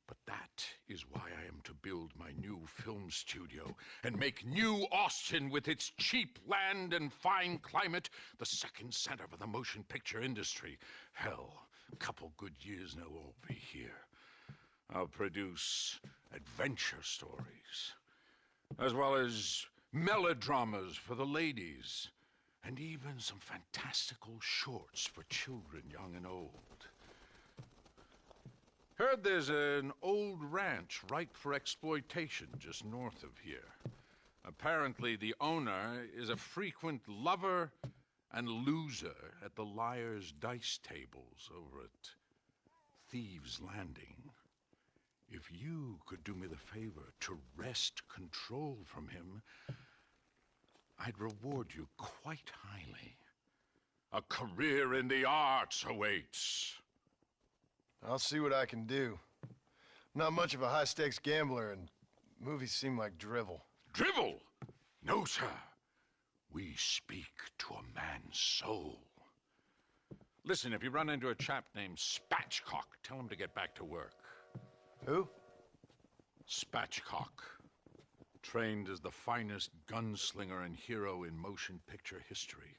But that is why I am to build my new film studio and make New Austin, with its cheap land and fine climate, the second center for the motion picture industry. Hell, a couple good years now I'll be here. I'll produce adventure stories, as well as melodramas for the ladies, and even some fantastical shorts for children young and old. Heard there's an old ranch ripe for exploitation just north of here. Apparently the owner is a frequent lover and loser at the Liar's Dice tables over at Thieves' Landing. If you could do me the favor to wrest control from him, I'd reward you quite highly. A career in the arts awaits. I'll see what I can do. I'm not much of a high-stakes gambler, and movies seem like drivel. Drivel? No, sir. We speak to a man's soul. Listen, if you run into a chap named Spatchcock, tell him to get back to work. Who? Spatchcock. Trained as the finest gunslinger and hero in motion picture history.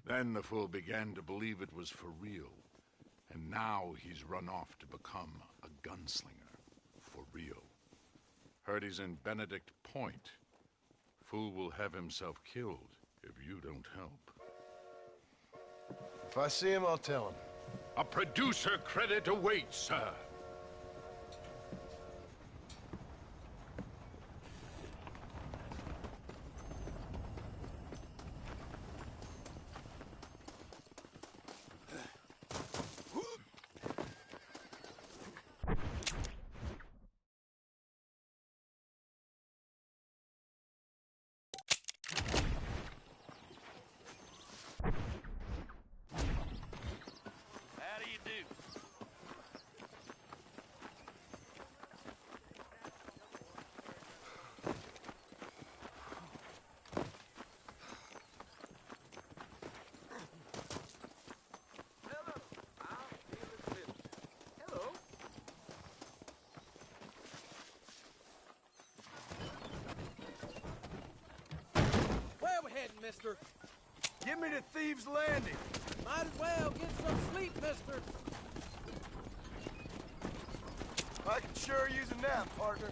Then the fool began to believe it was for real. And now he's run off to become a gunslinger, for real. Heard he's in Benedict Point. Fool will have himself killed if you don't help. If I see him, I'll tell him. A producer credit awaits, sir. mister. Get me to Thieves' Landing. Might as well get some sleep, mister. I could sure use a nap, partner.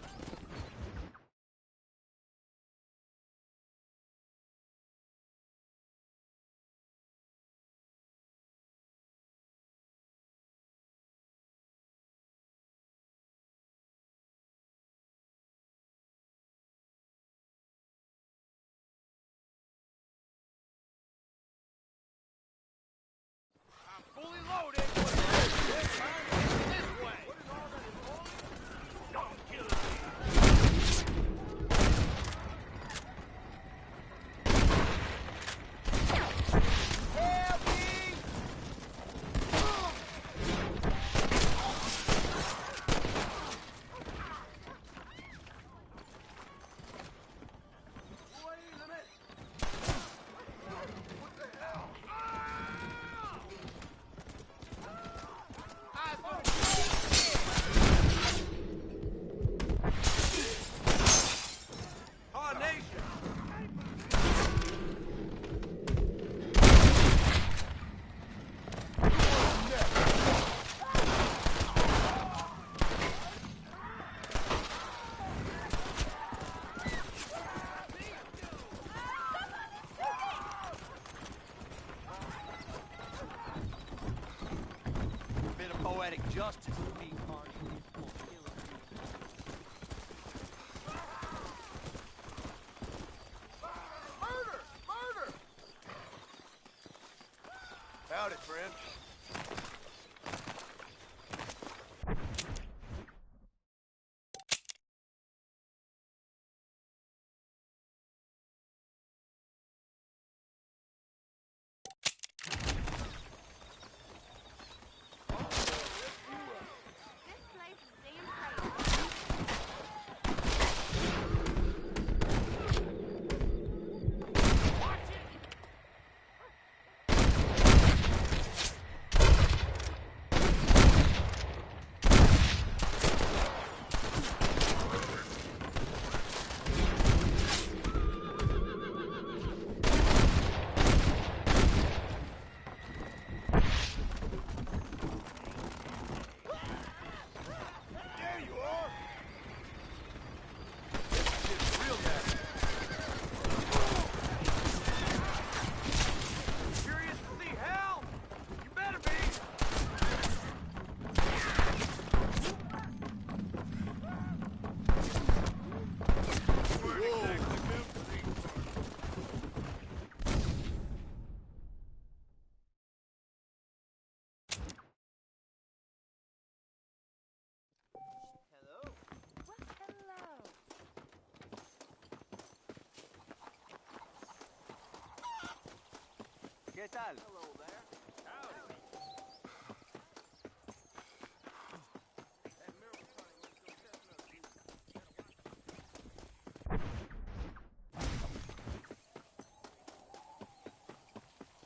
I'm fully loaded. This way. Don't kill Poetic justice to me, Carney. Murder! Murder! Howdy, friend. ¿Qué tal? Hello there. Howdy.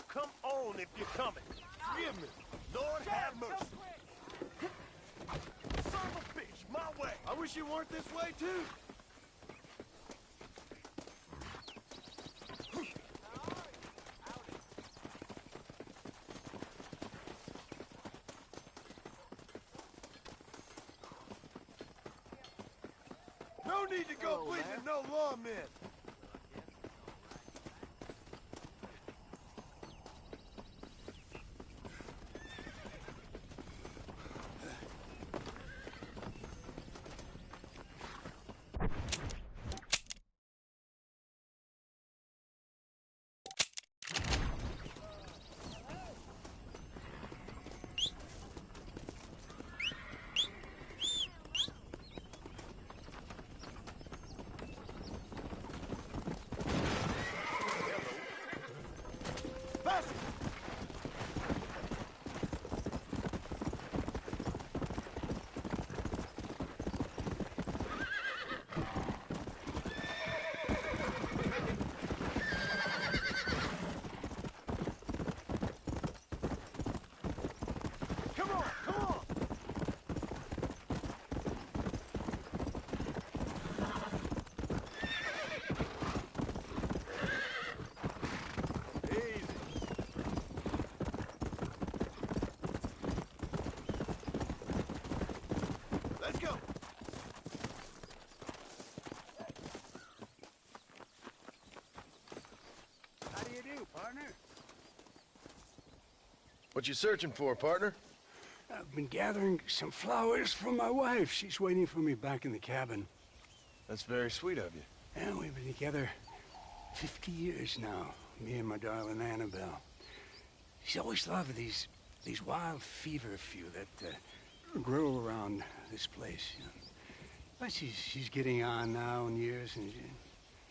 Come on if you're coming. Give me. Lord have mercy. Son of a bitch, my way. I wish you weren't this way, too. No need to go bleeding no lawmen. What you searching for, partner? I've been gathering some flowers for my wife. She's waiting for me back in the cabin. That's very sweet of you. And we've been together 50 years now, me and my darling Annabelle. She's always loved these wild feverfew that grow around this place. You know. But she's getting on now in years, and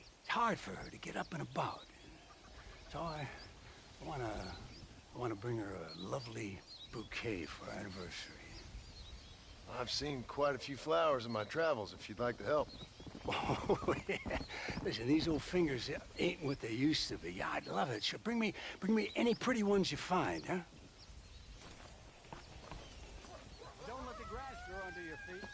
it's hard for her to get up and about. So I wanna bring her a lovely bouquet for our anniversary. I've seen quite a few flowers in my travels, if you'd like to help. Oh, yeah. Listen, these old fingers ain't what they used to be. Yeah, I'd love it. Sure, bring me any pretty ones you find, huh? Don't let the grass grow under your feet.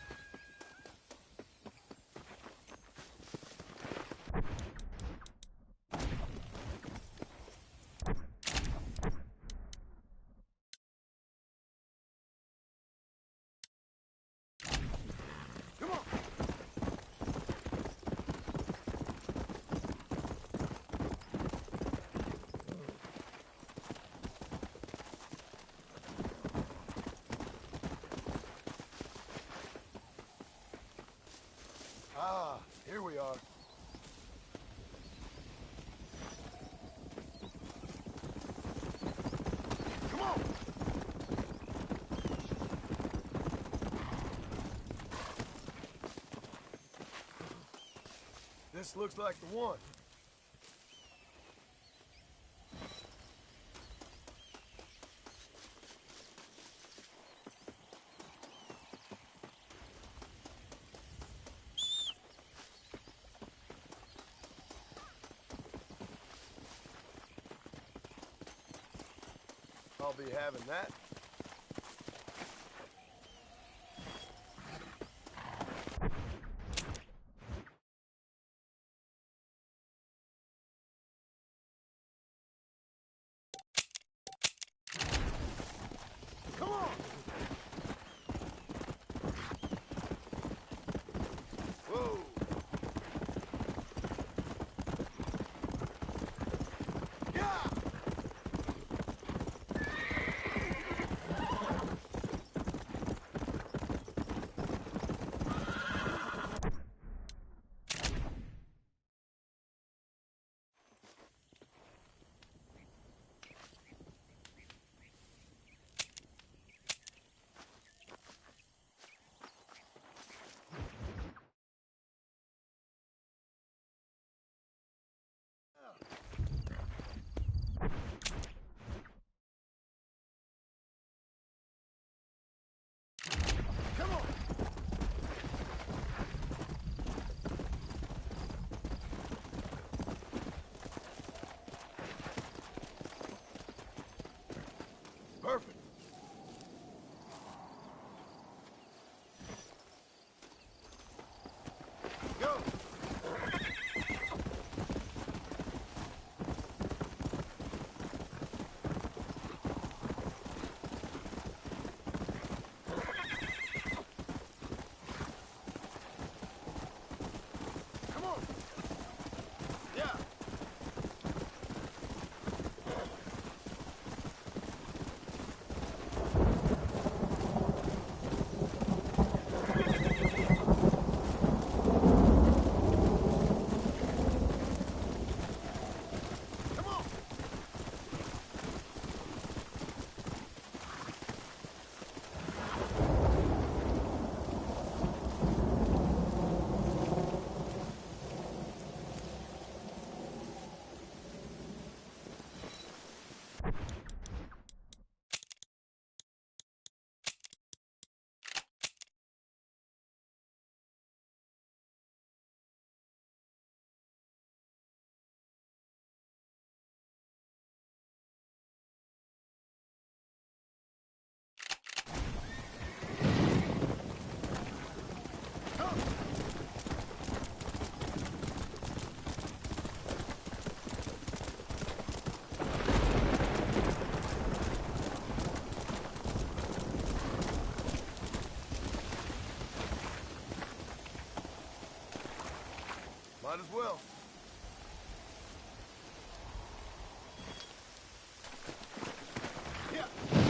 Ah, here we are. Come on! This looks like the one. I'll be having that. Come on! Whoa! Yeah! Come on! Perfect. Go! Come on! Yeah! Come on! Might as well. Yeah.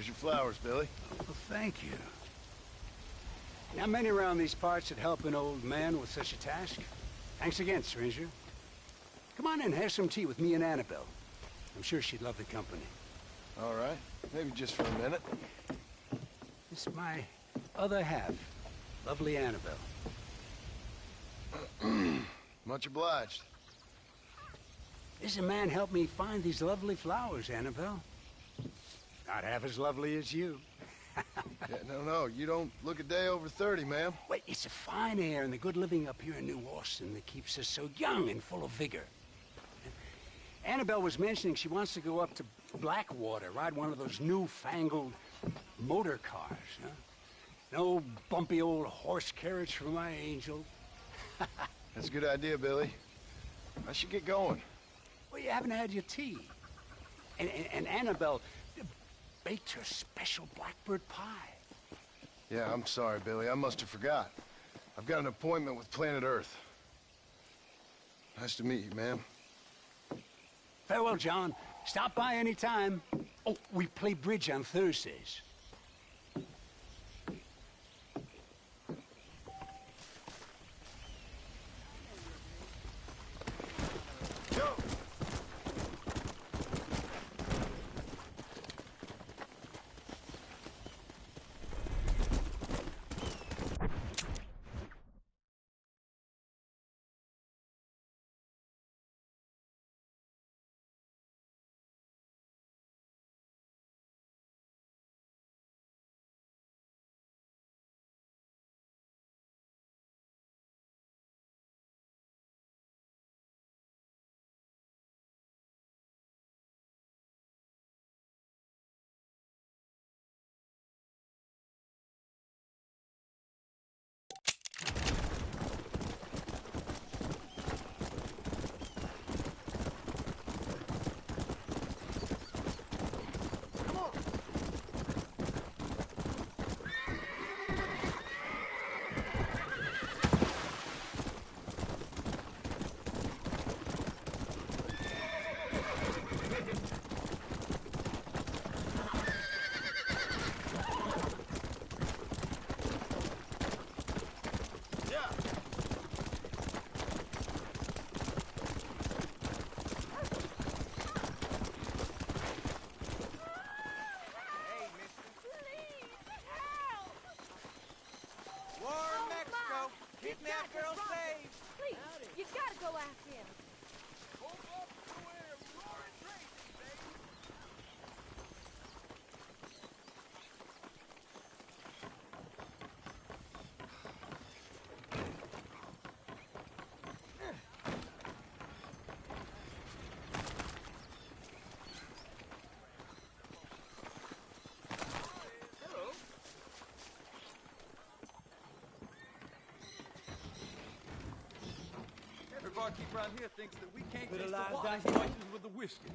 your flowers, Billy. Well, thank you. Not many around these parts that help an old man with such a task. Thanks again, stranger. Come on in, have some tea with me and Annabelle. I'm sure she'd love the company. All right. Maybe just for a minute. This is my other half, lovely Annabelle. Much obliged. This man helped me find these lovely flowers, Annabelle. Not half as lovely as you. Yeah, no, you don't look a day over 30, ma'am. Wait, it's the fine air and the good living up here in New Austin that keeps us so young and full of vigor. Annabelle was mentioning she wants to go up to Blackwater, ride one of those newfangled motor cars, huh? No bumpy old horse carriage for my angel. That's a good idea, Billy. I should get going. Well, you haven't had your tea. And Annabelle baked her special blackbird pie. Yeah, I'm sorry, Billy. I must have forgot. I've got an appointment with Planet Earth. Nice to meet you, ma'am. Farewell, John. Stop by any time. Oh, we play bridge on Thursdays. Every barkeep around here thinks that we can't Bit of taste the live water. dicey voices with the whiskey.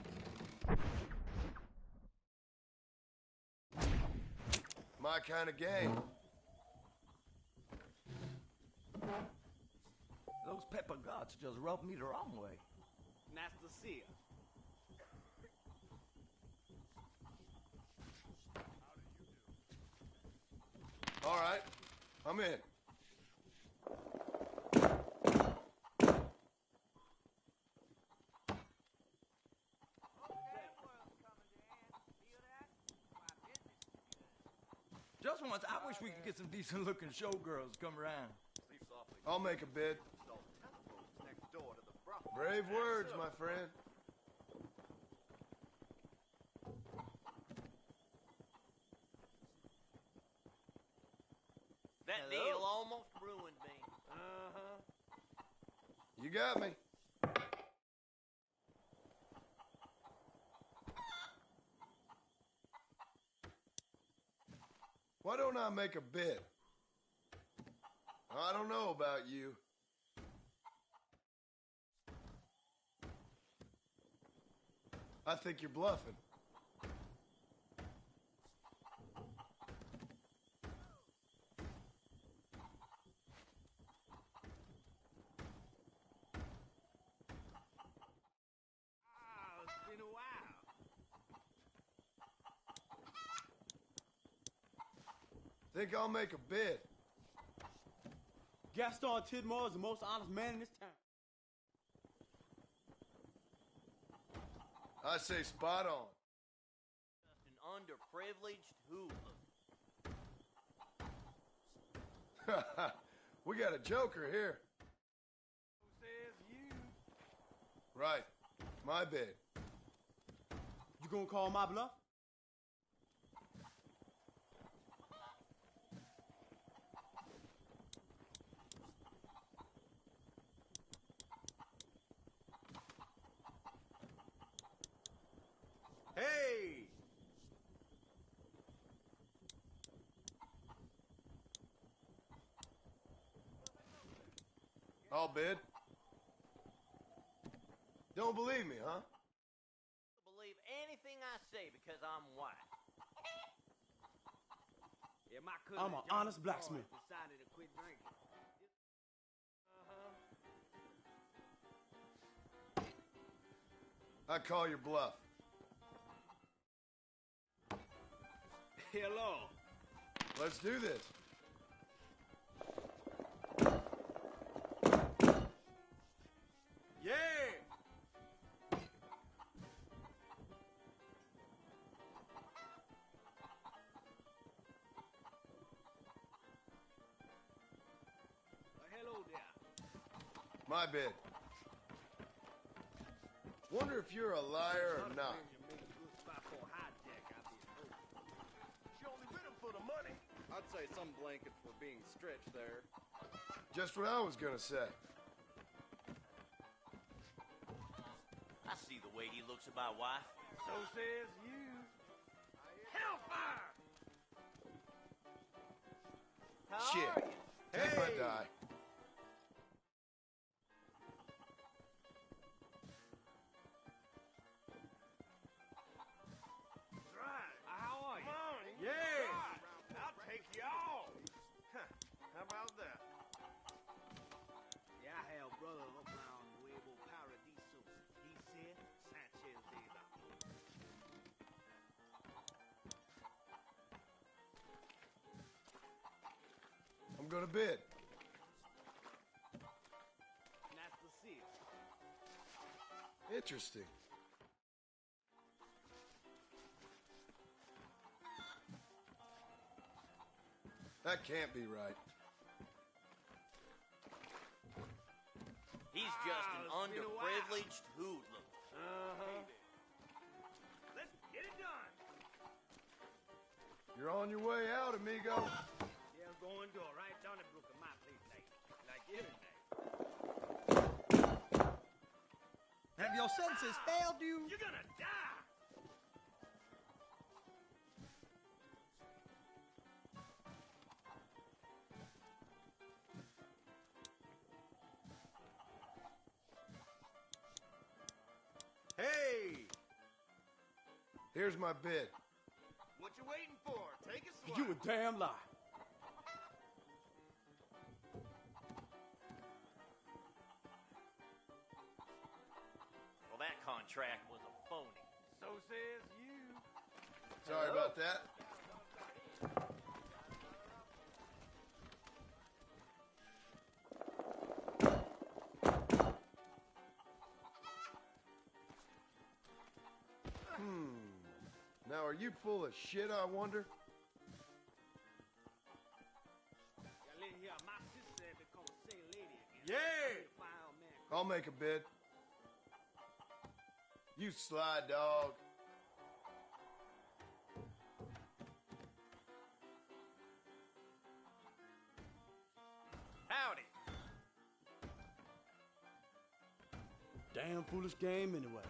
My kind of game. Those pepper gods just rubbed me the wrong way. Nice to see you. All right, I'm in. Just once, I wish we could get some decent-looking showgirls to come around. I'll make a bid. Brave words, my friend. That deal almost ruined me. You got me. Why don't I make a bid? I don't know about you. I think you're bluffing. It's been a while. Think I'll make a bid. Gaston Tidmore is the most honest man in this town. I say spot on. Just an underprivileged hoodlum. We got a joker here. Who says you? Right. My bid. You gonna call my bluff? Hey! I'll bid. Don't believe me, huh? Believe anything I say because I'm white. Yeah, my cousin I'm an honest blacksmith. Decided to quit drinking. I call your bluff. Hello. Let's do this. Yeah! Hello there. My bid. Wonder if you're a liar or not. She only with him for the money. I'd say some blankets were being stretched there. Just what I was gonna say. I see the way he looks at my wife. So says you. Hellfire! How Shit. are you? Take my die. Right. How are you? Yeah! I'll take you all. Huh. How about that? Yeah, I have brother up around Nuevo Paradiso. He said Sanchez de la. I'm gonna bid. That's the seal. Interesting. That can't be right. He's just an underprivileged hoodlum. Let's get it done. You're on your way out, amigo. Yeah, I'm going to right down the brook of my place like everything. Have your senses failed you? You're gonna die! Hey! Here's my bid. What you waiting for? Take a swing. You a damn lie. Well, that contract was a phony. So says you. Sorry about that. Now, are you full of shit, I wonder? Yeah! I'll make a bid. You sly dog. Howdy. Damn foolish game anyway.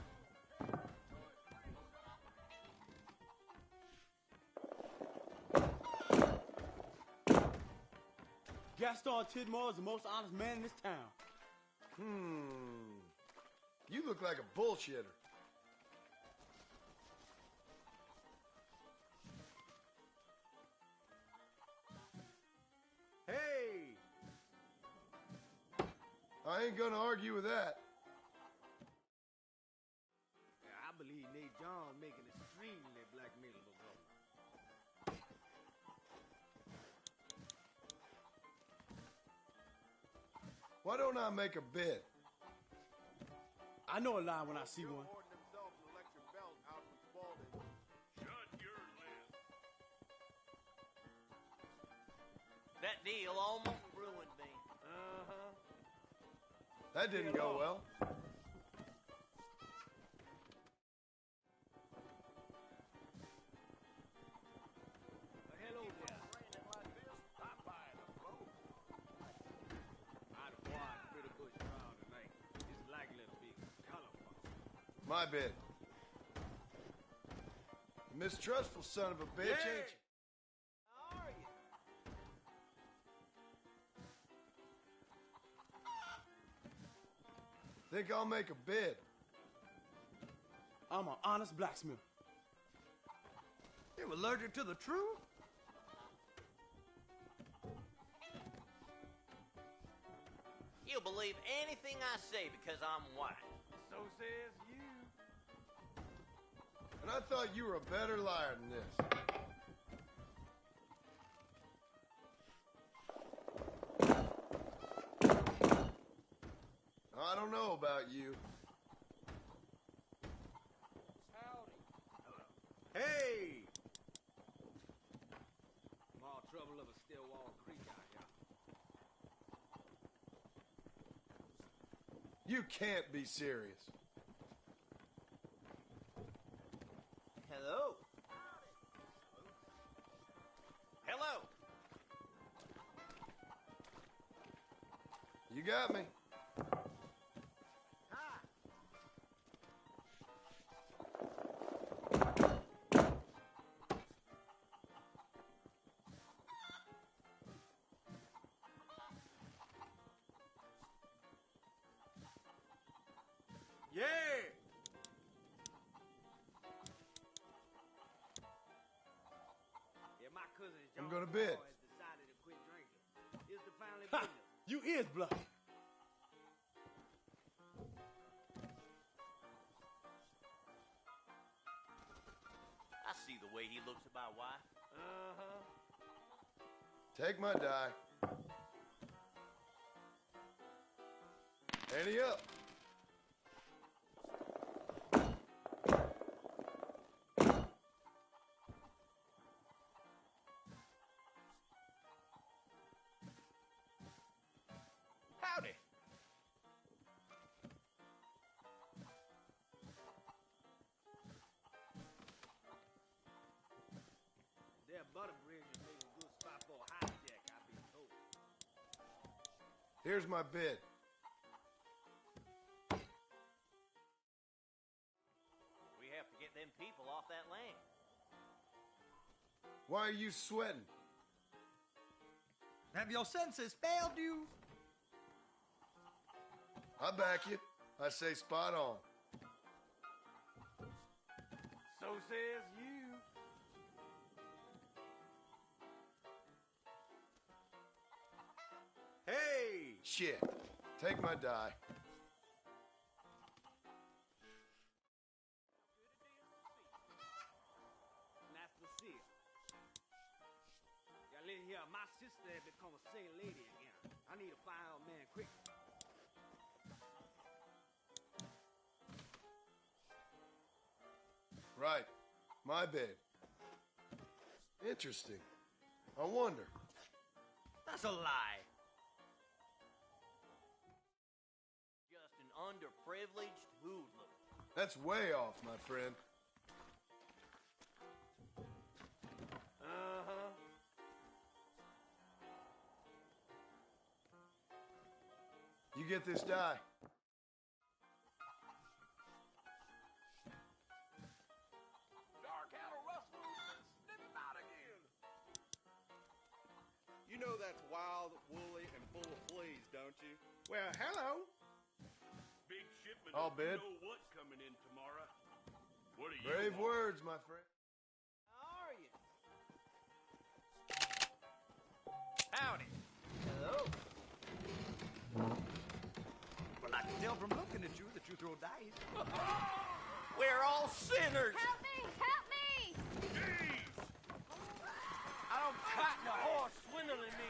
Gaston Tidmore is the most honest man in this town. You look like a bullshitter. Hey! I ain't gonna argue with that. I believe Nate John making extremely blackmailable government. Why don't I make a bid? I know a line when I see one. That deal almost ruined me. That didn't go well. Hello there. I'm buying a boat. I'd acquired a pretty good crowd tonight. It's likely to be colorful. My bid. Mistrustful son of a bitch, ain't you? How are you? Think I'll make a bid. I'm an honest blacksmith. You're allergic to the truth? You'll believe anything I say because I'm white. So says you. And I thought you were a better liar than this. I don't know about you. Hey! More trouble of a Stillwell Creek out here. You can't be serious. Hello. Hello. You got me. Yeah! Yeah, my cousin I'm John gonna bid. Paul has decided to quit drinking. It's the family business. You is blood. I see the way he looks at my wife. Take my die. Ante up. Howdy. Their butter bridge is maybe a good spot for a hijack, I've been told. Here's my bid. We have to get them people off that land. Why are you sweating? Have your senses failed you? I back you. I say spot on. So says you. Hey! Shit. Take my die. Nice to see you. Got in here. My sister had become a single lady again. I need to find her man quick. Right. My bid. Interesting. I wonder. That's a lie. Just an underprivileged hoodlum. That's way off, my friend. You get this die. Dark cattle rustlers and snip him out again. You know that's wild, woolly, and full of fleas, don't you? Well, hello. Big shipment I'll of bid. you know what coming in tomorrow. What are you? Brave want? words, my friend. How are you? Howdy. Hello. Well, I can tell from looking at you that you throw dice. We're all sinners. Help me! Help me! I don't cotton a horse swindling me.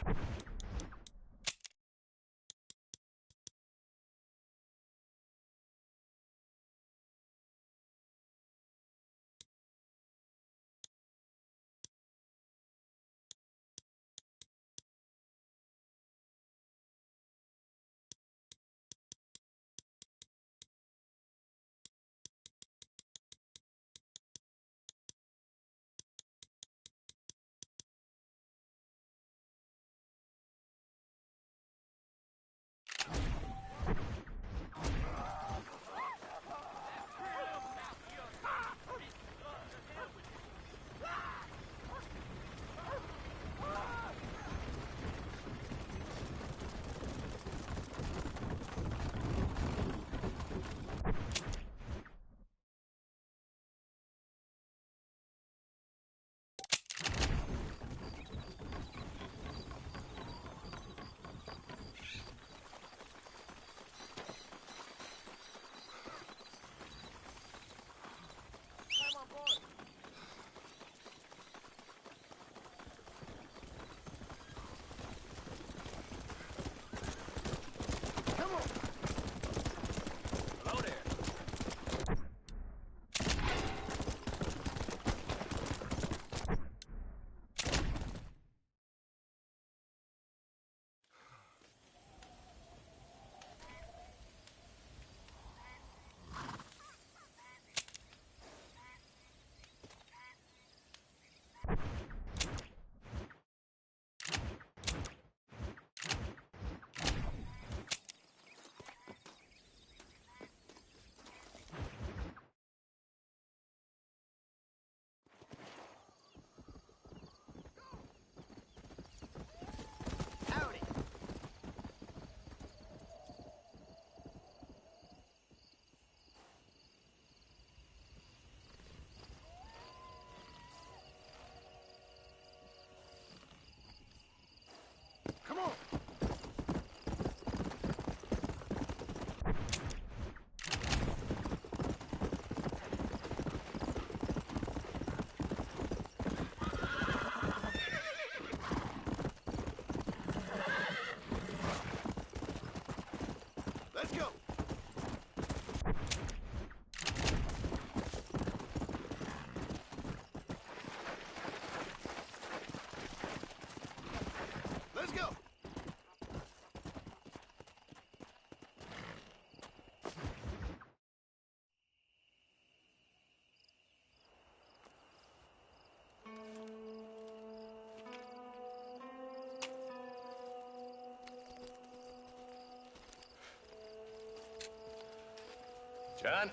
John?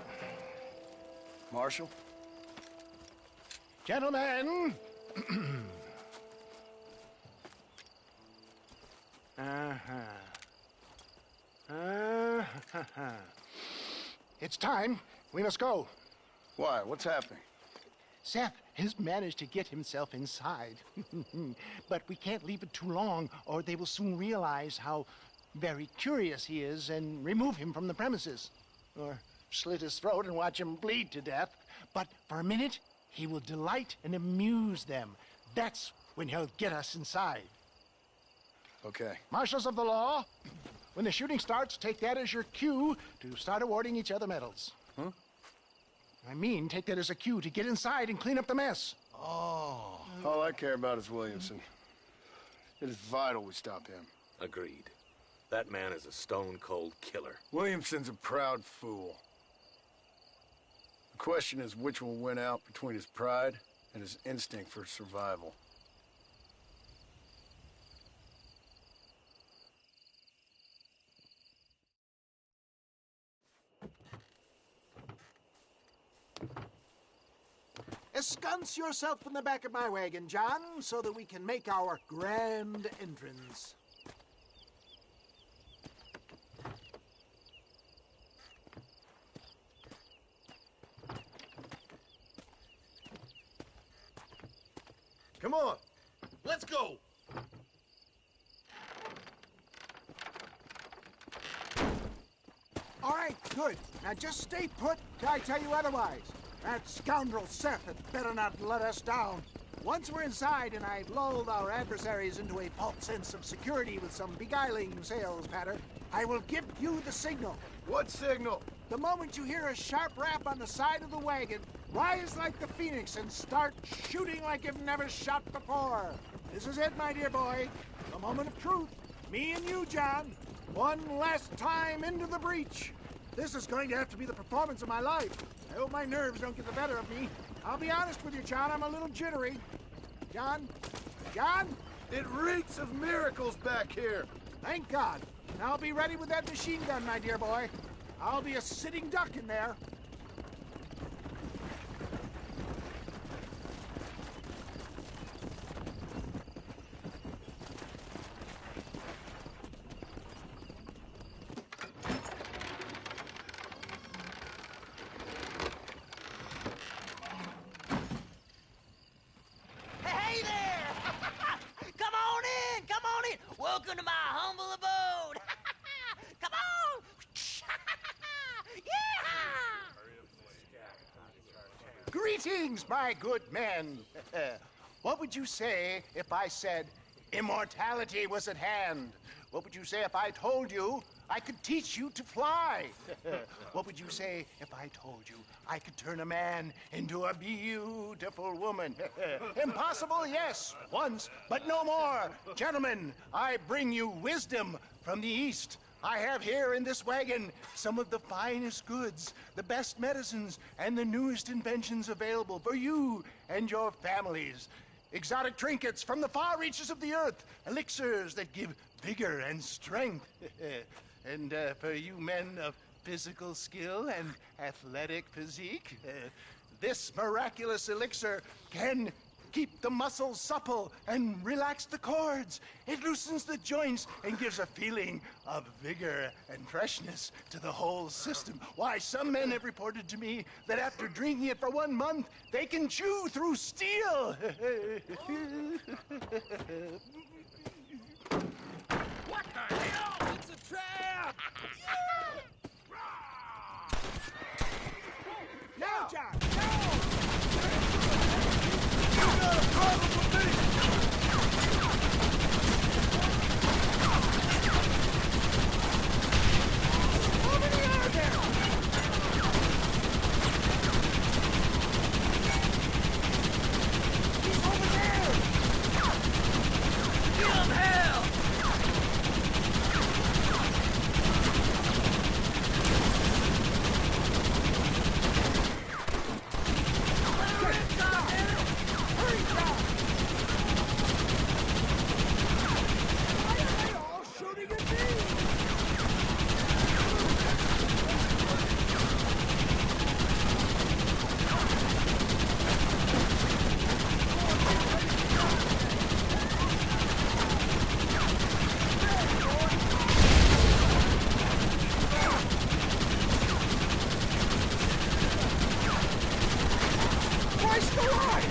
Marshal? Gentlemen! It's time. We must go. Why? What's happening? Seth has managed to get himself inside. But we can't leave it too long, or they will soon realize how very curious he is and remove him from the premises. Or slit his throat and watch him bleed to death. But for a minute, he will delight and amuse them. That's when he'll get us inside. Okay. Marshals of the law, when the shooting starts, take that as your cue to start awarding each other medals. Huh? I mean, take that as a cue to get inside and clean up the mess. Oh. All I care about is Williamson. It is vital we stop him. Agreed. That man is a stone-cold killer. Williamson's a proud fool. The question is which will win out between his pride and his instinct for survival. Ensconce yourself in the back of my wagon, John, so that we can make our grand entrance. Come on, let's go. All right, good. Now just stay put till I tell you otherwise. That scoundrel Seth had better not let us down. Once we're inside and I've lulled our adversaries into a false sense of security with some beguiling sales patter, I will give you the signal. What signal? The moment you hear a sharp rap on the side of the wagon, rise like the phoenix and start shooting like you've never shot before. This is it, my dear boy. The moment of truth. Me and you, John. One last time into the breach. This is going to have to be the performance of my life. I hope my nerves don't get the better of me. I'll be honest with you, John, I'm a little jittery. John? John? It reeks of miracles back here. Thank God. And I'll be ready with that machine gun, my dear boy. I'll be a sitting duck in there. Hey there! Come on in! Come on in! Welcome to my humble abode! Come on! Yeah! Greetings, my good men. What would you say if I said immortality was at hand? What would you say if I told you I could teach you to fly? What would you say if I told you I could turn a man into a beautiful woman? Impossible, yes, once, but no more. Gentlemen, I bring you wisdom from the East. I have here in this wagon some of the finest goods, the best medicines, and the newest inventions available for you and your families. Exotic trinkets from the far reaches of the earth, elixirs that give vigor and strength. And for you men of physical skill and athletic physique, this miraculous elixir can keep the muscles supple and relax the cords. It loosens the joints and gives a feeling of vigor and freshness to the whole system. Why, some men have reported to me that after drinking it for 1 month, they can chew through steel. What the hell? It's a trap! No, John, You got a problem with me? How many are there? He's over there! Give him hell! Twice the line!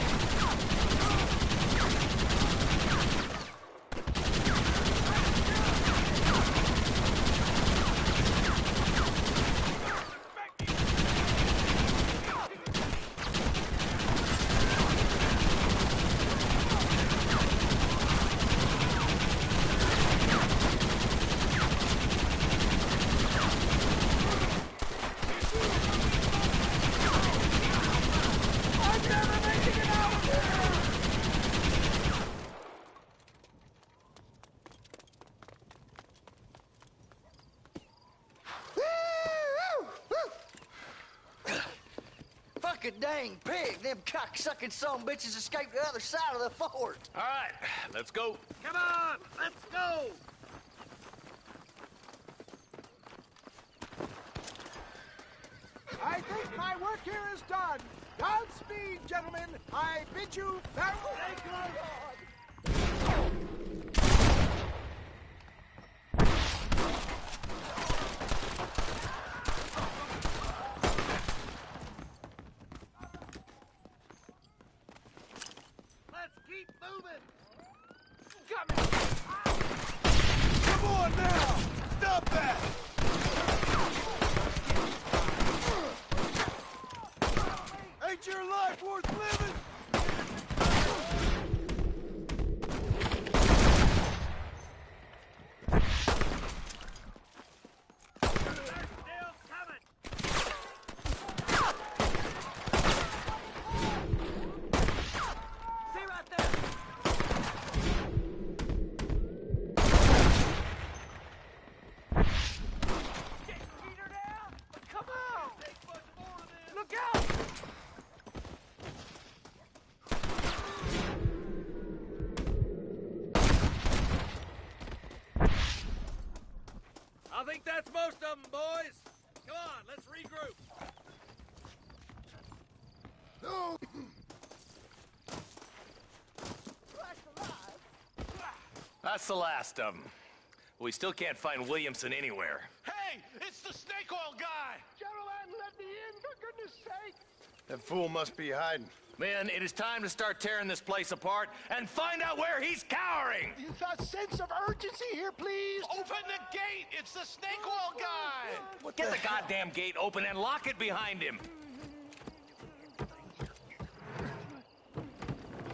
Fucking dang pig! Them cock-sucking son bitches escaped the other side of the fort. All right, let's go. Come on, let's go! I think my work here is done. Godspeed, gentlemen. I bid you farewell. Thank you, my lord. Let's keep moving. Come on now! Stop that! Ain't your life worth living? See right there. Come on! Look out! I think that's most of them, boys. Come on, let's regroup. No! That's the last of them. We still can't find Williamson anywhere. Hey, it's the snake oil guy! Gentlemen, let me in, for goodness sake! That fool must be hiding. Men, it is time to start tearing this place apart and find out where he's cowering! A sense of urgency here, please! Open the gate! It's the snake oil guy! Get the goddamn gate open and lock it behind him!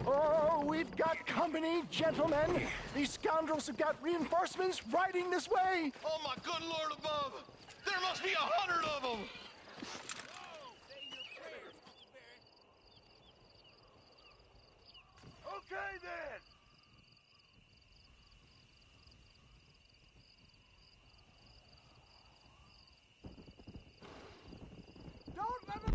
Oh, we've got company, gentlemen. These scoundrels have got reinforcements riding this way. Oh my good lord above! There must be 100 of them! Okay then! Don't let them...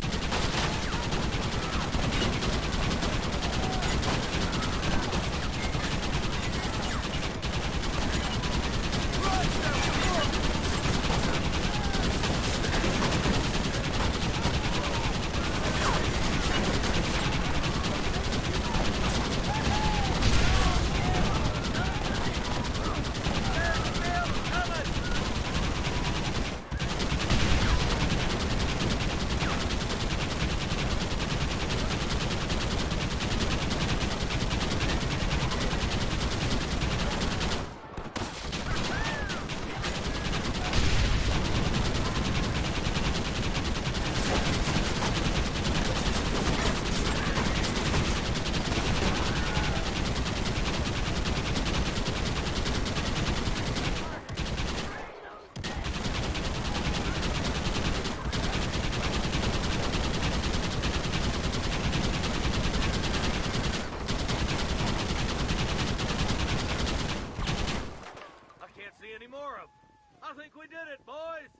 I think we did it, boys.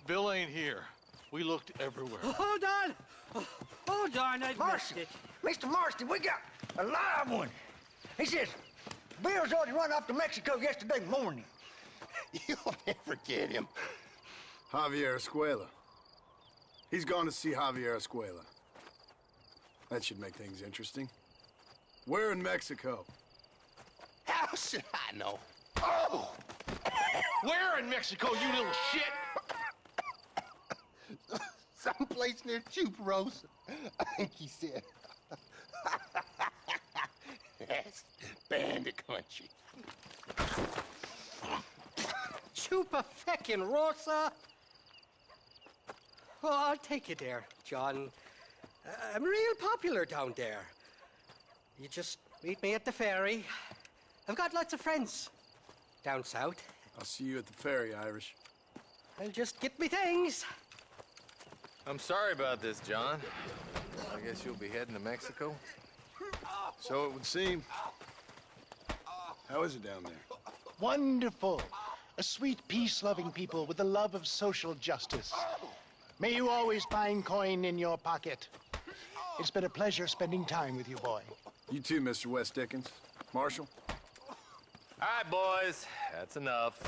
Bill ain't here. We looked everywhere. Hold on! Oh, hold on, I missed Marston, it. Mr. Marston, we got a live one. He says, Bill's already run off to Mexico yesterday morning. You'll never get him. Javier Escuela. He's gone to see Javier Escuela. That should make things interesting. Where in Mexico? How should I know? Oh! Where in Mexico, you little shit? Someplace near Chuparosa, I think he said. Yes, bandit country. Chupa-feckin'-rosa? Oh, I'll take you there, John. I'm real popular down there. You just meet me at the ferry. I've got lots of friends down south. I'll see you at the ferry, Irish. I'll just get me things. I'm sorry about this, John. I guess you'll be heading to Mexico? So it would seem. How is it down there? Wonderful. A sweet, peace-loving people with the love of social justice. May you always find coin in your pocket. It's been a pleasure spending time with you, boy. You too, Mr. West Dickens. Marshal? All right, boys. That's enough.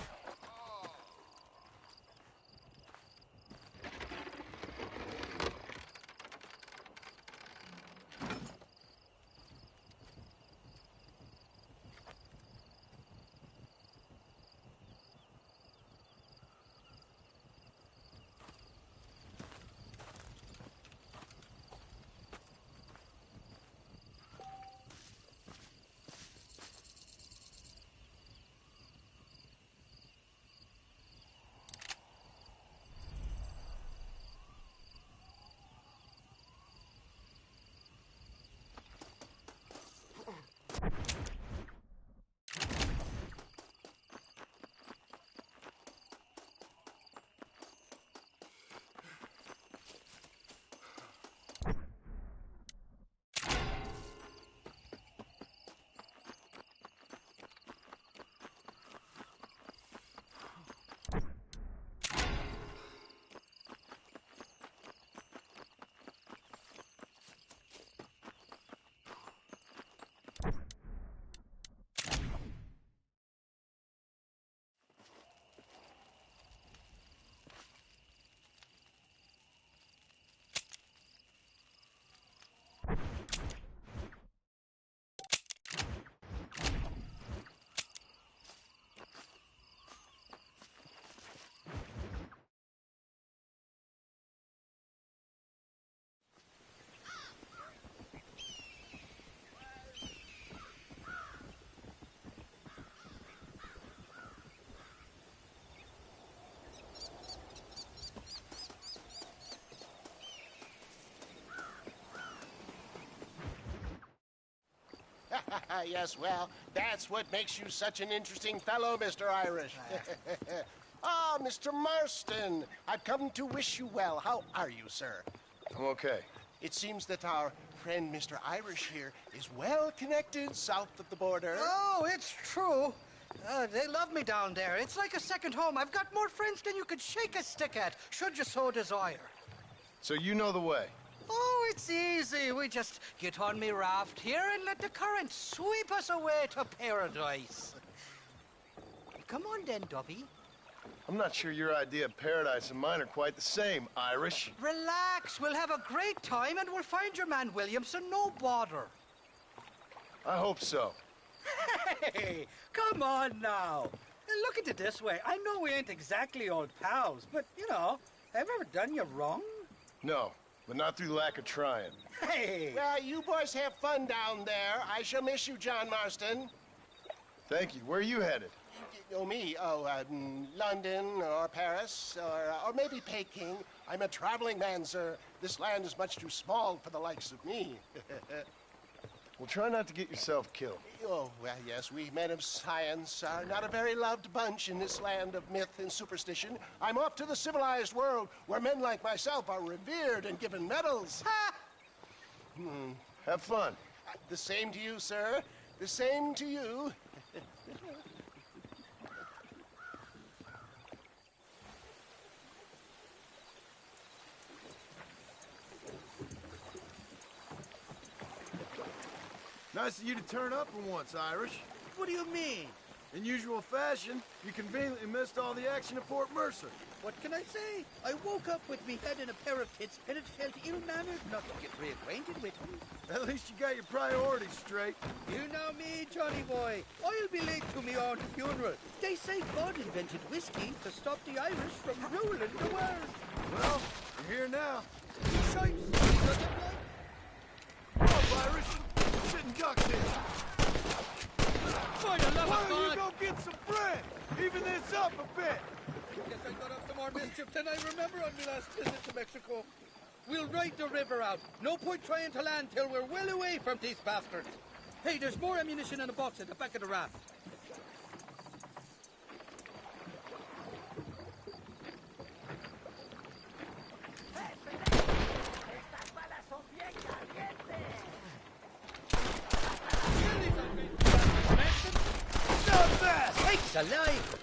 Yes, well, that's what makes you such an interesting fellow, Mr. Irish. Ah, Mr. Marston, I've come to wish you well. How are you, sir? I'm okay. It seems that our friend Mr. Irish here is well connected south of the border. Oh, it's true. They love me down there. It's like a second home. I've got more friends than you could shake a stick at, should you so desire. So you know the way? Oh, it's easy. We just get on me raft here and let the current sweep us away to paradise. Come on then, Dovey. I'm not sure your idea of paradise and mine are quite the same, Irish. Relax. We'll have a great time and we'll find your man Williamson, no bother. I hope so. Hey, come on now. Look at it this way. I know we ain't exactly old pals, but, you know, have I ever done you wrong? No, but not through lack of trying. Hey! Well, you boys have fun down there. I shall miss you, John Marston. Thank you. Where are you headed? Oh, me? Oh, London or Paris or maybe Peking. I'm a traveling man, sir. This land is much too small for the likes of me. Well, try not to get yourself killed. Oh, well, yes, we men of science are not a very loved bunch in this land of myth and superstition. I'm off to the civilized world where men like myself are revered and given medals. Ha! Have fun. The same to you, sir. The same to you. Nice of you to turn up for once, Irish. What do you mean? In usual fashion, you conveniently missed all the action at Fort Mercer. What can I say? I woke up with me head in a pair of tits, and it felt ill-mannered not to get reacquainted with him. At least you got your priorities straight. You know me, Johnny boy. I'll be late to me own funeral. They say God invented whiskey to stop the Irish from ruling the world. Well, You're here now. Shite! Come on, Irish. Sitting ducks here. By the love Why of don't you God! go get some bread? Even this up a bit. Guess I got up to more mischief than I remember on my last visit to Mexico. We'll ride the river out. No point trying to land till we're well away from these bastards. Hey, there's more ammunition in a box at the back of the raft. Not fast! Sakes alive!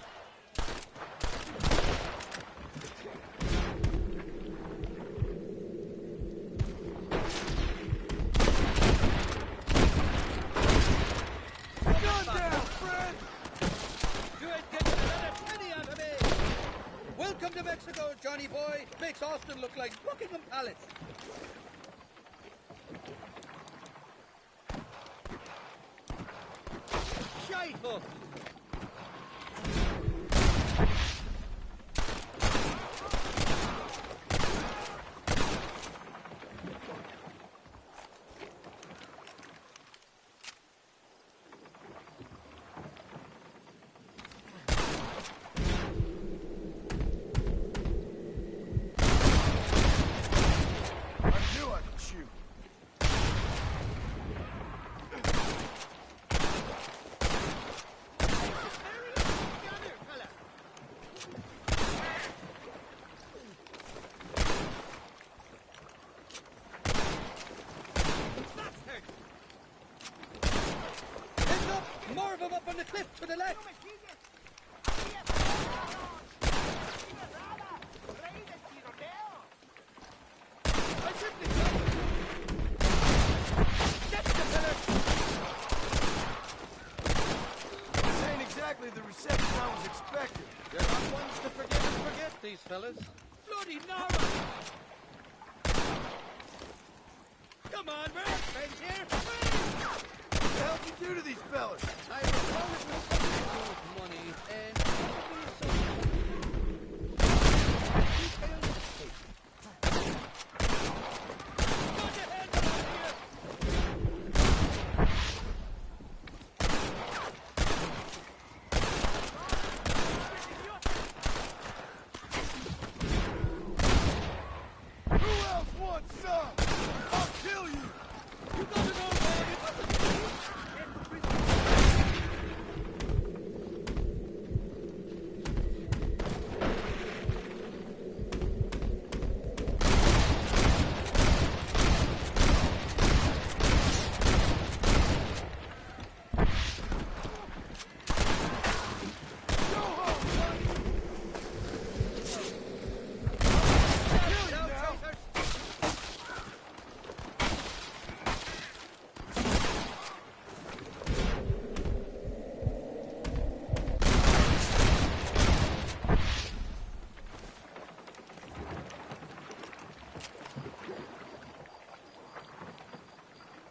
Gun down, friend! You ain't getting another penny out of me! Welcome to Mexico, Johnny boy. Makes Austin look like Buckingham Palace. Shite hook! I knew I could shoot. Heads up! More of them up on the cliff to the left! I simply got That's the fella! This ain't exactly the reception I was expecting. They're not ones to forget and forget, these fellas. Bloody Nara! Come on, we're friends here! What the hell did you do to these fellas? I was promised with money and possibly some detailed escape. Got your hands up here! Who else wants some? I'll kill you! You got to know, man, it wasn't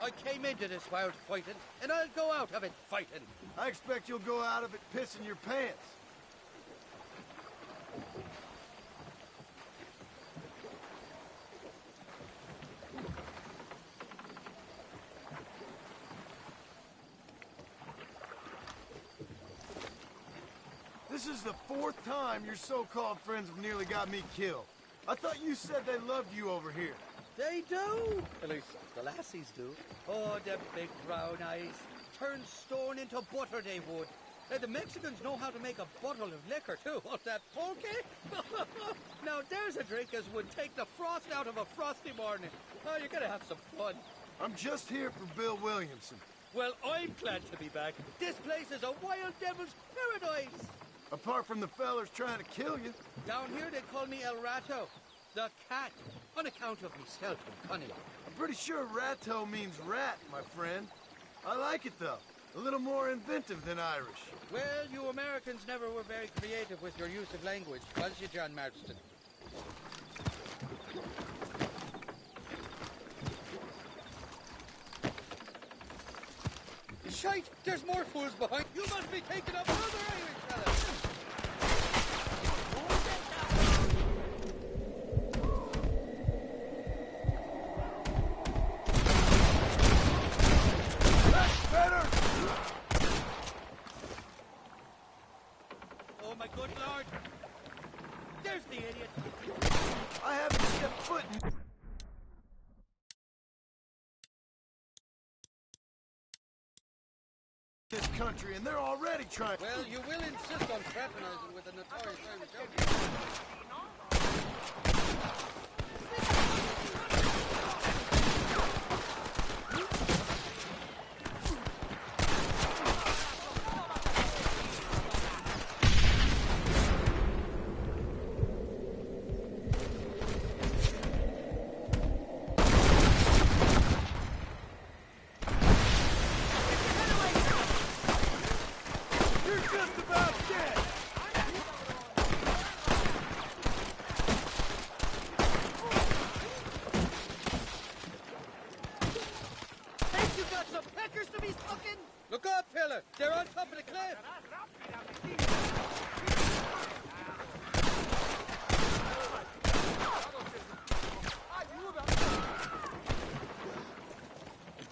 I came into this world fighting, and I'll go out of it fighting. I expect you'll go out of it pissing your pants. This is the fourth time your so-called friends have nearly got me killed. I thought you said they loved you over here. They do. At least the lassies do. Oh, them big brown eyes. Turn stone into butter they would. The Mexicans know how to make a bottle of liquor, too. What's that, pulque? Now, there's a drink as would take the frost out of a frosty morning. Oh, you're gonna have some fun. I'm just here for Bill Williamson. Well, I'm glad to be back. This place is a wild devil's paradise. Apart from the fellers trying to kill you. Down here, they call me El Rato, the cat, on account of me stealth and cunning. I'm pretty sure Rato means rat, my friend. I like it, though. A little more inventive than Irish. Well, you Americans never were very creative with your use of language, was you, John Marston? Shite! There's more fools behind. You must be taking up another Irish fella. country, and they're already trying... Well, you will insist on fraternizing with the notorious Irish outlaws. Look up, fella! They're on top of the cliff!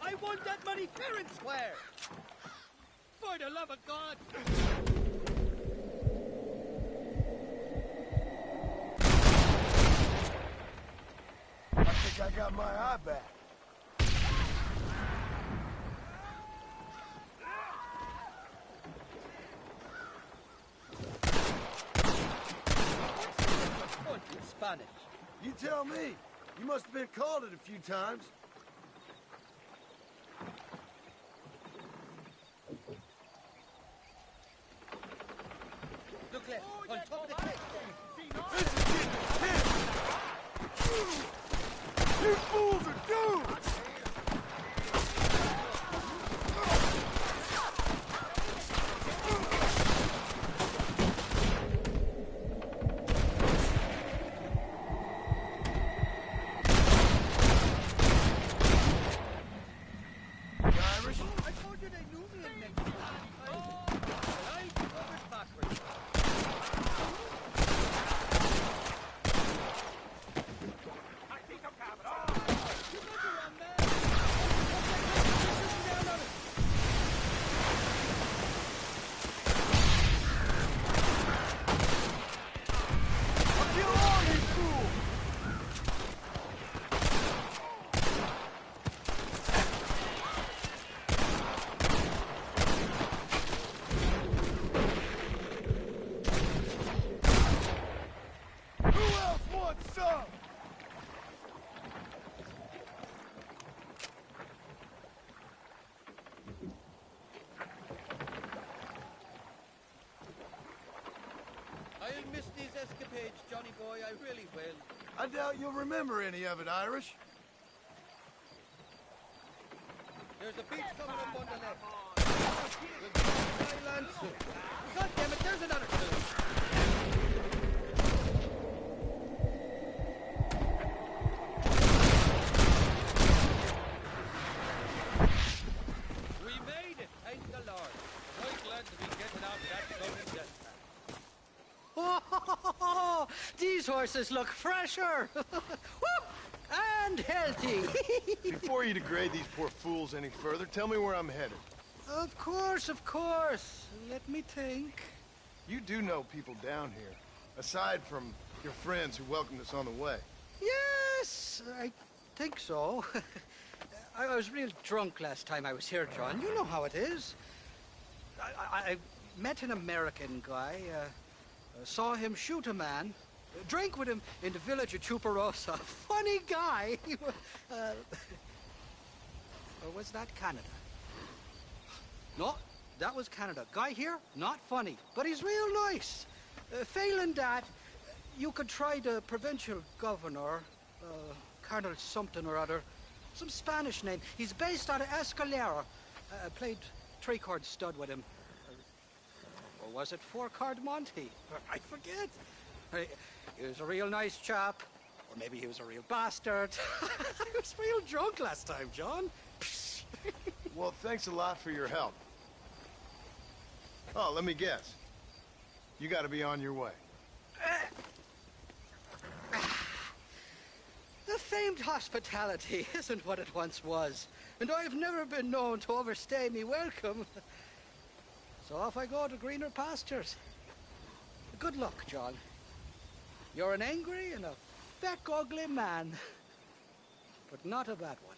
I want that money fair and square! For the love of God! I think I got my eye back. In Spanish. You tell me. You must have been called it a few times. Look left, on top of the cliff. This is getting intense! You fools are doomed! I'll miss these escapades, Johnny boy, I really will. I doubt you'll remember any of it, Irish. There's a beach coming up on the left. We'll be on dry land soon. God damn it, there's another two. We made it, thank the Lord. I'm glad to be getting out of that floating death. Oh, these horses look fresher and healthy. Before you degrade these poor fools any further, tell me where I'm headed. Of course, of course. Let me think. You do know people down here, aside from your friends who welcomed us on the way. Yes, I think so. I was real drunk last time I was here, John. You know how it is. I met an American guy, saw him shoot a man, drank with him in the village of Chuparosa. Funny guy. Or was that Canada? No, that was Canada. Guy here, not funny, but he's real nice. Failing that, you could try the provincial governor, Colonel something or other, some Spanish name. He's based out of Escalera. Played three-chord stud with him. Or was it four-chord Monty? I forget. He was a real nice chap. Or maybe he was a real bastard. I was real drunk last time, John. Well, thanks a lot for your help. Oh, let me guess. You gotta be on your way. The famed hospitality isn't what it once was, and I've never been known to overstay me welcome. So off I go to greener pastures. Good luck, John. You're an angry and a fat, ugly man, but not a bad one.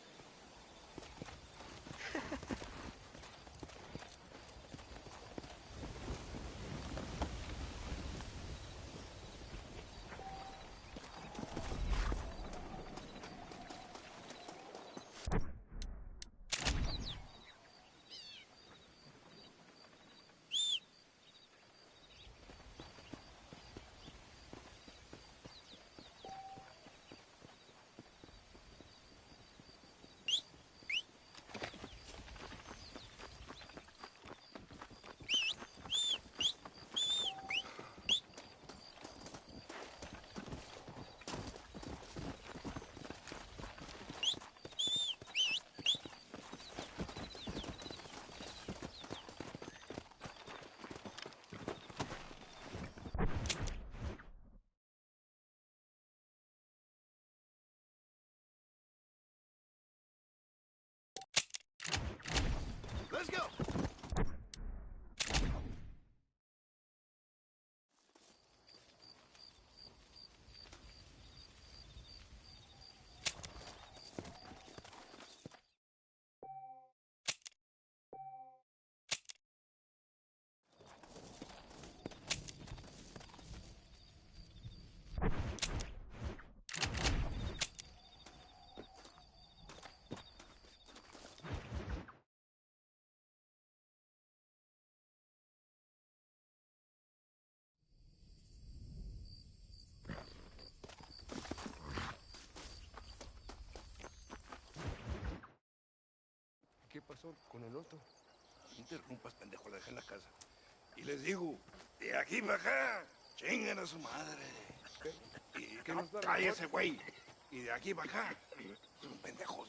Let's go. ¿Qué pasó con el otro? No interrumpas, pendejo, la dejé en la casa. Y les digo, de aquí para acá, chingan a su madre. ¿Qué nos da? Cállese, güey. Y de aquí para acá, son pendejos.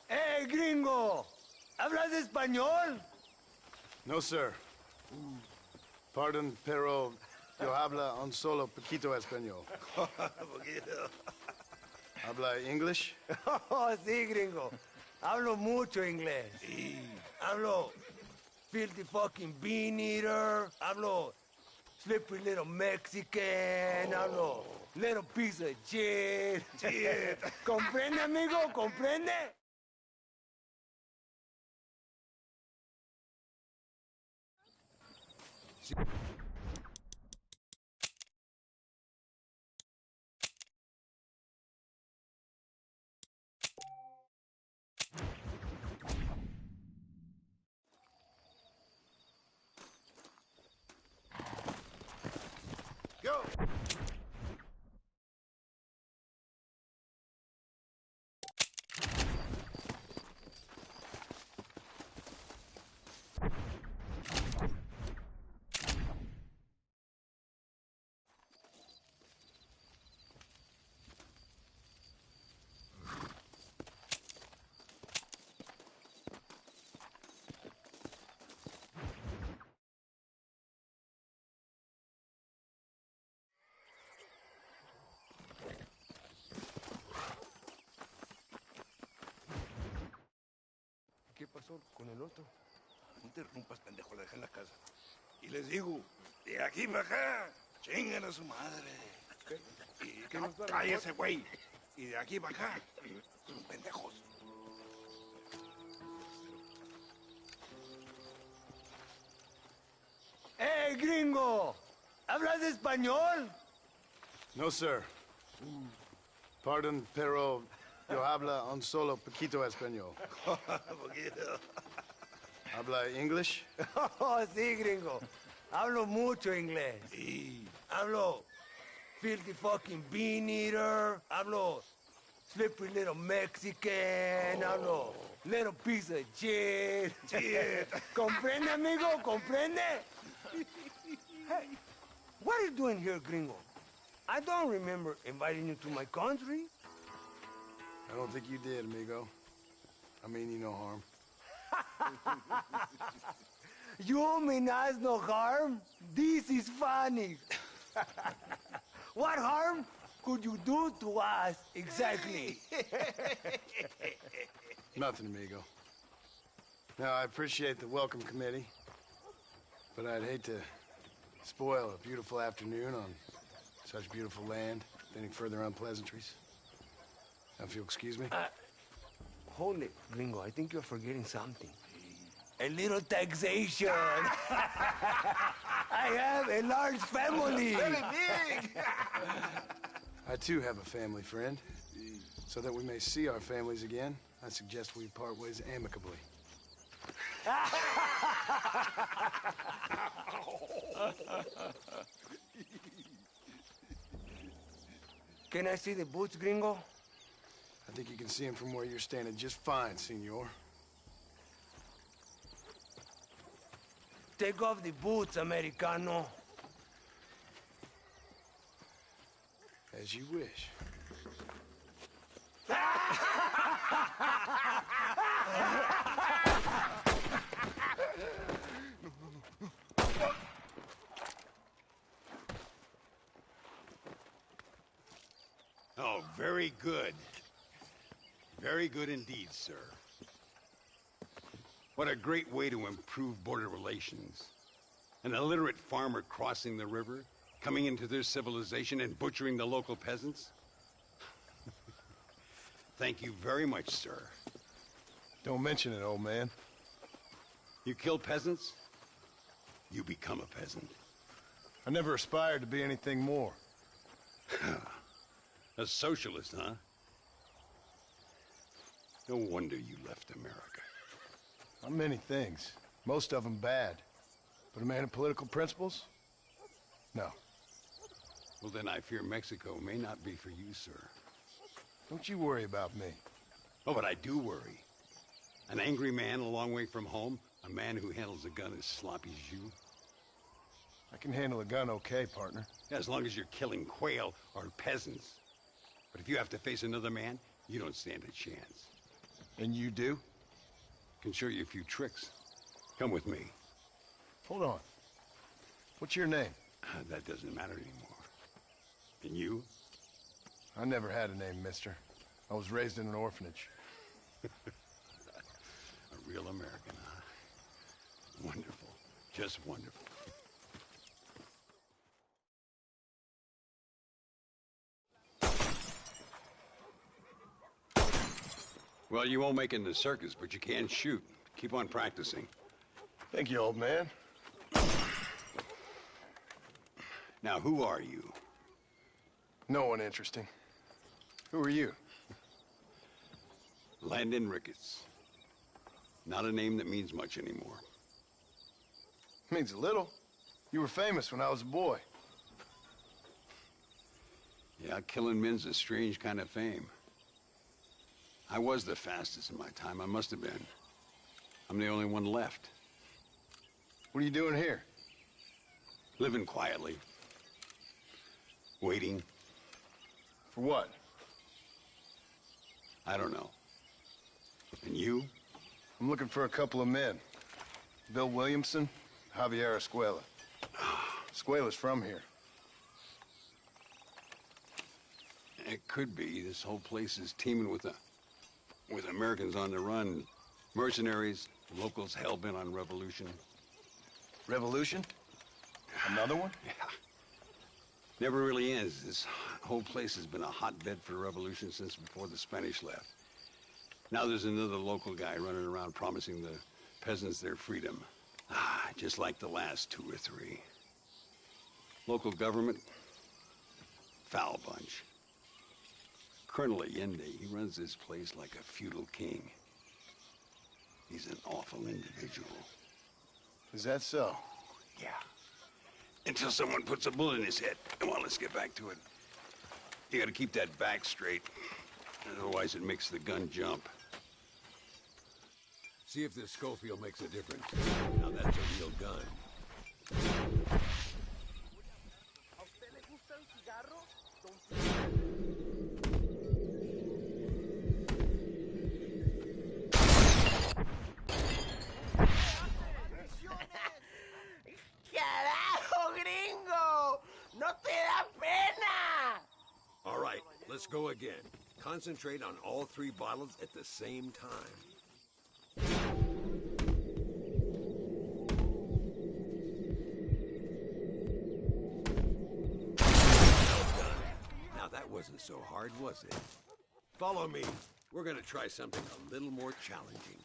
¡Hey, gringo! ¿Hablas español? No, sir. Pardon, pero yo habla un solo poquito español. Poquito. ¿Habla English? Oh, sí, gringo. Hablo mucho inglés. Sí. Hablo filthy fucking bean eater. Hablo slippery little Mexican. Hablo little piece of shit. Shit. ¿Comprende, amigo? ¿Comprende? Go. ¿Qué pasó con el otro? No interrumpas, pendejo, la dejé en la casa. Y les digo, de aquí para acá, chingan a su madre. ¿Qué nos da? Cállese, güey. Y de aquí para acá, son pendejos. ¡Hey, gringo! ¿Hablas español? No, sir. Pardon, pero yo habla un solo poquito español. Poquito. ¿Habla English? Oh, sí, gringo. Hablo mucho inglés. Sí. Hablo filthy fucking bean eater. Hablo slippery little Mexican. Hablo little piece of shit. Shit. ¿Comprende, amigo? ¿Comprende? Hey, what are you doing here, gringo? I don't remember inviting you to my country. I don't think you did, amigo. I mean you no harm. You mean us no harm? This is funny. What harm could you do to us exactly? Nothing, amigo. Now, I appreciate the welcome committee, but I'd hate to spoil a beautiful afternoon on such beautiful land with any further unpleasantries. Now, if you'll excuse me. Hold it, gringo. I think you're forgetting something. A little taxation. I have a large family. Very big. I, too, have a family friend. So that we may see our families again, I suggest we part ways amicably. Can I see the boots, gringo? I think you can see them from where you're standing just fine, senor. Take off the boots, Americano. As you wish. Oh, very good. Very good indeed, sir. What a great way to improve border relations. An illiterate farmer crossing the river, coming into their civilization and butchering the local peasants? Thank you very much, sir. Don't mention it, old man. You kill peasants, you become a peasant. I never aspired to be anything more. A socialist, huh? No wonder you left America. I'm many things. Most of them bad. But a man of political principles? No. Well, then I fear Mexico may not be for you, sir. Don't you worry about me. Oh, but I do worry. An angry man a long way from home, a man who handles a gun as sloppy as you. I can handle a gun okay, partner. Yeah, as long as you're killing quail or peasants. But if you have to face another man, you don't stand a chance. And you do? Can show you a few tricks. Come with me. Hold on. What's your name? That doesn't matter anymore. And you? I never had a name, mister. I was raised in an orphanage. A real American, huh? Wonderful. Just wonderful. Well, you won't make it in the circus, but you can shoot. Keep on practicing. Thank you, old man. Now, who are you? No one interesting. Who are you? Landon Ricketts. Not a name that means much anymore. Means a little. You were famous when I was a boy. Yeah, killing men's a strange kind of fame. I was the fastest in my time. I must have been. I'm the only one left. What are you doing here? Living quietly. Waiting. For what? I don't know. And you? I'm looking for a couple of men. Bill Williamson, Javier Escuela. Escuela's from here. It could be. This whole place is teeming with Americans on the run. Mercenaries, locals hell-bent on revolution. Revolution? Another one? Yeah. Never really ends. This whole place has been a hotbed for revolution since before the Spanish left. Now there's another local guy running around promising the peasants their freedom. Just like the last 2 or 3. Local government, foul bunch. Colonel Allende, he runs this place like a feudal king. He's an awful individual. Is that so? Yeah. Until someone puts a bullet in his head. Come on, let's get back to it. You gotta keep that back straight. Otherwise it makes the gun jump. See if this Schofield makes a difference. Now that's a real gun. ¡Carajo, gringo! ¡No te da pena! All right, let's go again. Concentrate on all 3 bottles at the same time. Well done. Now that wasn't so hard, was it? Follow me. We're gonna try something a little more challenging.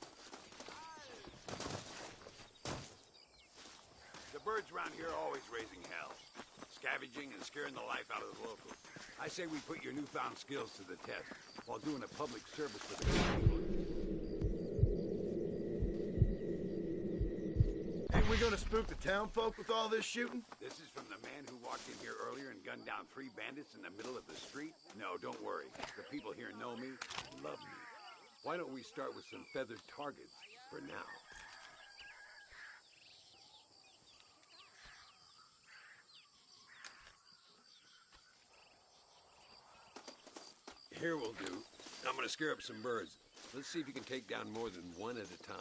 The birds around here are always raising hell, scavenging and scaring the life out of the locals. I say we put your newfound skills to the test while doing a public service for the people. Ain't we gonna spook the town folk with all this shooting? This is from the man who walked in here earlier and gunned down 3 bandits in the middle of the street? No, don't worry. The people here know me and love me. Why don't we start with some feathered targets for now? Here will do. I'm gonna scare up some birds. Let's see if you can take down more than 1 at a time.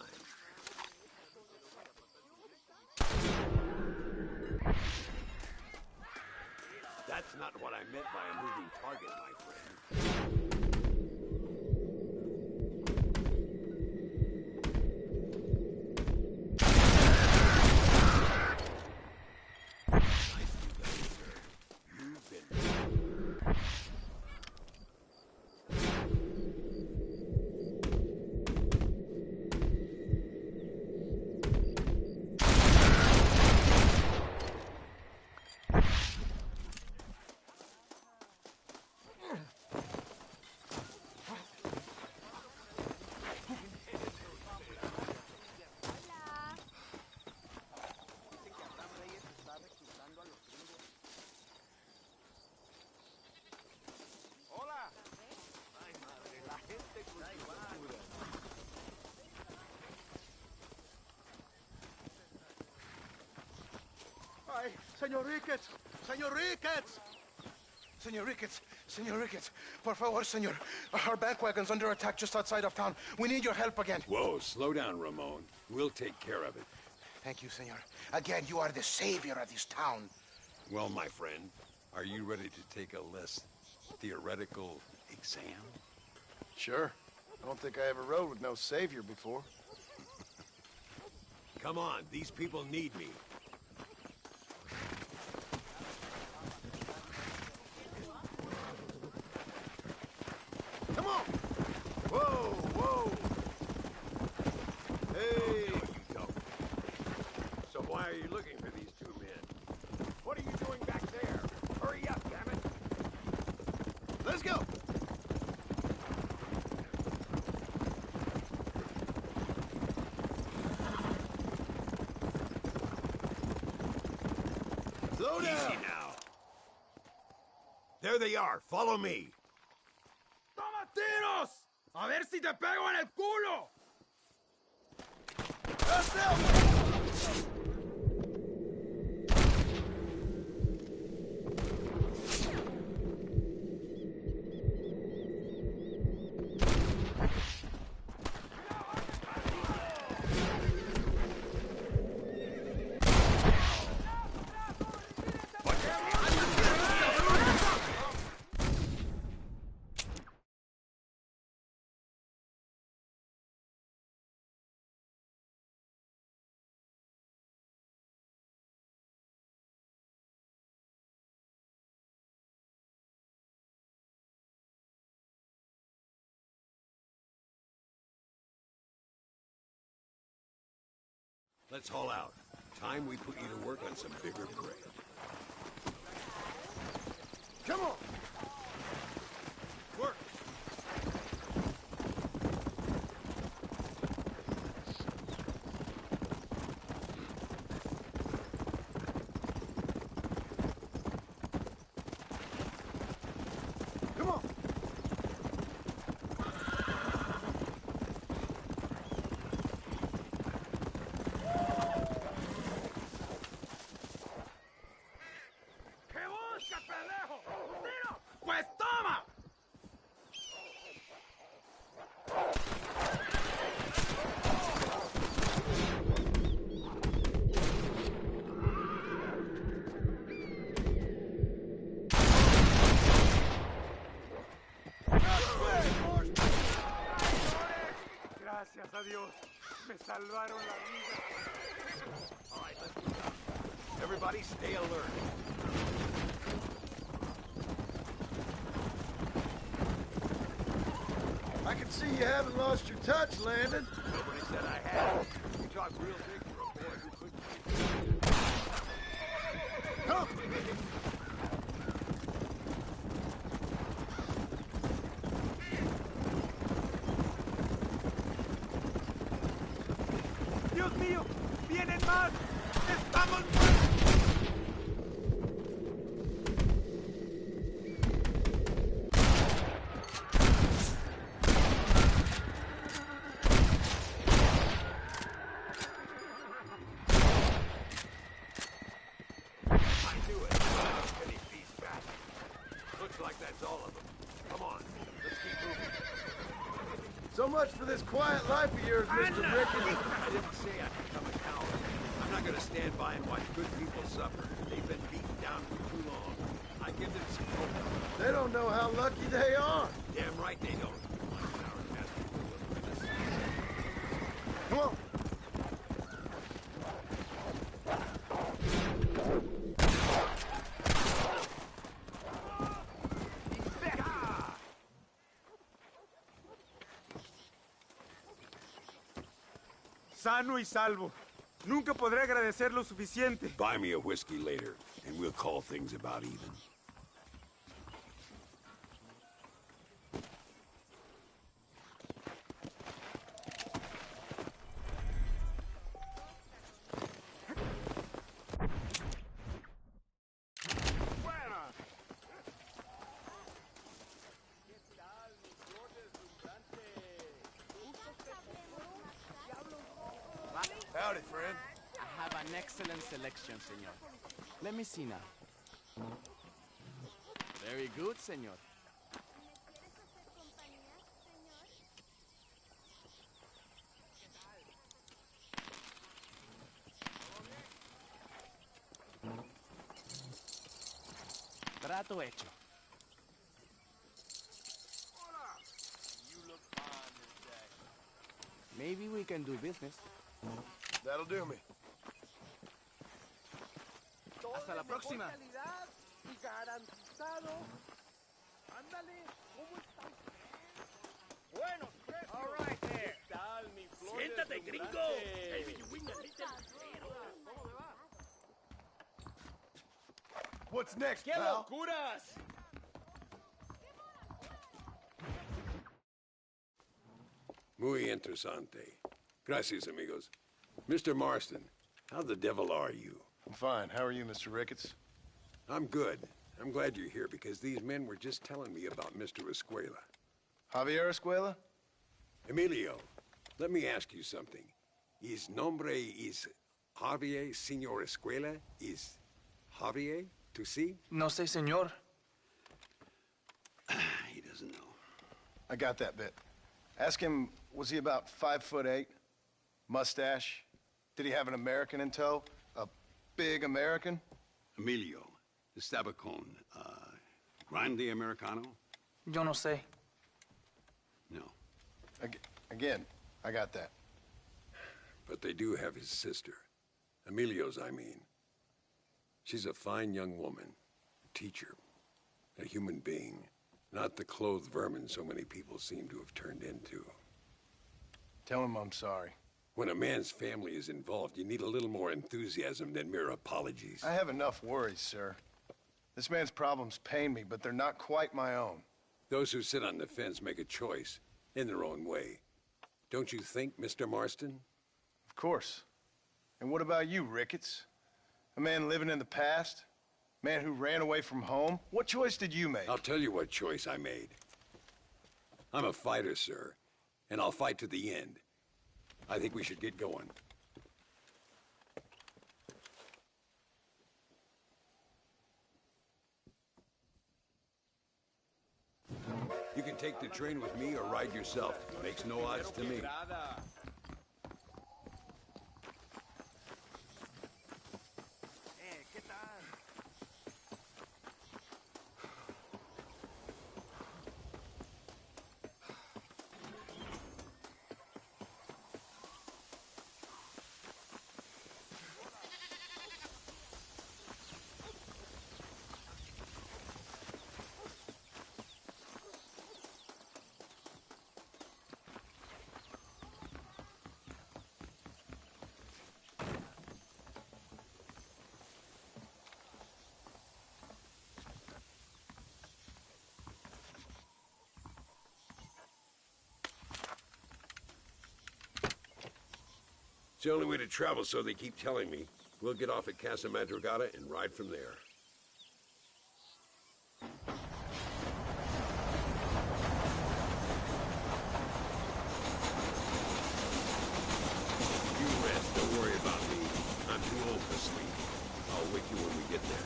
That's not what I meant by a moving target, my friend. Senor Ricketts! Senor Ricketts! Senor Ricketts, por favor, senor. Our bank wagon's under attack just outside of town. We need your help again. Whoa, slow down, Ramon. We'll take care of it. Thank you, senor. Again, you are the savior of this town. Well, my friend, are you ready to take a less theoretical exam? Sure. I don't think I ever rode with no savior before. Come on, these people need me. Come on! Whoa, whoa! Hey! So why are you looking for these two men? What are you doing back there? Hurry up, damn it! Let's go! Slow down! Easy now. There they are. Follow me. ¡Toma tiros! ¡A ver si te pego en el culo! Let's haul out. Time we put you to work on some bigger prey. Come on! Work! Come on! ¡Pues toma! Gracias a Dios. Me salvaron la vida. All right, let's move out. Everybody stay alert. I can see you haven't lost your touch, Landon. Nobody said I had. You talk real big for a boy who couldn't. Come! ¡Dios mío! ¡Vienen más! ¡Estamos That's all of them. Come on, let's keep moving. So much for this quiet life of yours, Mr. Ricketts. I didn't say I'd become a coward. I'm not gonna stand by and watch good people suffer. They've been beaten down for too long. I give them some hope. They don't know how lucky they are. Damn right they don't. Come on. Sano y salvo. Nunca podré agradecer lo suficiente. Buy me a whiskey later, and we'll call things about even. Howdy, friend. I have an excellent selection, senor. Let me see now. Very good, senor. Trato hecho. Maybe we can do business. That'll do me. Hasta la próxima. Y garantizado. Ándale, ¿cómo estás? Buenos precios. All right there. ¿Qué tal, mi flor? Siéntate, gringo. Maybe you win a little. What's next, ¡Qué pal? locuras! Muy interesante. Gracias, amigos. Mr. Marston, how the devil are you? I'm fine. How are you, Mr. Ricketts? I'm good. I'm glad you're here because these men were just telling me about Mr. Escuela. Javier Escuela? Emilio, let me ask you something. His nombre is Javier Señor Escuela? Is Javier to see? No sé, senor. He doesn't know. I got that bit. Ask him, was he about 5'8"? Mustache? Did he have an American in tow? A big American? Emilio, the Stabacone, Grande Americano? Yo no sé. No. Again, I got that. But they do have his sister. Emilio's, I mean. She's a fine young woman, a teacher, a human being, not the clothed vermin so many people seem to have turned into. Tell him I'm sorry. When a man's family is involved, you need a little more enthusiasm than mere apologies. I have enough worries, sir. This man's problems pain me, but they're not quite my own. Those who sit on the fence make a choice, in their own way. Don't you think, Mr. Marston? Of course. And what about you, Ricketts? A man living in the past? A man who ran away from home? What choice did you make? I'll tell you what choice I made. I'm a fighter, sir, and I'll fight to the end. I think we should get going. You can take the train with me or ride yourself. Makes no odds to me. It's the only way to travel, so they keep telling me. We'll get off at Casa Madrugada and ride from there. You rest. Don't worry about me. I'm too old for sleep. I'll wake you when we get there.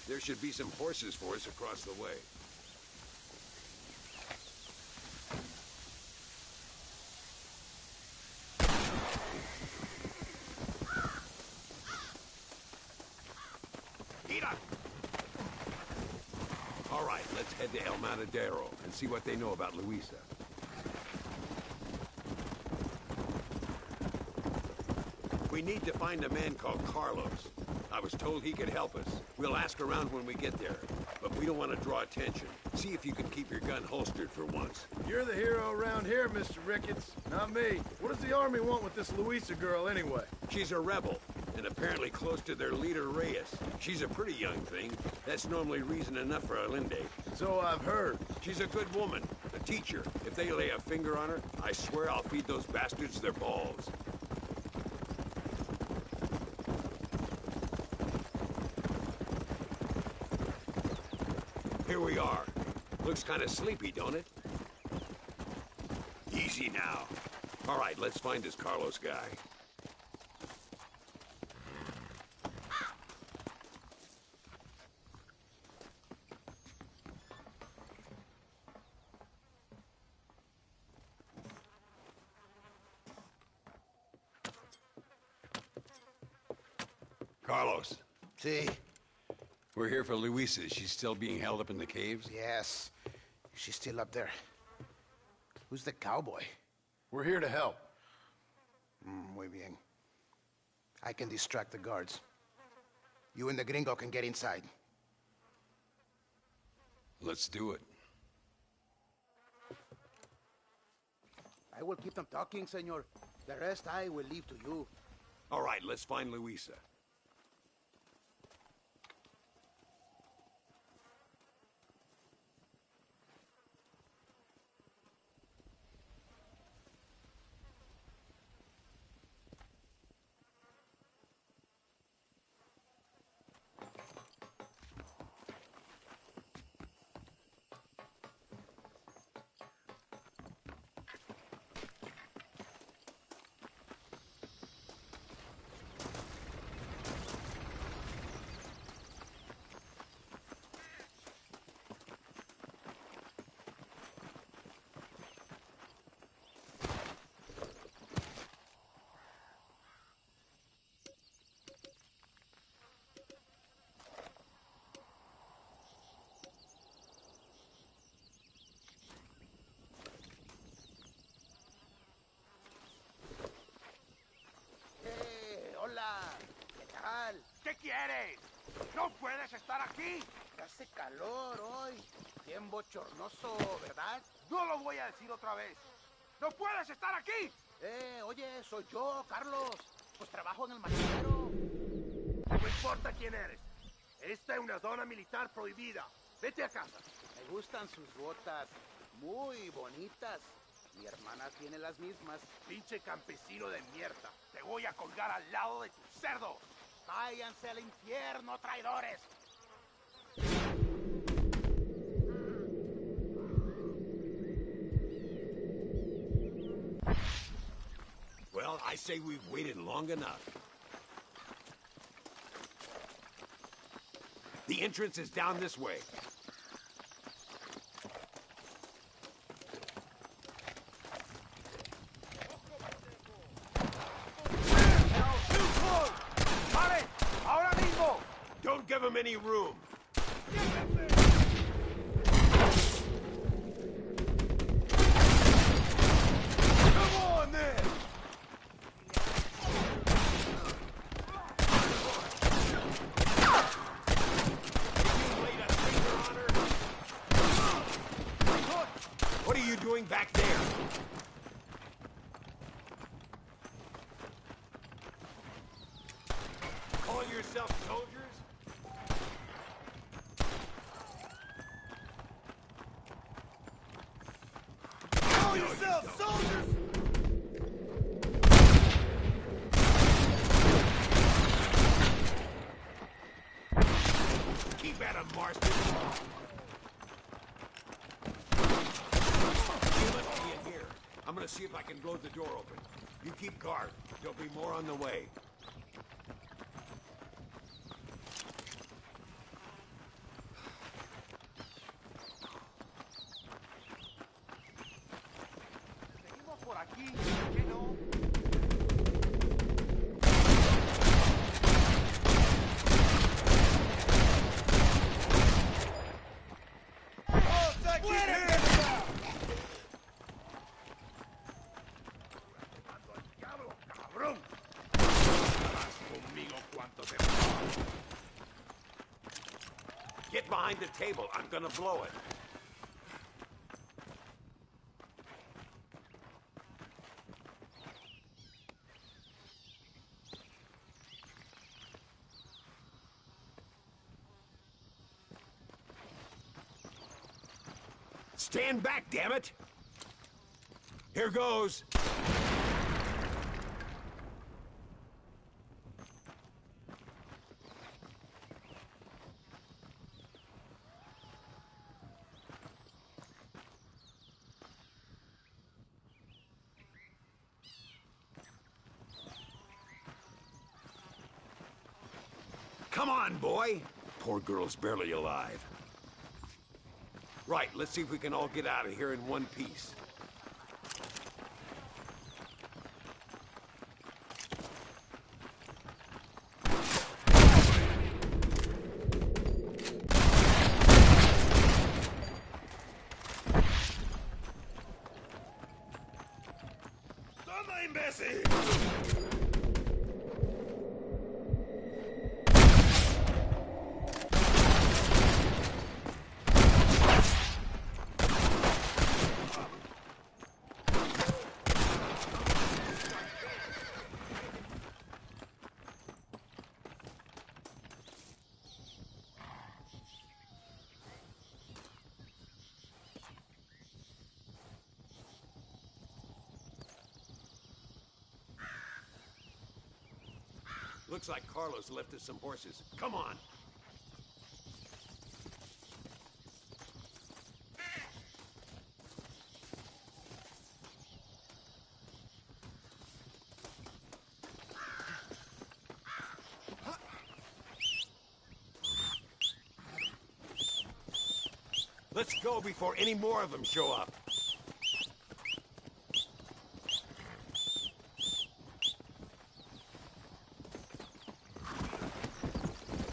There should be some horses for us across the way. All right, let's head to El Matadero and see what they know about Luisa. We need to find a man called Carlos. I was told he could help us. We'll ask around when we get there, but we don't want to draw attention. See if you can keep your gun holstered for once. You're the hero around here, Mr. Ricketts, not me. What does the army want with this Luisa girl anyway? She's a rebel, and apparently close to their leader, Reyes. She's a pretty young thing. That's normally reason enough for Allende. So I've heard. She's a good woman, a teacher. If they lay a finger on her, I swear I'll feed those bastards their balls. Here we are. Looks kind of sleepy, don't it? Easy now. All right, let's find this Carlos guy. Carlos. See? We're here for Luisa. She's still being held up in the caves? Yes. She's still up there. Who's the cowboy? We're here to help. Muy bien. I can distract the guards. You and the gringo can get inside. Let's do it. I will keep them talking, senor. The rest I will leave to you. All right, let's find Luisa. ¿Qué quieres? ¡No puedes estar aquí! Hace calor hoy. Bien bochornoso, ¿verdad? No lo voy a decir otra vez. ¡No puedes estar aquí! Oye, soy yo, Carlos. Pues trabajo en el maquinero. No me importa quién eres. Esta es una zona militar prohibida. Vete a casa. Me gustan sus botas. Muy bonitas. Mi hermana tiene las mismas. Pinche campesino de mierda. Te voy a colgar al lado de tus cerdos. Váyanse al infierno, traidores. Well, I say we've waited long enough. The entrance is down this way. Don't give him any room. Come on, then! What are you doing back there? Call yourself soldiers? Call yourself soldiers! Keep at him, Marston. You must be in here. I'm gonna see if I can blow the door open. You keep guard. There'll be more on the way. Seguimos por aquí, ¿qué no? Get behind the table. I'm gonna blow it. Stand back, damn it! Here goes. Come on, boy! Poor girl's barely alive. Right, let's see if we can all get out of here in one piece. ¡Toma, imbécil! Looks like Carlos left us some horses. Come on! Let's go before any more of them show up.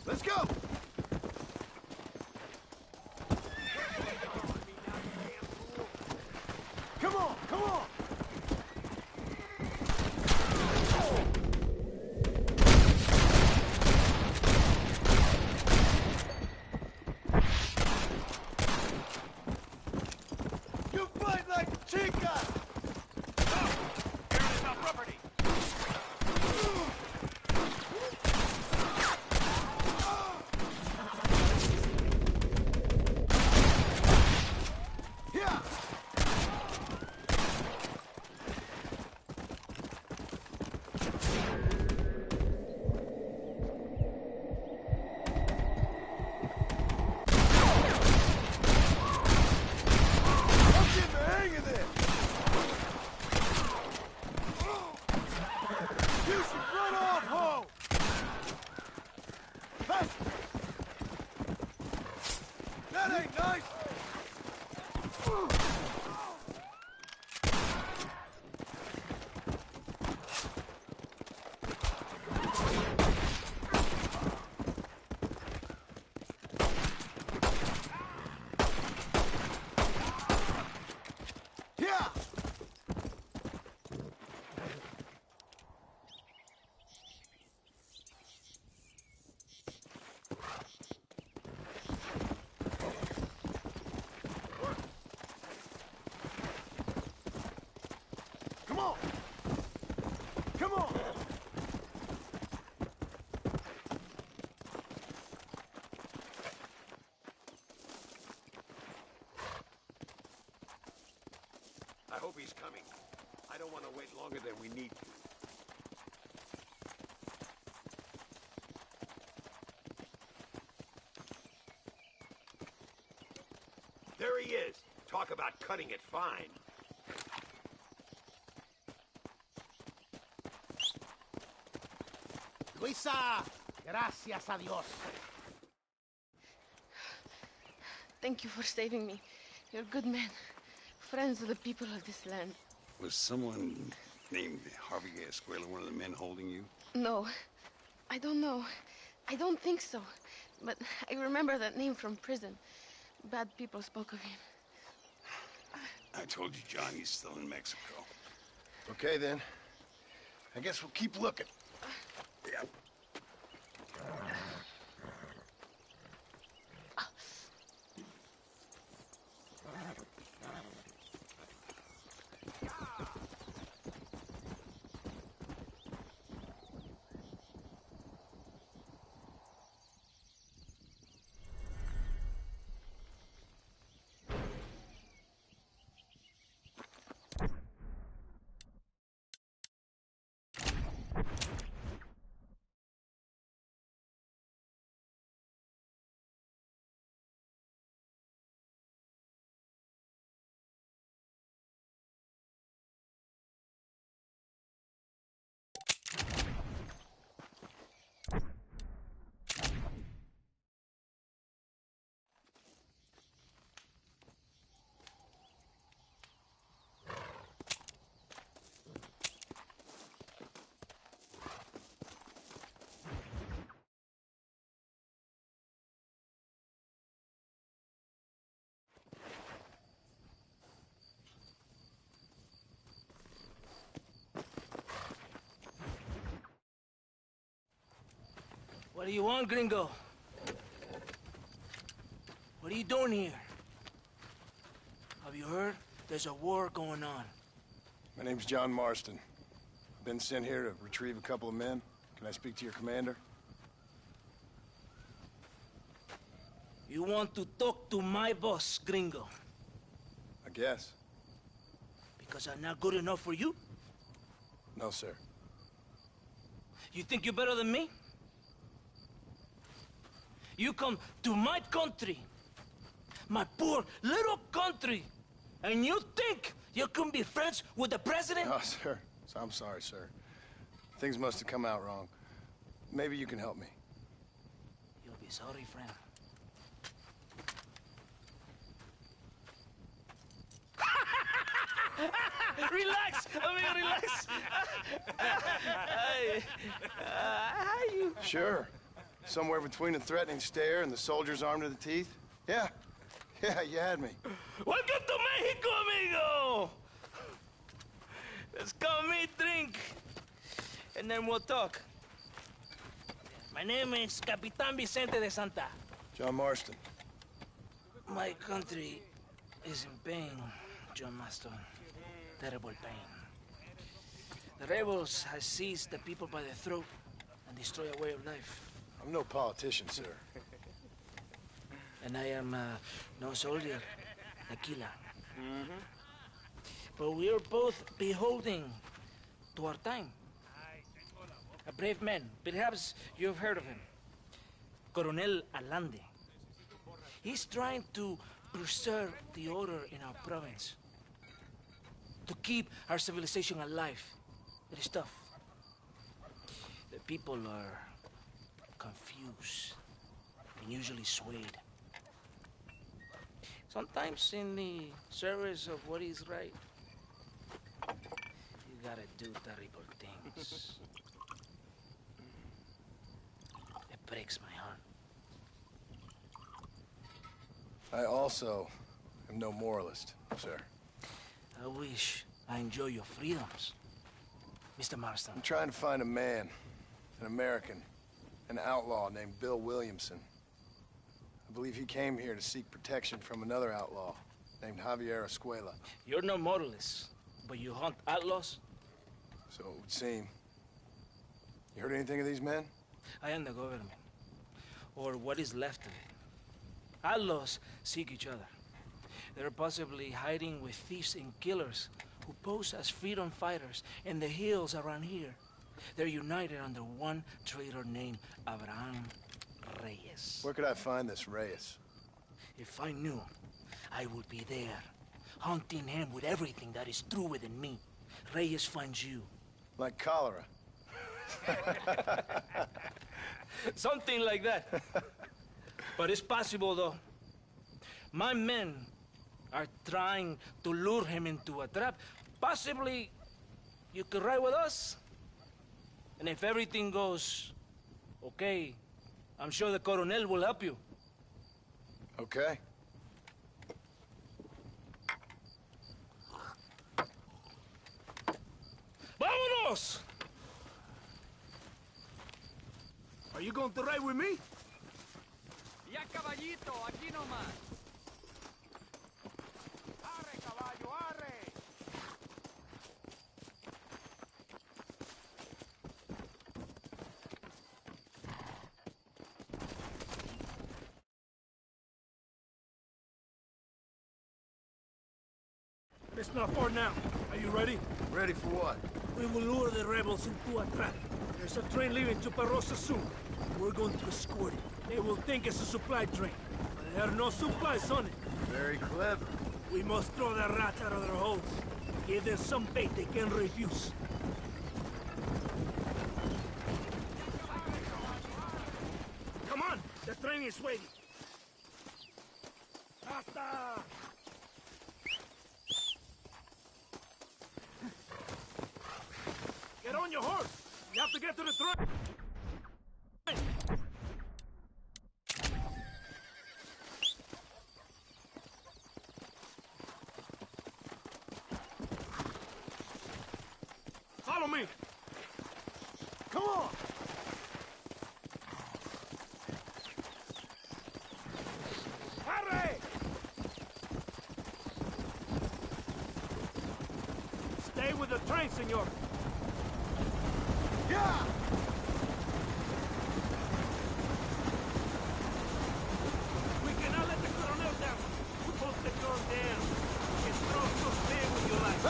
Let's go! Come on, come on! You fight like chicas! Here is our property. Yeah! I'm getting the hang of this! You should run off home! Faster! That ain't nice! Yeah! Come on! Come on! I hope he's coming. I don't want to wait longer than we need to. There he is. Talk about cutting it fine. Luisa, gracias a Dios. Thank you for saving me. You're good men. Friends of the people of this land. Was someone named Harvey Escuela one of the men holding you? No, I don't know. I don't think so. But I remember that name from prison. Bad people spoke of him. I told you, John, he's still in Mexico. Okay, then. I guess we'll keep looking. Yeah. What do you want, gringo? What are you doing here? Have you heard? There's a war going on. My name's John Marston. Been sent here to retrieve a couple of men. Can I speak to your commander? You want to talk to my boss, gringo? I guess. Because I'm not good enough for you? No, sir. You think you're better than me? You come to my country, my poor little country, and you think you can be friends with the president? No, sir. I'm sorry, sir. Things must have come out wrong. Maybe you can help me. You'll be sorry, friend. Relax, amigo, relax. How you? Sure. Somewhere between a threatening stare and the soldiers armed to the teeth? Yeah. Yeah, you had me. Welcome to Mexico, amigo! Let's come eat, drink, and then we'll talk. My name is Capitan Vicente de Santa. John Marston. My country is in pain, John Marston. Terrible pain. The rebels have seized the people by the throat and destroy a way of life. I'm no politician, sir. And I am no soldier, Aquila. But we are both beholding to our time. A brave man, perhaps you've heard of him. Coronel Allende. He's trying to preserve the order in our province. To keep our civilization alive. It is tough. The people are confused and usually swayed. Sometimes in the service of what is right, you gotta do terrible things. It breaks my heart. I also am no moralist, sir. I wish I enjoy your freedoms, Mr. Marston. I'm trying to find a man, an American, an outlaw named Bill Williamson. I believe he came here to seek protection from another outlaw named Javier Escuela. You're no moralist, but you hunt outlaws? So it would seem. You heard anything of these men? I am the government, or what is left of it. Outlaws seek each other. They're possibly hiding with thieves and killers who pose as freedom fighters in the hills around here. They're united under one traitor named Abraham Reyes. Where could I find this Reyes? If I knew, I would be there, hunting him with everything that is true within me. Reyes finds you. Like cholera. Something like that. But it's possible, though. My men are trying to lure him into a trap. Possibly, you could ride with us. And if everything goes okay, I'm sure the Coronel will help you. Okay. ¡Vámonos! Are you going to ride with me? Ya, caballito, aquí nomás. Arre, caballo, arre. It's not far now. Are you ready? Ready for what? We will lure the rebels into a trap. There's a train leaving to Parrosa soon. We're going to escort it. They will think it's a supply train. But there are no supplies on it. Very clever. We must throw the rats out of their holes. Give them some bait they can refuse. Come on! The train is waiting. Hasta! Get on your horse! You have to get to the train! Follow me! Come on! Stay with the train, senor. Yeah! We cannot let the coronel down. We're supposed to go down. You can throw some man with your life.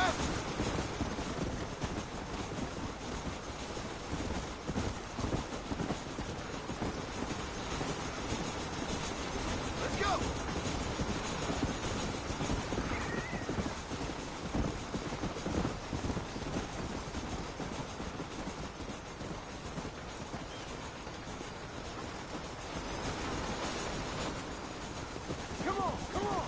Let's go! Come on, come on!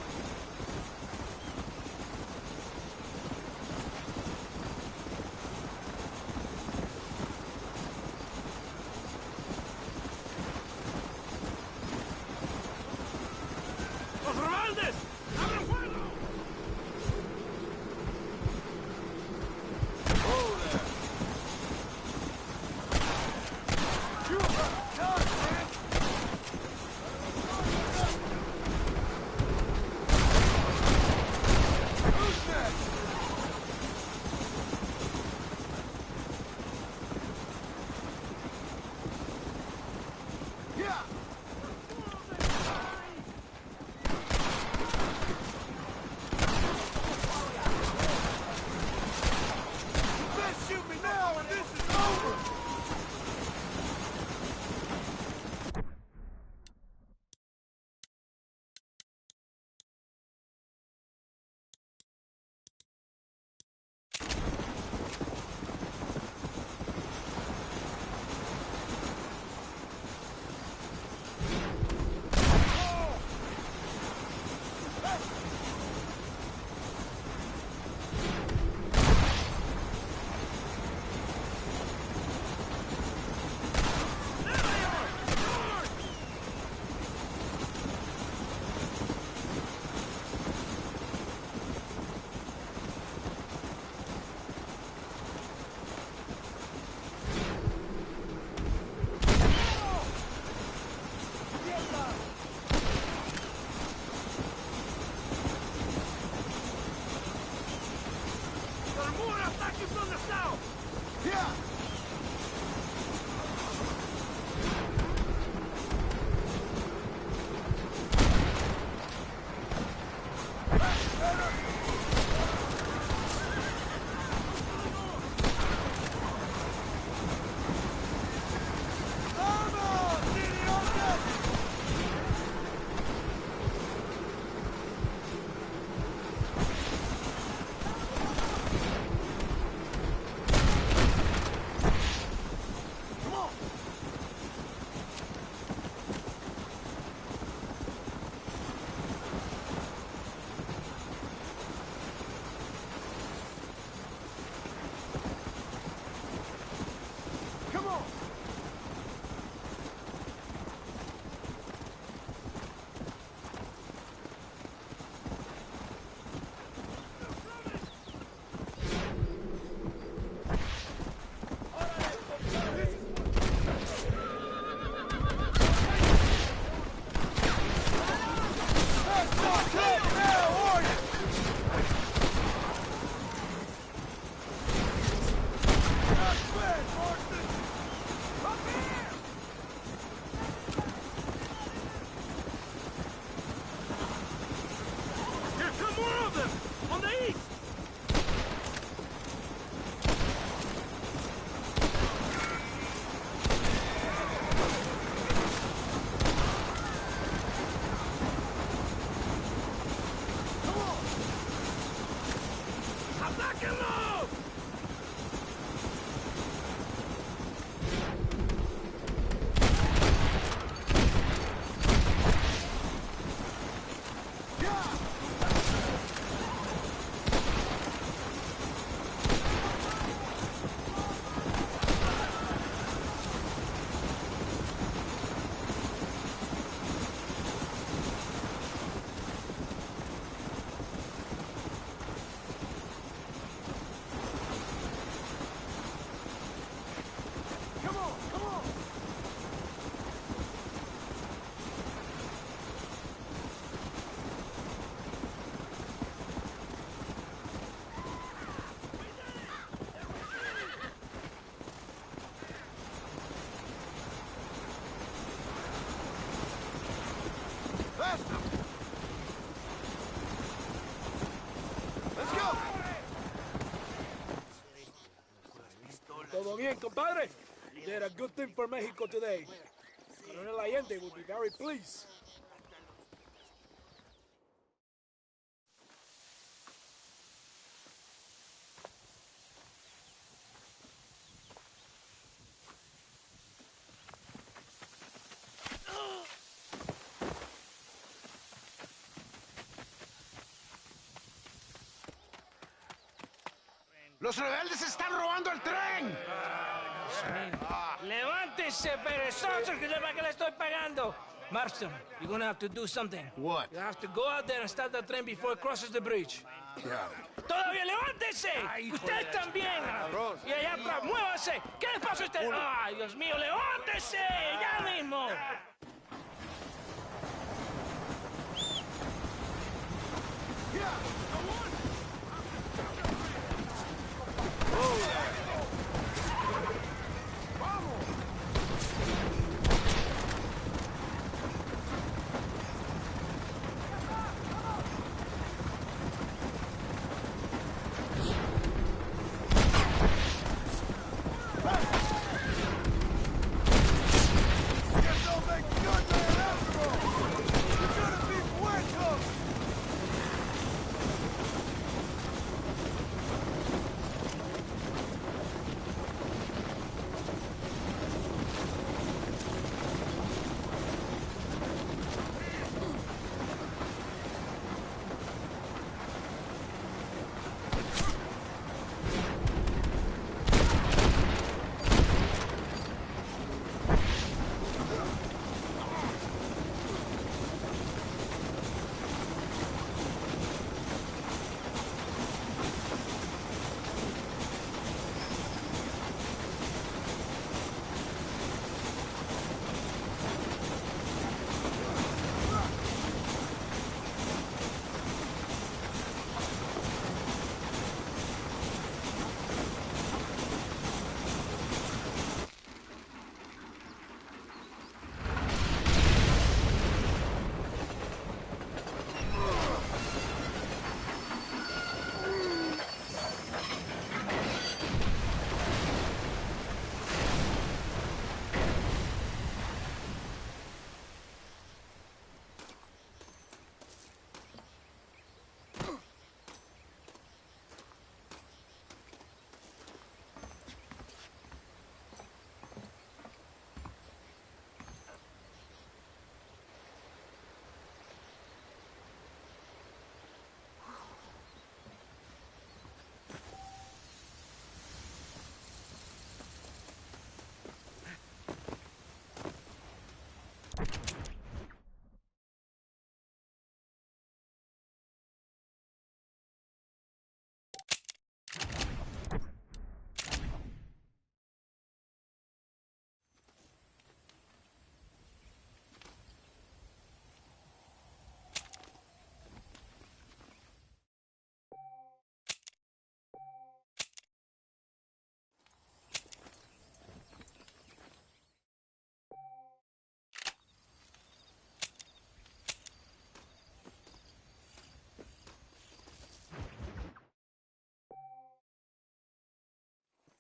¡Los rebeldes! ¡Abran fuego! Oh, there! You are done, man! Who's next? Yeah! You best shoot me now or this is over! There are more attacking from the south! Yeah! ¡Vamos, idiotas! Todo bien, compadre? You did a good thing for Mexico today. Coronel Allende will be very pleased. ¡Los rebeldes están robando el tren! ¡Levántese, perezosos, que para que le estoy pagando! Marston, you're gonna have to do something. What? You have to go out there and start the train before it crosses the bridge. Yeah. ¡Todavía levántese! ¡Usted también! Y allá atrás, muévase. ¿Qué les pasa a usted? ¡Ay, Dios mío, levántese! ¡Ya mismo!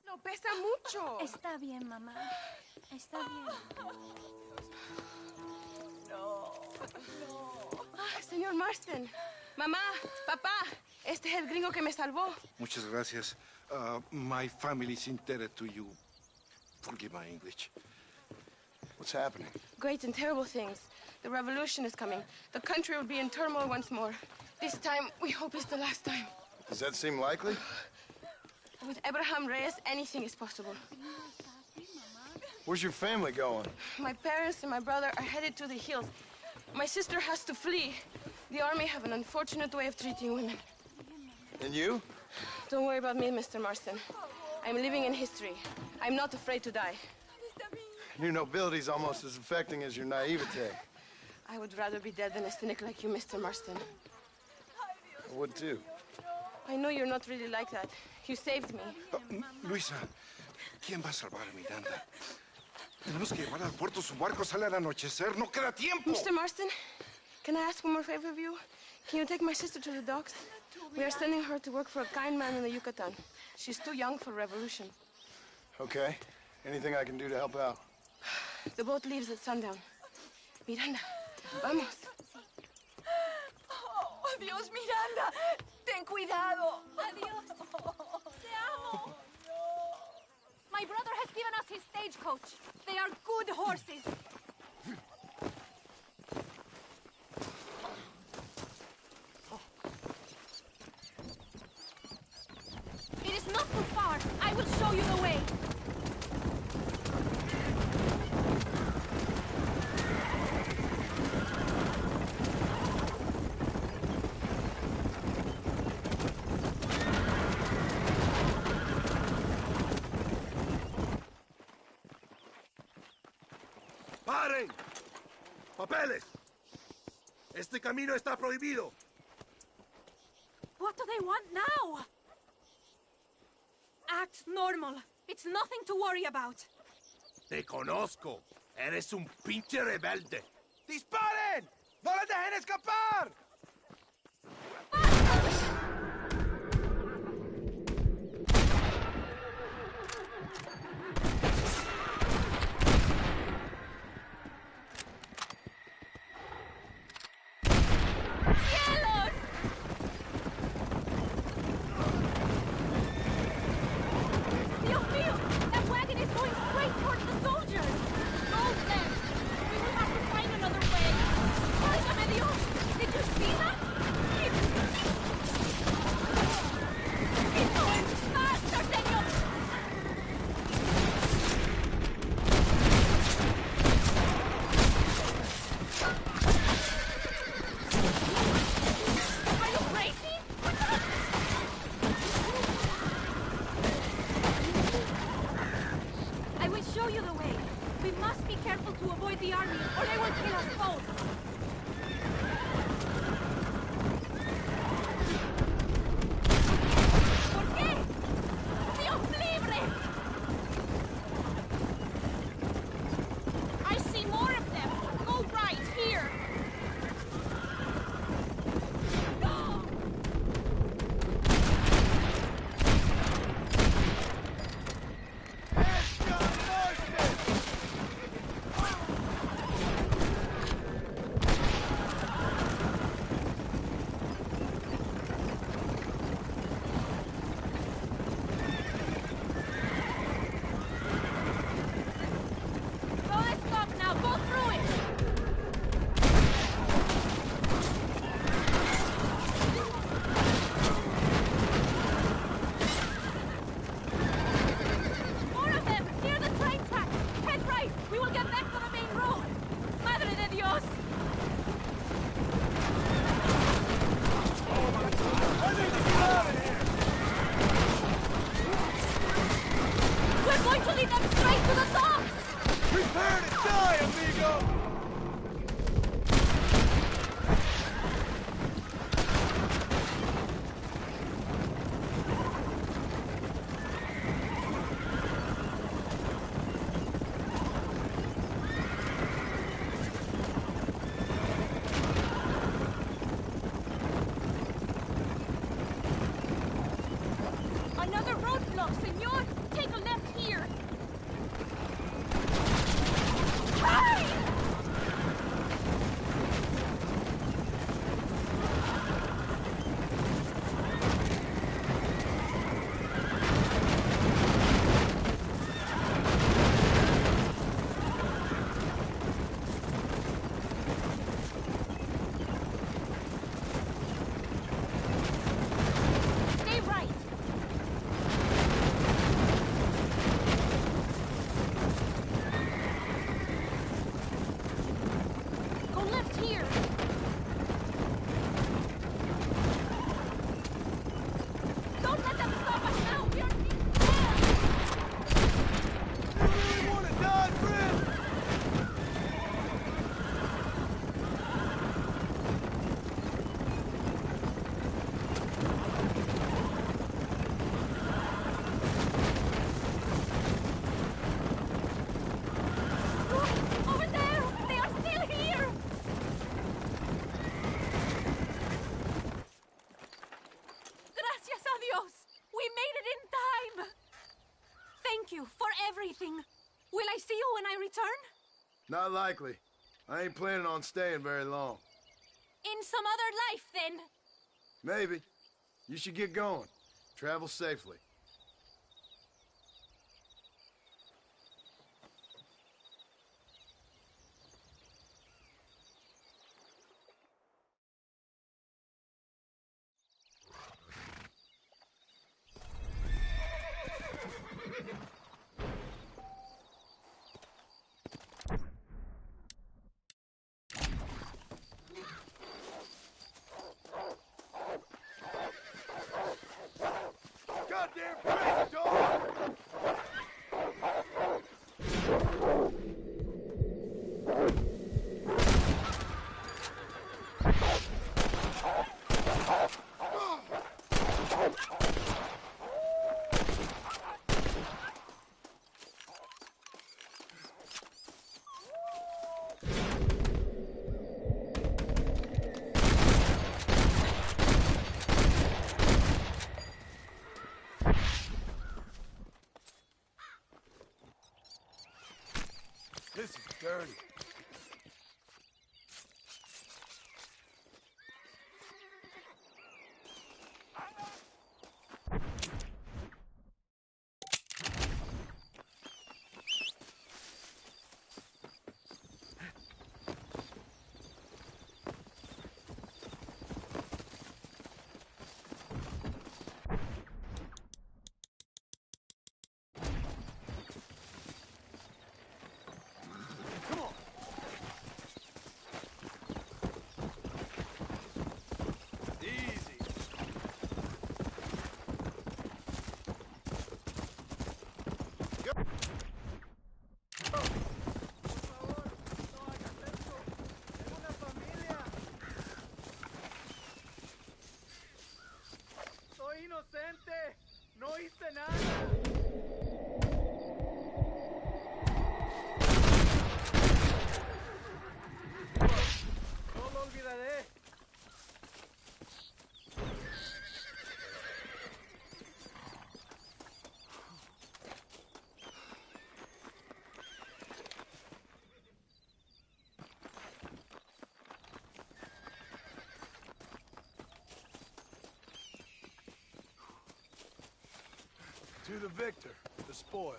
No, pesa mucho. Está bien, mamá. Está bien. No. Señor Marston. Mamá, papá, este es el gringo que me salvó. Muchas gracias. My family's indebted to you. Forgive my English. What's happening? Great and terrible things. The revolution is coming. The country will be in turmoil once more. This time, we hope it's the last time. Does that seem likely? With Abraham Reyes, anything is possible. Where's your family going? My parents and my brother are headed to the hills. My sister has to flee. The army have an unfortunate way of treating women. And you? Don't worry about me, Mr. Marston. I'm living in history. I'm not afraid to die. Your nobility's almost as affecting as your naivete. I would rather be dead than a cynic like you, Mr. Marston. I would too. I know you're not really like that. You saved me. Luisa, ¿quién va a salvar a Miranda? Tenemos que llevar al puerto. Su barco sale al anochecer. No queda tiempo. Mr. Marston, can I ask one more favor of you? Can you take my sister to the docks? We are sending her to work for a kind man in the Yucatan. She's too young for revolution. Okay. Anything I can do to help out? The boat leaves at sundown. Miranda, vamos. Oh, adiós, Miranda. Ten cuidado. Adiós. Te amo. My brother has given us his stagecoach. They are good horses. It is not too far. I will show you the way. ¡Paren! ¡Papeles! Este camino está prohibido. What do they want now? Act normal. It's nothing to worry about. Te conozco. Eres un pinche rebelde. ¡Disparen! ¡No les dejen escapar! Dios mío! That wagon is going straight towards the soldiers! Hold them! We will have to find another way! Válgame Dios! Did you see that? Keep going! Faster, señor! Are you crazy? I will show you the way. We must be careful to avoid the army, or they will kill us both. ¿Por qué? ¡Dios libre! I see more of them. Go right here. Go! Don't stop now. Go through it. More of them. Near the train track. Head right. We will get back to the main road. Madre de Dios. We're going to lead them straight to the docks. Prepare to die, amigo! Another roadblock, senor. Take a left here. Hey! you for everything. Will I see you when I return? Not likely. I ain't planning on staying very long. In some other life, then. Maybe. You should get going. Travel safely. Goddamn crazy dog! This is dirty. Soy inocente. No hice nada. No lo olvidaré. To the victor, the spoils.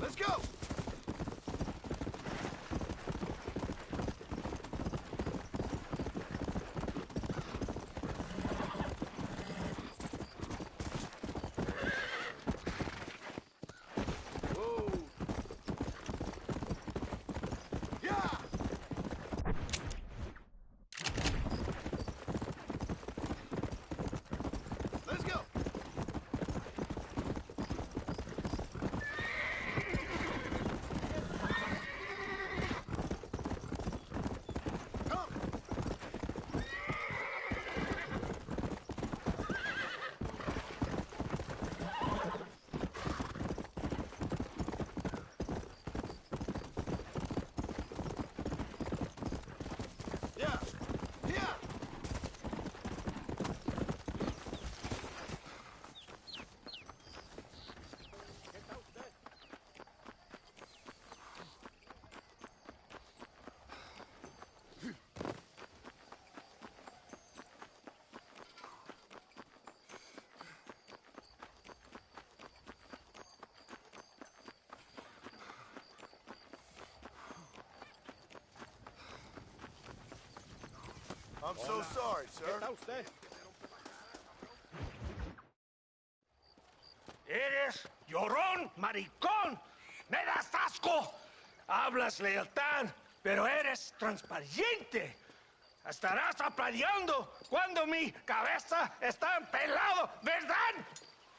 Let's go! I'm so sorry, sir. ¿Qué está usted? Eres llorón, maricón. Me das asco. Hablas lealtad, pero eres transparente. Estarás aplaudiendo cuando mi cabeza está pelado, ¿verdad?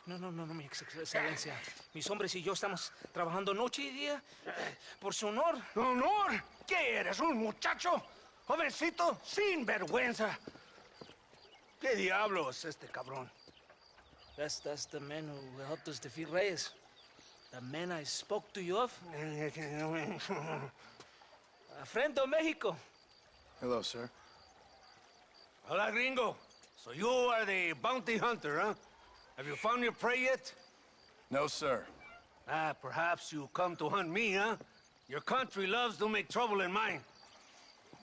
No, mi excelencia. Mis hombres y yo estamos trabajando noche y día por su honor. ¿Honor? ¿Qué eres, un muchacho? Jovencito sin vergüenza. ¿Qué diablo es este cabrón? That's the man who helped us defeat Reyes. The man I spoke to you of. A friend of Mexico. Hello, sir. Hola, gringo. So you are the bounty hunter, huh? Have you found your prey yet? No, sir. Ah, perhaps you come to hunt me, huh? Your country loves to make trouble in mine.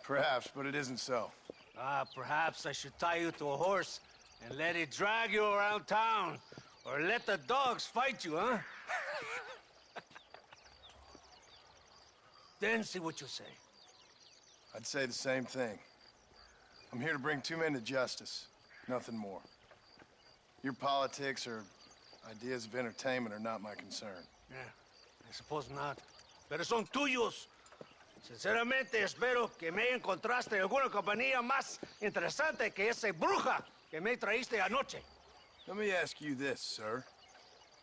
Perhaps, but it isn't so. Ah, perhaps I should tie you to a horse and let it drag you around town. Or let the dogs fight you, huh? Then see what you say. I'd say the same thing. I'm here to bring two men to justice. Nothing more. Your politics or ideas of entertainment are not my concern. Yeah, I suppose not. Pero son tuyos. Sinceramente, espero que me encontraste alguna compañía más interesante que esa bruja que me traíste anoche. Let me ask you this, sir.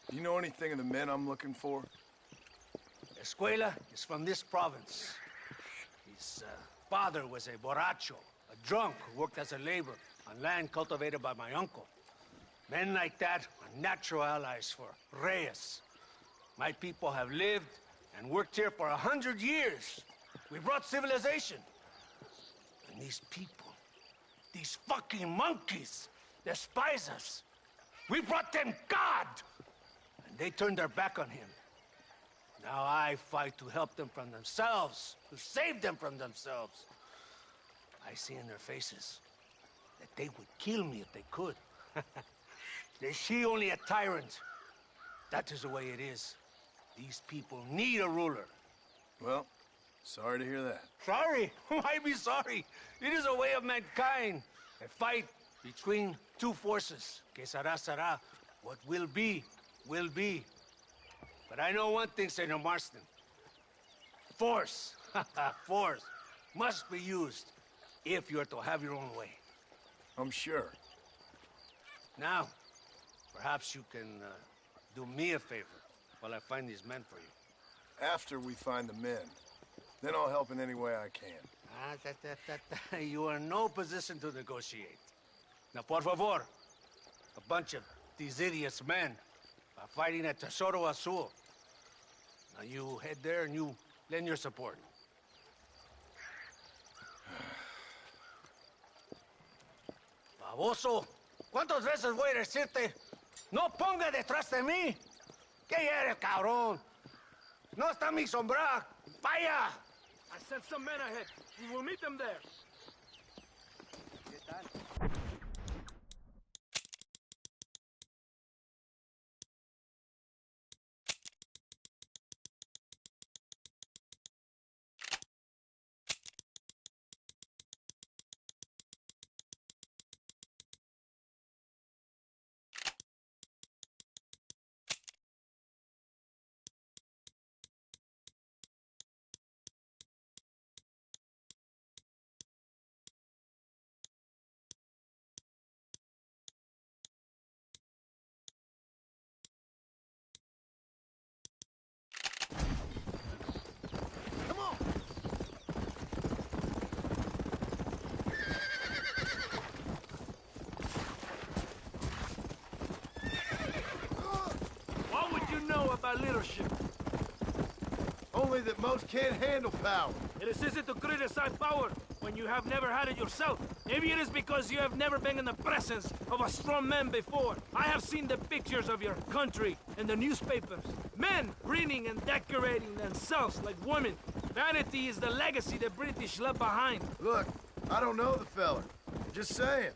Do you know anything of the men I'm looking for? Escuela is from this province. His father was a borracho, a drunk who worked as a laborer on land cultivated by my uncle. Men like that are natural allies for Reyes. My people have lived and worked here for 100 years. We brought civilization. And these people, these fucking monkeys, despise us. We brought them God! And they turned their back on him. Now I fight to help them from themselves, to save them from themselves. I see in their faces that they would kill me if they could. They see only a tyrant. That is the way it is. These people need a ruler. Well, sorry to hear that. Sorry? Why be sorry? It is a way of mankind. A fight between two forces. Que será, será. What will be, will be. But I know one thing, Senor Marston. Force, force, must be used if you're to have your own way. I'm sure. Now, perhaps you can do me a favor while I find these men for you. After we find the men, then I'll help in any way I can. You are in no position to negotiate. Now, por favor, a bunch of these idiots men are fighting at Tesoro Azul. Now you head there and you lend your support. Baboso, ¿cuántas veces voy a decirte? No ponga detrás de mí. ¿Qué eres, cabrón? No está mi sombra. Vaya. I sent some men ahead. We will meet them there. About leadership. Only that most can't handle power. It is easy to criticize power when you have never had it yourself. Maybe it is because you have never been in the presence of a strong man before. I have seen the pictures of your country in the newspapers. Men preening and decorating themselves like women. Vanity is the legacy the British left behind. Look, I don't know the fella. Just saying.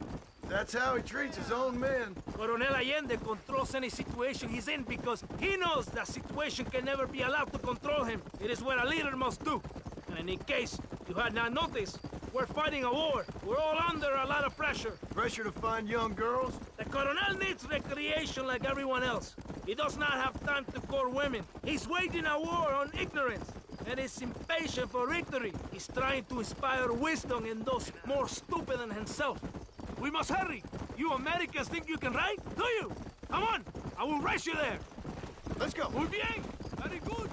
That's how he treats his own men. Coronel Allende controls any situation he's in because he knows that situation can never be allowed to control him. It is what a leader must do. And in case you had not noticed, we're fighting a war. We're all under a lot of pressure. Pressure to find young girls? The Coronel needs recreation like everyone else. He does not have time to court women. He's waging a war on ignorance and is impatient for victory. He's trying to inspire wisdom in those more stupid than himself. We must hurry. You Americans think you can ride? Do you? Come on. I will race you there. Let's go. Muy bien. Very good.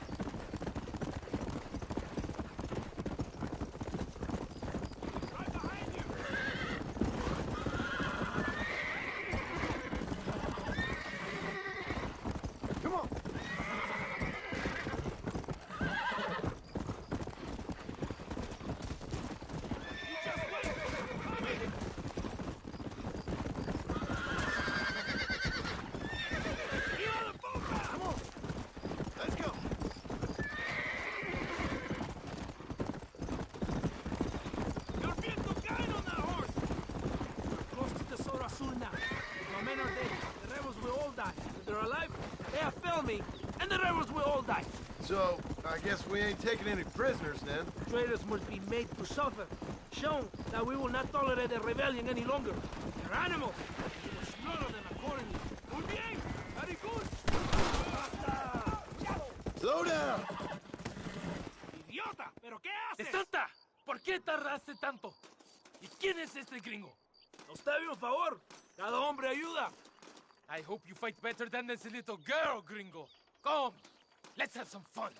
Right behind you. Come on. kill me, and the rebels will all die. So, I guess we ain't taking any prisoners then. Traitors must be made to suffer, shown that we will not tolerate a rebellion any longer. They're animals. We will slaughter them accordingly. Muy bien. Very good. Slow down. Idiota, ¿pero qué haces? ¡Santa! ¿Por qué tardaste tanto? ¿Y quién es este gringo? Nos debe un favor. Cada hombre ayuda. I hope you fight better than this little girl, gringo. Come, let's have some fun.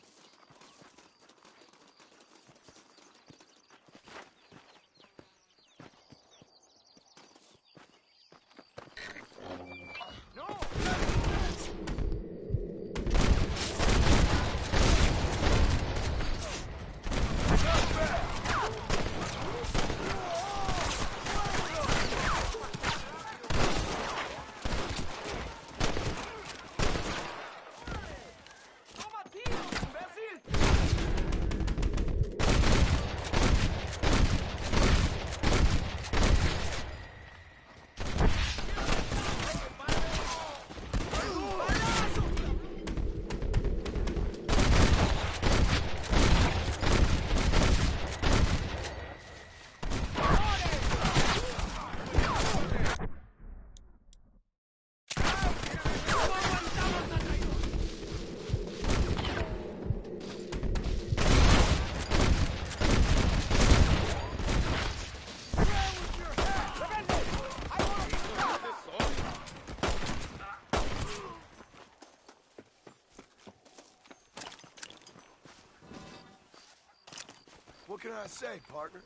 What can I say, partner?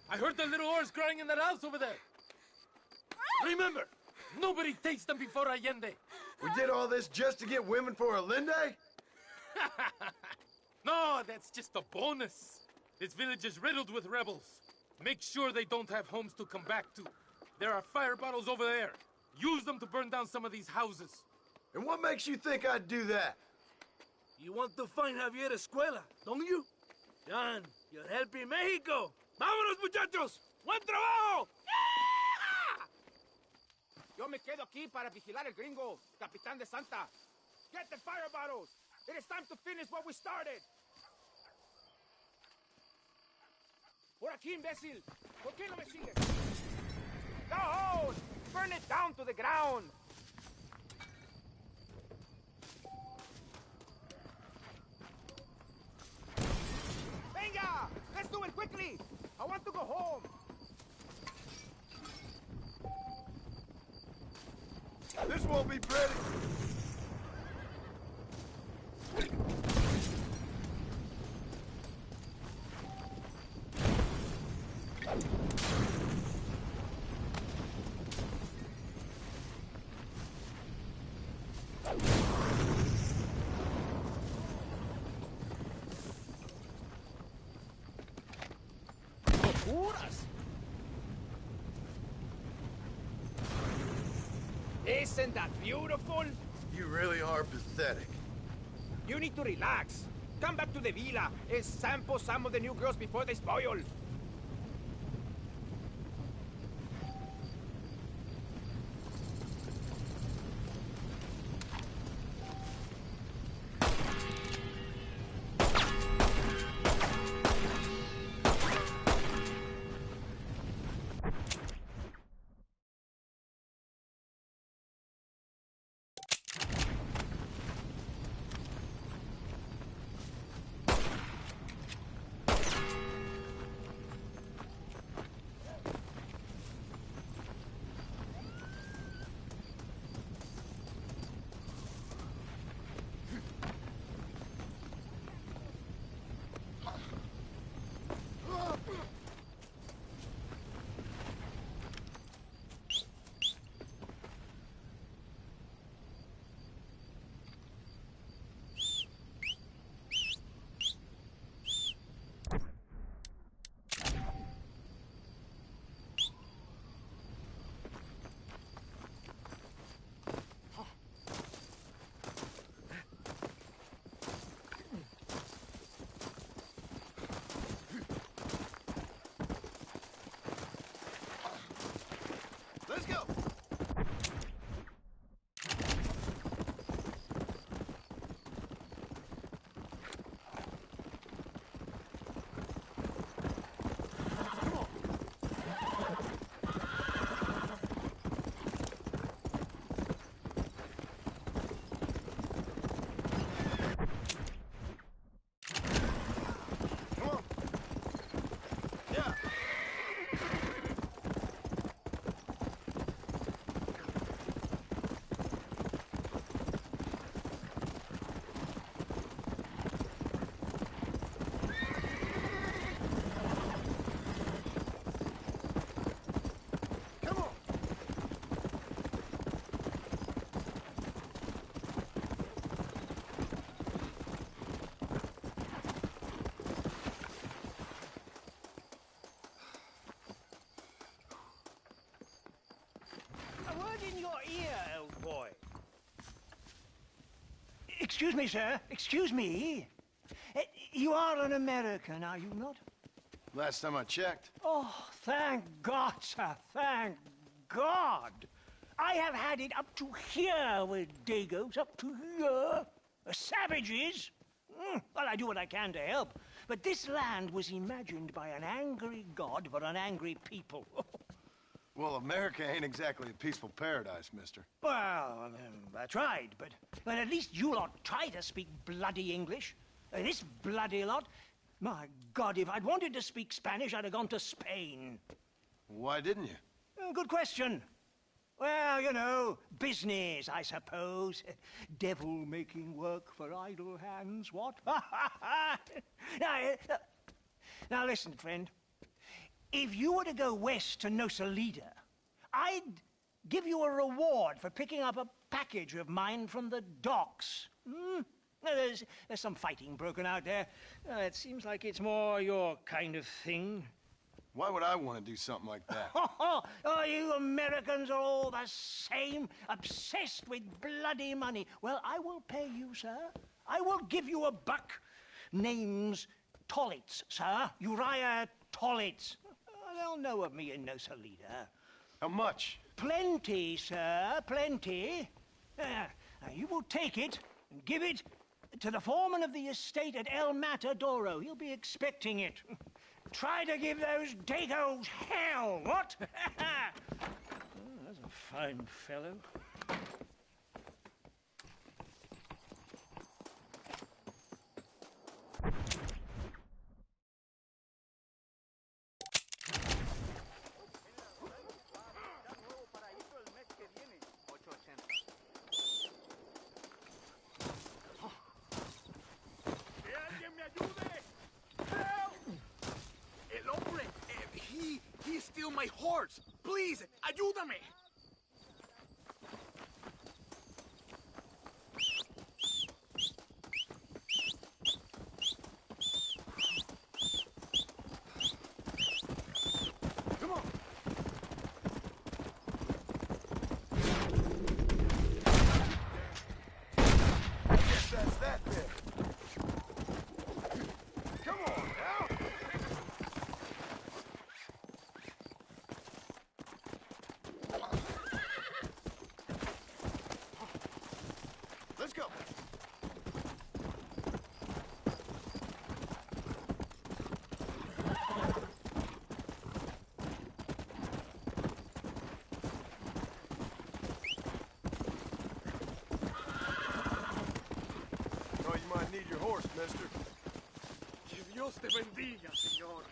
I heard the little oars crying in that house over there. Remember, nobody takes them before Allende. We did all this just to get women for Allende? No, that's just a bonus. This village is riddled with rebels. Make sure they don't have homes to come back to. There are fire bottles over there. Use them to burn down some of these houses. And what makes you think I'd do that? You want to find Javier Escuela, don't you? John, you're helping Mexico. ¡Vámonos, muchachos! ¡Buen trabajo! Yo me quedo aquí para vigilar el gringo, Capitán de Santa. Get the fire bottles. It is time to finish what we started. Por aquí, imbécil. ¿Por qué no me sigues? The hose! Burn it down to the ground. Venga! Let's do it quickly. I want to go home. This won't be pretty. Locuras. Isn't that beautiful? You really are pathetic. You need to relax. Come back to the villa and sample some of the new girls before they spoil. Excuse me, sir. Excuse me. You are an American, are you not? Last time I checked. Oh, thank God, sir. Thank God. I have had it up to here with Dagos, up to here. Savages. Well, I do what I can to help. But this land was imagined by an angry God for an angry people. Well, America ain't exactly a peaceful paradise, mister. Well, I tried, but at least you lot try to speak bloody English. This bloody lot. My God, if I'd wanted to speak Spanish, I'd have gone to Spain. Why didn't you? Good question. Well, you know, business, I suppose. Devil making work for idle hands, what? Now, listen, friend. If you were to go west to Nosalida, I'd give you a reward for picking up a package of mine from the docks. There's some fighting broken out there. It seems like it's more your kind of thing. Why would I want to do something like that? Oh, you Americans are all the same, obsessed with bloody money. Well, I will pay you, sir. I will give you $1. Name's Tollitz, sir. Uriah Tollitz. They'll know of me in Nosalida. How much? Plenty, sir, plenty. You will take it and give it to the foreman of the estate at El Matadoro. He'll be expecting it. Try to give those Dagos hell, what? That's a fine fellow. He steal my horse. Please, ayúdame. Come on. I guess that's that then. Come on now. Let's go. Oh, you might need your horse, mister. Que Dios te bendiga, señor.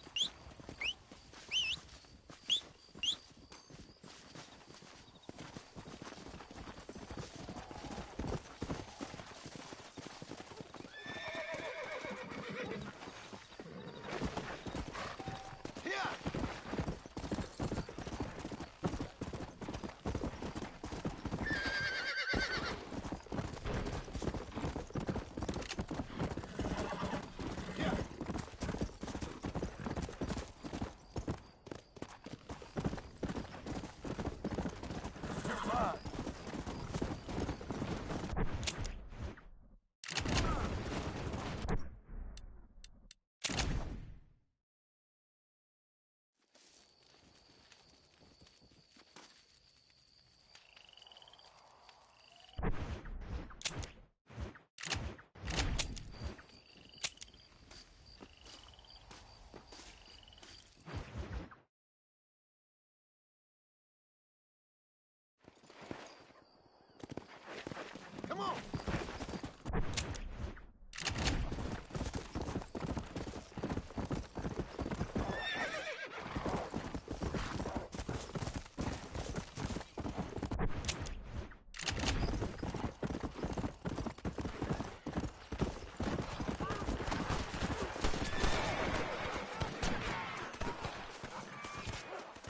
Come on.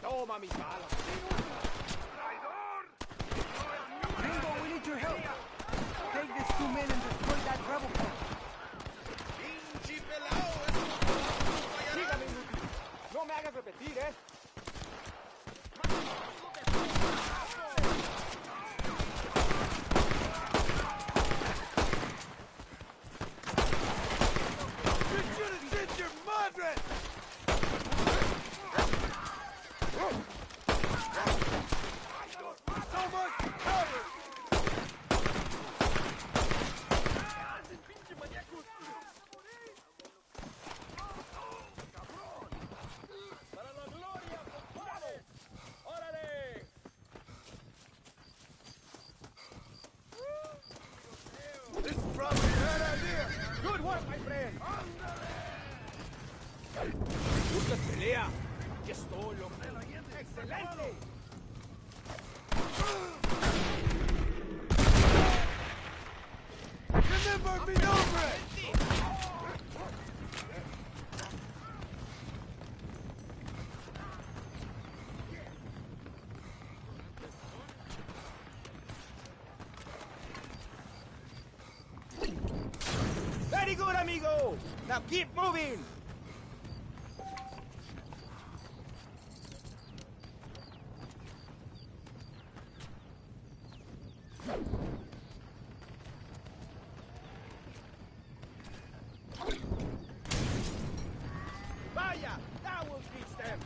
Toma mis balas. Gringo, we need your help. Take these 2 men and destroy that rebel camp. Sígame, inútil. No me hagas repetir, ¿eh? ¡Buscas pelea! ¡Aquí estoy, loco! ¡Excelente! ¡Remember mi nombre! Very good, amigo! Now keep moving! Vaya! That will teach them!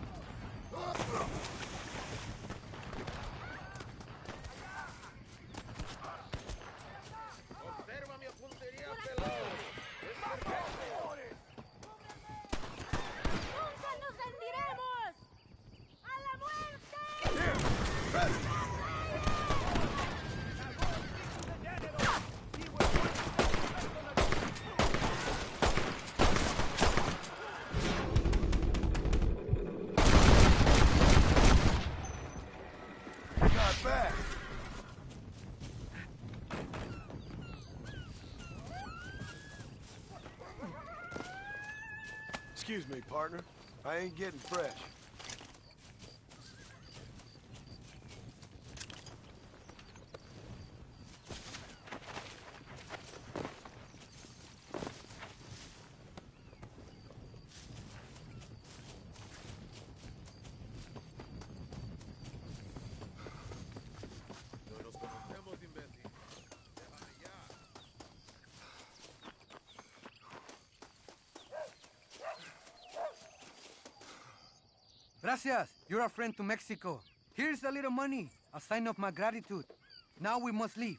Observa mi puntería, pelón. Es perfecto. ¡Nunca nos rendiremos! ¡A la muerte! Not bad. Excuse me, partner. I ain't getting fresh. No nos conocemos, imbécil. Déjame ya. Gracias. You're a friend to Mexico. Here's a little money, a sign of my gratitude. Now we must leave.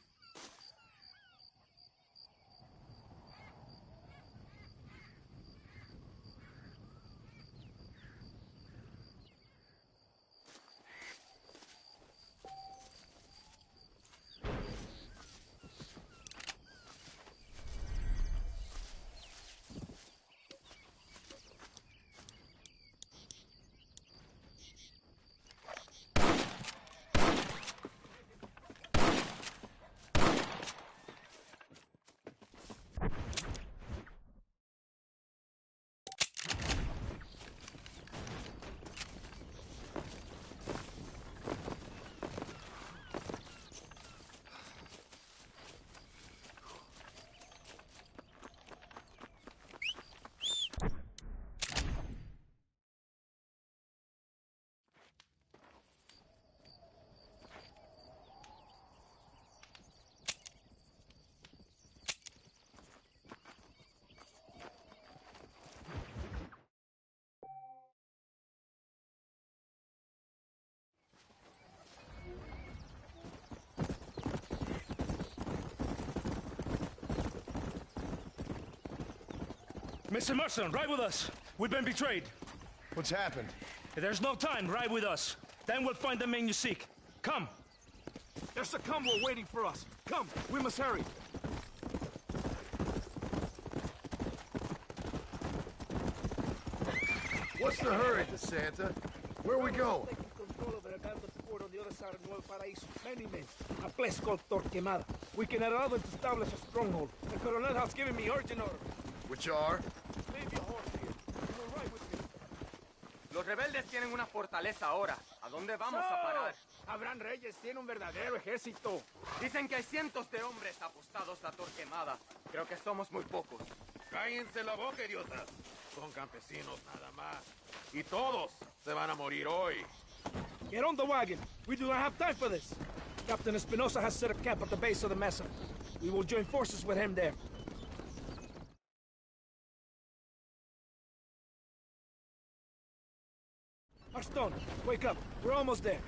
Mr. Marston, ride with us. We've been betrayed. What's happened? There's no time. Ride with us. Then we'll find the man you seek. Come. There's a convoy waiting for us. Come, we must hurry. What's the hurry, DeSanta? Where are we going? Control of the abandoned fort on the other side of Nuevo Paraíso. Many men. A place called Torquemada. We can allow them to establish a stronghold. The Coronel has given me urgent orders. Which are? Leave your horse here. You will ride with me. Los rebeldes tienen una fortaleza ahora. ¿A dónde vamos a parar? Abraham Reyes tiene un verdadero ejército. Dicen que hay cientos de hombres apostados a Torquemada. Creo que somos muy pocos. Cállense la boca, idiotas. Son campesinos nada más. Y todos se van a morir hoy. Get on the wagon. We do not have time for this. Captain Espinosa has set a camp at the base of the mesa. We will join forces with him there. Marston, wake up. We're almost there.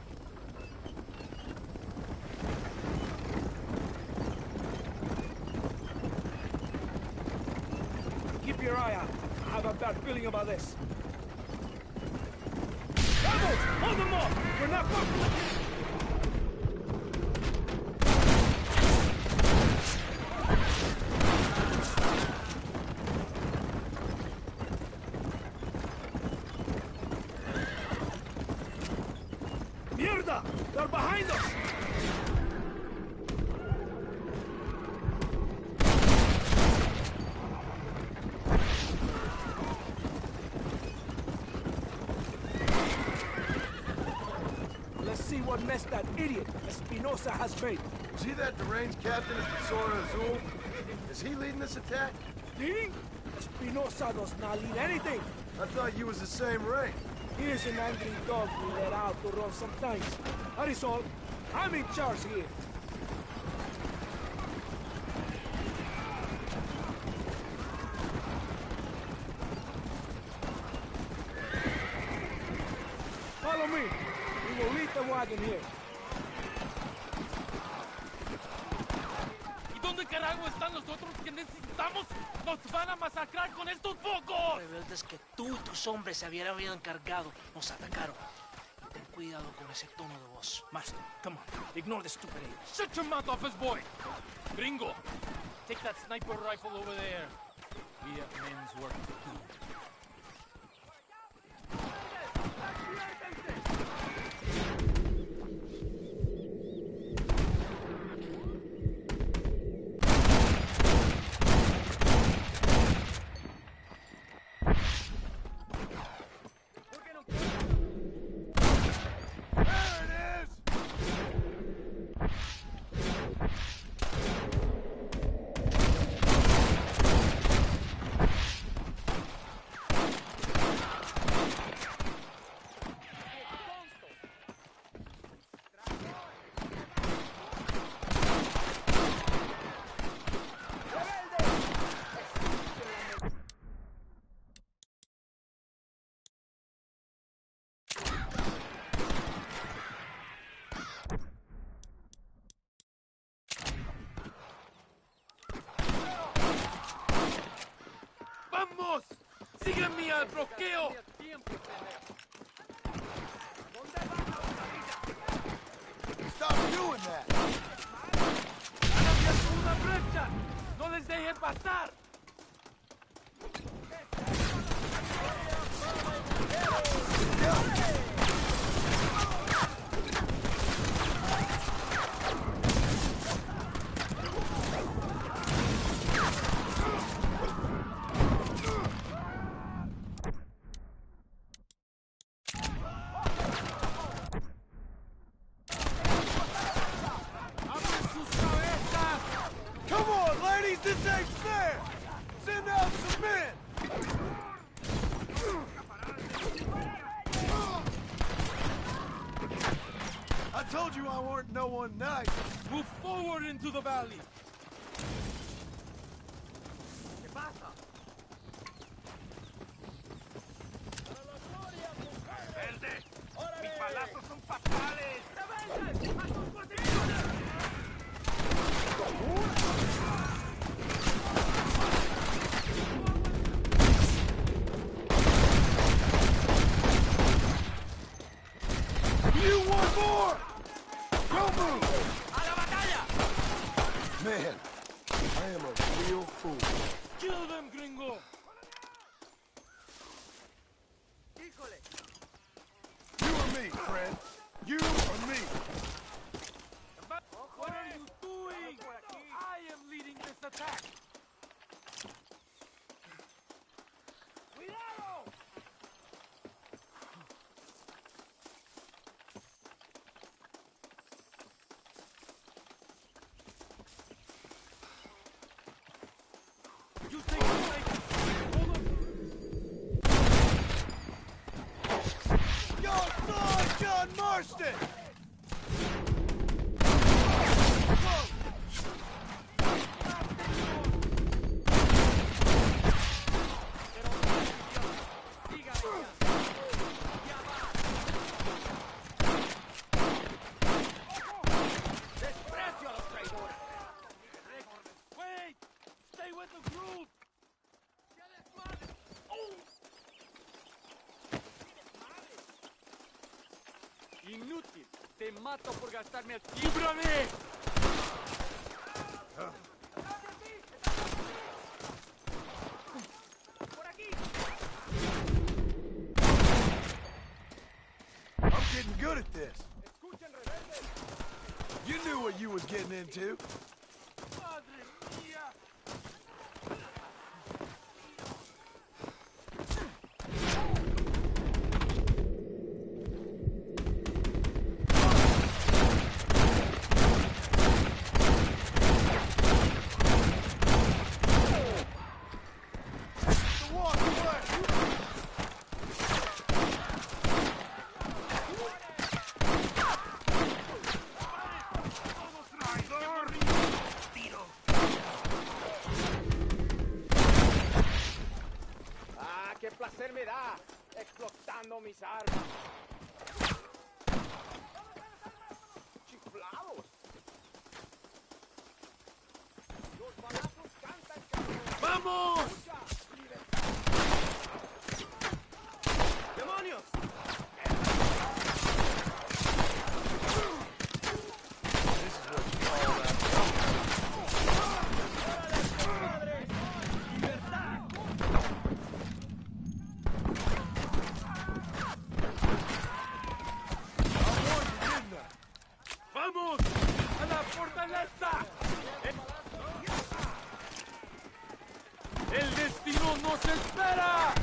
Keep your eye out. I have a bad feeling about this. Rebels! Hold them off! We're not going. what mess that idiot Espinosa has made. Is he that deranged captain of the Sora Azul? Is he leading this attack? Leading? Espinosa does not lead anything. I thought you was the same rank. He is an angry dog we let out to run sometimes. That is all. I'm in charge here. Follow me. We will leave the wagon here. ¿Y dónde carajo están los otros que necesitamos? ¡Nos van a masacrar con estos pocos! Rebeldes que tú y tus hombres se habían encargado nos atacaron. Ten cuidado con ese tono de voz. Master, come on. Ignore the stupid idiot. Shut your mouth, office boy! Gringo, take that sniper rifle over there. We have men's work to do. ¡Vamos! ¡Sígueme al bloqueo! Stop doing that! ¡Hagan una brecha! ¡No les dejen pasar! Come on, ladies, this ain't fair! Send out some men! I told you I weren't no one nice. Move forward into the valley. ¡Verde! ¡Mis palazos son fatales! You want more? Don't move! ¡A la batalla! Man, I am a real fool. Kill them, gringo! You or me, friend. You or me. What are you doing? I am leading this attack. ¡Cuidado! You take the flank. Hold up. Your son, John Marston! ¡Desprecio a los traidores! Wait! Stay with the group! Inútil. Te mato por gastarme el tiempo. ¡Líbrame! I'm getting good at this. You knew what you was getting into. Madre mía! me da explotando mis armas? Chiflados. Los balazos cantan, cabrón. ¡Vamos! ¡Demonios! ¡Vamos! ¡A la fortaleza! ¡El destino nos espera!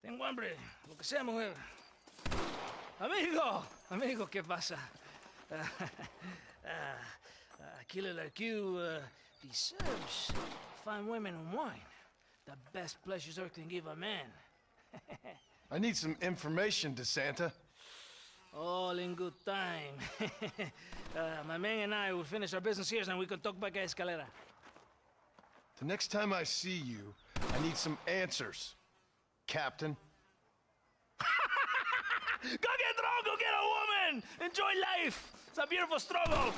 Tengo hambre, lo que sea, mujer. Amigo, ¿qué pasa? A killer like you deserves fine women and wine. The best pleasures Earth can give a man. I need some information, DeSanta. All in good time. My man and I will finish our business here and we can talk back at Escalera. The next time I see you, I need some answers, Captain. Go get drunk, go get a woman! Enjoy life! It's a beautiful struggle!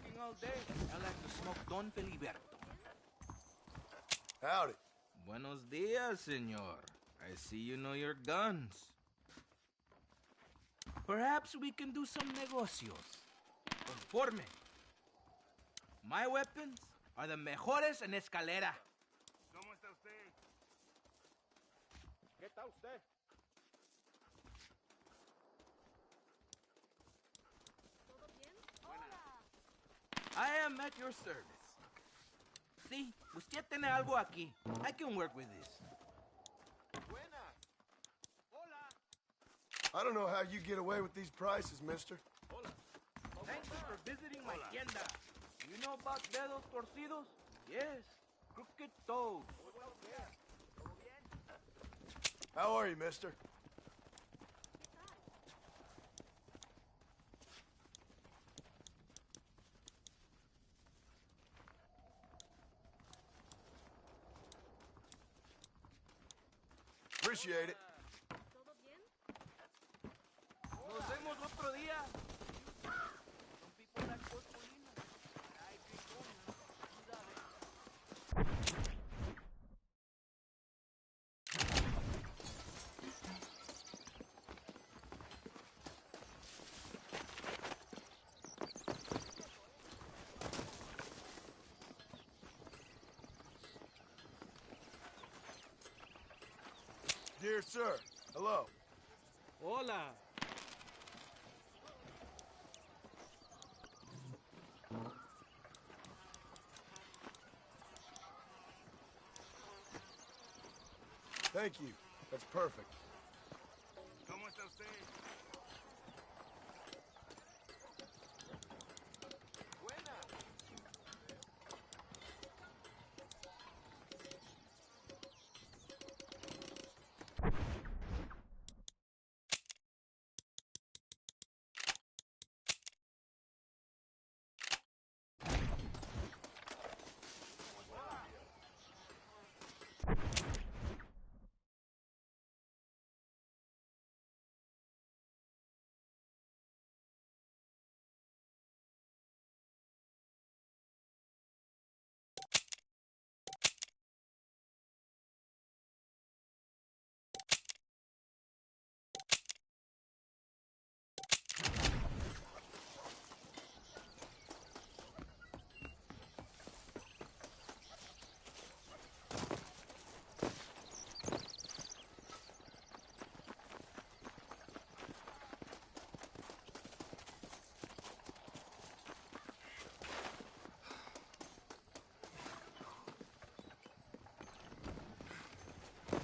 working all day. I like to smoke Don Filiberto. Howdy. Buenos dias, senor. I see you know your guns. Perhaps we can do some negocios. Conforme. My weapons are the mejores en escalera. ¿Cómo está usted? ¿Qué está usted? I am at your service. Sí, usted tiene algo aquí. I can work with this. I don't know how you get away with these prices, mister. Thank you for visiting my tienda. You know about dedos torcidos? Yes, crooked toes. How are you, mister? Appreciate it. Nos vemos otro día. Some people like Cosmolina. I drink Cognac. You sabe. Dear sir, hello. Hola. Thank you. That's perfect. ¿Cómo está usted?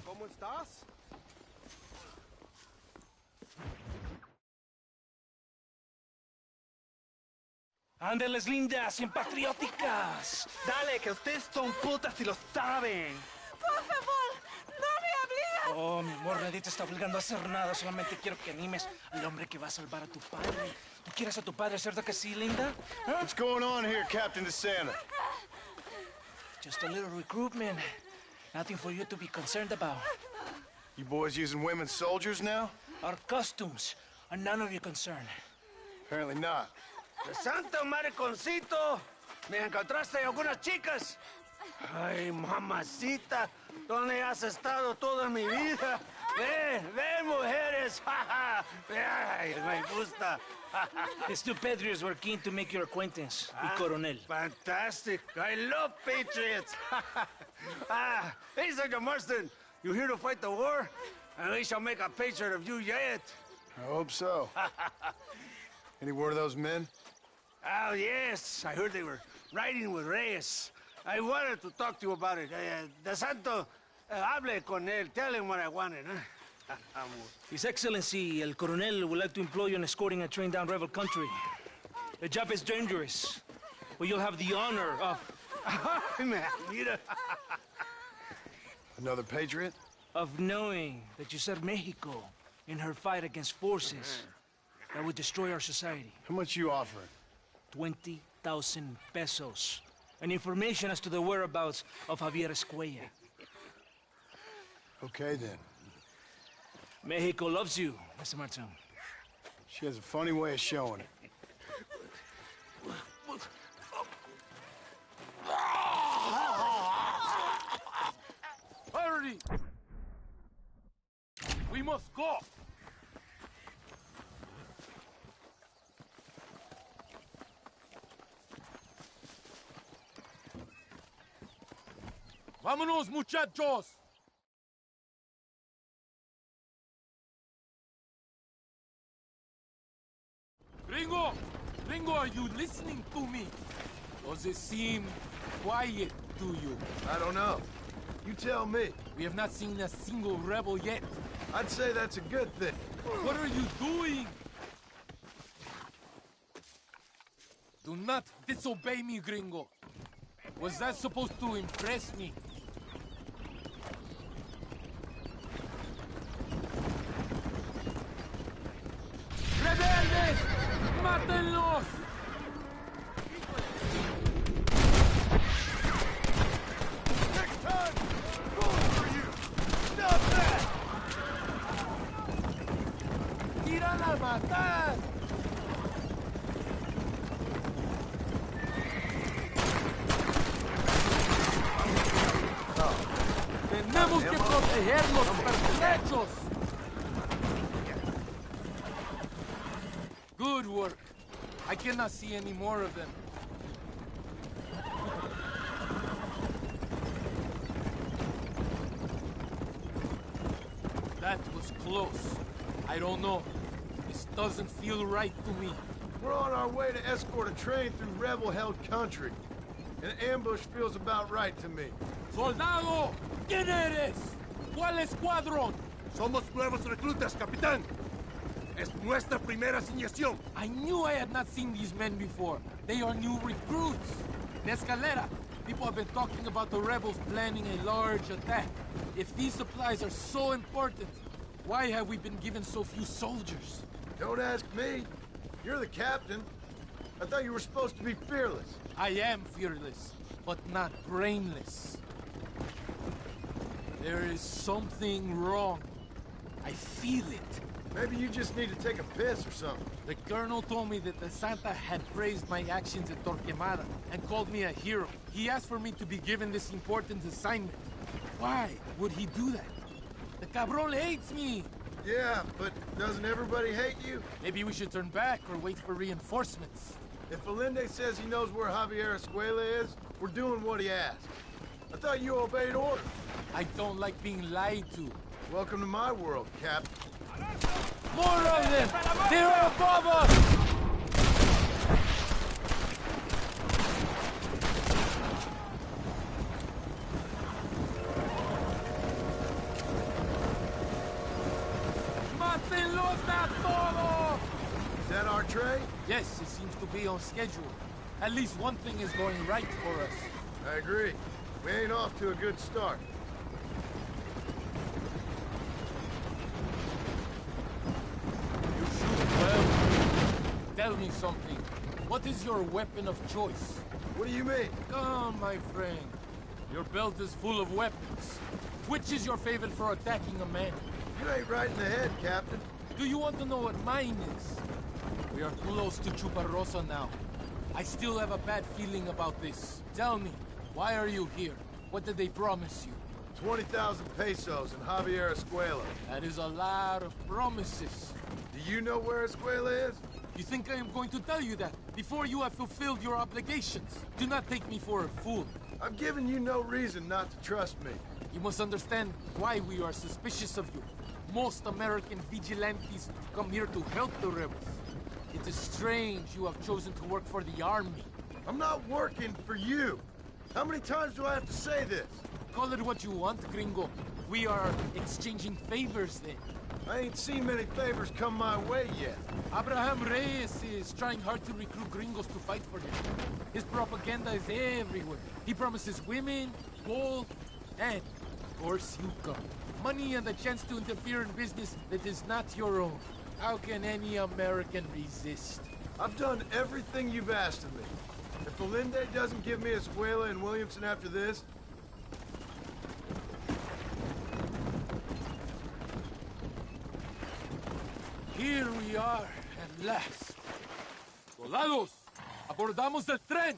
¿Cómo estás? Ándeles, lindas, bien patrióticas. Dale, que ustedes son putas y lo saben. Por favor, no me obligas. Oh, mi amor, nadie te está obligando a hacer nada. Solamente quiero que animes al hombre que va a salvar a tu padre. ¿Tú quieres a tu padre, cierto que sí, linda? ¿Ah? What's going on here, Captain DeSanta? Just a little recruitment. Nothing for you to be concerned about. You boys using women soldiers now? Our costumes are none of your concern. Apparently not. ¡Santo mariconcito! ¿Me encontraste algunas chicas? Ay, mamacita, ¿dónde has estado toda mi vida? Ven, mujeres. Ay, me gusta. These two patriots were keen to make your acquaintance, the Coronel. Fantastic. I love patriots. Hey, Sergeant Marston, you here to fight the war? And we shall make a patriot of you yet. I hope so. Any word of those men? Oh, yes. I heard they were riding with Reyes. I wanted to talk to you about it. De Santo, hable con él. Tell him what I wanted, huh? His Excellency, El Coronel, would like to employ you in escorting a train down Rebel country. The job is dangerous, but you'll have the honor of... Mira. Another patriot? Of knowing that you served Mexico in her fight against forces that would destroy our society. How much you offering? 20,000 pesos. And information as to the whereabouts of Javier Escuella. Okay, then. Mexico loves you, Mr. Martin. She has a funny way of showing it. Vámonos, go! Vámonos, muchachos! Gringo! Gringo, are you listening to me? Does it seem quiet to you? I don't know. You tell me. We have not seen a single rebel yet. I'd say that's a good thing. What are you doing? Do not disobey me, Gringo. Was that supposed to impress me? ¡Rebeldes! ¡Mátenlos! Next time, going for you. Stop that! ¡Tiran a matar! ¡Tenemos que proteger los pertrechos! Good work. I cannot see any more of them. That was close. I don't know. This doesn't feel right to me. We're on our way to escort a train through rebel-held country. An ambush feels about right to me. ¡Soldado! ¿Quién eres? ¿Cuál escuadrón? Somos nuevos reclutas, capitán. Es nuestra primera asignación. I knew I had not seen these men before. They are new recruits. In Escalera, people have been talking about the rebels planning a large attack. If these supplies are so important, why have we been given so few soldiers? Don't ask me. You're the captain. I thought you were supposed to be fearless. I am fearless, but not brainless. There is something wrong. I feel it. Maybe you just need to take a piss or something. The colonel told me that the Santa had praised my actions at Torquemada and called me a hero. He asked for me to be given this important assignment. Why would he do that? The cabron hates me. Yeah, but doesn't everybody hate you? Maybe we should turn back or wait for reinforcements. If Allende says he knows where Javier Escuela is, we're doing what he asked. I thought you obeyed orders. I don't like being lied to. Welcome to my world, Captain. More of them! They're above us! ¡Mátenlos a todos! Is that our train? Yes, it seems to be on schedule. At least one thing is going right for us. I agree. We ain't off to a good start. Tell me something. What is your weapon of choice? What do you mean? Come, my friend. Your belt is full of weapons. Which is your favorite for attacking a man? You ain't right in the head, Captain. Do you want to know what mine is? We are close to Chuparrosa now. I still have a bad feeling about this. Tell me, why are you here? What did they promise you? 20,000 pesos in Javier Escuela. That is a lot of promises. Do you know where Escuela is? You think I am going to tell you that before you have fulfilled your obligations? Do not take me for a fool. I've given you no reason not to trust me. You must understand why we are suspicious of you. Most American vigilantes come here to help the rebels. It is strange you have chosen to work for the army. I'm not working for you. How many times do I have to say this? Call it what you want, gringo. We are exchanging favors then. I ain't seen many favors come my way yet. Abraham Reyes is trying hard to recruit gringos to fight for him. His propaganda is everywhere. He promises women, gold, and, of course, you come. Money and the chance to interfere in business that is not your own. How can any American resist? I've done everything you've asked of me. If Allende doesn't give me Escuela and Williamson after this, here we are, at last. Soldados, abordamos el tren.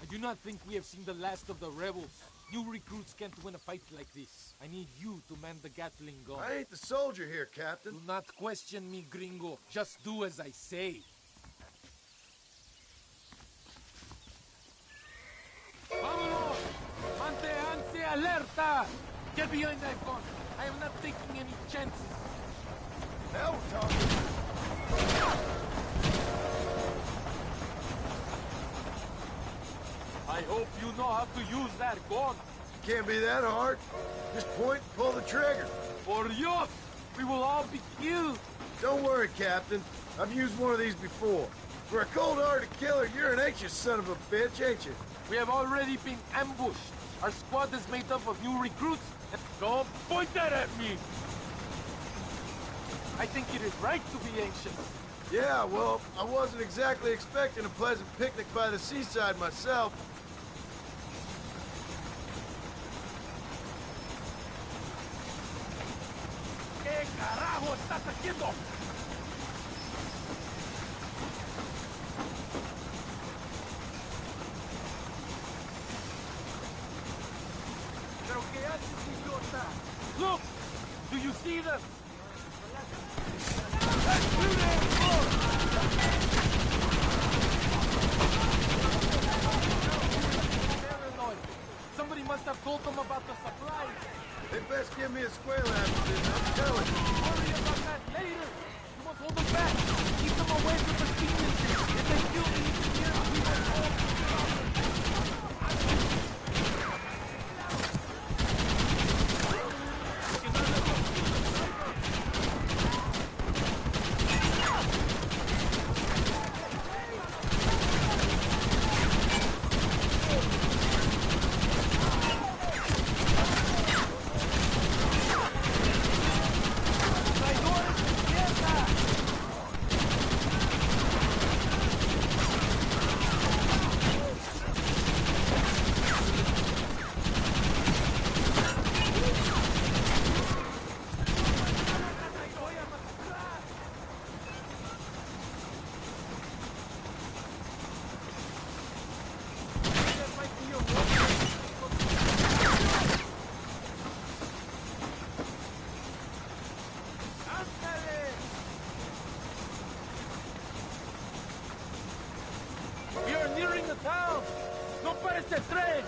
do not think we have seen the last of the rebels. New recruits can't win a fight like this. I need you to man the Gatling gun. I ain't the soldier here, Captain. Do not question me, gringo. Just do as I say. Vámonos! Manténganse alerta! Get behind that gun. I am not taking any chances. Now we're talking. I hope you know how to use that gun. Can't be that hard. Just point and pull the trigger. Por Dios! We will all be killed. Don't worry, Captain. I've used one of these before. For a cold-hearted killer, you're an anxious son of a bitch, ain't you? We have already been ambushed. Our squad is made up of new recruits. Don't point that at me! I think it is right to be anxious. Yeah, well, I wasn't exactly expecting a pleasant picnic by the seaside myself. ¿Qué carajo estás haciendo? ¿Pero qué haces, idiota? Look! Do you see them? Somebody must have told them about the supplies. They best give me a square after this, I'm telling you. Worry about that later. You must hold them back. Keep them away from the Phoenixes. If they kill anything here, we must all stop them. We are nearing the town! No pares el tren!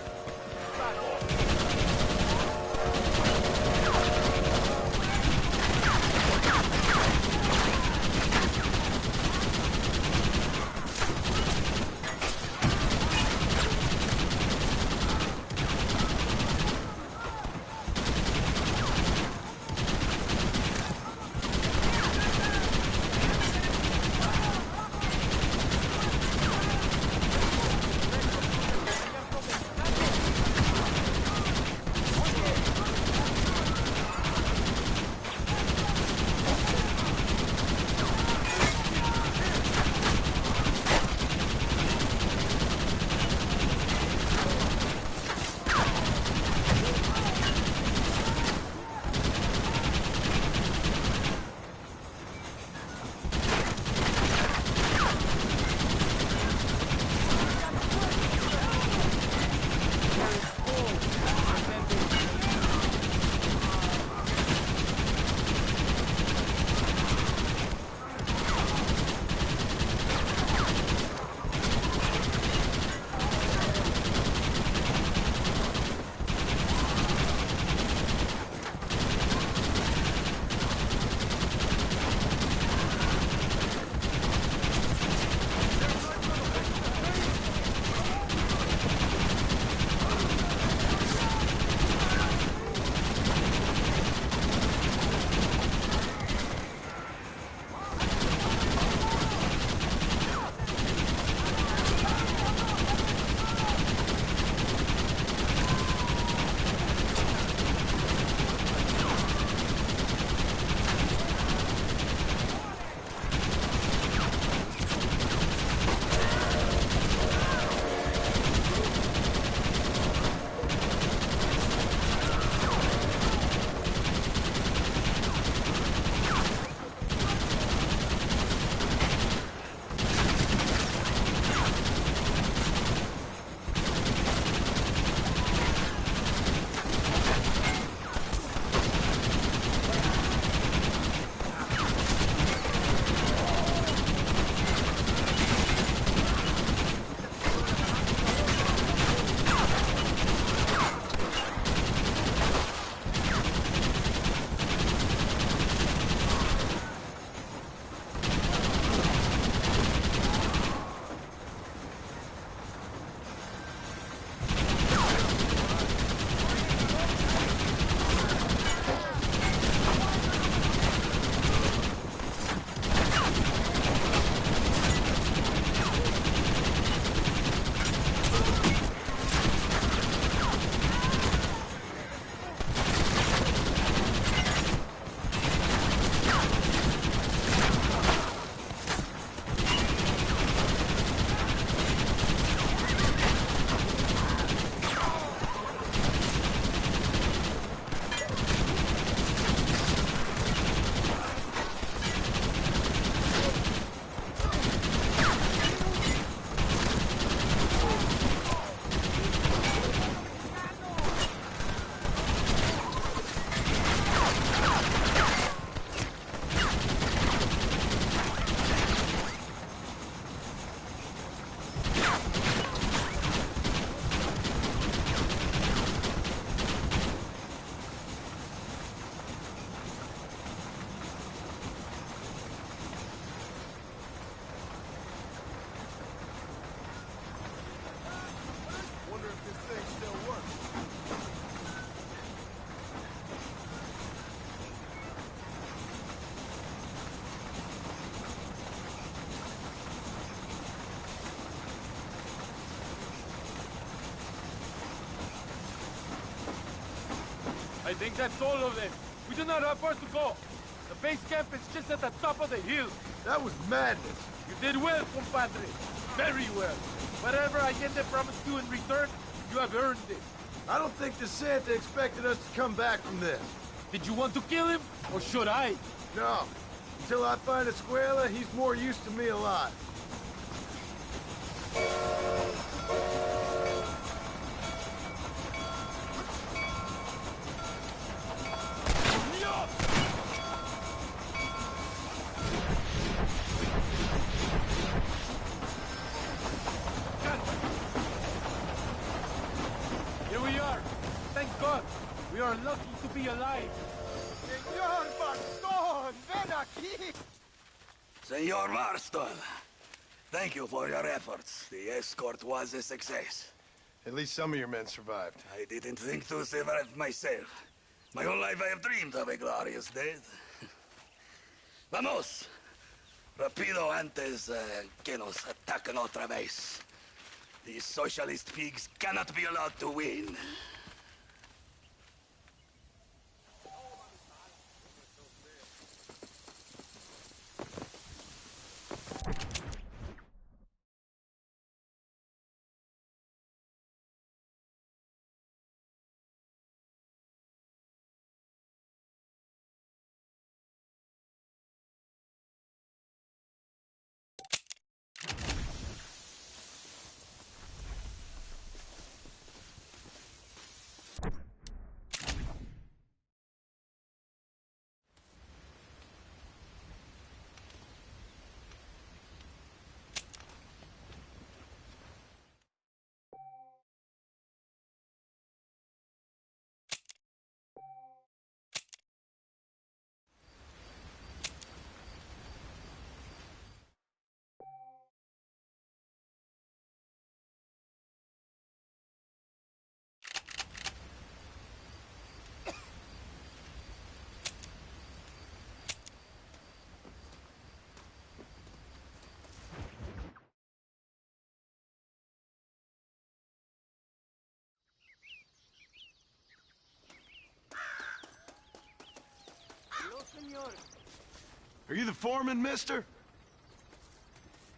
I think that's all of them. We do not have far to go. The base camp is just at the top of the hill. That was madness. You did well, compadre. Very well. Whatever Allende promised you in return, you have earned it. I don't think the Santa expected us to come back from this. Did you want to kill him, or should I? No. Until I find Escuela, he's more used to me alive. Here we are. Thank God. We are lucky to be alive. Señor Marston, ven aquí! Senor Marston, thank you for your efforts. The escort was a success. At least some of your men survived. I didn't think to survive myself. My whole life I have dreamed of a glorious death. Vamos! Rapido antes que nos ataquen otra vez. These socialist pigs cannot be allowed to win. Are you the foreman, mister?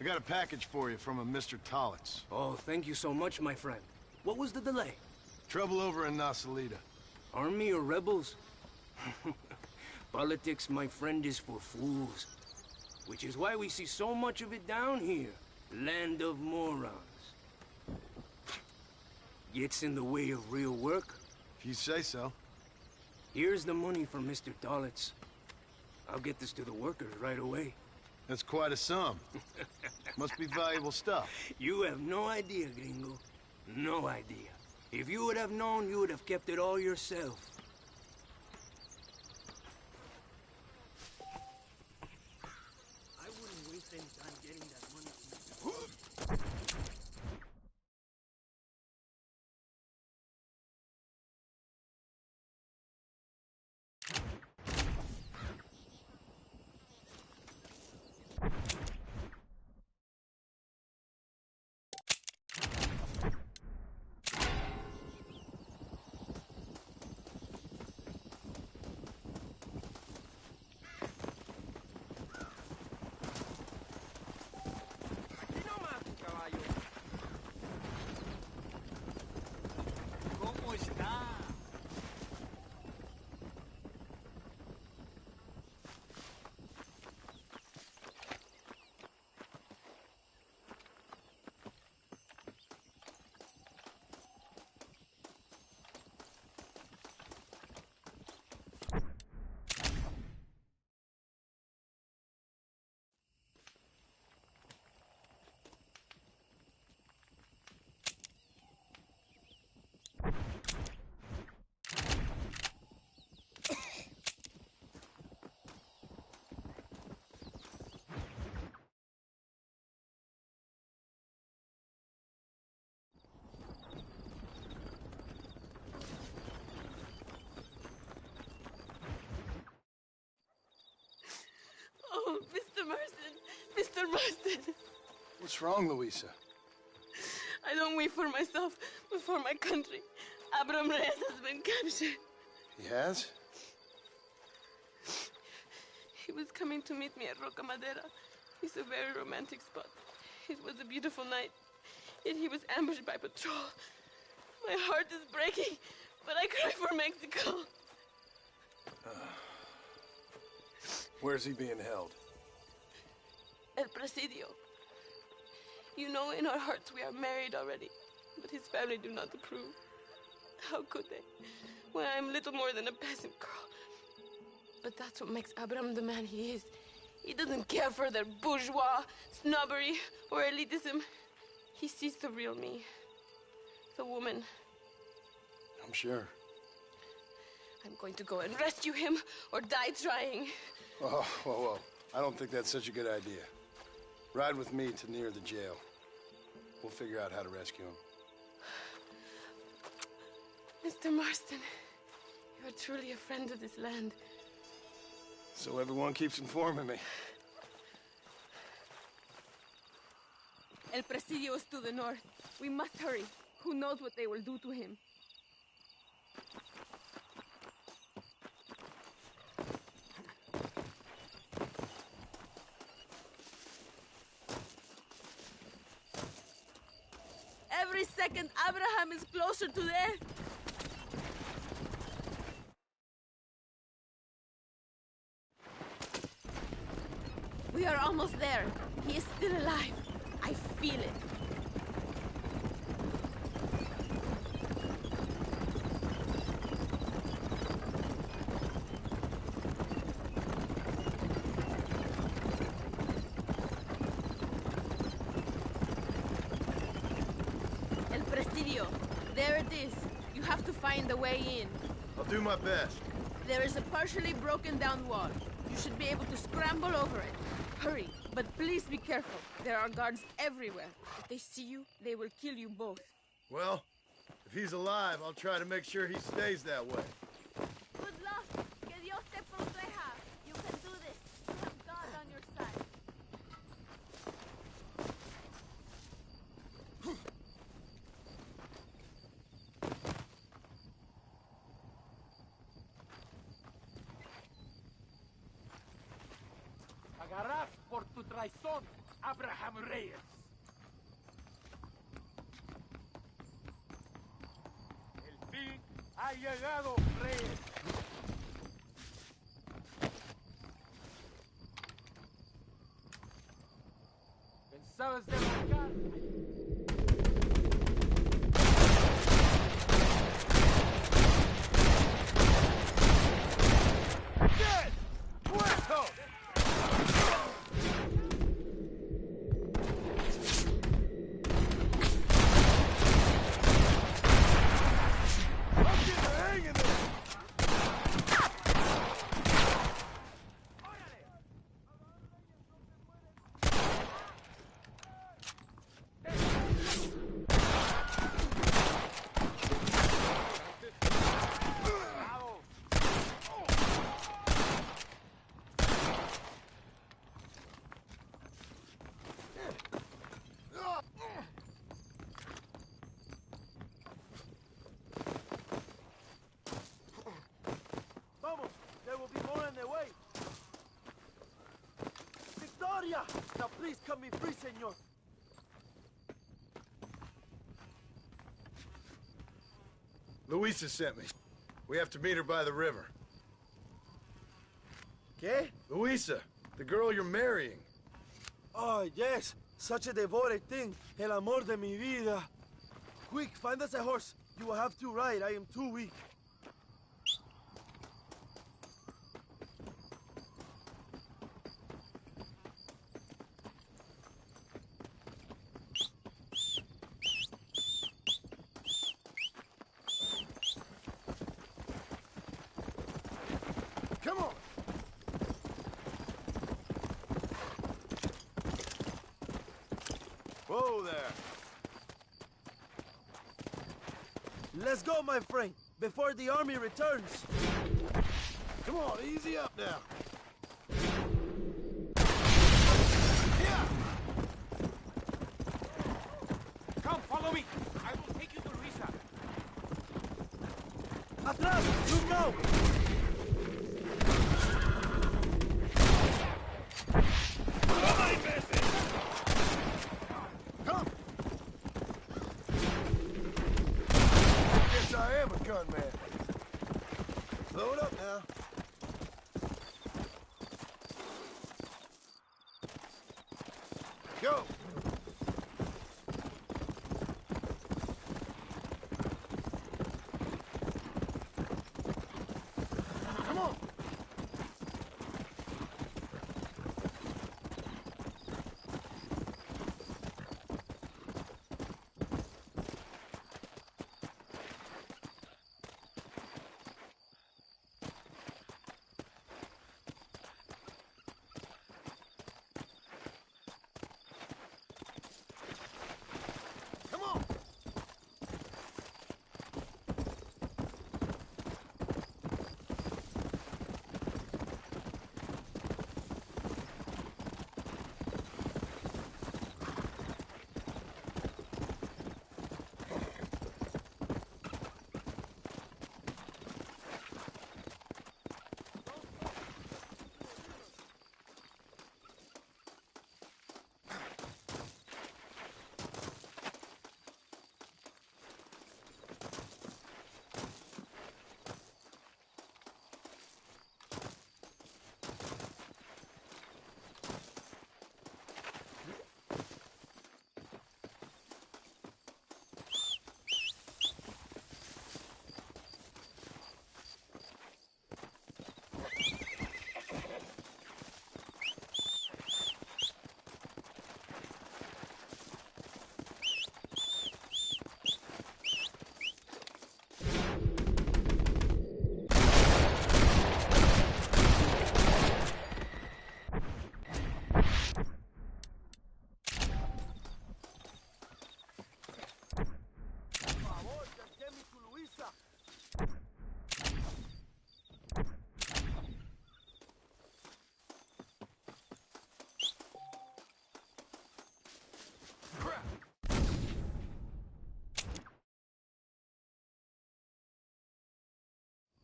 I got a package for you from a Mr. Tollitz. Oh, thank you so much, my friend. What was the delay? Trouble over in Nasalita. Army or rebels? Politics, my friend, is for fools. Which is why we see so much of it down here. Land of morons. Gets in the way of real work. If you say so. Here's the money from Mr. Tollitz. I'll get this to the workers right away. That's quite a sum. Must be valuable stuff. You have no idea, gringo. No idea. If you would have known, you would have kept it all yourself. I wouldn't waste any time getting that money. Oh, Mr. Marston! Mr. Marston! What's wrong, Luisa? I don't weep for myself, but for my country. Abram Reyes has been captured. He has? He was coming to meet me at Roca Madera. It's a very romantic spot. It was a beautiful night, yet he was ambushed by patrol. My heart is breaking, but I cry for Mexico. Where's he being held? El Presidio. You know, in our hearts we are married already, but his family do not approve. How could they, when I'm little more than a peasant girl? But that's what makes Abraham the man he is. He doesn't care for their bourgeois, snobbery, or elitism. He sees the real me, the woman. I'm sure. I'm going to go and rescue him or die trying. Oh, whoa. I don't think that's such a good idea. Ride with me to near the jail. We'll figure out how to rescue him. Mr. Marston, you are truly a friend of this land. So everyone keeps informing me. El Presidio is to the north. We must hurry. Who knows what they will do to him? Every second, Abraham is closer to there. We are almost there. He is still alive. I feel it. El Presidio. There it is. You have to find the way in. I'll do my best. There is a partially broken down wall. You should be able to scramble over it. Hurry, but please be careful. There are guards everywhere. If they see you, they will kill you both. Well, if he's alive, I'll try to make sure he stays that way. Good luck. Que Dios te proteja. You can do this. You have God on your side. Agarrás por tu traición, Abraham Reyes. El fin ha llegado, Reyes. Pensabas derrocar. Dead! Muerto! Vamos, there will be more on their way. Victoria! Now please cut me free, senor. Luisa sent me. We have to meet her by the river. ¿Qué? Luisa, the girl you're marrying. Oh, yes. Such a devoted thing. El amor de mi vida. Quick, find us a horse. You will have to ride. I am too weak. Come on! Whoa there. Let's go, my friend, before the army returns. Come on, easy up now. Come, follow me. I will take you to Luisa. Atrás! Look out! Come! Guess I am a gunman. Load up now. Go! Come on! Come on!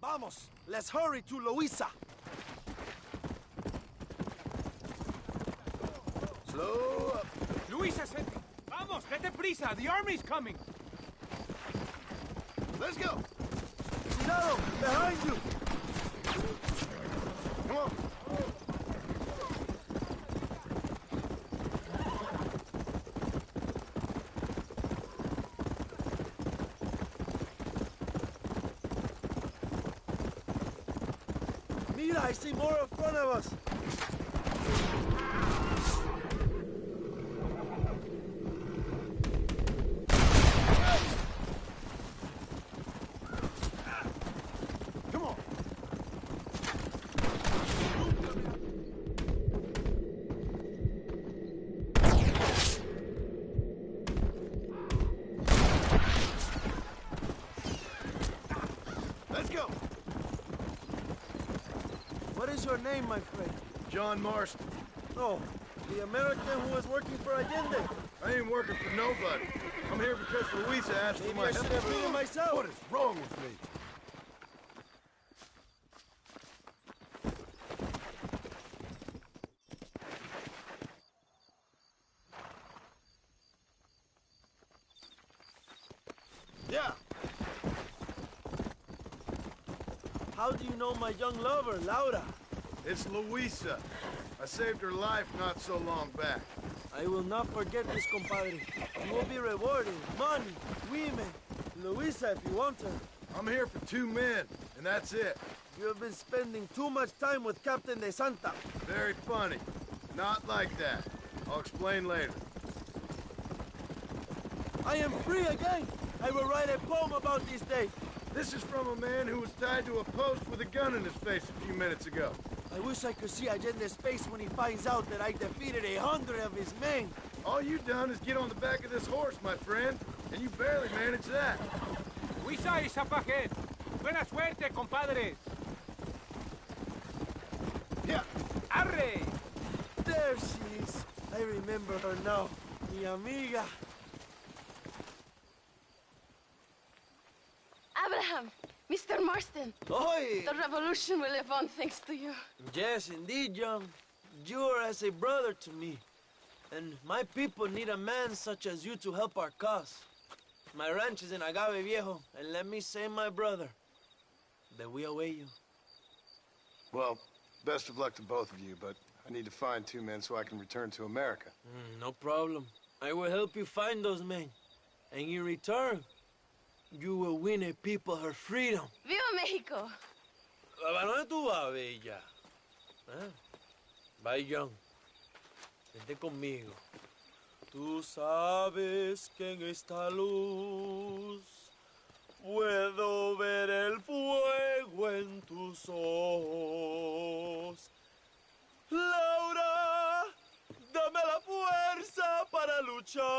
Vamos! Let's hurry to Luisa! Slow up. Luisa said, vamos, date prisa, the army's coming. Let's go! Cuidado! Behind you! Come on! Mira, I see more in front of us! Come on! Let's go! What is your name, my friend? John Marston. Oh, the American who was working for Allende. I ain't working for nobody. I'm here because Luisa asked for Maybe my I should have been myself. What is wrong with me? Yeah. How do you know my young lover, Laura? It's Luisa. I saved her life not so long back. I will not forget this, compadre. You will be rewarded. Money, women, Luisa if you want her. I'm here for 2 men, and that's it. You have been spending too much time with Captain De Santa. Very funny. Not like that. I'll explain later. I am free again. I will write a poem about this day. This is from a man who was tied to a post with a gun in his face a few minutes ago. I wish I could see Allende's face when he finds out that I defeated 100 of his men. All you've done is get on the back of this horse, my friend, and you barely managed that. Luisa is up ahead. Buena suerte, compadres. Yeah. Arre! There she is. I remember her now. Mi amiga. Abraham, Mr. Lord Marston. Oi! The revolution will live on thanks to you. Yes, indeed, young. You are as a brother to me. And my people need a man such as you to help our cause. My ranch is in Agave Viejo, and let me say, my brother, that we await you. Well, best of luck to both of you, but I need to find 2 men so I can return to America. No problem. I will help you find those men. And in return, you will win a people her freedom. ¡Viva México! ¿A dónde tú vas, bella? ¿Eh? Bye, Young. Vente conmigo. Tú sabes que en esta luz puedo ver el fuego en tus ojos. Laura, dame la fuerza para luchar.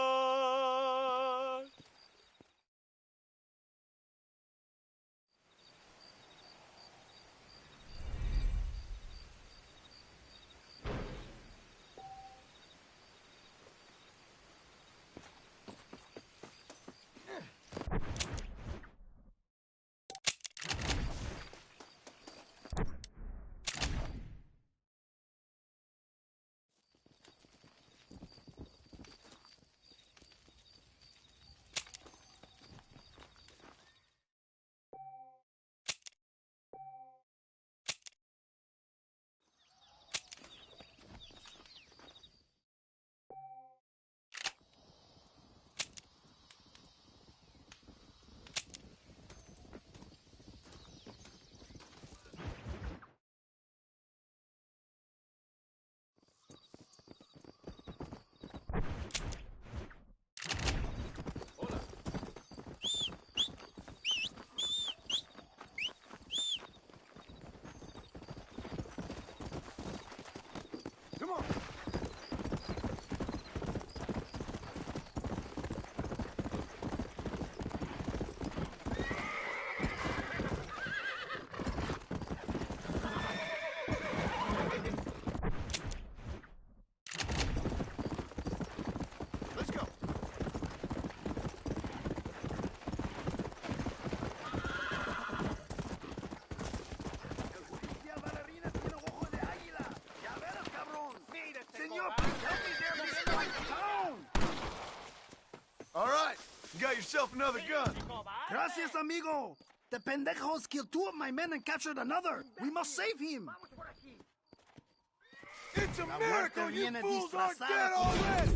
All right, you got yourself another gun. Gracias, amigo. The pendejos killed 2 of my men and captured another. We must save him. It's a miracle you viene fools aren't disfrazada dead como already!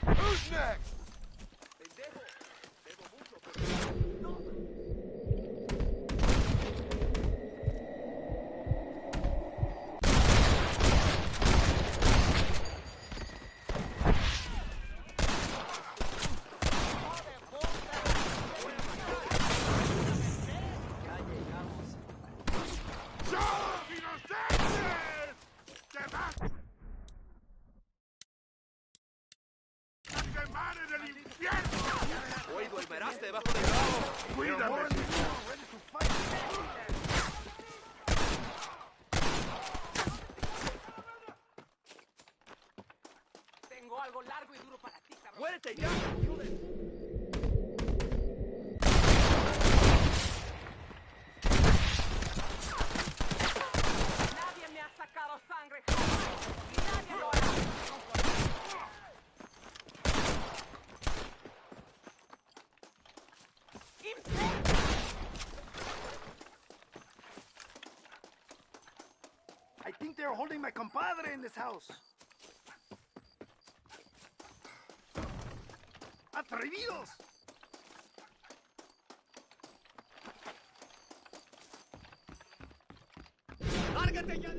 Who's next? Hoy volverás debajo del bravo. Cuídame. Tengo algo largo y duro para ti, cabrón. ¡Muérete ya! Nadie me ha sacado sangre y nadie lo hará. I think they're holding my compadre in this house. ¡Atrevidos! ¡Lárgate ya!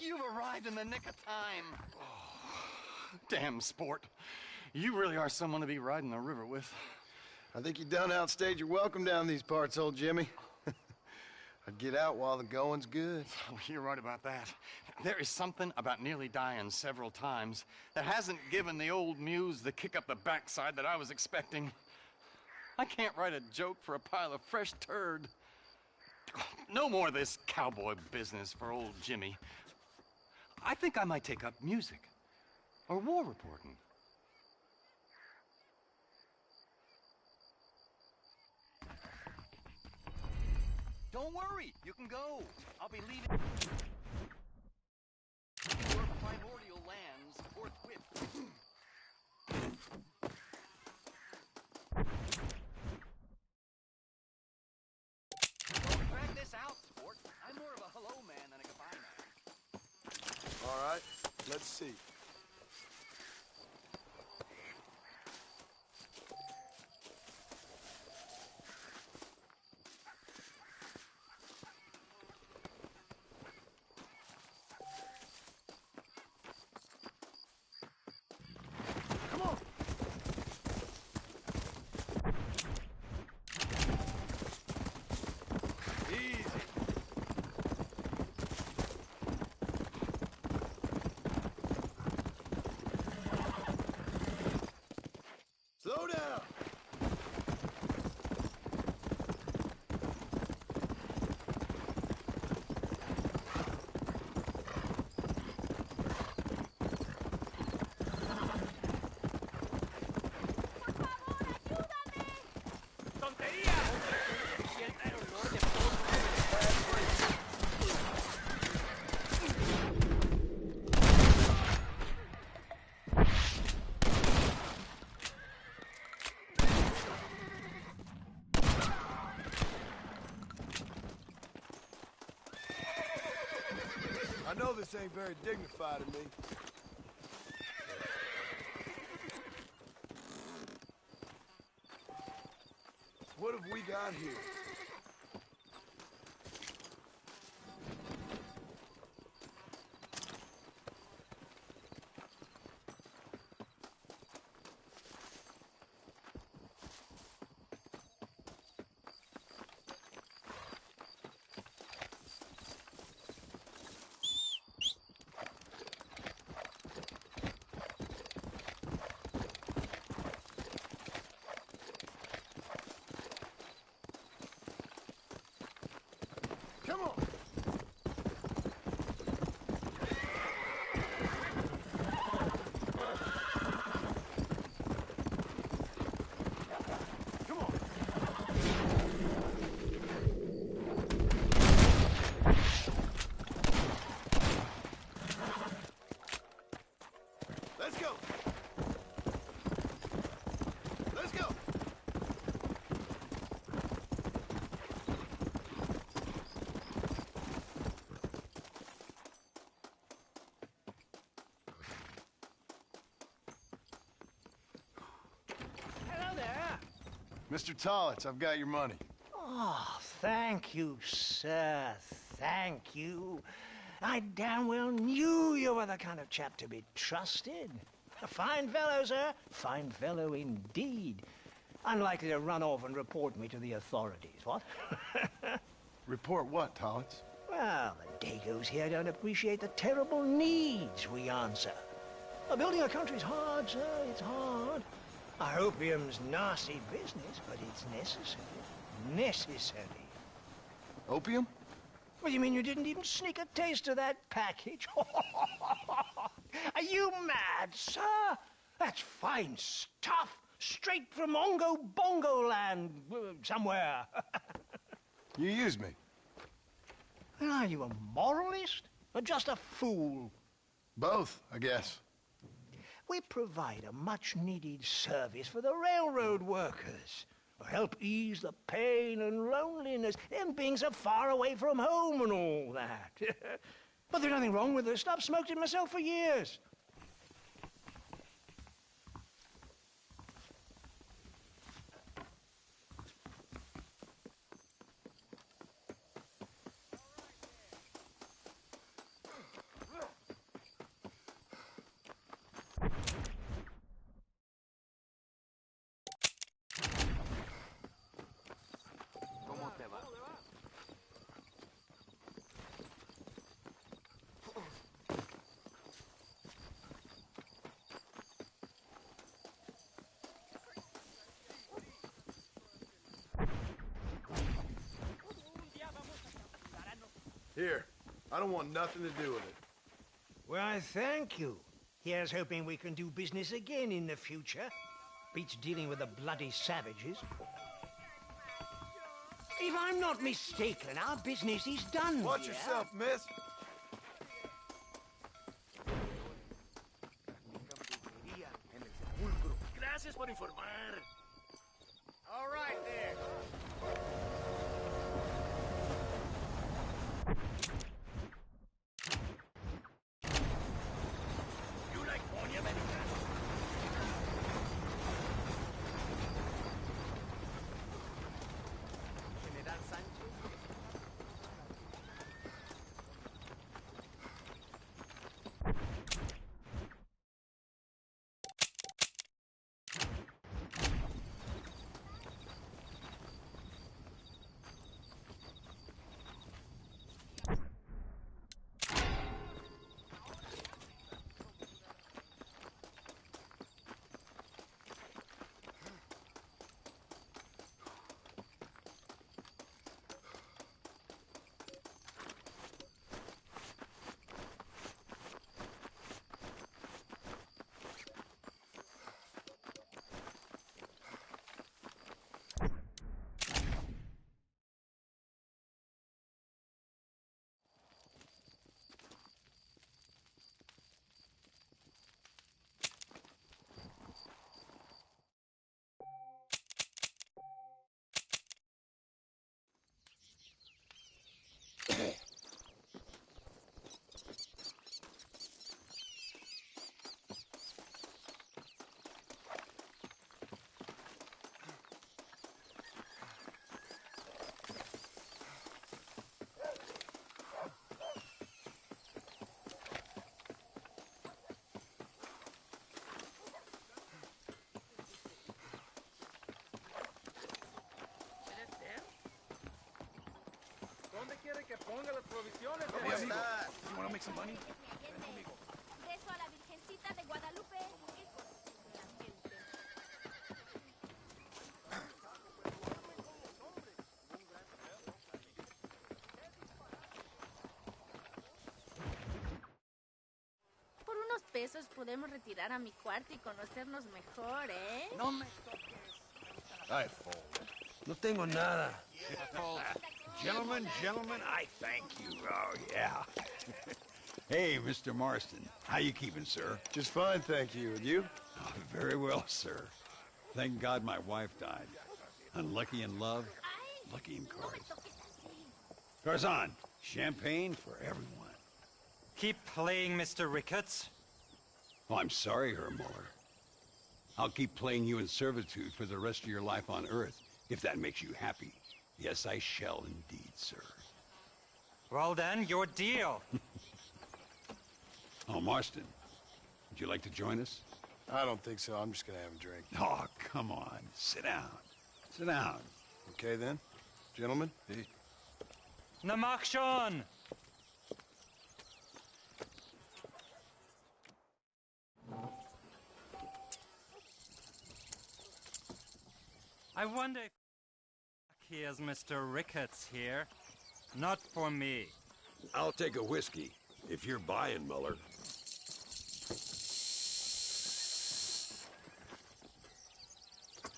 You've arrived in the nick of time. Damn, sport. You really are someone to be riding the river with. I think you done outstayed your welcome down these parts, old Jimmy. I'd get out while the going's good. Oh, you're right about that. There is something about nearly dying several times that hasn't given the old muse the kick up the backside that I was expecting. I can't write a joke for a pile of fresh turd. No more of this cowboy business for old Jimmy. I think I might take up music or war reporting. Don't worry, you can go. I'll be leaving your primordial lands forthwith. Don't drag this out, sport. I'm more of a hello man than a goodbye man. All right, let's see. Slow down! I know this ain't very dignified of me. What have we got here? Come on! Come on! Let's go! Let's go! Mr. Tollitz, I've got your money. Oh, thank you, sir. Thank you. I damn well knew you were the kind of chap to be trusted. A fine fellow, sir. Fine fellow indeed. Unlikely to run off and report me to the authorities, what? Report what, Tollitz? Well, the Dagos here don't appreciate the terrible needs we answer. Building a country's hard, sir. It's hard. Opium's nasty business, but it's necessary. Necessary. Opium? What do you mean you didn't even sneak a taste of that package? Are you mad, sir? That's fine stuff. Straight from Ongo Bongo land somewhere. You used me. Are you a moralist or just a fool? Both, I guess. We provide a much-needed service for the railroad workers. Help ease the pain and loneliness, them being so far away from home and all that. But there's nothing wrong with the stuff. Smoked it myself for years. I don't want nothing to do with it. Well, thank you. Here's hoping we can do business again in the future. Beats dealing with the bloody savages. If I'm not mistaken, our business is done. Watch here. yourself, miss. Gracias por informar. All right, then. You like Moña Americana? General Sánchez. ¿Dónde quiere que ponga las provisiones? ¿Cómo estás? You wanna make some money? Ven conmigo. Beso a la Virgencita de Guadalupe. Por unos pesos podemos retirar a mi cuarto y conocernos mejor, ¿eh? No me toques. Ay, fool. No tengo nada. Gentlemen, I thank you. Oh, yeah. Hey, Mr. Marston. How you keeping, sir? Just fine, thank you. And you? Oh, very well, sir. Thank God my wife died. Unlucky in love, lucky in cards. Tarzan, champagne for everyone. Keep playing, Mr. Ricketts. Oh, I'm sorry, Herr Muller. I'll keep playing you in servitude for the rest of your life on Earth, if that makes you happy. Yes, I shall indeed, sir. Well then, your deal. Oh, Marston, would you like to join us? I don't think so. I'm just gonna have a drink. Oh, come on. Sit down. Sit down. Okay, then. Gentlemen? Hey. Na mach schon! I wonder if here's Mr. Ricketts here. Not for me. I'll take a whiskey, if you're buying, Muller.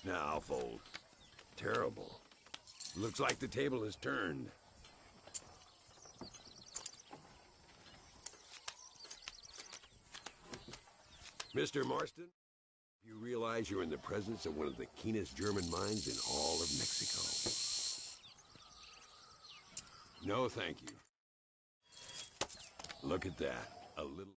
Now, fold. Terrible. Looks like the table has turned. Mr. Marston, you realize you're in the presence of one of the keenest German minds in all of Mexico. No, thank you. Look at that. A little...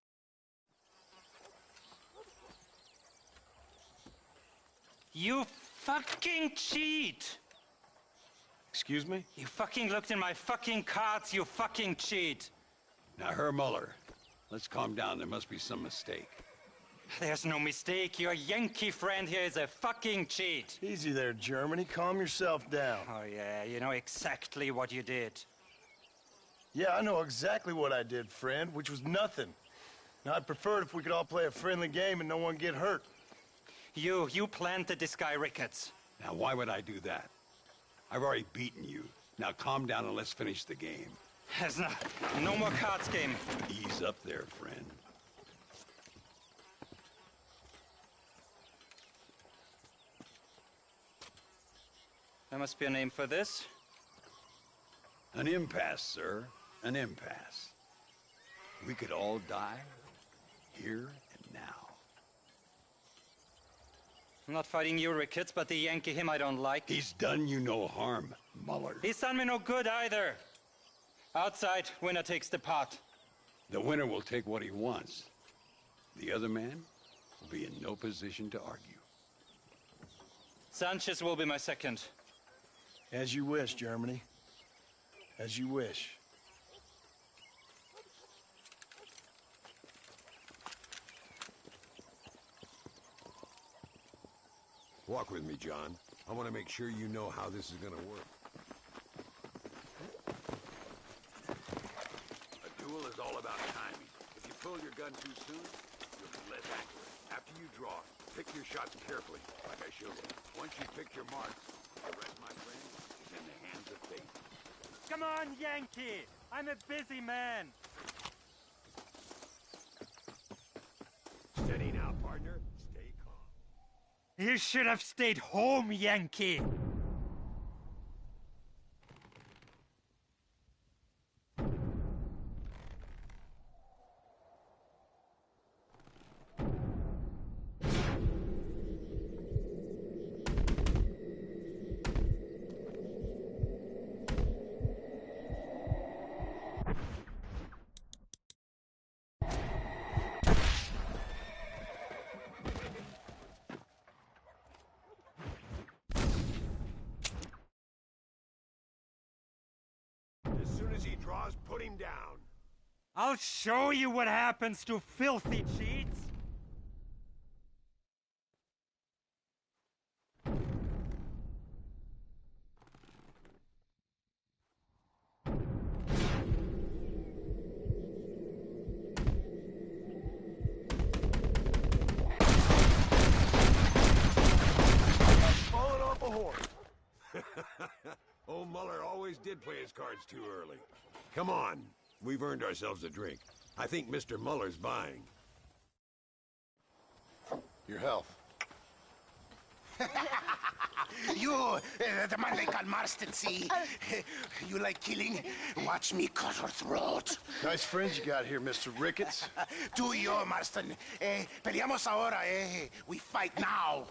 You fucking cheat! Excuse me? You fucking looked in my fucking cards, you fucking cheat! Now, Herr Muller, let's calm down. There must be some mistake. There's no mistake. Your Yankee friend here is a fucking cheat. Easy there, Germany. Calm yourself down. Oh, yeah, you know exactly what you did. Yeah, I know exactly what I did, friend, which was nothing. Now, I'd prefer it if we could all play a friendly game and no one get hurt. You planted this guy Ricketts. Now, why would I do that? I've already beaten you. Now, calm down and let's finish the game. There's no more cards game. Ease up there, friend. There must be a name for this. An impasse, sir. An impasse. We could all die here and now. I'm not fighting you, Ricketts, but the Yankee him I don't like. He's done you no harm, Muller. He's done me no good either. Outside, winner takes the pot. The winner will take what he wants. The other man will be in no position to argue. Sanchez will be my second. As you wish, Germany. As you wish. Walk with me, John. I want to make sure you know how this is going to work. A duel is all about timing. If you pull your gun too soon, you'll be less accurate. After you draw, pick your shots carefully, like I showed you. Once you've picked your marks, the rest, my friend, is in the hands of fate. Come on, Yankee! I'm a busy man. Steady now, partner. Stay calm. You should have stayed home, Yankee. As soon as he draws, put him down. I'll show you what happens to filthy cheats. Falling off a horse. Old Muller always did play his cards too early. Come on. We've earned ourselves a drink. I think Mr. Muller's buying. Your health. You, the man they call Marston, see? You like killing? Watch me cut her throat. Nice friends you got here, Mr. Ricketts. Tú y yo, Marston. Peleamos ahora, eh? We fight now.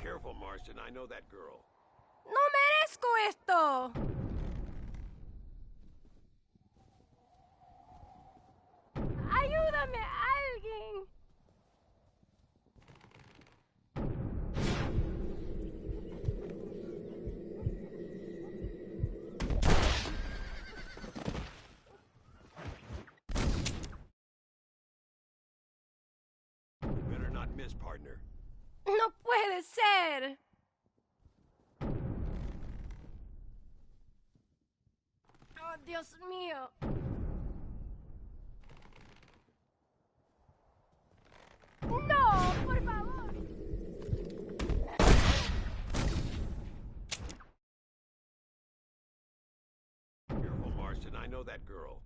Careful, Marston. I know that girl. ¡No merezco esto! ¡Ayúdame, alguien! Better not miss, partner. ¡No puede ser! ¡Oh, Dios mío! ¡No, por favor! Careful, Marston. I know that girl.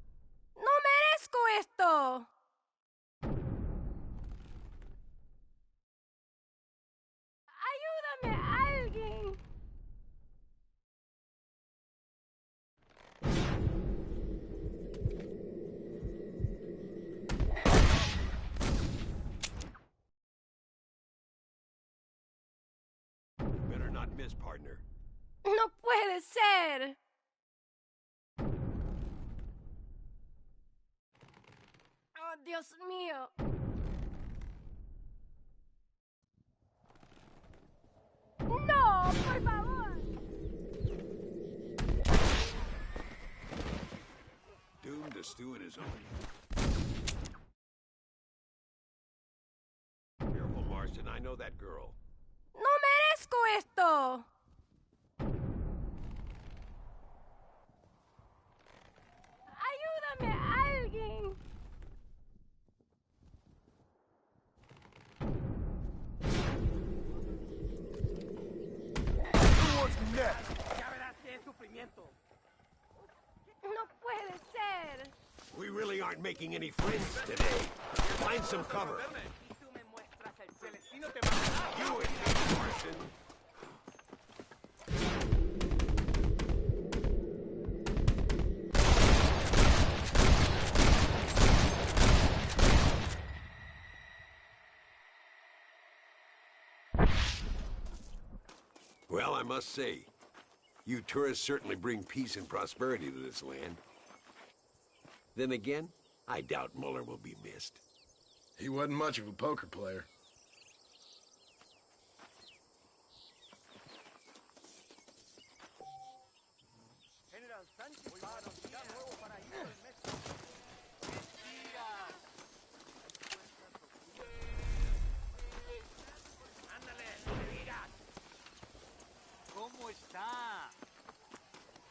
¡No merezco esto! ¡Ayúdame, alguien! Better not miss, partner. ¡No puede ser! ¡Oh, Dios mío! ¡No, por favor! Doomed to stew in his own. Careful, Marston. I know that girl. ¡No merezco esto! ¡Ayúdame, alguien! Who wants me next? No puede ser. We really aren't making any friends today. Find some cover. You and me, Marston. Well, I must say, you tourists certainly bring peace and prosperity to this land. Then again, I doubt Muller will be missed. He wasn't much of a poker player.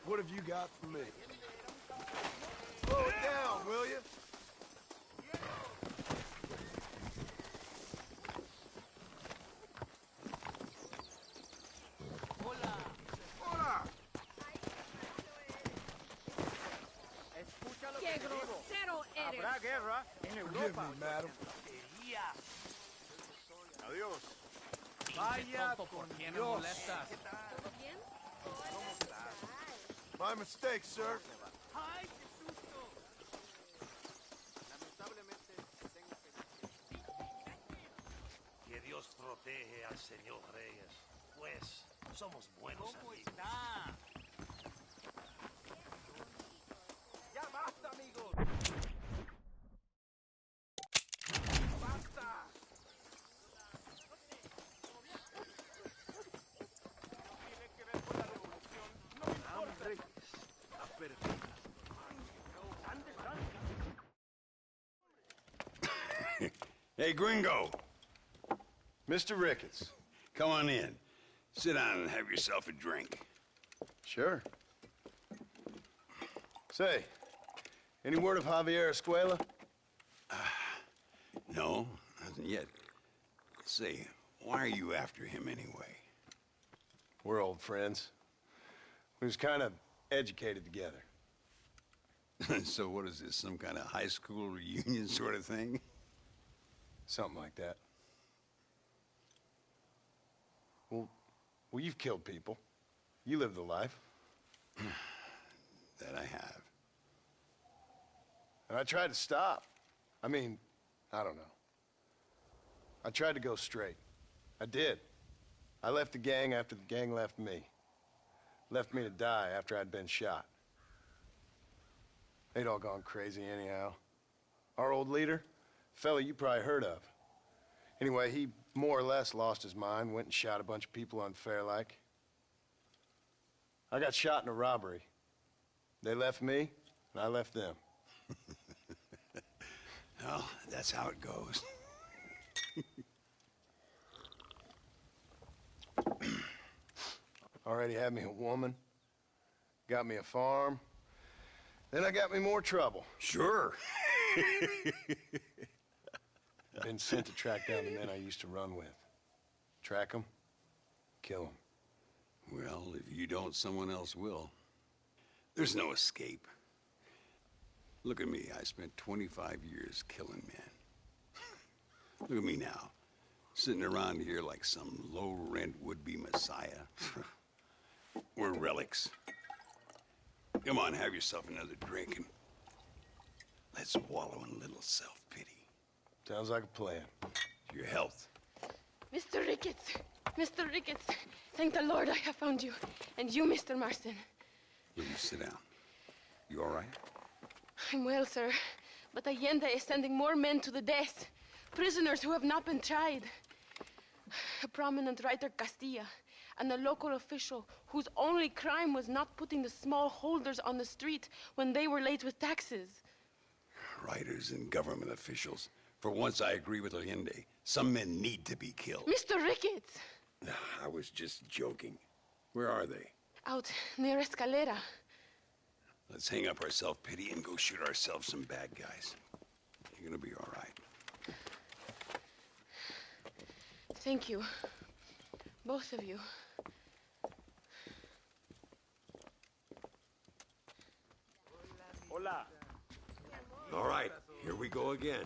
What have you got for me? Slow it down, will you? ¡Qué grosero eres! Habrá guerra en Europa. Forgive me, madam. Adiós. Vaya con Dios. My mistake, sir. Que Dios protege al señor Reyes. Pues, somos buenos amigos. Ya basta, amigos. Basta. No tiene que ver con la revolución. No importa. Está perfecto. Hey, Gringo. Mr. Ricketts, come on in. Sit down and have yourself a drink. Sure. Say, any word of Javier Escuela? No, nothing yet. Say, why are you after him anyway? We're old friends. We was kind of educated together. So what is this, some kind of high school reunion sort of thing? Something like that. Well, you've killed people. You lived the life. That I have. And I tried to stop. I mean, I don't know. I tried to go straight. I did. I left the gang after the gang left me. Left me to die after I'd been shot. They'd all gone crazy anyhow. Our old leader, fella you probably heard of. Anyway, he more or less lost his mind, went and shot a bunch of people unfair-like. I got shot in a robbery. They left me, and I left them. Well, that's how it goes. Already had me a woman, got me a farm, then I got me more trouble. Sure. Been sent to track down the men I used to run with. Track them, kill them. Well, if you don't, someone else will. There's no escape. Look at me. I spent 25 years killing men. Look at me now, sitting around here like some low-rent would-be messiah. We're relics. Come on, have yourself another drink and let's wallow in a little self-pity. Sounds like a plan. Your health. Mr. Ricketts! Mr. Ricketts! Thank the Lord I have found you. And you, Mr. Marston. Here, you sit down. You all right? I'm well, sir. But Allende is sending more men to the death. Prisoners who have not been tried. A prominent writer, Castilla, and a local official whose only crime was not putting the small holders on the street when they were late with taxes. Writers and government officials. For once, I agree with Allende. Some men need to be killed. Mr. Ricketts! I was just joking. Where are they? Out near Escalera. Let's hang up our self-pity and go shoot ourselves some bad guys. You're gonna be all right. Thank you. Both of you. Hola. All right, here we go again.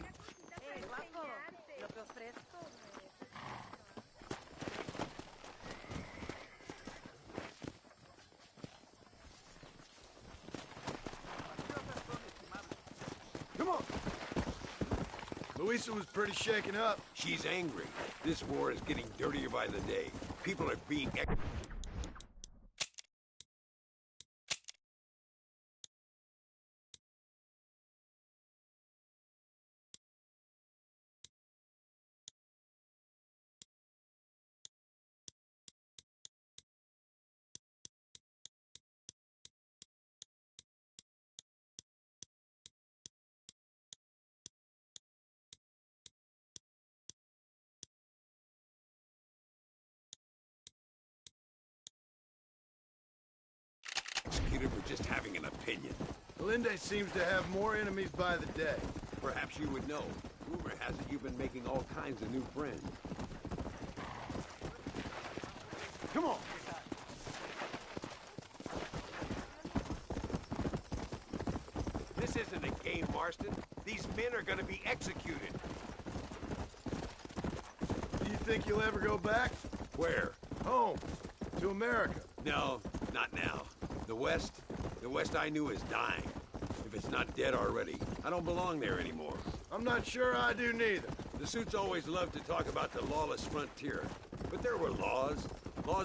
Come on! Luisa was pretty shaken up. She's angry. This war is getting dirtier by the day. People are being... executed for just having an opinion. Melendez seems to have more enemies by the day. Perhaps you would know. Rumor has it you've been making all kinds of new friends. Come on! This isn't a game, Marston. These men are gonna be executed. Do you think you'll ever go back? Where? Home. To America. No, not now. The West I knew is dying. If it's not dead already, I don't belong there anymore. I'm not sure I do neither. The suits always loved to talk about the lawless frontier. But there were laws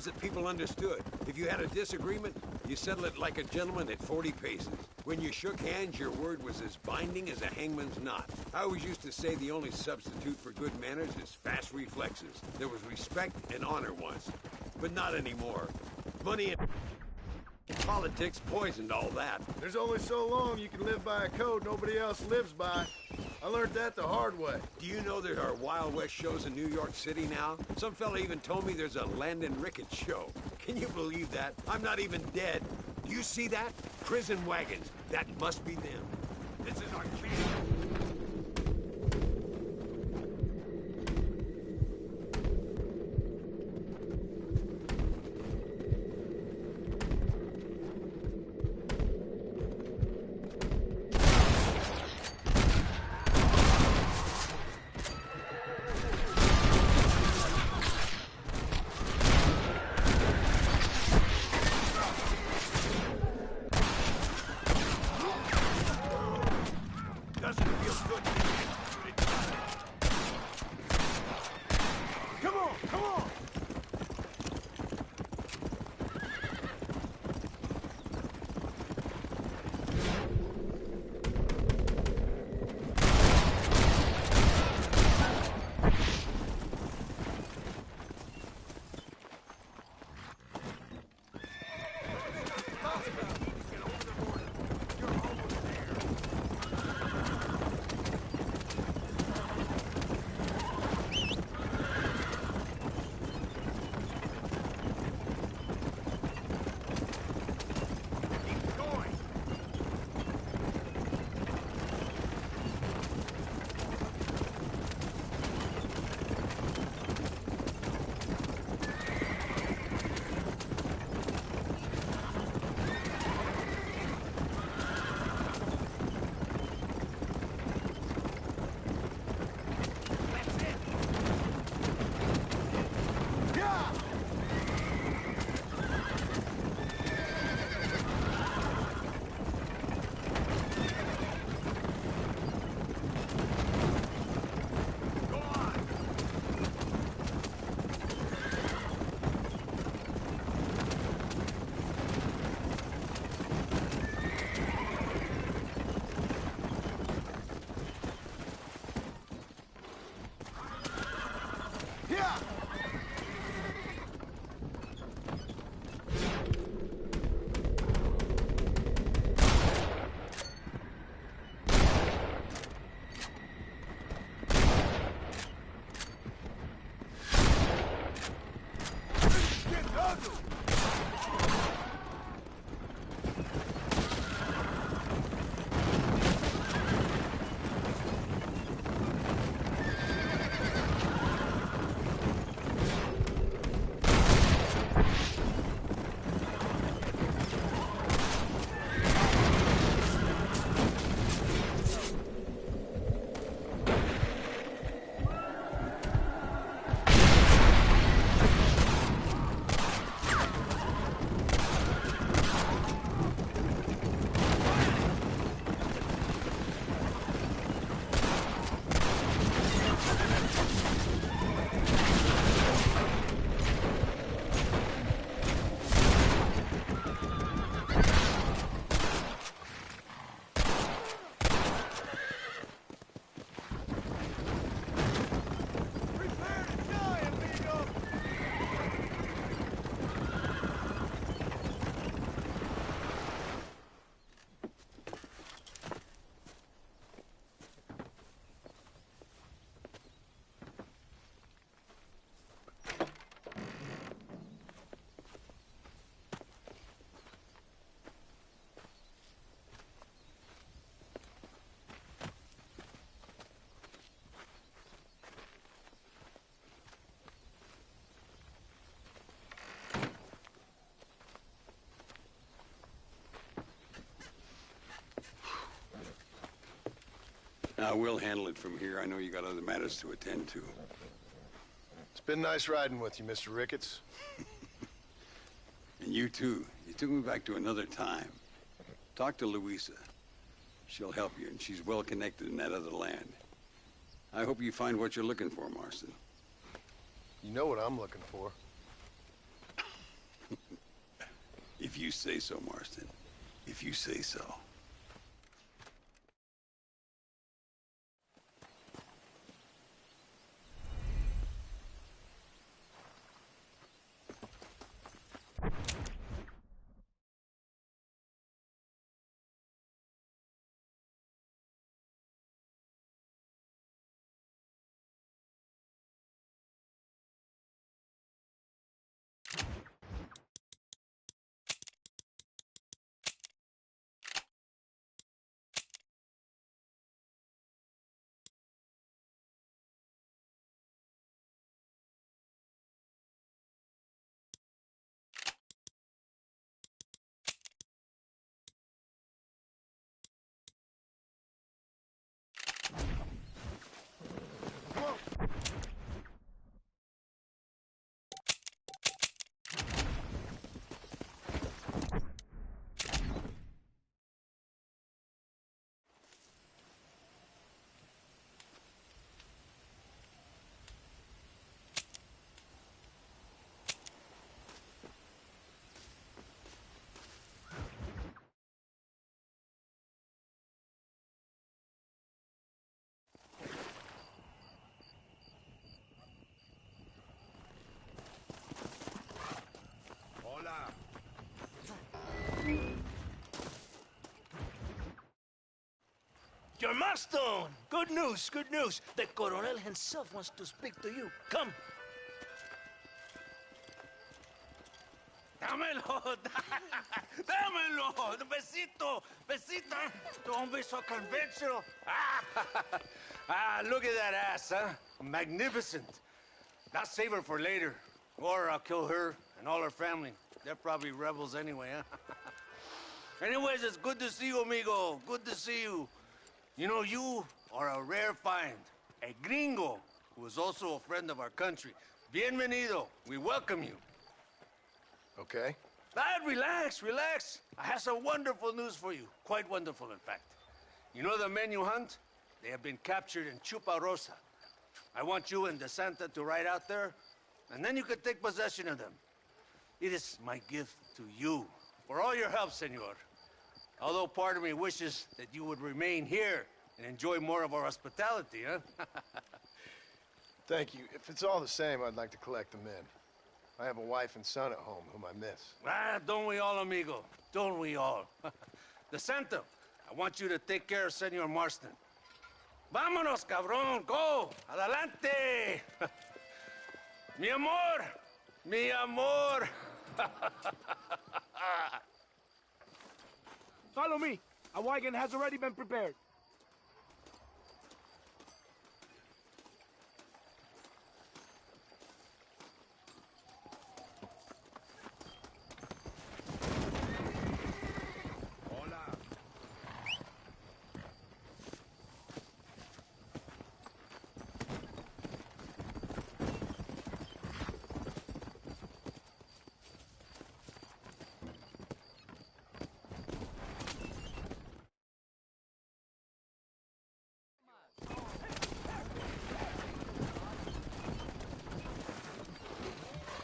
that people understood. If you had a disagreement, you settle it like a gentleman at 40 paces. When you shook hands, your word was as binding as a hangman's knot. I always used to say the only substitute for good manners is fast reflexes. There was respect and honor once, but not anymore. Money and politics poisoned all that. There's only so long you can live by a code nobody else lives by. I learned that the hard way. Do you know there are Wild West shows in New York City now? Some fella even told me there's a Landon Ricketts show. Can you believe that? I'm not even dead. Do you see that? Prison wagons. That must be them. This is our chance. We'll handle it from here. I know you got other matters to attend to. It's been nice riding with you, Mr. Ricketts. And you too. You took me back to another time. Talk to Louisa. She'll help you, and she's well connected in that other land. I hope you find what you're looking for, Marston. You know what I'm looking for. If you say so, Marston. If you say so. Your Marston! Good news, good news. The Coronel himself wants to speak to you. Come. Dámelo! Dámelo! Besito! Besito! Don't be so conventional. Look at that ass, huh? Magnificent. I'll save her for later. Or I'll kill her and all her family. They're probably rebels anyway, huh? Anyways, it's good to see you, amigo. Good to see you. You know, you are a rare find. A gringo who is also a friend of our country. Bienvenido. We welcome you. Okay. Relax, relax. I have some wonderful news for you. Quite wonderful, in fact. You know the men you hunt? They have been captured in Chuparosa. I want you and DeSanta to ride out there, and then you can take possession of them. It is my gift to you for all your help, senor. Although part of me wishes that you would remain here and enjoy more of our hospitality, huh? Thank you. If it's all the same, I'd like to collect the men. I have a wife and son at home whom I miss. Don't we all, amigo? Don't we all? DeSanta, I want you to take care of Senor Marston. Vámonos, cabrón! Go! Adelante! Mi amor! Mi amor! Follow me. A wagon has already been prepared.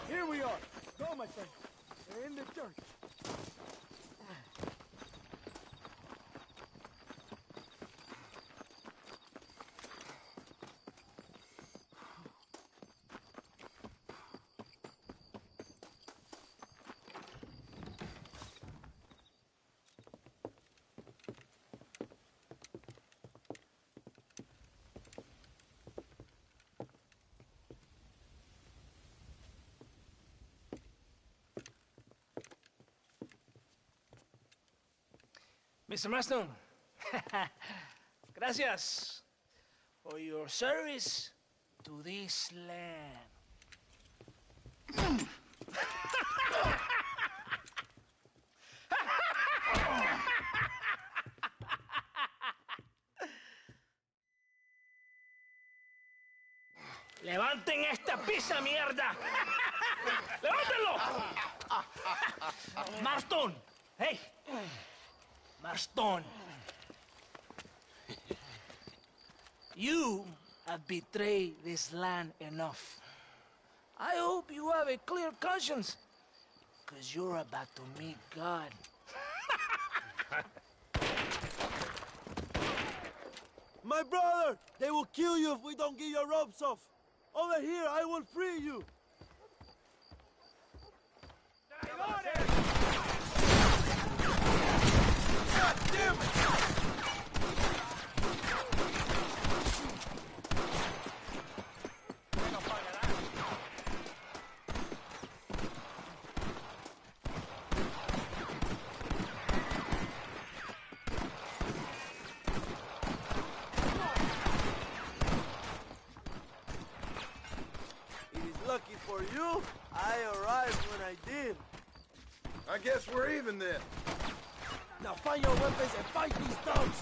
Here we are. Go, my friend. We're in the church. Mr. Marston, gracias for your service to this land. ¡Levanten esta pizza, mierda! ¡Levántenlo! Marston! Hey! Marston! You have betrayed this land enough. I hope you have a clear conscience, because you're about to meet God. My brother! They will kill you if we don't get your ropes off. Over here, I will free you. God damn it! Lucky for you, I arrived when I did. I guess we're even then. Now find your weapons and fight these dogs!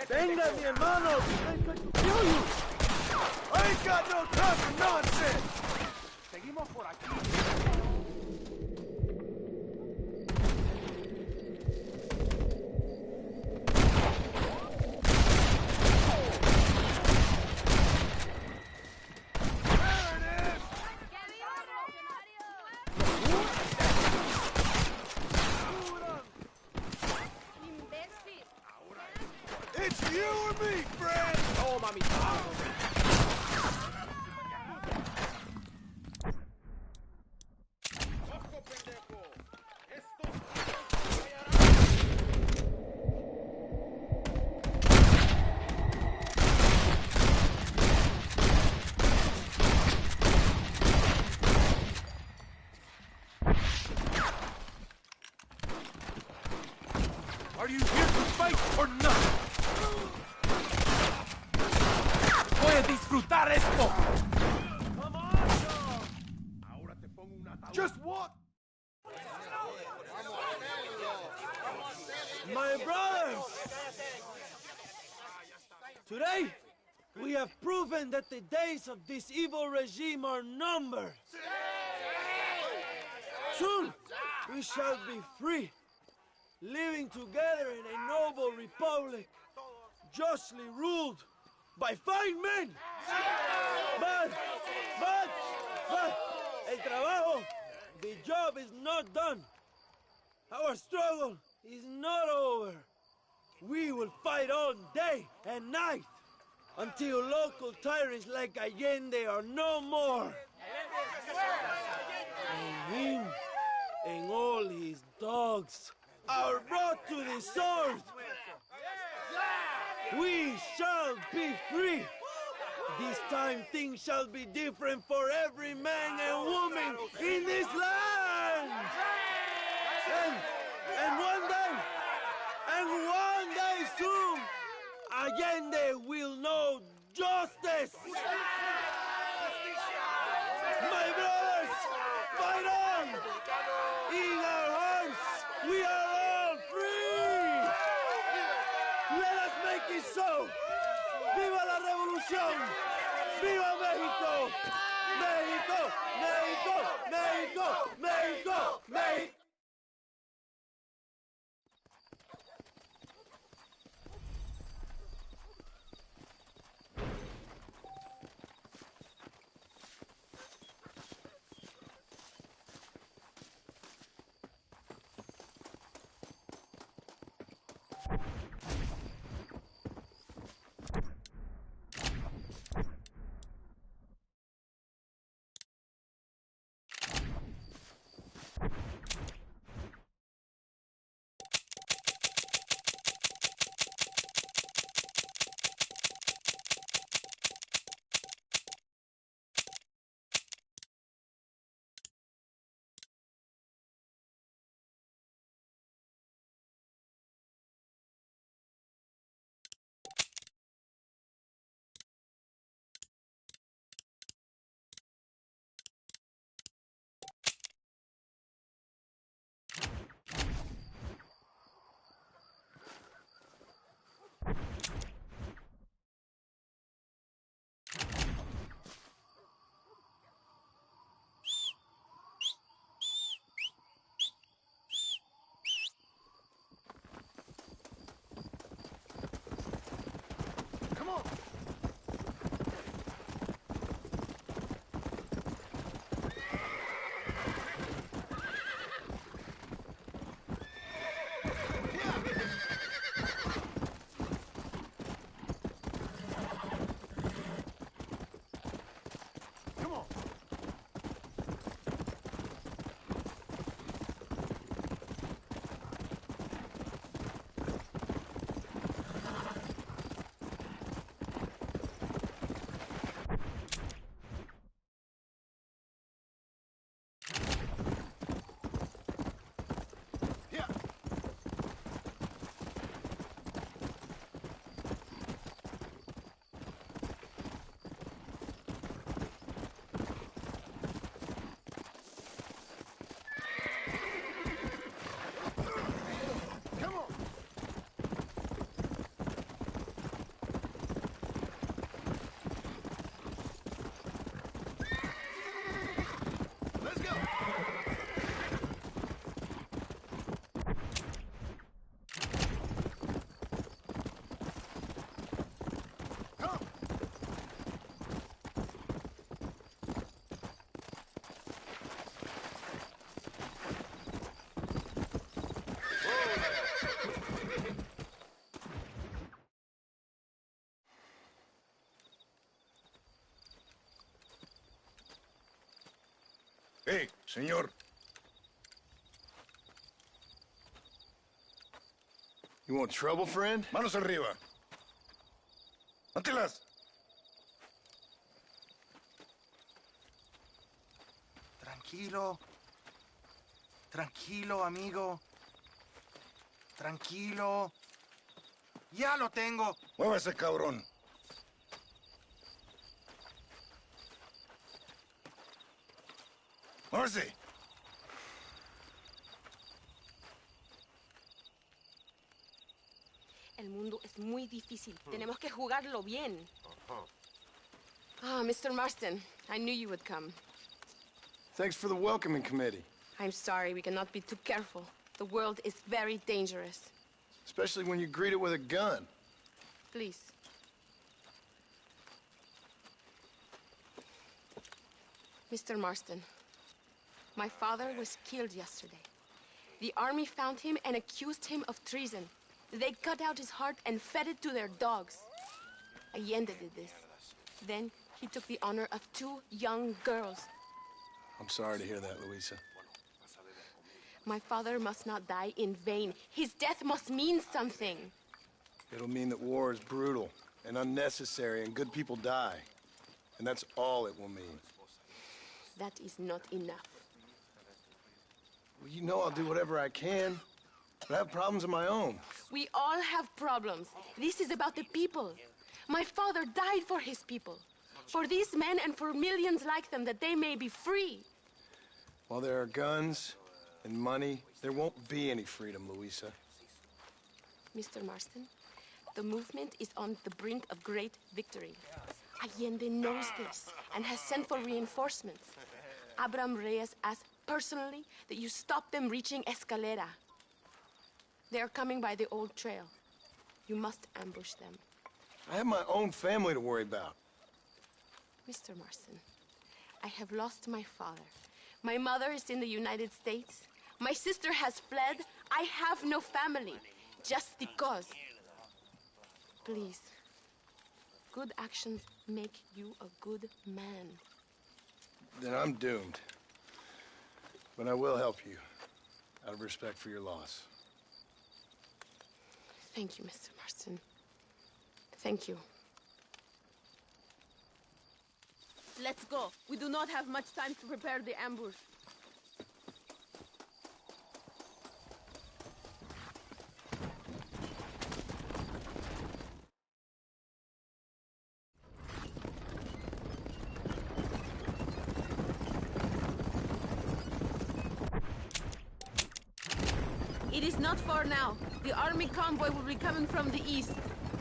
Venga, mi hermano! They could kill you! I ain't got no time for nonsense! Seguimos por aquí. It's you or me, friend! Oh, mami. Are you here to fight or not? Voy a disfrutar esto. Just what? My brothers! Today, we have proven that the days of this evil regime are numbered. Soon, we shall be free, living together in a noble republic, justly ruled by fine men. But, el trabajo, the job is not done. Our struggle is not over. We will fight all day and night until local tyrants like Allende are no more. And him and all his dogs are brought to the sword. We shall be free. This time things shall be different for every man and woman in this land. And one day soon, Allende will know justice. My brothers, fight on! In our hearts, we are all free! Let us make it so! ¡Viva la revolución! ¡Viva México! ¡México! ¡México! ¡México! ¡México! ¡México! Hey, señor. You want trouble, friend? Manos arriba. Antelas. Tranquilo. Tranquilo, amigo. Tranquilo. Ya lo tengo. Muévase, cabrón. Muévase. El mundo es muy difícil. Tenemos que jugarlo bien. Ah, Mr. Marston, I knew you would come. Thanks for the welcoming committee. I'm sorry, we cannot be too careful. The world is very dangerous. Especially when you greet it with a gun. Please. Mr. Marston, my father was killed yesterday. The army found him and accused him of treason. They cut out his heart and fed it to their dogs. Allende did this. Then he took the honor of 2 young girls. I'm sorry to hear that, Luisa. My father must not die in vain. His death must mean something. It'll mean that war is brutal and unnecessary and good people die. And that's all it will mean. That is not enough. Well, you know I'll do whatever I can. But I have problems of my own. We all have problems. This is about the people. My father died for his people. For these men and for millions like them, that they may be free. While there are guns and money, there won't be any freedom, Luisa. Mr. Marston, the movement is on the brink of great victory. Allende knows this and has sent for reinforcements. Abraham Reyes asked personally that you stop them reaching Escalera. They are coming by the old trail. You must ambush them. I have my own family to worry about. Mr. Marston, I have lost my father. My mother is in the United States. My sister has fled. I have no family. Just because. Please. Good actions make you a good man. Then I'm doomed. But I will help you, out of respect for your loss. Thank you, Mr. Marston. Thank you. Let's go. We do not have much time to prepare the ambush. It is not far now. The army convoy will be coming from the east.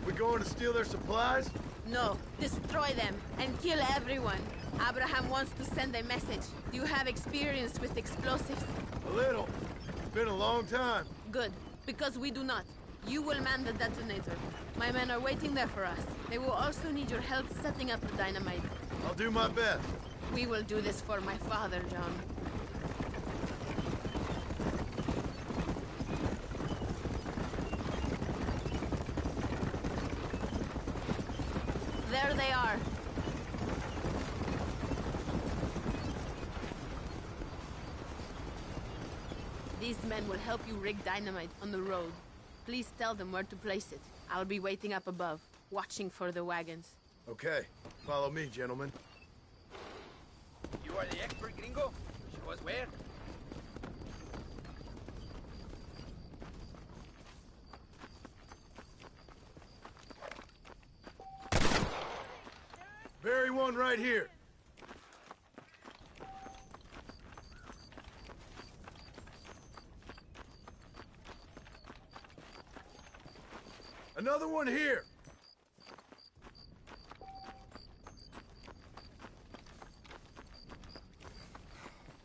We going to steal their supplies? No, destroy them and kill everyone. Abraham wants to send a message. Do you have experience with explosives? A little. It's been a long time. Good, because we do not. You will man the detonator. My men are waiting there for us. They will also need your help setting up the dynamite. I'll do my best. We will do this for my father, John. There they are. These men will help you rig dynamite on the road. Please tell them where to place it. I'll be waiting up above, watching for the wagons. Okay. Follow me, gentlemen. You are the expert, gringo? Show us where. Bury one right here. Another one here.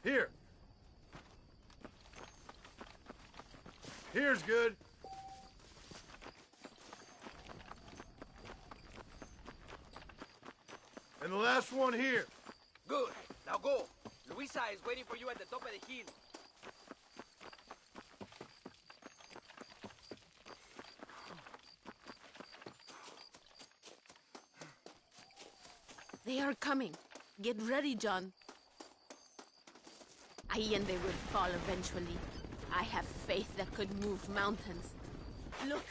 Here. Here's good. And the last one here. Good. Now go. Luisa is waiting for you at the top of the hill. They are coming. Get ready, John. Allende will fall eventually. I have faith that could move mountains. Look,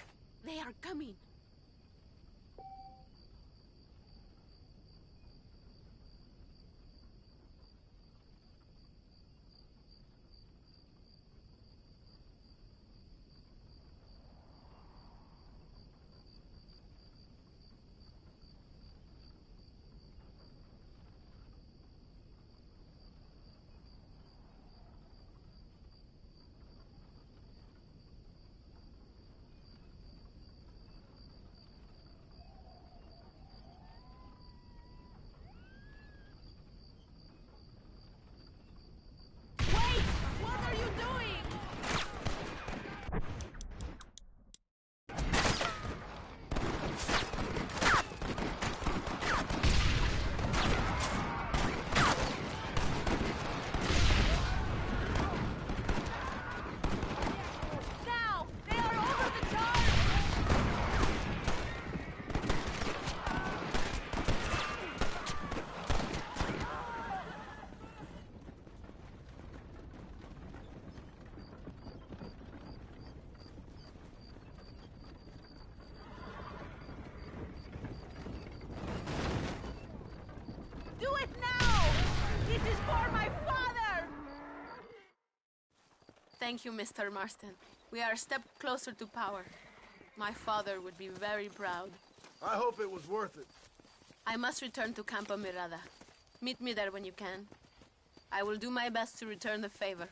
they are coming. Thank you, Mr. Marston. We are a step closer to power. My father would be very proud. I hope it was worth it. I must return to Campo Mirada. Meet me there when you can. I will do my best to return the favor.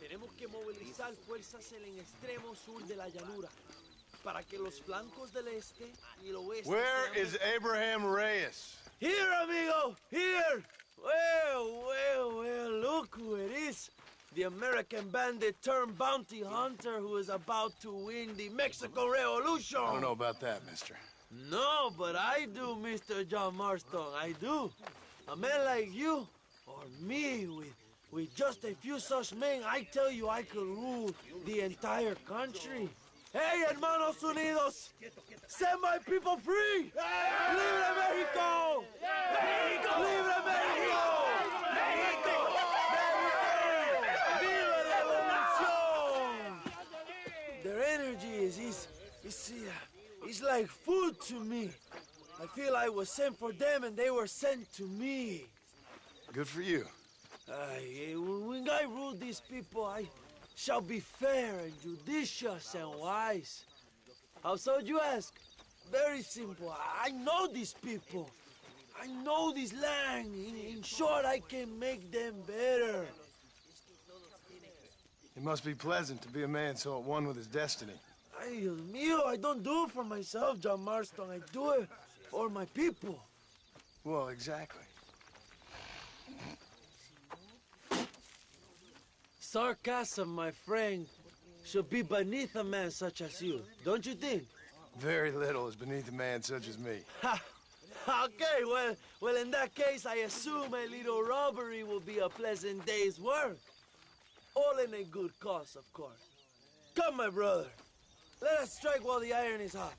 Tenemos que movilizar fuerzas en el extremo sur de la llanura para que los flancos del este y el oeste. Where is Abraham Reyes? Here, amigo, here. Well, look who it is. The American bandit turned bounty hunter who is about to win the Mexican Revolution. I don't know about that, mister. No, but I do, Mr. John Marston, I do. A man like you, or me, with just a few such men, I tell you I could rule the entire country. Hey, hermanos unidos, set my people free! Libre Mexico! Mexico! Libre Mexico! Mexico! Viva la revolución! Their energy is like food to me. I feel I was sent for them and they were sent to me. Good for you. When I rule these people, I shall be fair and judicious and wise. How so, you ask? Very simple. I know these people. I know this land. In short, I can make them better. It must be pleasant to be a man so at one with his destiny. Ay, Dios mío, I don't do it for myself, John Marston. I do it for my people. Well, exactly. Sarcasm, my friend, should be beneath a man such as you, don't you think? Very little is beneath a man such as me. Ha! Okay, well, in that case, I assume a little robbery will be a pleasant day's work. All in a good cause, of course. Come, my brother. Let us strike while the iron is hot.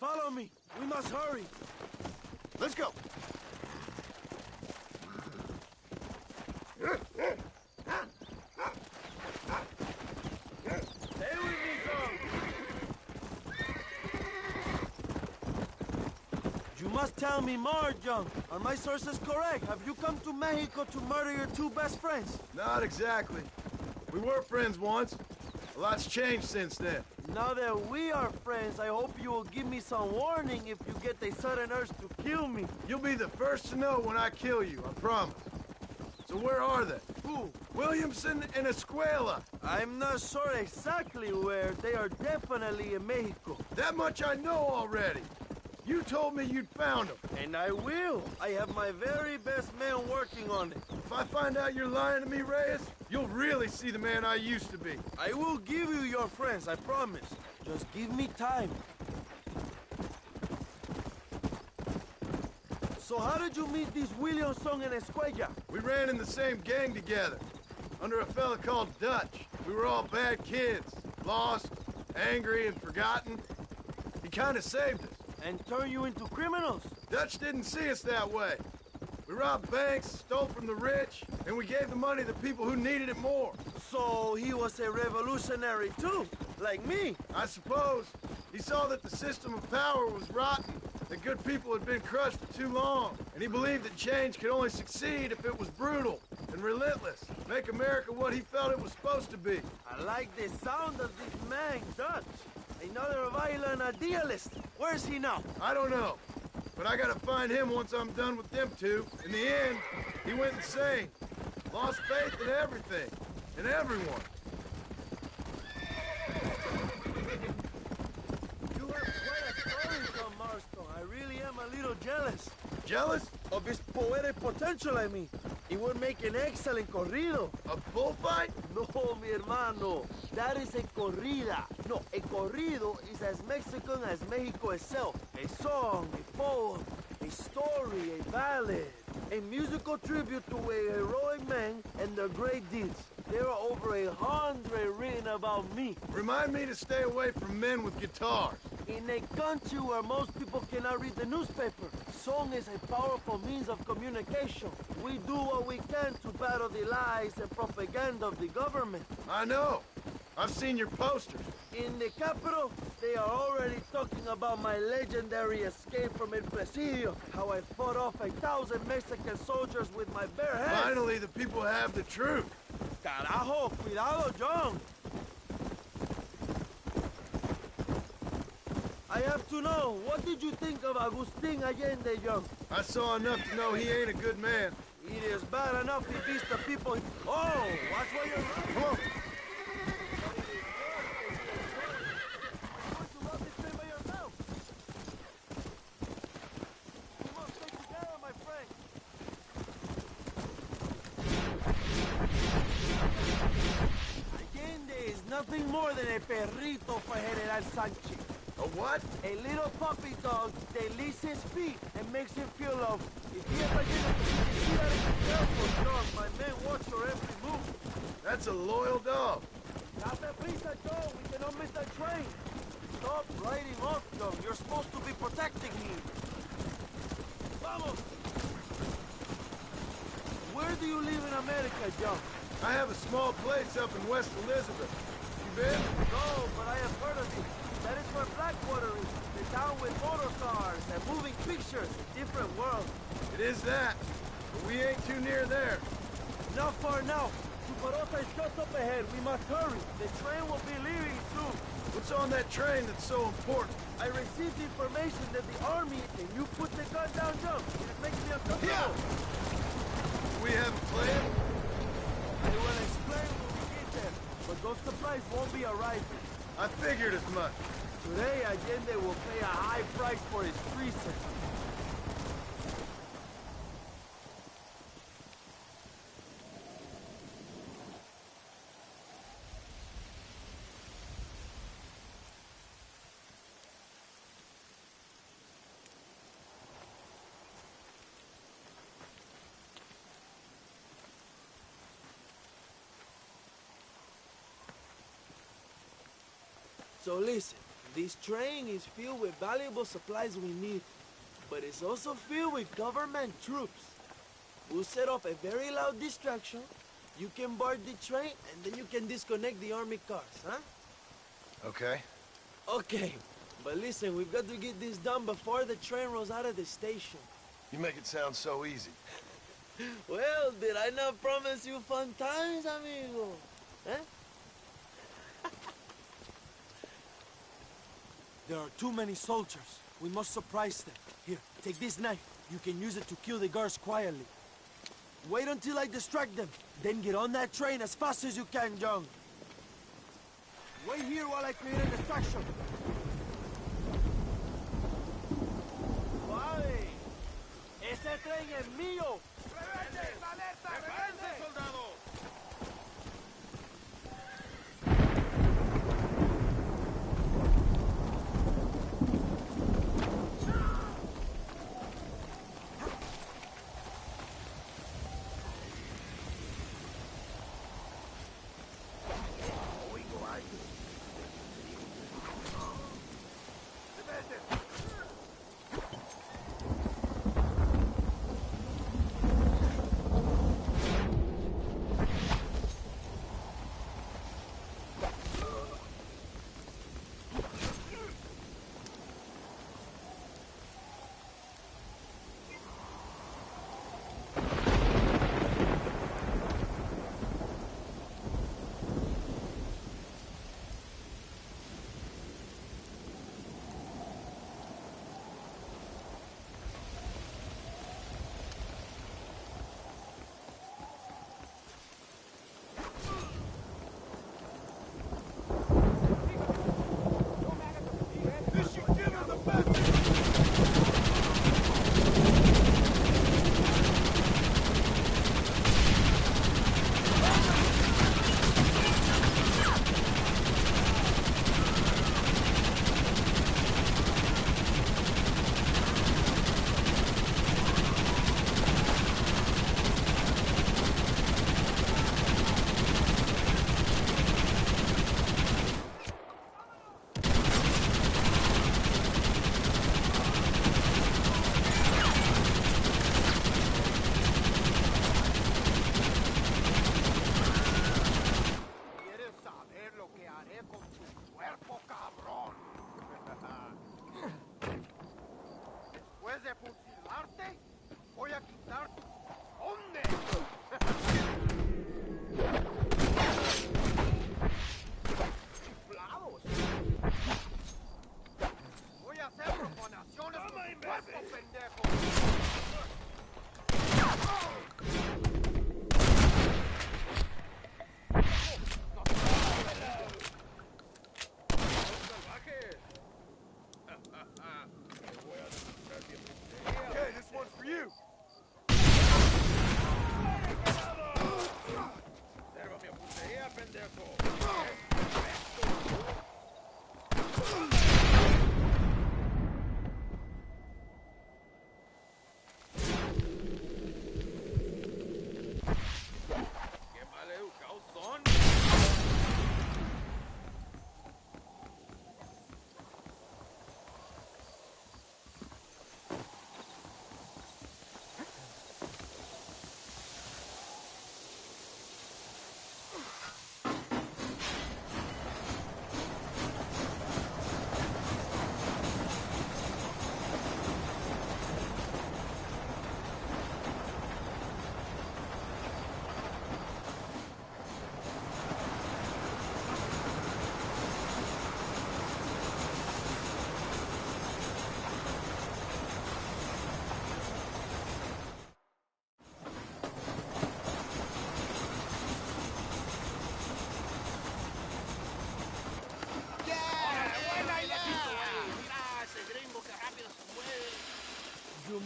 Follow me. We must hurry. Let's go. Stay with me, John. You must tell me more, John. Are my sources correct? Have you come to Mexico to murder your two best friends? Not exactly. We were friends once. A lot's changed since then. Now that we are friends, I hope you will give me some warning if you get a sudden urge to kill me. You'll be the first to know when I kill you, I promise. So where are they? Who? Williamson and Escuela. I'm not sure exactly where. They are definitely in Mexico. That much I know already. You told me you'd found them. And I will. I have my very best men working on it. If I find out you're lying to me, Reyes, you'll really see the man I used to be. I will give you your friends, I promise. Just give me time. So how did you meet these Williamson and Escuella? We ran in the same gang together, under a fella called Dutch. We were all bad kids, lost, angry, and forgotten. He kind of saved us. And turned you into criminals? Dutch didn't see us that way. We robbed banks, stole from the rich, and we gave the money to people who needed it more. So he was a revolutionary too, like me? I suppose. He saw that the system of power was rotten, that good people had been crushed for too long, and he believed that change could only succeed if it was brutal and relentless, make America what he felt it was supposed to be. I like the sound of this man, Dutch. Another violent idealist. Where's he now? I don't know. But I gotta find him once I'm done with them two. In the end, he went insane. Lost faith in everything. And everyone. You have quite a story, John Marston. I really am a little jealous. Jealous? Of his poetic potential, I mean. He would make an excellent corrido. A bullfight? No, mi hermano. That is a corrida. No, a corrido is as Mexican as Mexico itself. A song, a poem, a story, a ballad. A musical tribute to a heroic man and their great deeds. There are over 100 written about me. Remind me to stay away from men with guitars. In a country where most people cannot read the newspaper, song is a powerful means of communication. We do what we can to battle the lies and propaganda of the government. I know. I've seen your posters. In the capital, they are already talking about my legendary escape from El Presidio, how I fought off 1,000 Mexican soldiers with my bare hands. Finally, the people have the truth. Carajo, cuidado, John. I have to know, what did you think of Agustin Allende, John? I saw enough to know he ain't a good man. It is bad enough he beats the people. Oh, watch where you're... Come on. Nothing more than a perrito for General Sanchez. A what? A little puppy dog that licks his feet and makes him feel loved. If he ever gets you gotta be careful, John. My men watch your every move. That's a loyal dog. Date prisa, Joe. We cannot miss that train. Stop riding off, John. You're supposed to be protecting him. Vamos! Where do you live in America, John? I have a small place up in West Elizabeth. You been? No, but I have heard of it. That is where Blackwater is. The town with motor cars and moving pictures. A different world. It is that. But we ain't too near there. Not far now. Chuparosa is just up ahead. We must hurry. The train will be leaving soon. What's on that train that's so important? I received information that the army... Can you put the gun down, John? It is making me uncomfortable. Yeah. We have a plan? I will explain when we get there, but those supplies won't be arriving. I figured as much. Today, Allende will pay a high price for his treason. So listen, this train is filled with valuable supplies we need, but it's also filled with government troops. We'll set off a very loud distraction. You can board the train, and then you can disconnect the army cars, huh? Okay. Okay, but listen, we've got to get this done before the train rolls out of the station. You make it sound so easy. Well, did I not promise you fun times, amigo? Eh? There are too many soldiers. We must surprise them. Here, take this knife. You can use it to kill the guards quietly. Wait until I distract them. Then get on that train as fast as you can, John. Wait here while I create a distraction. Vale. Ese tren es mío. ¡Rebelde! ¡Prepárense, soldados!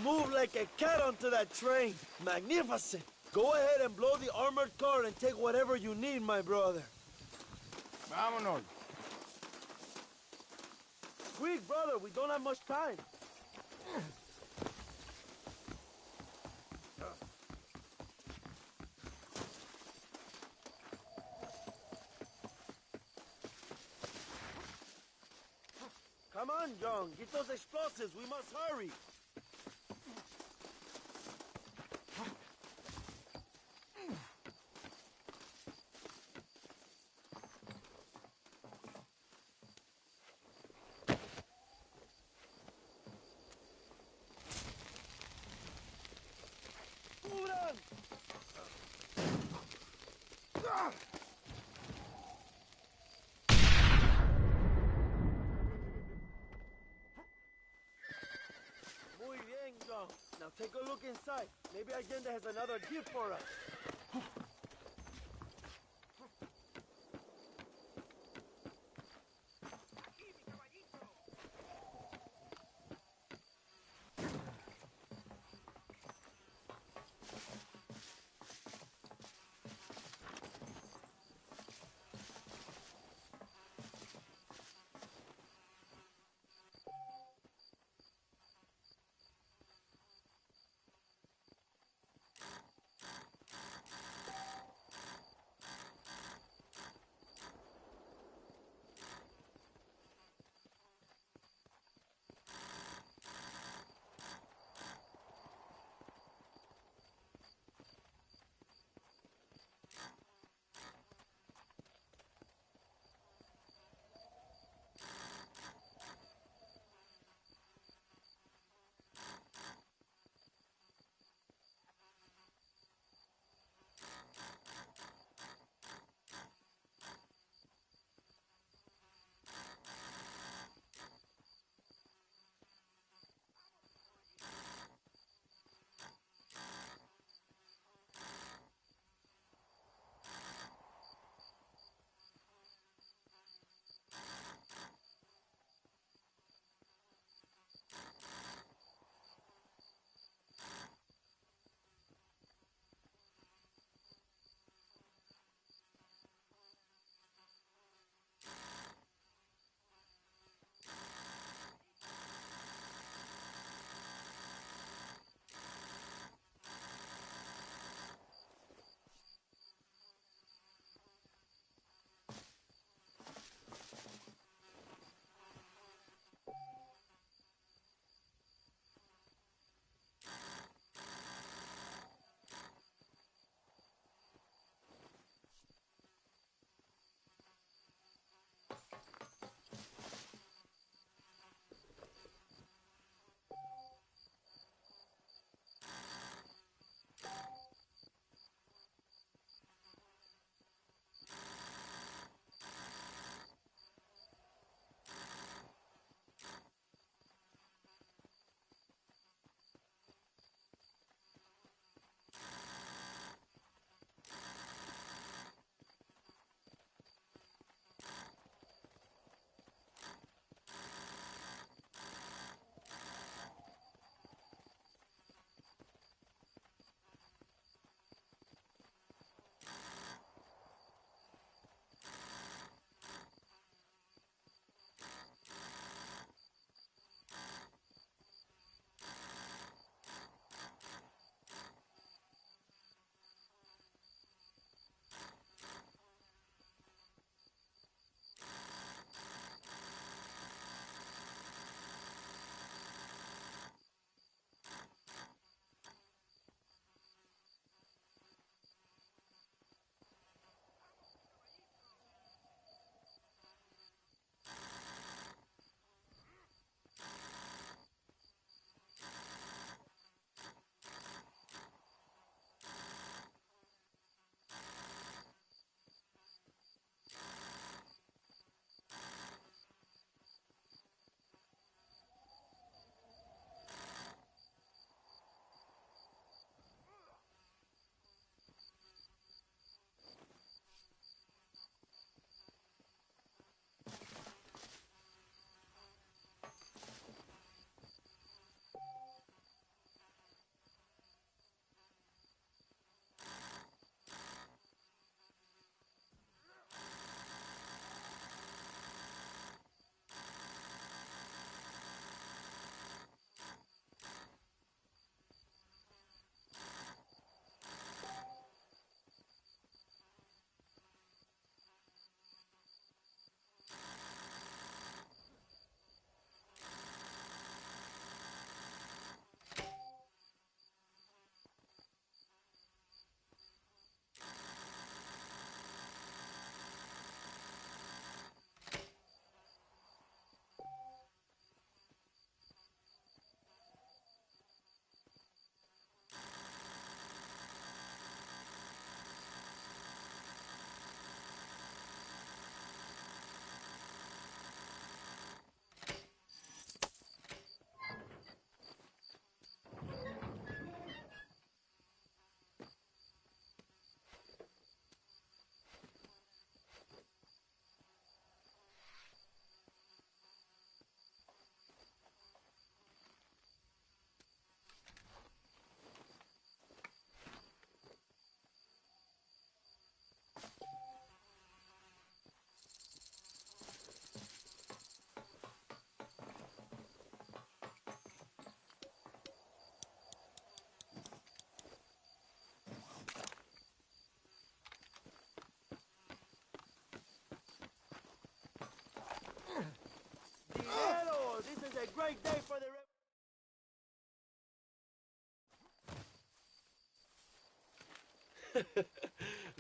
Move like a cat onto that train. Magnificent. Go ahead and blow the armored car and take whatever you need, my brother. Vámonos. Quick, brother, we don't have much time. Come on, John. Get those explosives. We must hurry. Muy bien, John. Now take a look inside. Maybe Allende has another gift for us.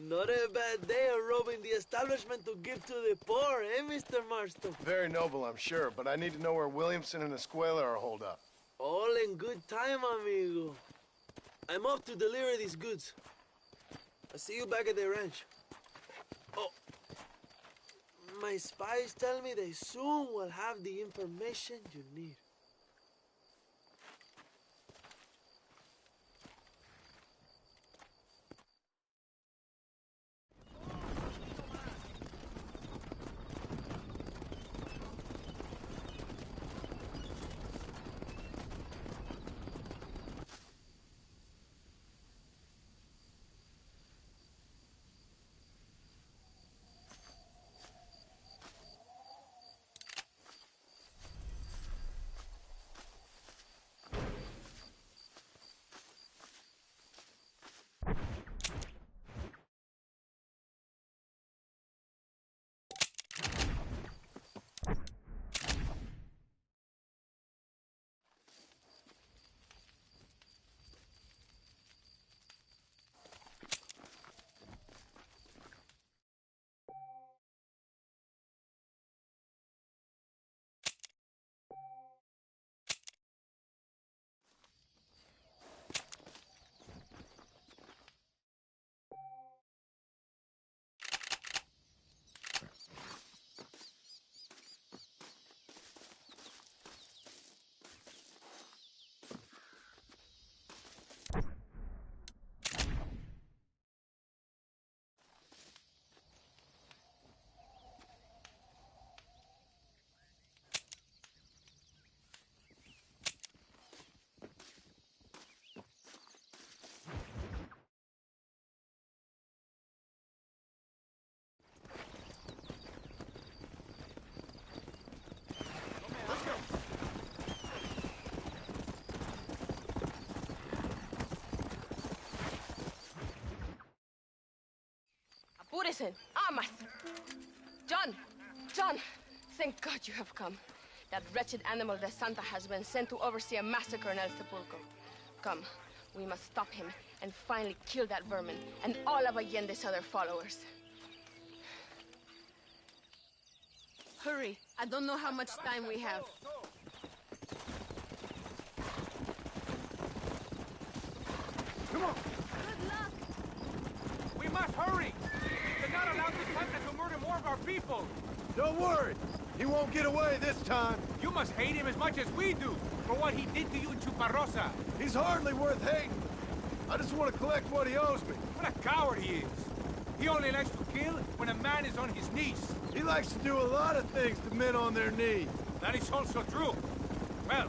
Not a bad day of robbing the establishment to give to the poor, eh, Mr. Marston? Very noble, I'm sure, but I need to know where Williamson and Escuela are holed up. All in good time, amigo. I'm off to deliver these goods. I'll see you back at the ranch. Oh, my spies tell me they soon will have the information you need. Apúrese. Amas. John, thank God you have come. That wretched animal de Santa has been sent to oversee a massacre in El Sepulcro. Come, we must stop him and finally kill that vermin and all of Allende's other followers. Hurry, I don't know how much time we have. Come on! Good luck! We must hurry! They're not allowed this Santa to murder more of our people! Don't worry! He won't get away this time! You must hate him as much as we do for what he did to you in Chuparrosa! He's hardly worth hating! I just want to collect what he owes me! What a coward he is! He only likes to kill when a man is on his knees! He likes to do a lot of things to men on their knees! That is also true! Well,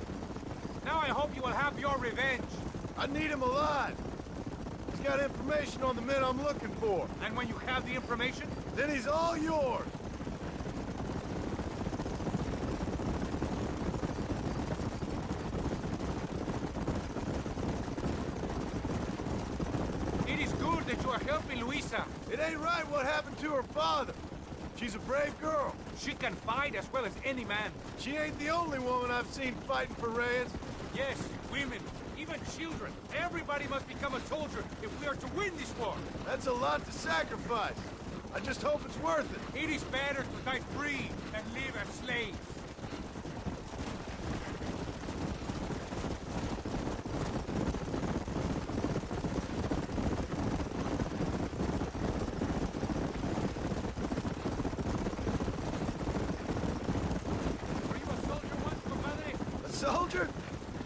now I hope you will have your revenge! I need him alive! He's got information on the men I'm looking for! And when you have the information? Then he's all yours! It is good that you are helping Luisa. It ain't right what happened to her father. She's a brave girl. She can fight as well as any man. She ain't the only woman I've seen fighting for Reyes. Yes, women, even children. Everybody must become a soldier if we are to win this war. That's a lot to sacrifice. I just hope it's worth it. It is better to die free than live as slaves. Soldier?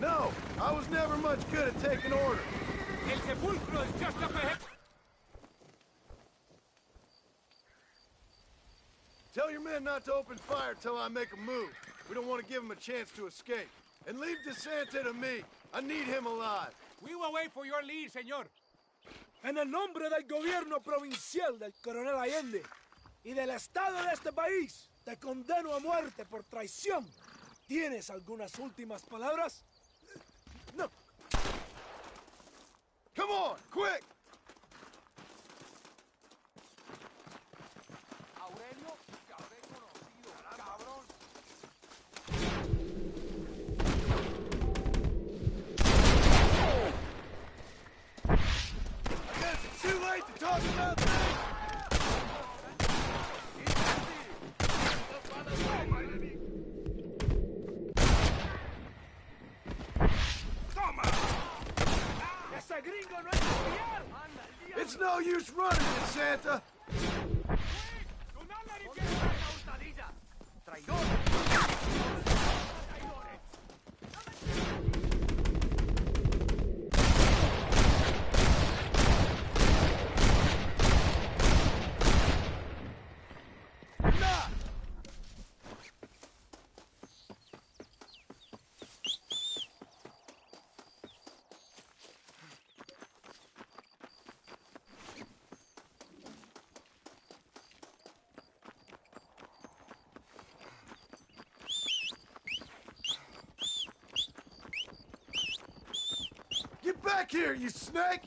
No, I was never much good at taking orders. El Sepulcro is just up ahead. Tell your men not to open fire till I make a move. We don't want to give them a chance to escape. And leave DeSanta to me. I need him alive. We will wait for your lead, señor. En el nombre del gobierno provincial del coronel Allende y del Estado de este país, te condeno a muerte por traición. ¿Tienes algunas últimas palabras? No. Come on, quick! Aurelio, te habré conocido, cabrón. I guess it's too late to It's no use running it, Santa. Get back here, you snake!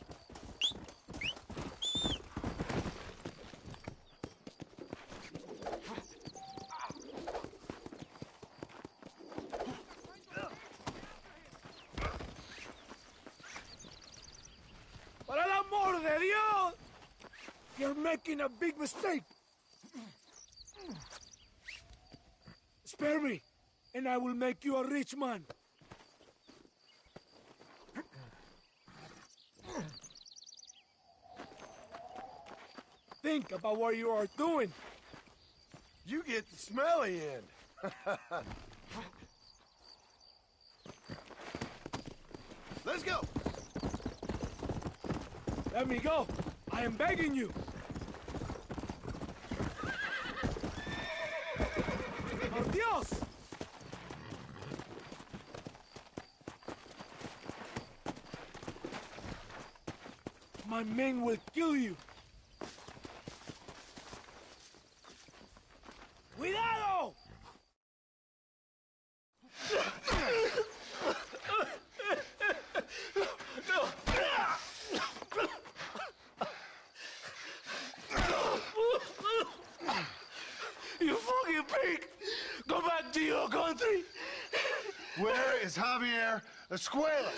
Por el amor de Dios! You're making a big mistake. Spare me, and I will make you a rich man. Think about what you are doing. You get the smelly end. Let's go. Let me go. I am begging you. ¡Por Dios! My men will kill you. ¡Cuidado! You fucking pig! Go back to your country! Where is Javier Escuela?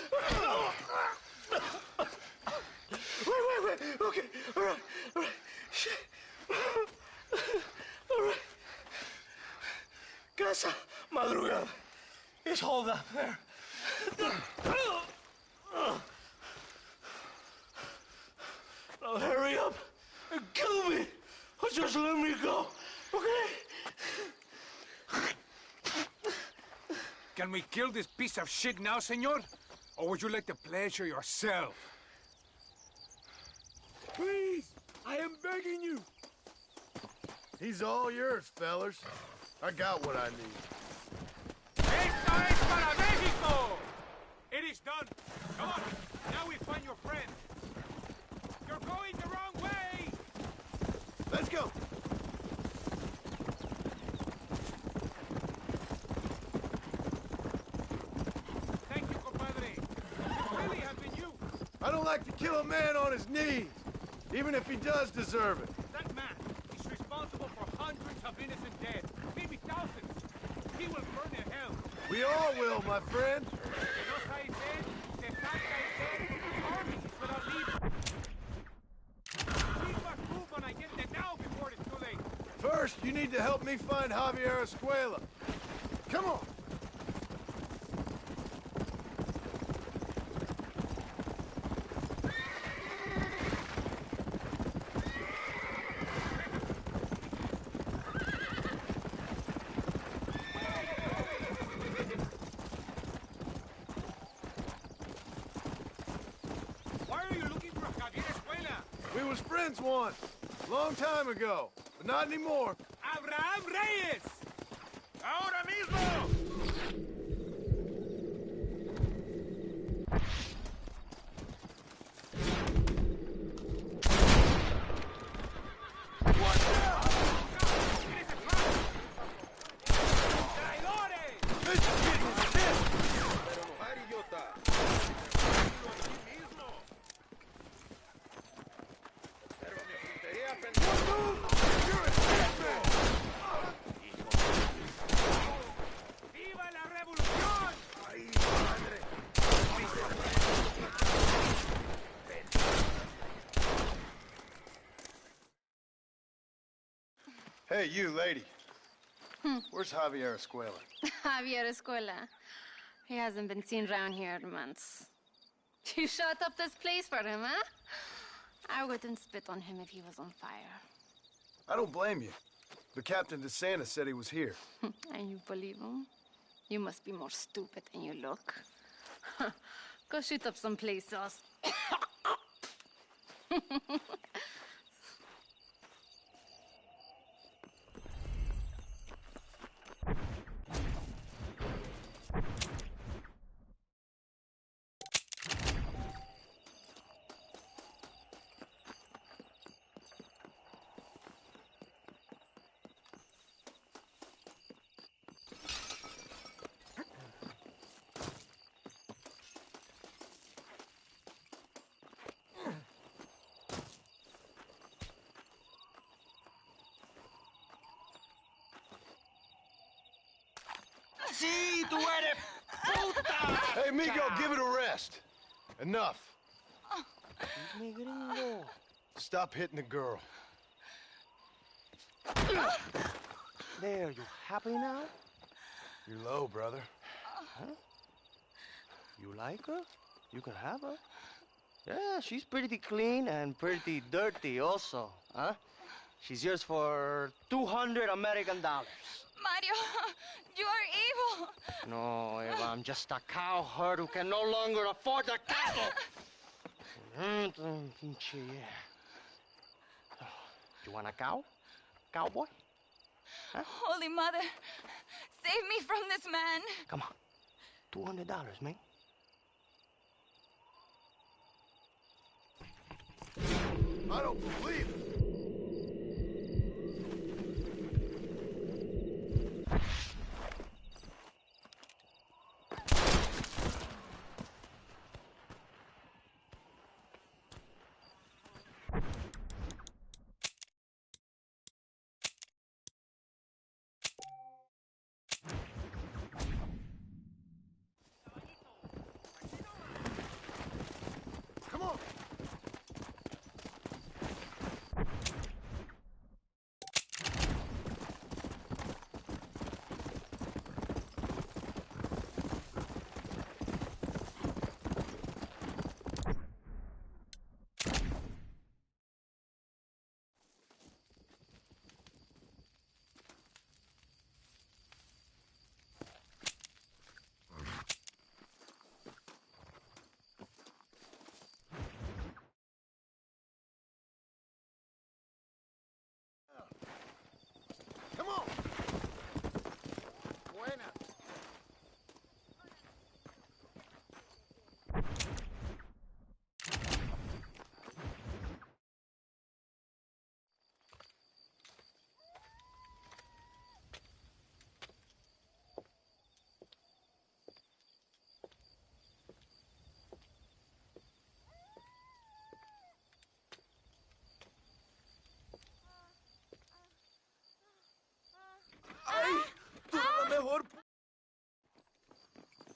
Wait. Okay, all right. Shit. All right. Casa Madrugada. It's hold up there. Now hurry up and kill me. Or just let me go, okay? Can we kill this piece of shit now, senor? Or would you like the pleasure yourself? Please, I am begging you. He's all yours, fellers. I got what I need. ¡Esto es para México! It is done. Come on, now we find your friend. You're going the wrong way! Let's go. Thank you, compadre. It really has been you. I don't like to kill a man on his knees, even if he does deserve it. That man is responsible for hundreds of innocent dead, maybe thousands. He will burn in hell. We all will, my friend. First, you need to help me find Javier Escuela. Come on. Why are you looking for Javier Escuela? We was friends once, long time ago, but not anymore. ¡Abraham Reyes! ¡Ahora mismo! Hey, you lady. Where's Javier Escuela? Javier Escuela. He hasn't been seen around here in months. You shut up this place for him, huh? I wouldn't spit on him if he was on fire. I don't blame you. But Captain DeSantis said he was here. And you believe him? You must be more stupid than you look. Go shoot up someplace else. Sí, tú eres puta! Hey, Migo, give it a rest. Enough. Stop hitting the girl. There, you happy now? You're low, brother. Huh? You like her? You can have her. Yeah, she's pretty clean and pretty dirty also, huh? She's yours for $200 American. Mario, you are evil. No, Eva, I'm just a cowherd who can no longer afford the cattle. You want a cow? Cowboy? Huh? Holy Mother, save me from this man. Come on. $200, man. I don't believe it. Come on. Come on. Buena.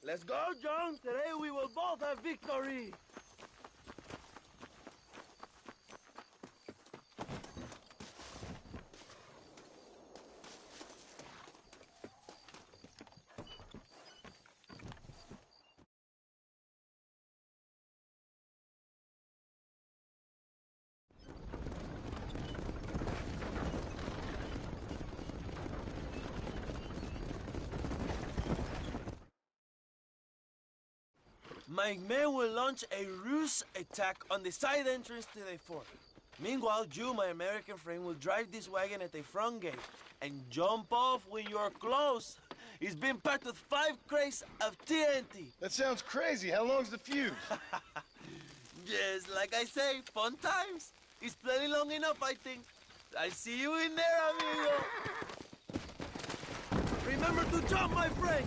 Let's go, John. Today we will both have victory. My men will launch a ruse attack on the side entrance to the fort. Meanwhile, you, my American friend, will drive this wagon at the front gate and jump off when you're close. It's been packed with 5 crates of TNT. That sounds crazy. How long's the fuse? Yes, like I say, fun times. It's plenty long enough, I think. I see you in there, amigo. Remember to jump, my friend.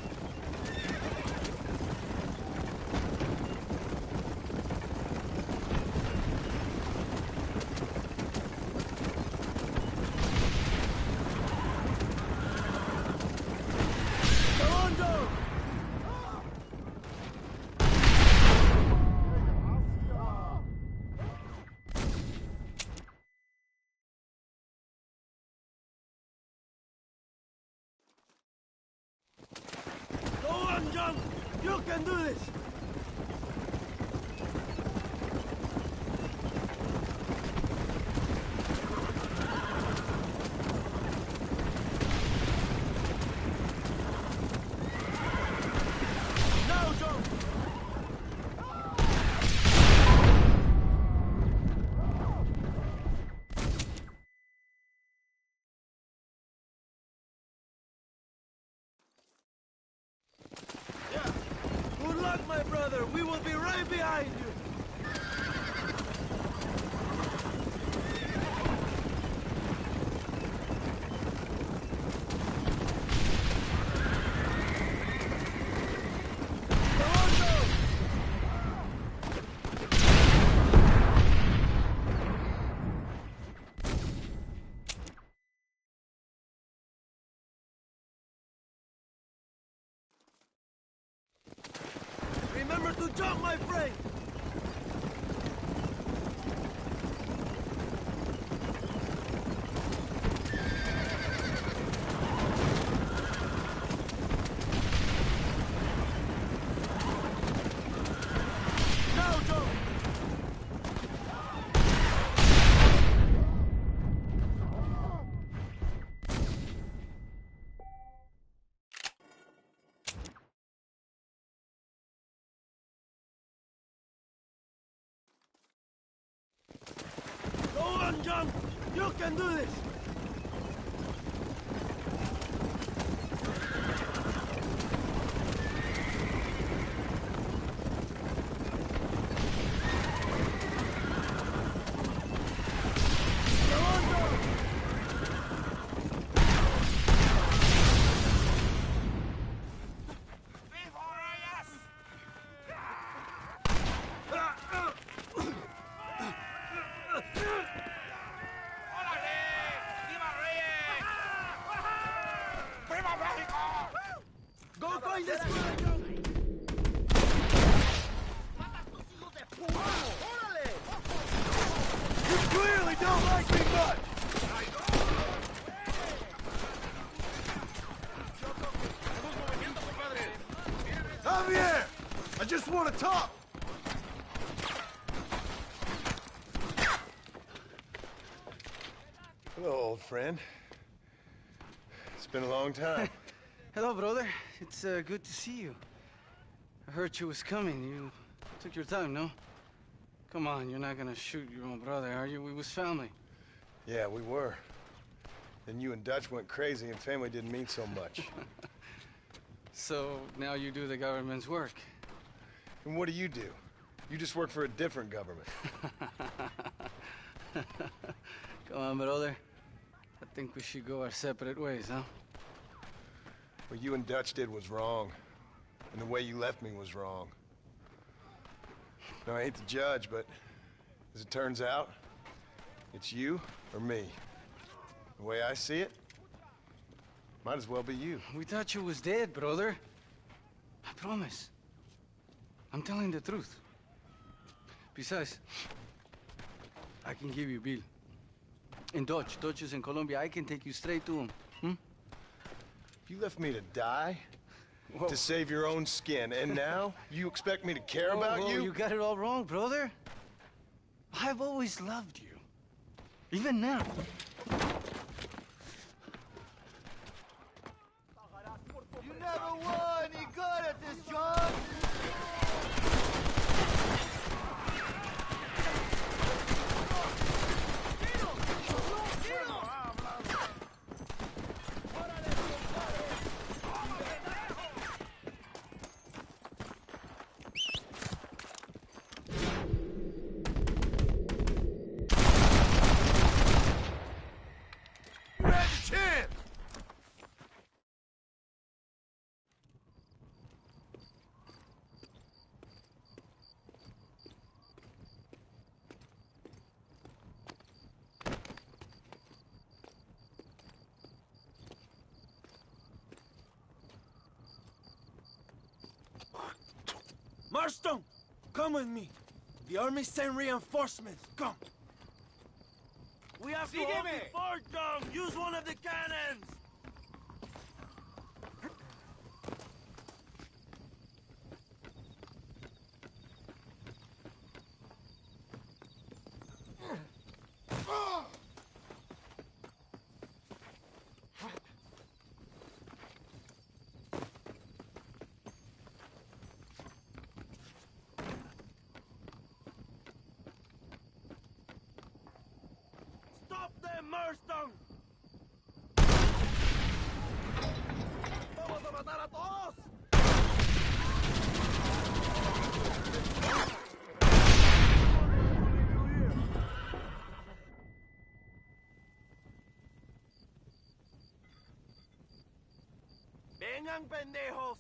John, you can do this! luck, my brother. We will be right behind you. Remember to jump, my friend! Now jump! Go on, John! You can do this! Go on, John! Go find this guy, John! You clearly don't like me much! Javier! I just want to talk! Hello, old friend. It's been a long time. Hello, brother. It's good to see you. I heard you was coming. You took your time, no? Come on, you're not gonna shoot your own brother, are you? We was family. Yeah, we were. Then you and Dutch went crazy and family didn't mean so much. So now you do the government's work. And what do? You just work for a different government. Come on, brother. I think we should go our separate ways, huh? What you and Dutch did was wrong. And the way you left me was wrong. Now, I ain't the judge, but as it turns out, it's you or me. The way I see it, might as well be you. We thought you was dead, brother. I promise. I'm telling the truth. Besides, I can give you Bill. In Dutch. Dutch is in Colombia. I can take you straight to him. You left me to die? Whoa. To save your own skin, and now you expect me to care about you? You got it all wrong, brother. I've always loved you. Even now. You never were any good at this, John! Marston, come with me. The army sent reinforcements. Come. We have to hold the fort, John. Use one of the cannons. Stop them, Marston! ¡Vamos a matar a todos! Vengan, pendejos.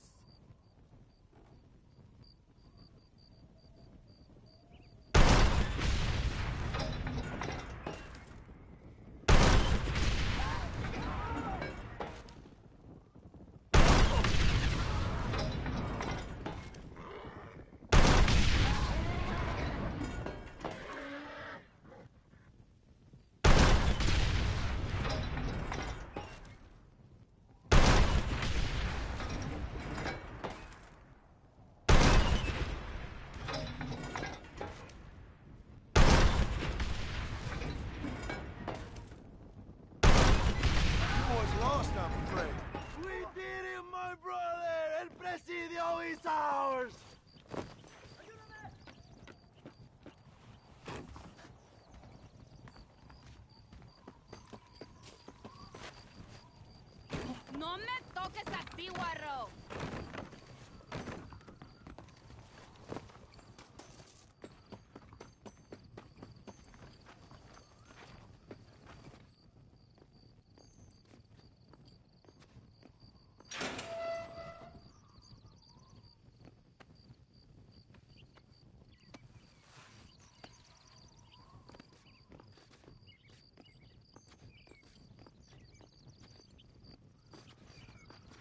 Lost, I'm afraid. We did it, my brother! El Presidio is ours! No me toques así, guarro.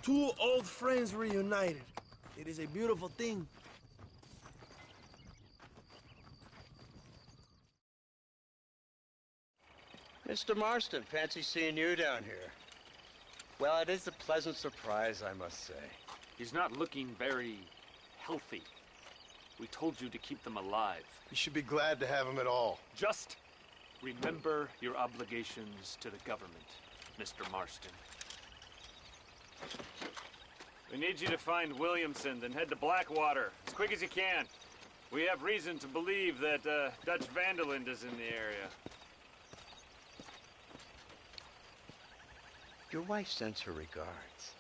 Two old friends reunited. It is a beautiful thing. Mr. Marston, fancy seeing you down here. Well, it is a pleasant surprise, I must say. He's not looking very healthy. We told you to keep them alive. You should be glad to have him at all. Just remember your obligations to the government, Mr. Marston. We need you to find Williamson, then head to Blackwater as quick as you can. We have reason to believe that Dutch Vanderland is in the area. Your wife sends her regards.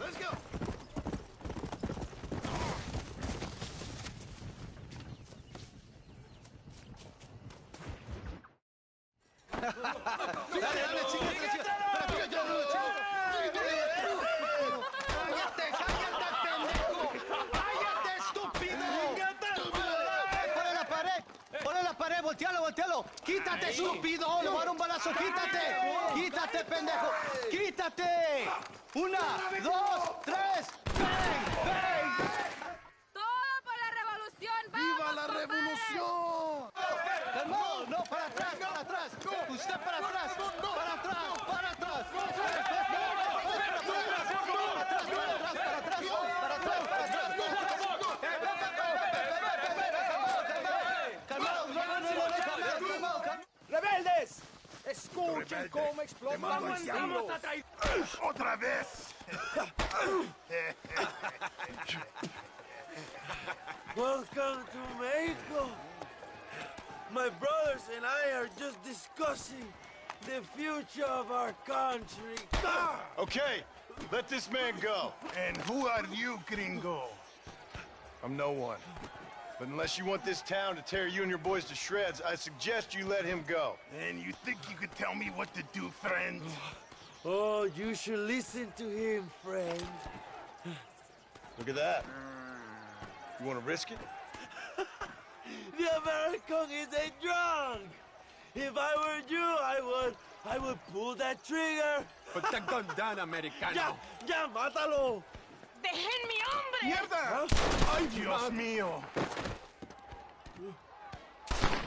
Let's go! Voltealo. Quítate, estúpido. Le voy a dar un balazo. Quítate. Quítate, pendejo. Quítate. 1, 2, 3. ¡Bang! ¡Bang! ¡Todo por la revolución! ¡Vamos, ¡Viva la revolución! Calmado, no, para atrás. Usted para atrás. Para atrás. ¡Rebeldes! ¡Escuchen cómo explotamos! ¡Vamos a traer! ¡Otra vez! Welcome to Mexico. My brothers and I are just discussing the future of our country. Okay, let this man go. And who are you, gringo? I'm no one. But unless you want this town to tear you and your boys to shreds, I suggest you let him go. And you think you could tell me what to do, friend? Oh, you should listen to him, friend. Look at that. You want to risk it? The American is a drunk. If I were you, I would pull that trigger. Put the gun down, Americano. Ya, mátalo. ¡Déjenme, hombre! ¡Mierda! ¡Ay, Dios mío!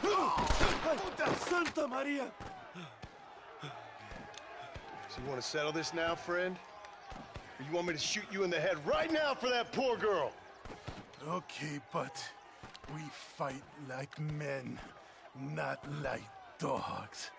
Puta Santa Maria! So you want to settle this now, friend? Or you want me to shoot you in the head right now for that poor girl? Okay, but we fight like men, not like dogs.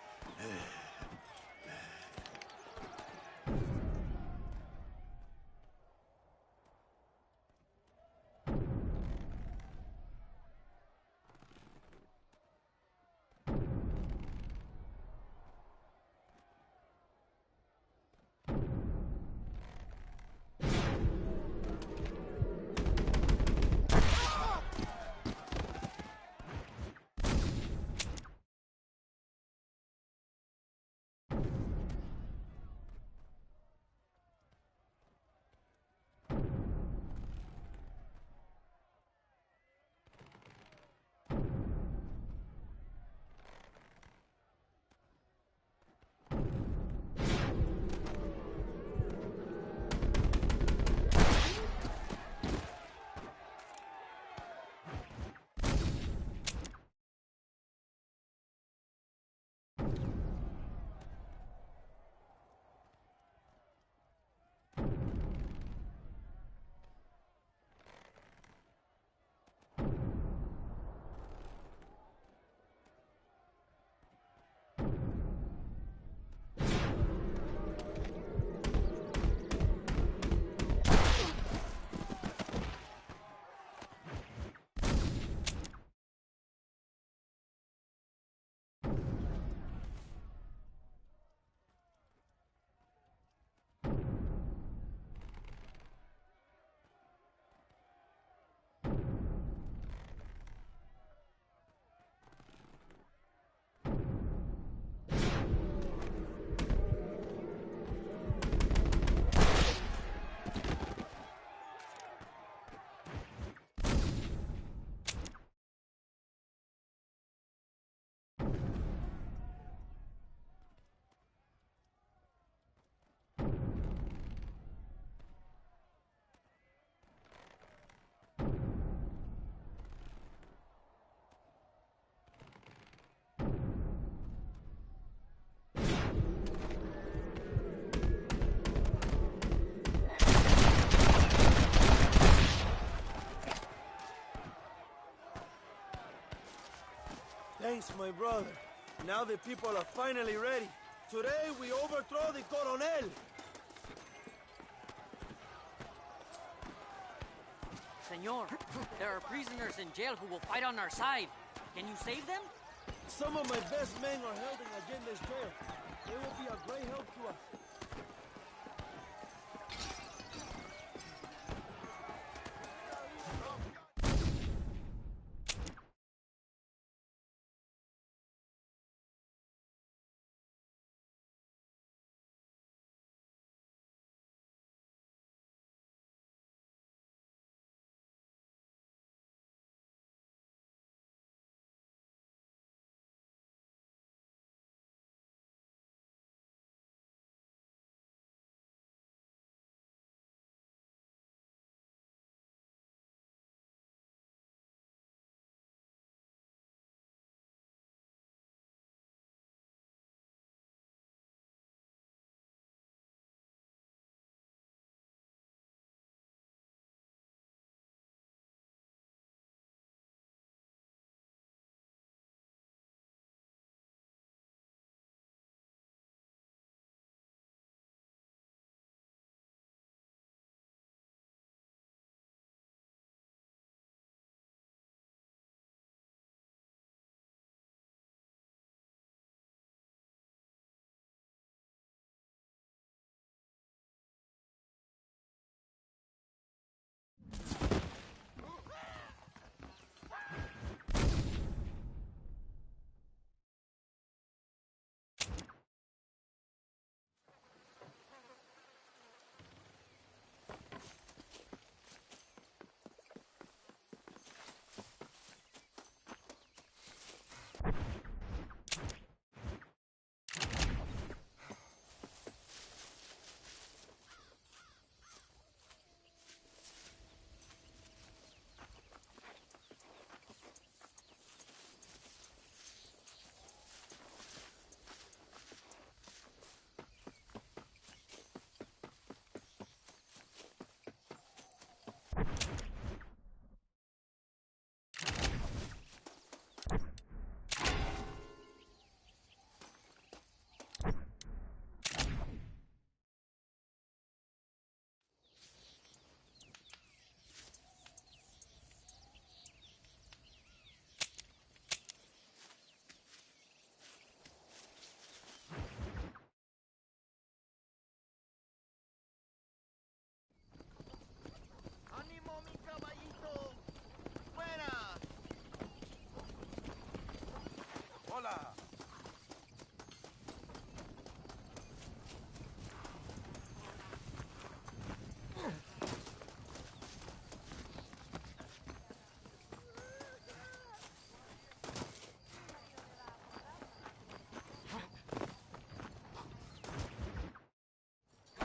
Thanks, my brother. Now the people are finally ready. Today we overthrow the Coronel. Senor, there are prisoners in jail who will fight on our side. Can you save them? Some of my best men are held in Allende's jail. They will be a great help to us.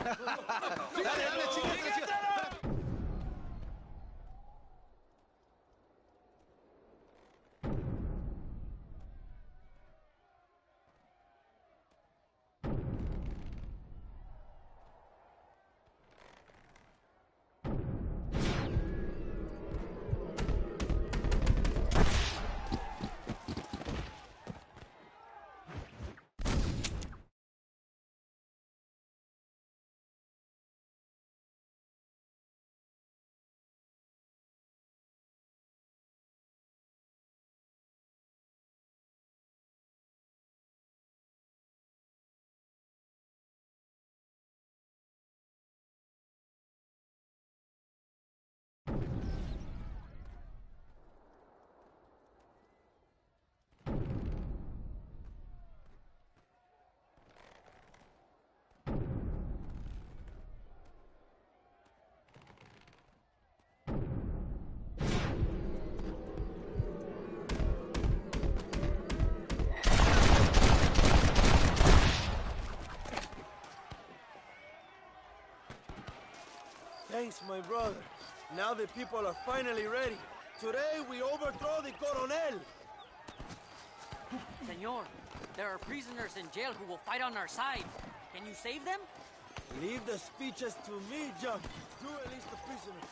Dale, chica. Thanks, my brother. Now the people are finally ready. Today we overthrow the Coronel. Senor, there are prisoners in jail who will fight on our side. Can you save them? Leave the speeches to me, John. You release the prisoners.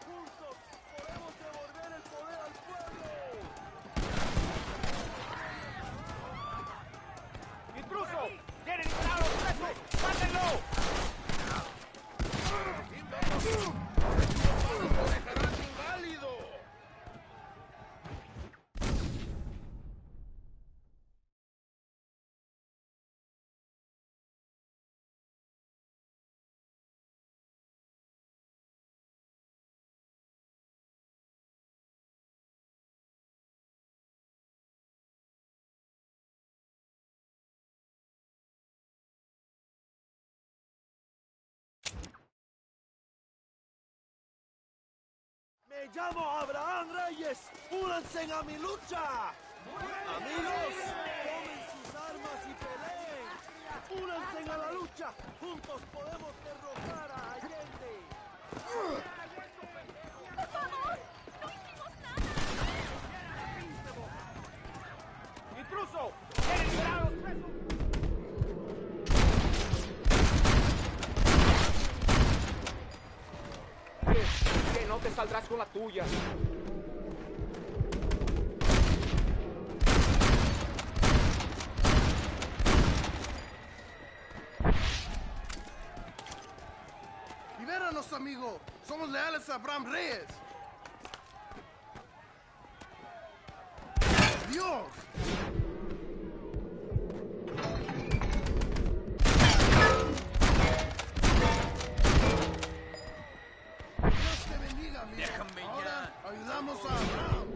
Juntos podemos devolver el poder al pueblo. ¡Intruso! ¡Tienen liberados presos! ¡Mátenlo! ¡Lo dejarás inválido! Me llamo Abraham Reyes. ¡Únanse a mi lucha! Amigos, tomen sus armas y peleen. ¡Únanse a la lucha! Juntos podemos derrotar a Allende. ¡Por favor! ¡No hicimos nada! ¡Intruso! ¡Tienen liberados presos! Que no te saldrás con la tuya. Libéranos, amigo. Somos leales a Abraham Reyes. ¡Dios! Dios te bendiga, amigo. Déjame ya. Ahora ayudamos a Abraham.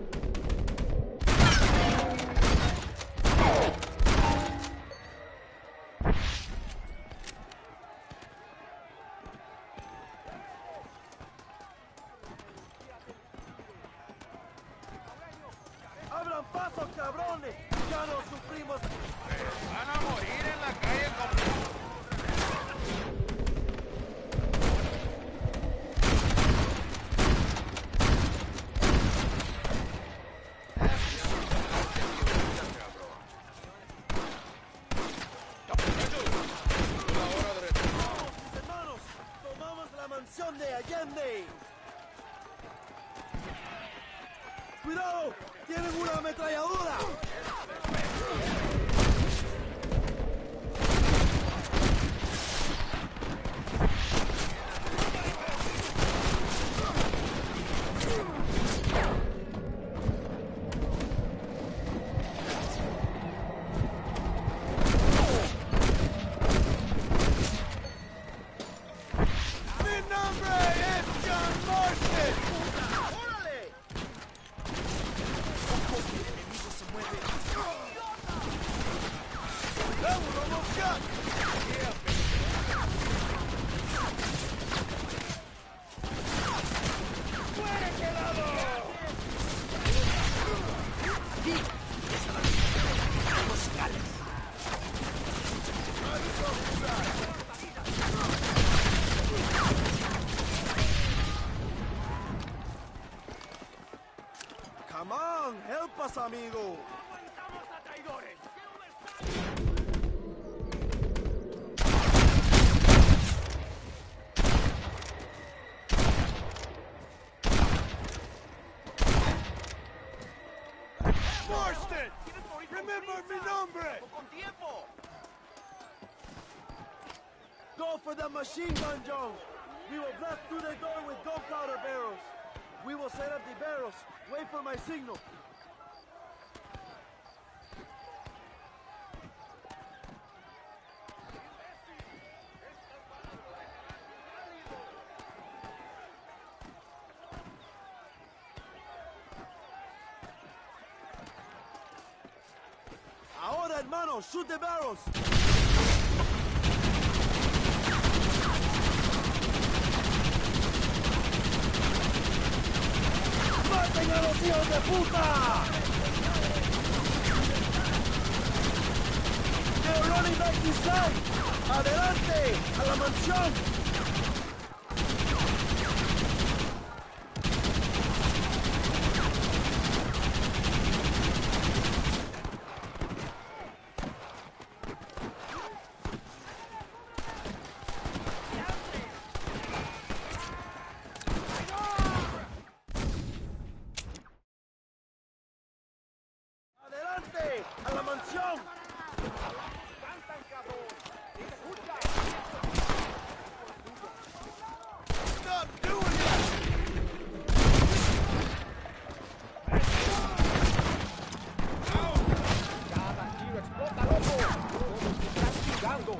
¡Abran paso, cabrones! ¡Ya no sufrimos! Van a morir en la calle como... ¡Hermanos! ¡Tomamos la mansión de Allende! ¡Cuidado! ¡Tienen una ametralladora! ¡Mi nombre es John Marston! ¡Órale! El enemigo se mueve. ¡Vámonos, John! ¡Fuera ese lado! Sí, esa la tenemos, Go for the machine gun, Jones. We will blast through the door with gunpowder barrels. We will set up the barrels. Wait for my signal. Ahora, hermano, shoot the barrels. ¡Maten a los hijos de puta! They're running back inside. Adelante, a la mansión. ¡A la mansión! Stop doing ¡Ya, tranquilo! ¡Explota, loco! ¡Te estás chingando!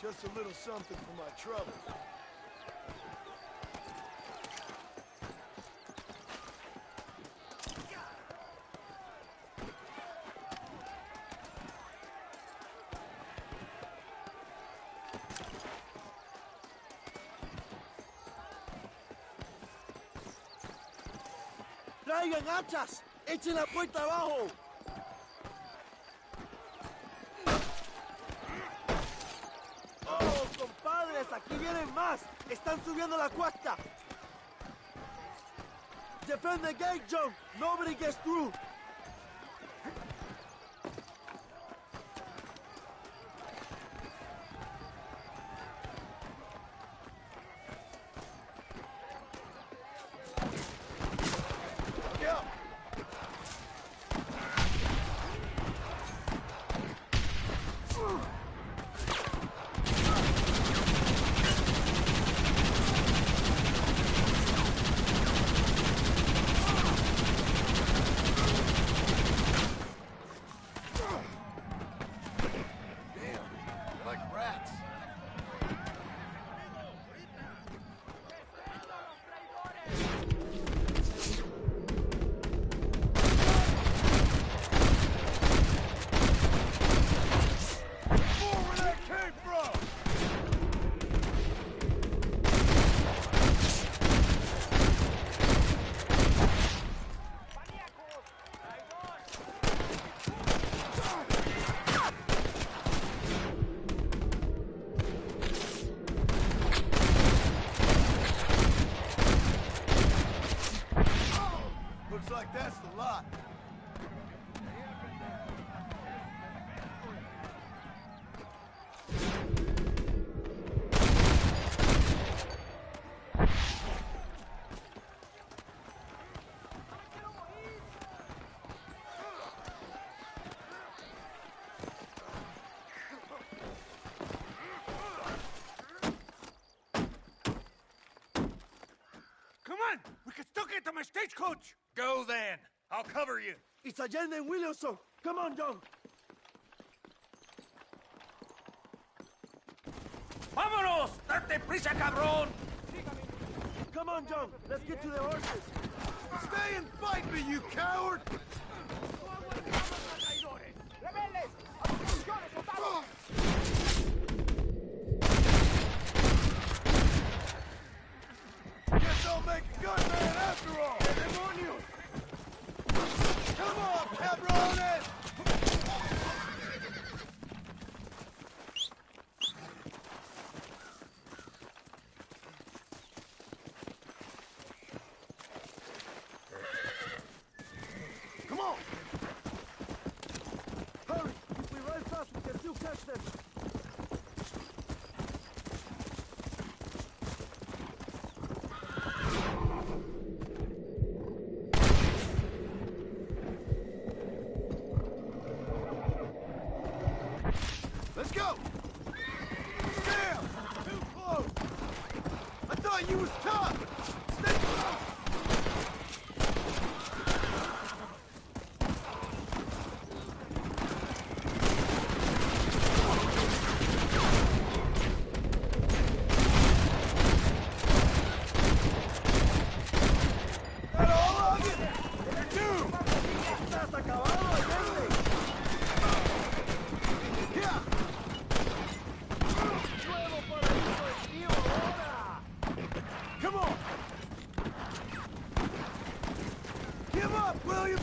Just a little something for my trouble. ¡Traigan hachas! ¡Echen la puerta abajo! ¡Oh, compadres! ¡Aquí vienen más! ¡Están subiendo la cuesta! Defend the gate, John! Nobody gets through! Looks like that's the lot. Come on! We can still get to my stagecoach! Go then. I'll cover you. It's Allende and Williamson! Come on, John! ¡Vámonos! ¡Date prisa, cabrón! Come on, John! Let's get to the horses! Stay and fight me, you coward! Guess I'll make a good man after all! ¡Demonios! Come on, cabrones! was tough! Stay close! Come on! Give up, William!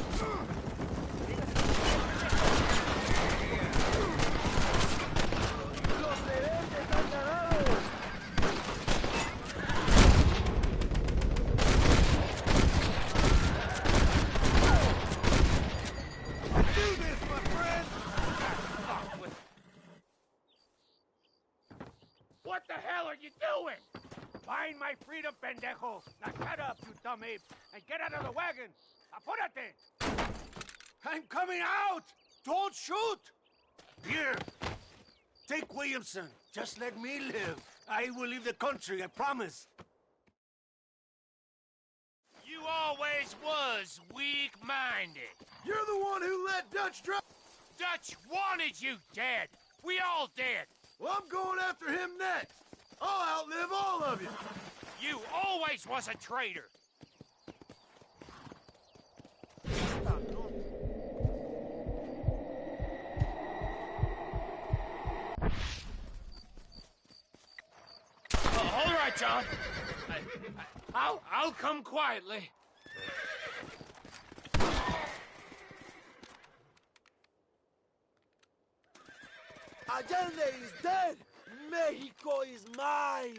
Do this, my friend! What the hell are you doing? Find my freedom, pendejo! Now shut up, you dumb ape, and get out of the wagon! Apúrate! I'm coming out! Don't shoot! Here, take Williamson. Just let me live. I will leave the country, I promise. You always was weak-minded. You're the one who let Dutch drop. Dutch wanted you dead. We all did. Well, I'm going after him next. I'll outlive all of you. You always was a traitor. All right, John. I'll come quietly. Allende is dead! Mexico is mine!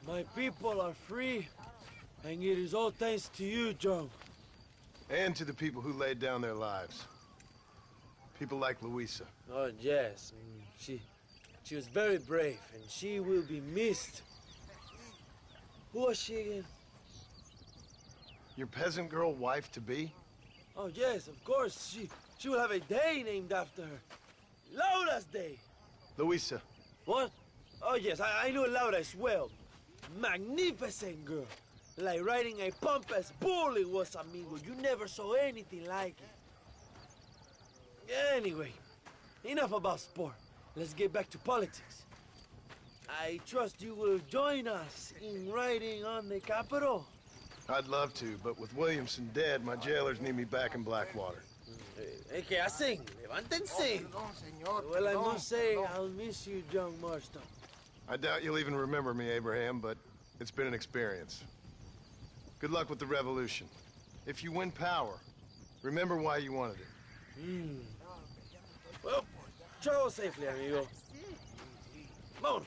My people are free, and it is all thanks to you, Joe. And to the people who laid down their lives. People like Luisa. Oh, yes. She was very brave, and she will be missed. Who was she again? Your peasant girl wife-to-be? Oh, yes, of course. She will have a day named after her. Laura's Day. Luisa. What? Oh, yes, I know Laura as well. Magnificent girl. Like riding a pompous bull it was, amigo. You never saw anything like it. Anyway, enough about sport. Let's get back to politics. I trust you will join us in riding on the Capitol. I'd love to, but with Williamson dead, my jailers need me back in Blackwater. ¿Qué hacen? Levántense. Well, I must say, I'll miss you, John Marston. I doubt you'll even remember me, Abraham, but it's been an experience. Good luck with the revolution. If you win power, remember why you wanted it. Well, travel safely, amigo. Vámonos.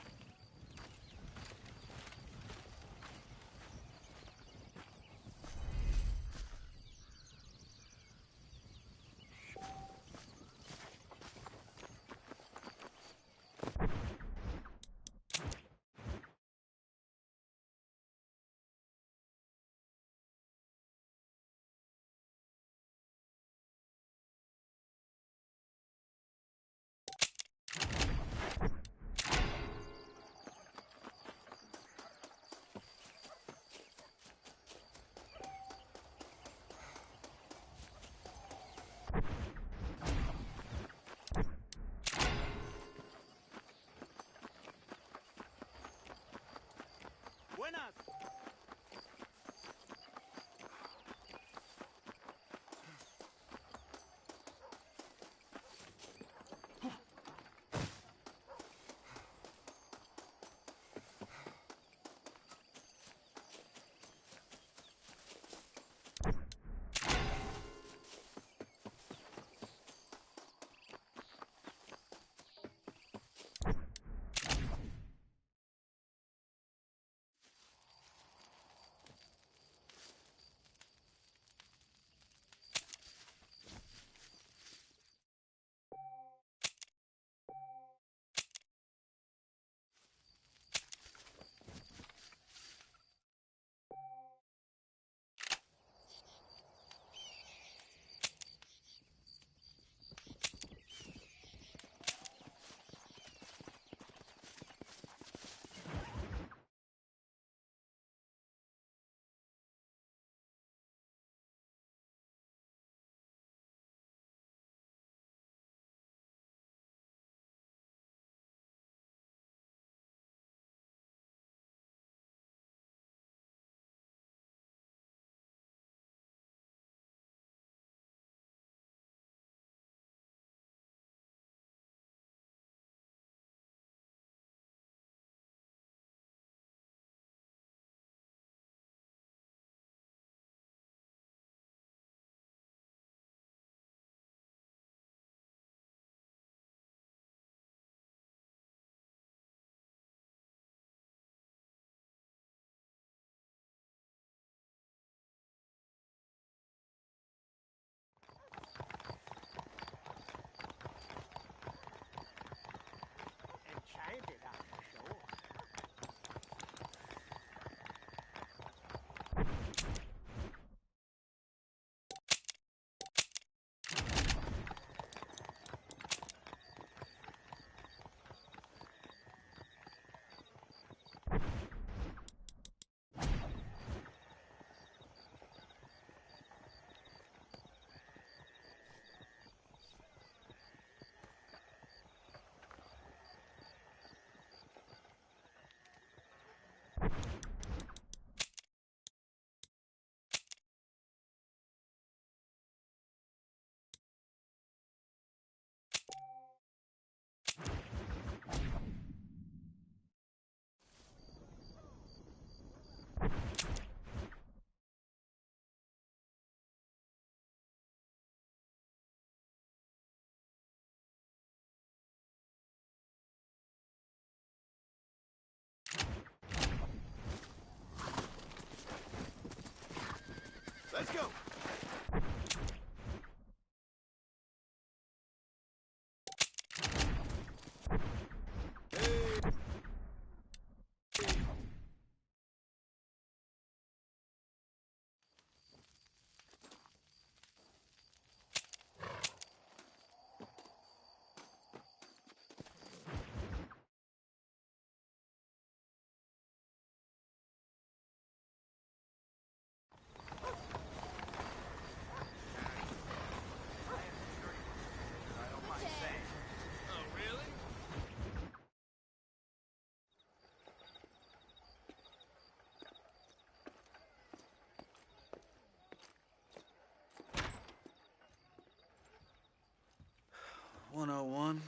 101,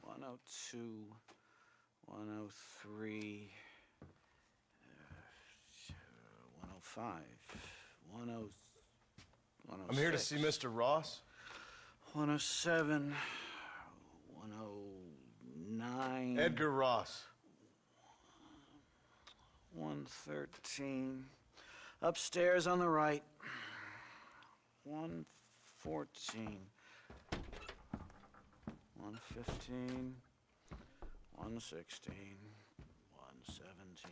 102, 103, 105, 106. I'm here to see Mr. Ross. 107, 109. Edgar Ross. 113. Upstairs on the right. 114. 115. 116. 117.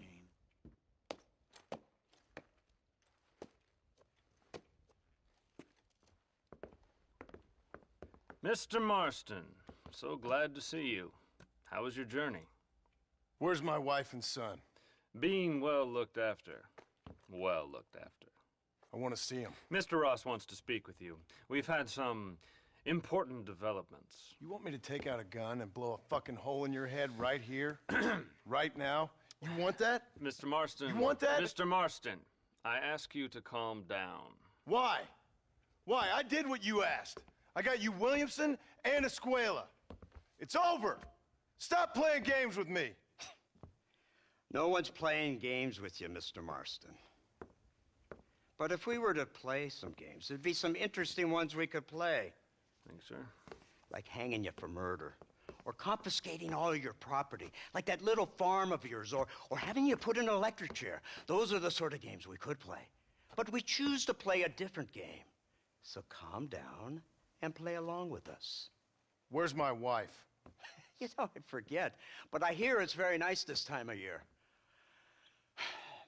Mr. Marston, so glad to see you. How was your journey? Where's my wife and son? Being well looked after. Well looked after. I want to see him. Mr. Ross wants to speak with you. We've had some important developments. You want me to take out a gun and blow a fucking hole in your head right here? Right now? You want that? Mr. Marston. You want that? Mr. Marston, I ask you to calm down. Why? Why? I did what you asked. I got you Williamson and Escuela. It's over. Stop playing games with me. No one's playing games with you, Mr. Marston. But if we were to play some games, there'd be some interesting ones we could play. Thanks, sir. Like hanging you for murder, or confiscating all of your property, like that little farm of yours, or having you put in an electric chair. Those are the sort of games we could play. But we choose to play a different game. So calm down and play along with us. Where's my wife? You know, I forget, but I hear it's very nice this time of year.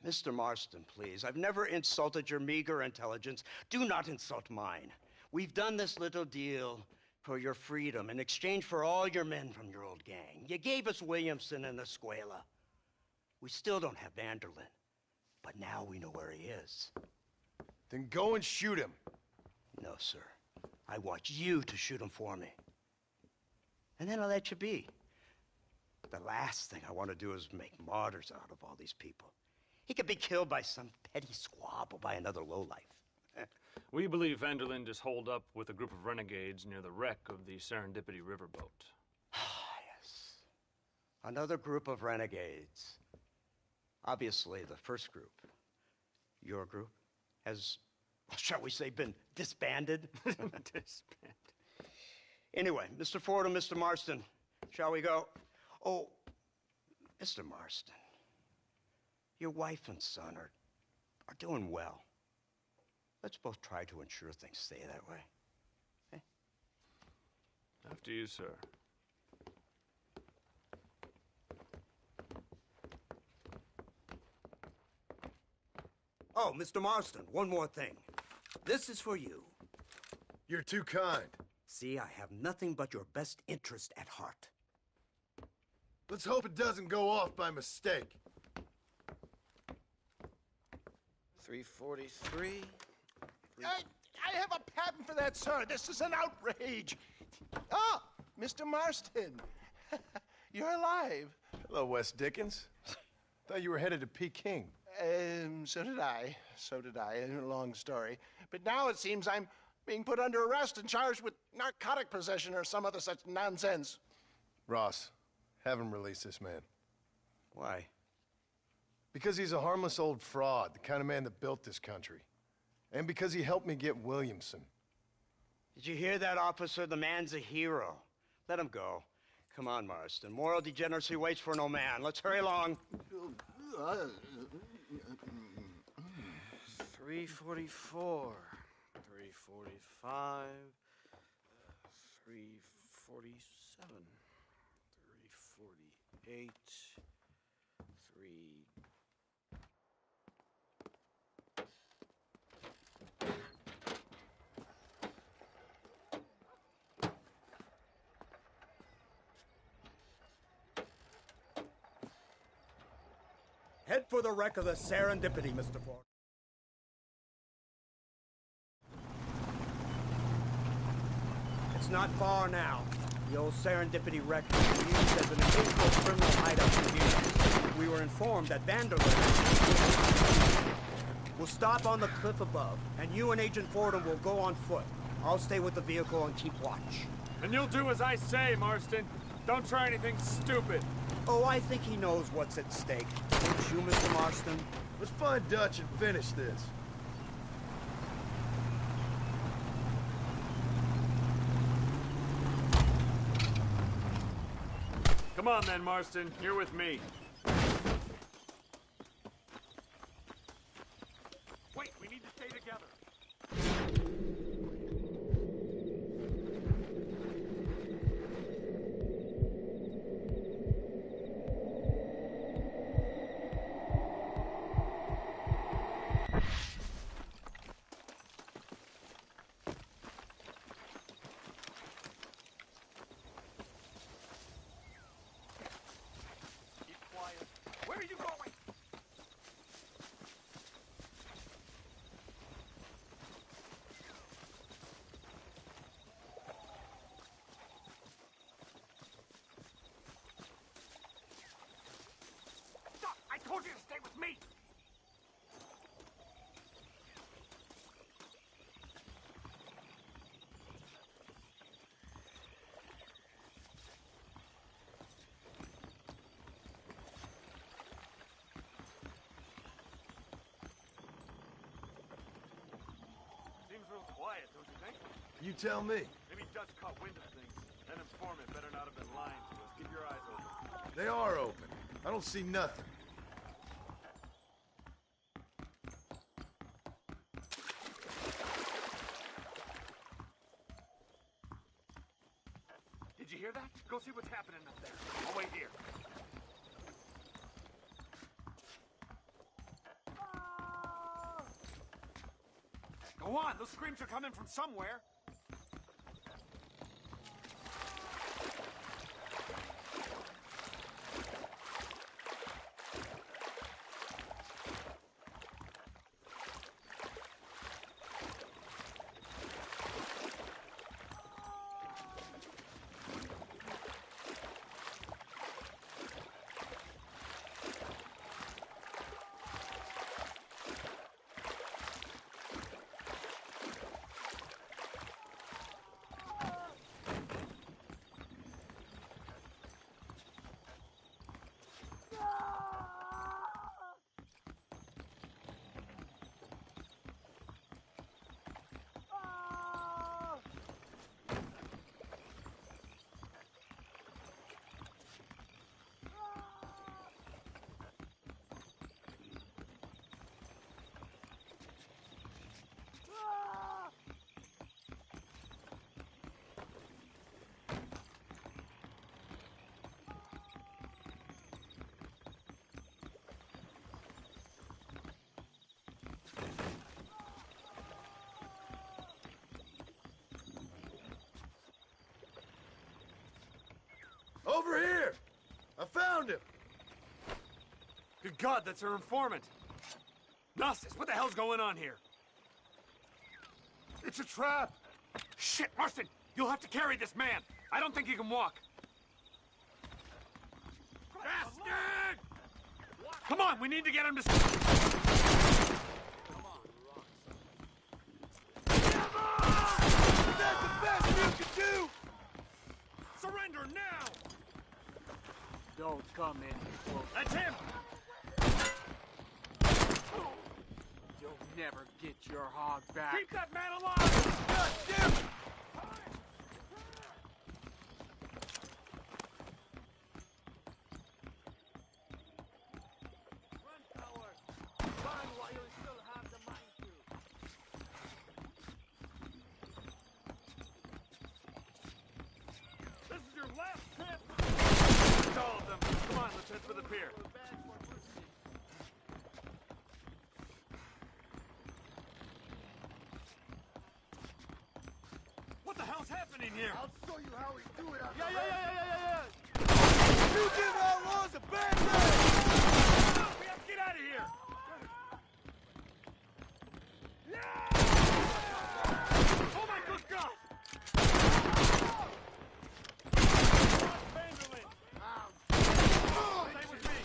Mr. Marston, please, I've never insulted your meager intelligence. Do not insult mine. We've done this little deal for your freedom in exchange for all your men from your old gang. You gave us Williamson and Escuela. We still don't have Vanderlyn, but now we know where he is. Then go and shoot him. No, sir. I want you to shoot him for me. And then I'll let you be. The last thing I want to do is make martyrs out of all these people. He could be killed by some petty squabble by another lowlife. We believe Vanderlyn is holed up with a group of renegades near the wreck of the Serendipity riverboat. Yes. Another group of renegades. Obviously, the first group, your group, has, shall we say, been disbanded? Disbanded. Anyway, Mr. Ford and Mr. Marston, shall we go? Oh, Mr. Marston, your wife and son are doing well. Let's both try to ensure things stay that way. Okay? After you, sir. Oh, Mr. Marston, one more thing. This is for you. You're too kind. See, I have nothing but your best interest at heart. Let's hope it doesn't go off by mistake. 343. I have a patent for that, sir. This is an outrage. Oh, Mr. Marston. You're alive. Hello, Wes Dickens. Thought you were headed to Peking. So did I. So did I. A long story. But now it seems I'm being put under arrest and charged with narcotic possession or some other such nonsense. Ross, have him release this man. Why? Because he's a harmless old fraud, the kind of man that built this country. And because he helped me get Williamson. Did you hear that, officer? The man's a hero. Let him go. Come on, Marston. Moral degeneracy waits for no man. Let's hurry along. 344. 345. 347. 348. 3... Head for the wreck of the Serendipity, Mr. Ford. It's not far now. The old Serendipity wreck is used as an illegal criminal hideout for years. We were informed that Vanderlyn will stop on the cliff above, and you and Agent Fordham will go on foot. I'll stay with the vehicle and keep watch. And you'll do as I say, Marston. Don't try anything stupid. Oh, I think he knows what's at stake. Don't you, Mr. Marston? Let's find Dutch and finish this. Come on then, Marston. You're with me. Wait, we need to stay together. Where are you going? Stop! I told you to stay with me! Seems real quiet, don't you think? You tell me. Maybe Dutch caught wind of things. That informant better not have been lying to us. Keep your eyes open. They are open. I don't see nothing. Did you hear that? Go see what's happening up there. I'll wait here. Go on, those screams are coming from somewhere. Over here! I found him! Good God, that's our informant. Gnostis, what the hell's going on here? It's a trap! Shit, Marston! You'll have to carry this man! I don't think he can walk! Bastard! Come on, we need to get him to... Come on, Is that the best you can do? surrender now! Don't come in. That's him! You'll never get your hog back. Keep that man alive! God damn it! This is your last chance! It's all of them. Come on, let's head for the pier. What the hell's happening here? I'll show you how we do it out Yeah. You give outlaws a bad name! We have to get out of here! Oh my good God! Vanderlyn! Stay with me!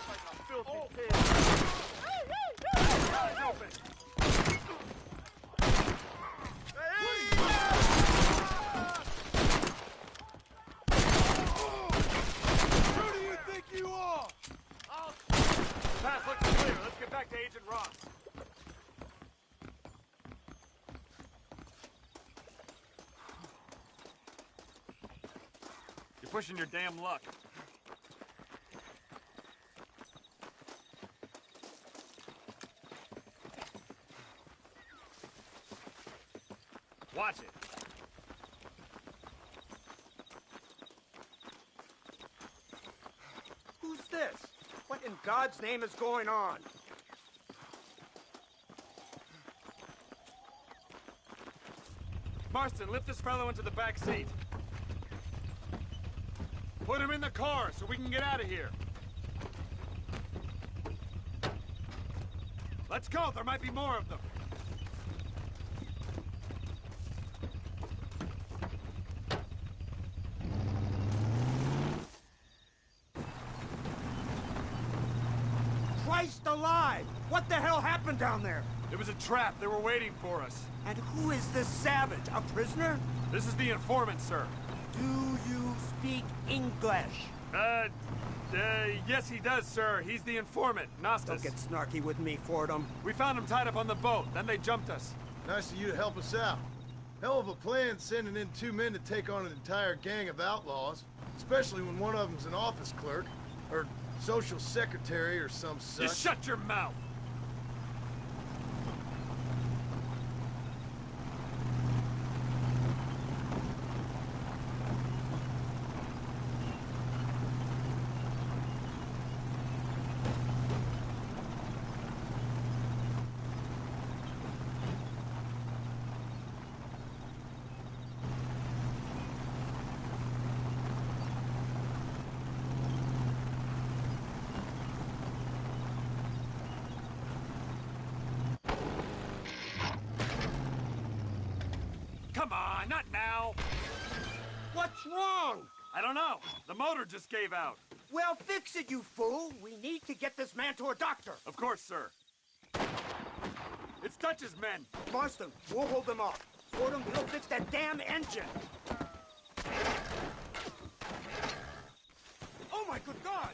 Like a filthy pig. Eyes open! Pass looks clear. Let's get back to Agent Ross. You're pushing your damn luck. Watch it. Who's this? What in God's name is going on? Marston, lift this fellow into the back seat. Put him in the car so we can get out of here. Let's go. There might be more of them. Christ alive! What the hell happened down there? It was a trap. They were waiting for us. And who is this savage? A prisoner? This is the informant, sir. Do you speak English? Yes, he does, sir. He's the informant, Nostos. Don't get snarky with me, Fordham. We found him tied up on the boat. Then they jumped us. Nice of you to help us out. Hell of a plan sending in 2 men to take on an entire gang of outlaws, especially when one of them's an office clerk, or social secretary, or some such. You shut your mouth! Come on, not now. What's wrong? I don't know. The motor just gave out. Well, fix it, you fool. We need to get this man to a doctor. Of course, sir. It's Dutch's men. Marston, we'll hold them off. Fordham, we'll fix that damn engine. Oh, my good God!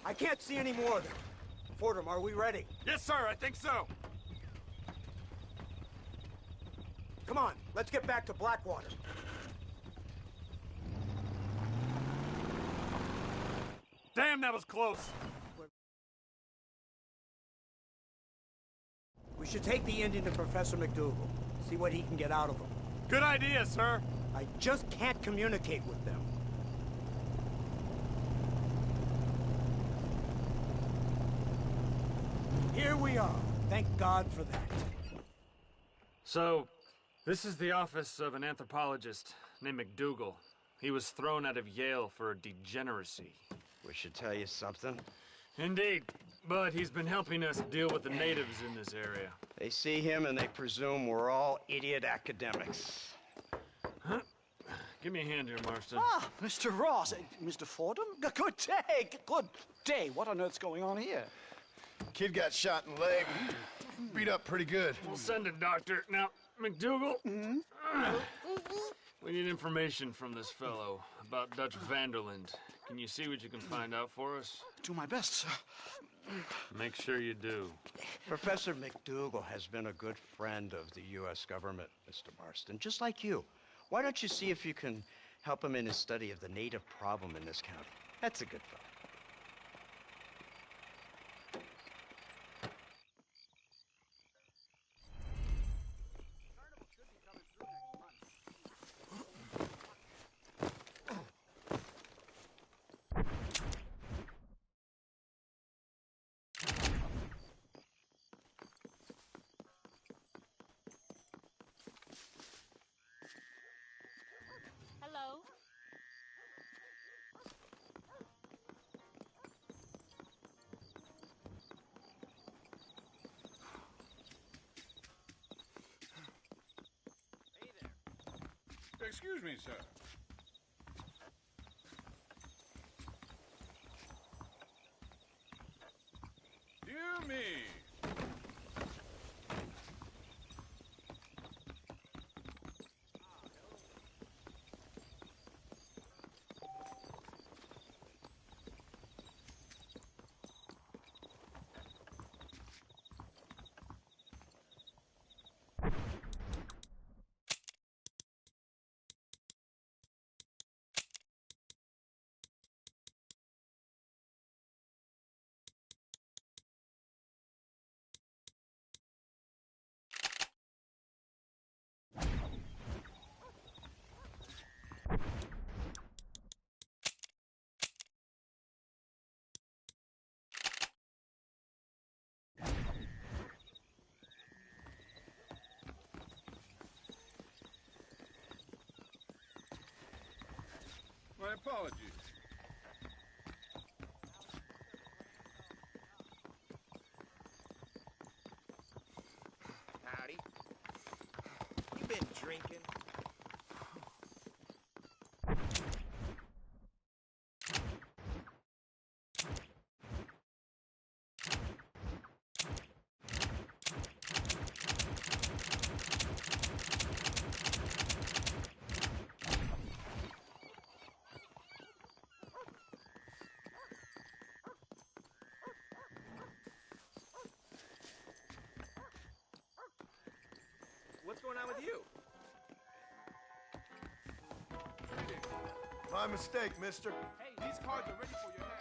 I can't see any more of them. Fordham, are we ready? Yes, sir, I think so. Come on, let's get back to Blackwater. Damn, that was close. We should take the Indian to Professor McDougal. See what he can get out of him. Good idea, sir. I just can't communicate with them. Here we are. Thank God for that. So, this is the office of an anthropologist named McDougal. He was thrown out of Yale for degeneracy. We should tell you something. Indeed, but he's been helping us deal with the natives in this area. They see him and they presume we're all idiot academics. Huh? Give me a hand here, Marston. Ah, Mr. Ross. Mr. Fordham? Good day. Good day. What on earth's going on here? Kid got shot in the leg. Beat up pretty good. We'll send a doctor. Now, McDougal, we need information from this fellow about Dutch Vanderland. Can you see what you can find out for us? Do my best, sir. Make sure you do. Professor McDougal has been a good friend of the U.S. government, Mr. Marston, just like you. Why don't you see if you can help him in his study of the native problem in this county? That's a good fellow. Excuse me, sir. Dear me. My apologies. Howdy. You been drinking? What's going on with you? My mistake, mister. Hey, these cards are ready for your next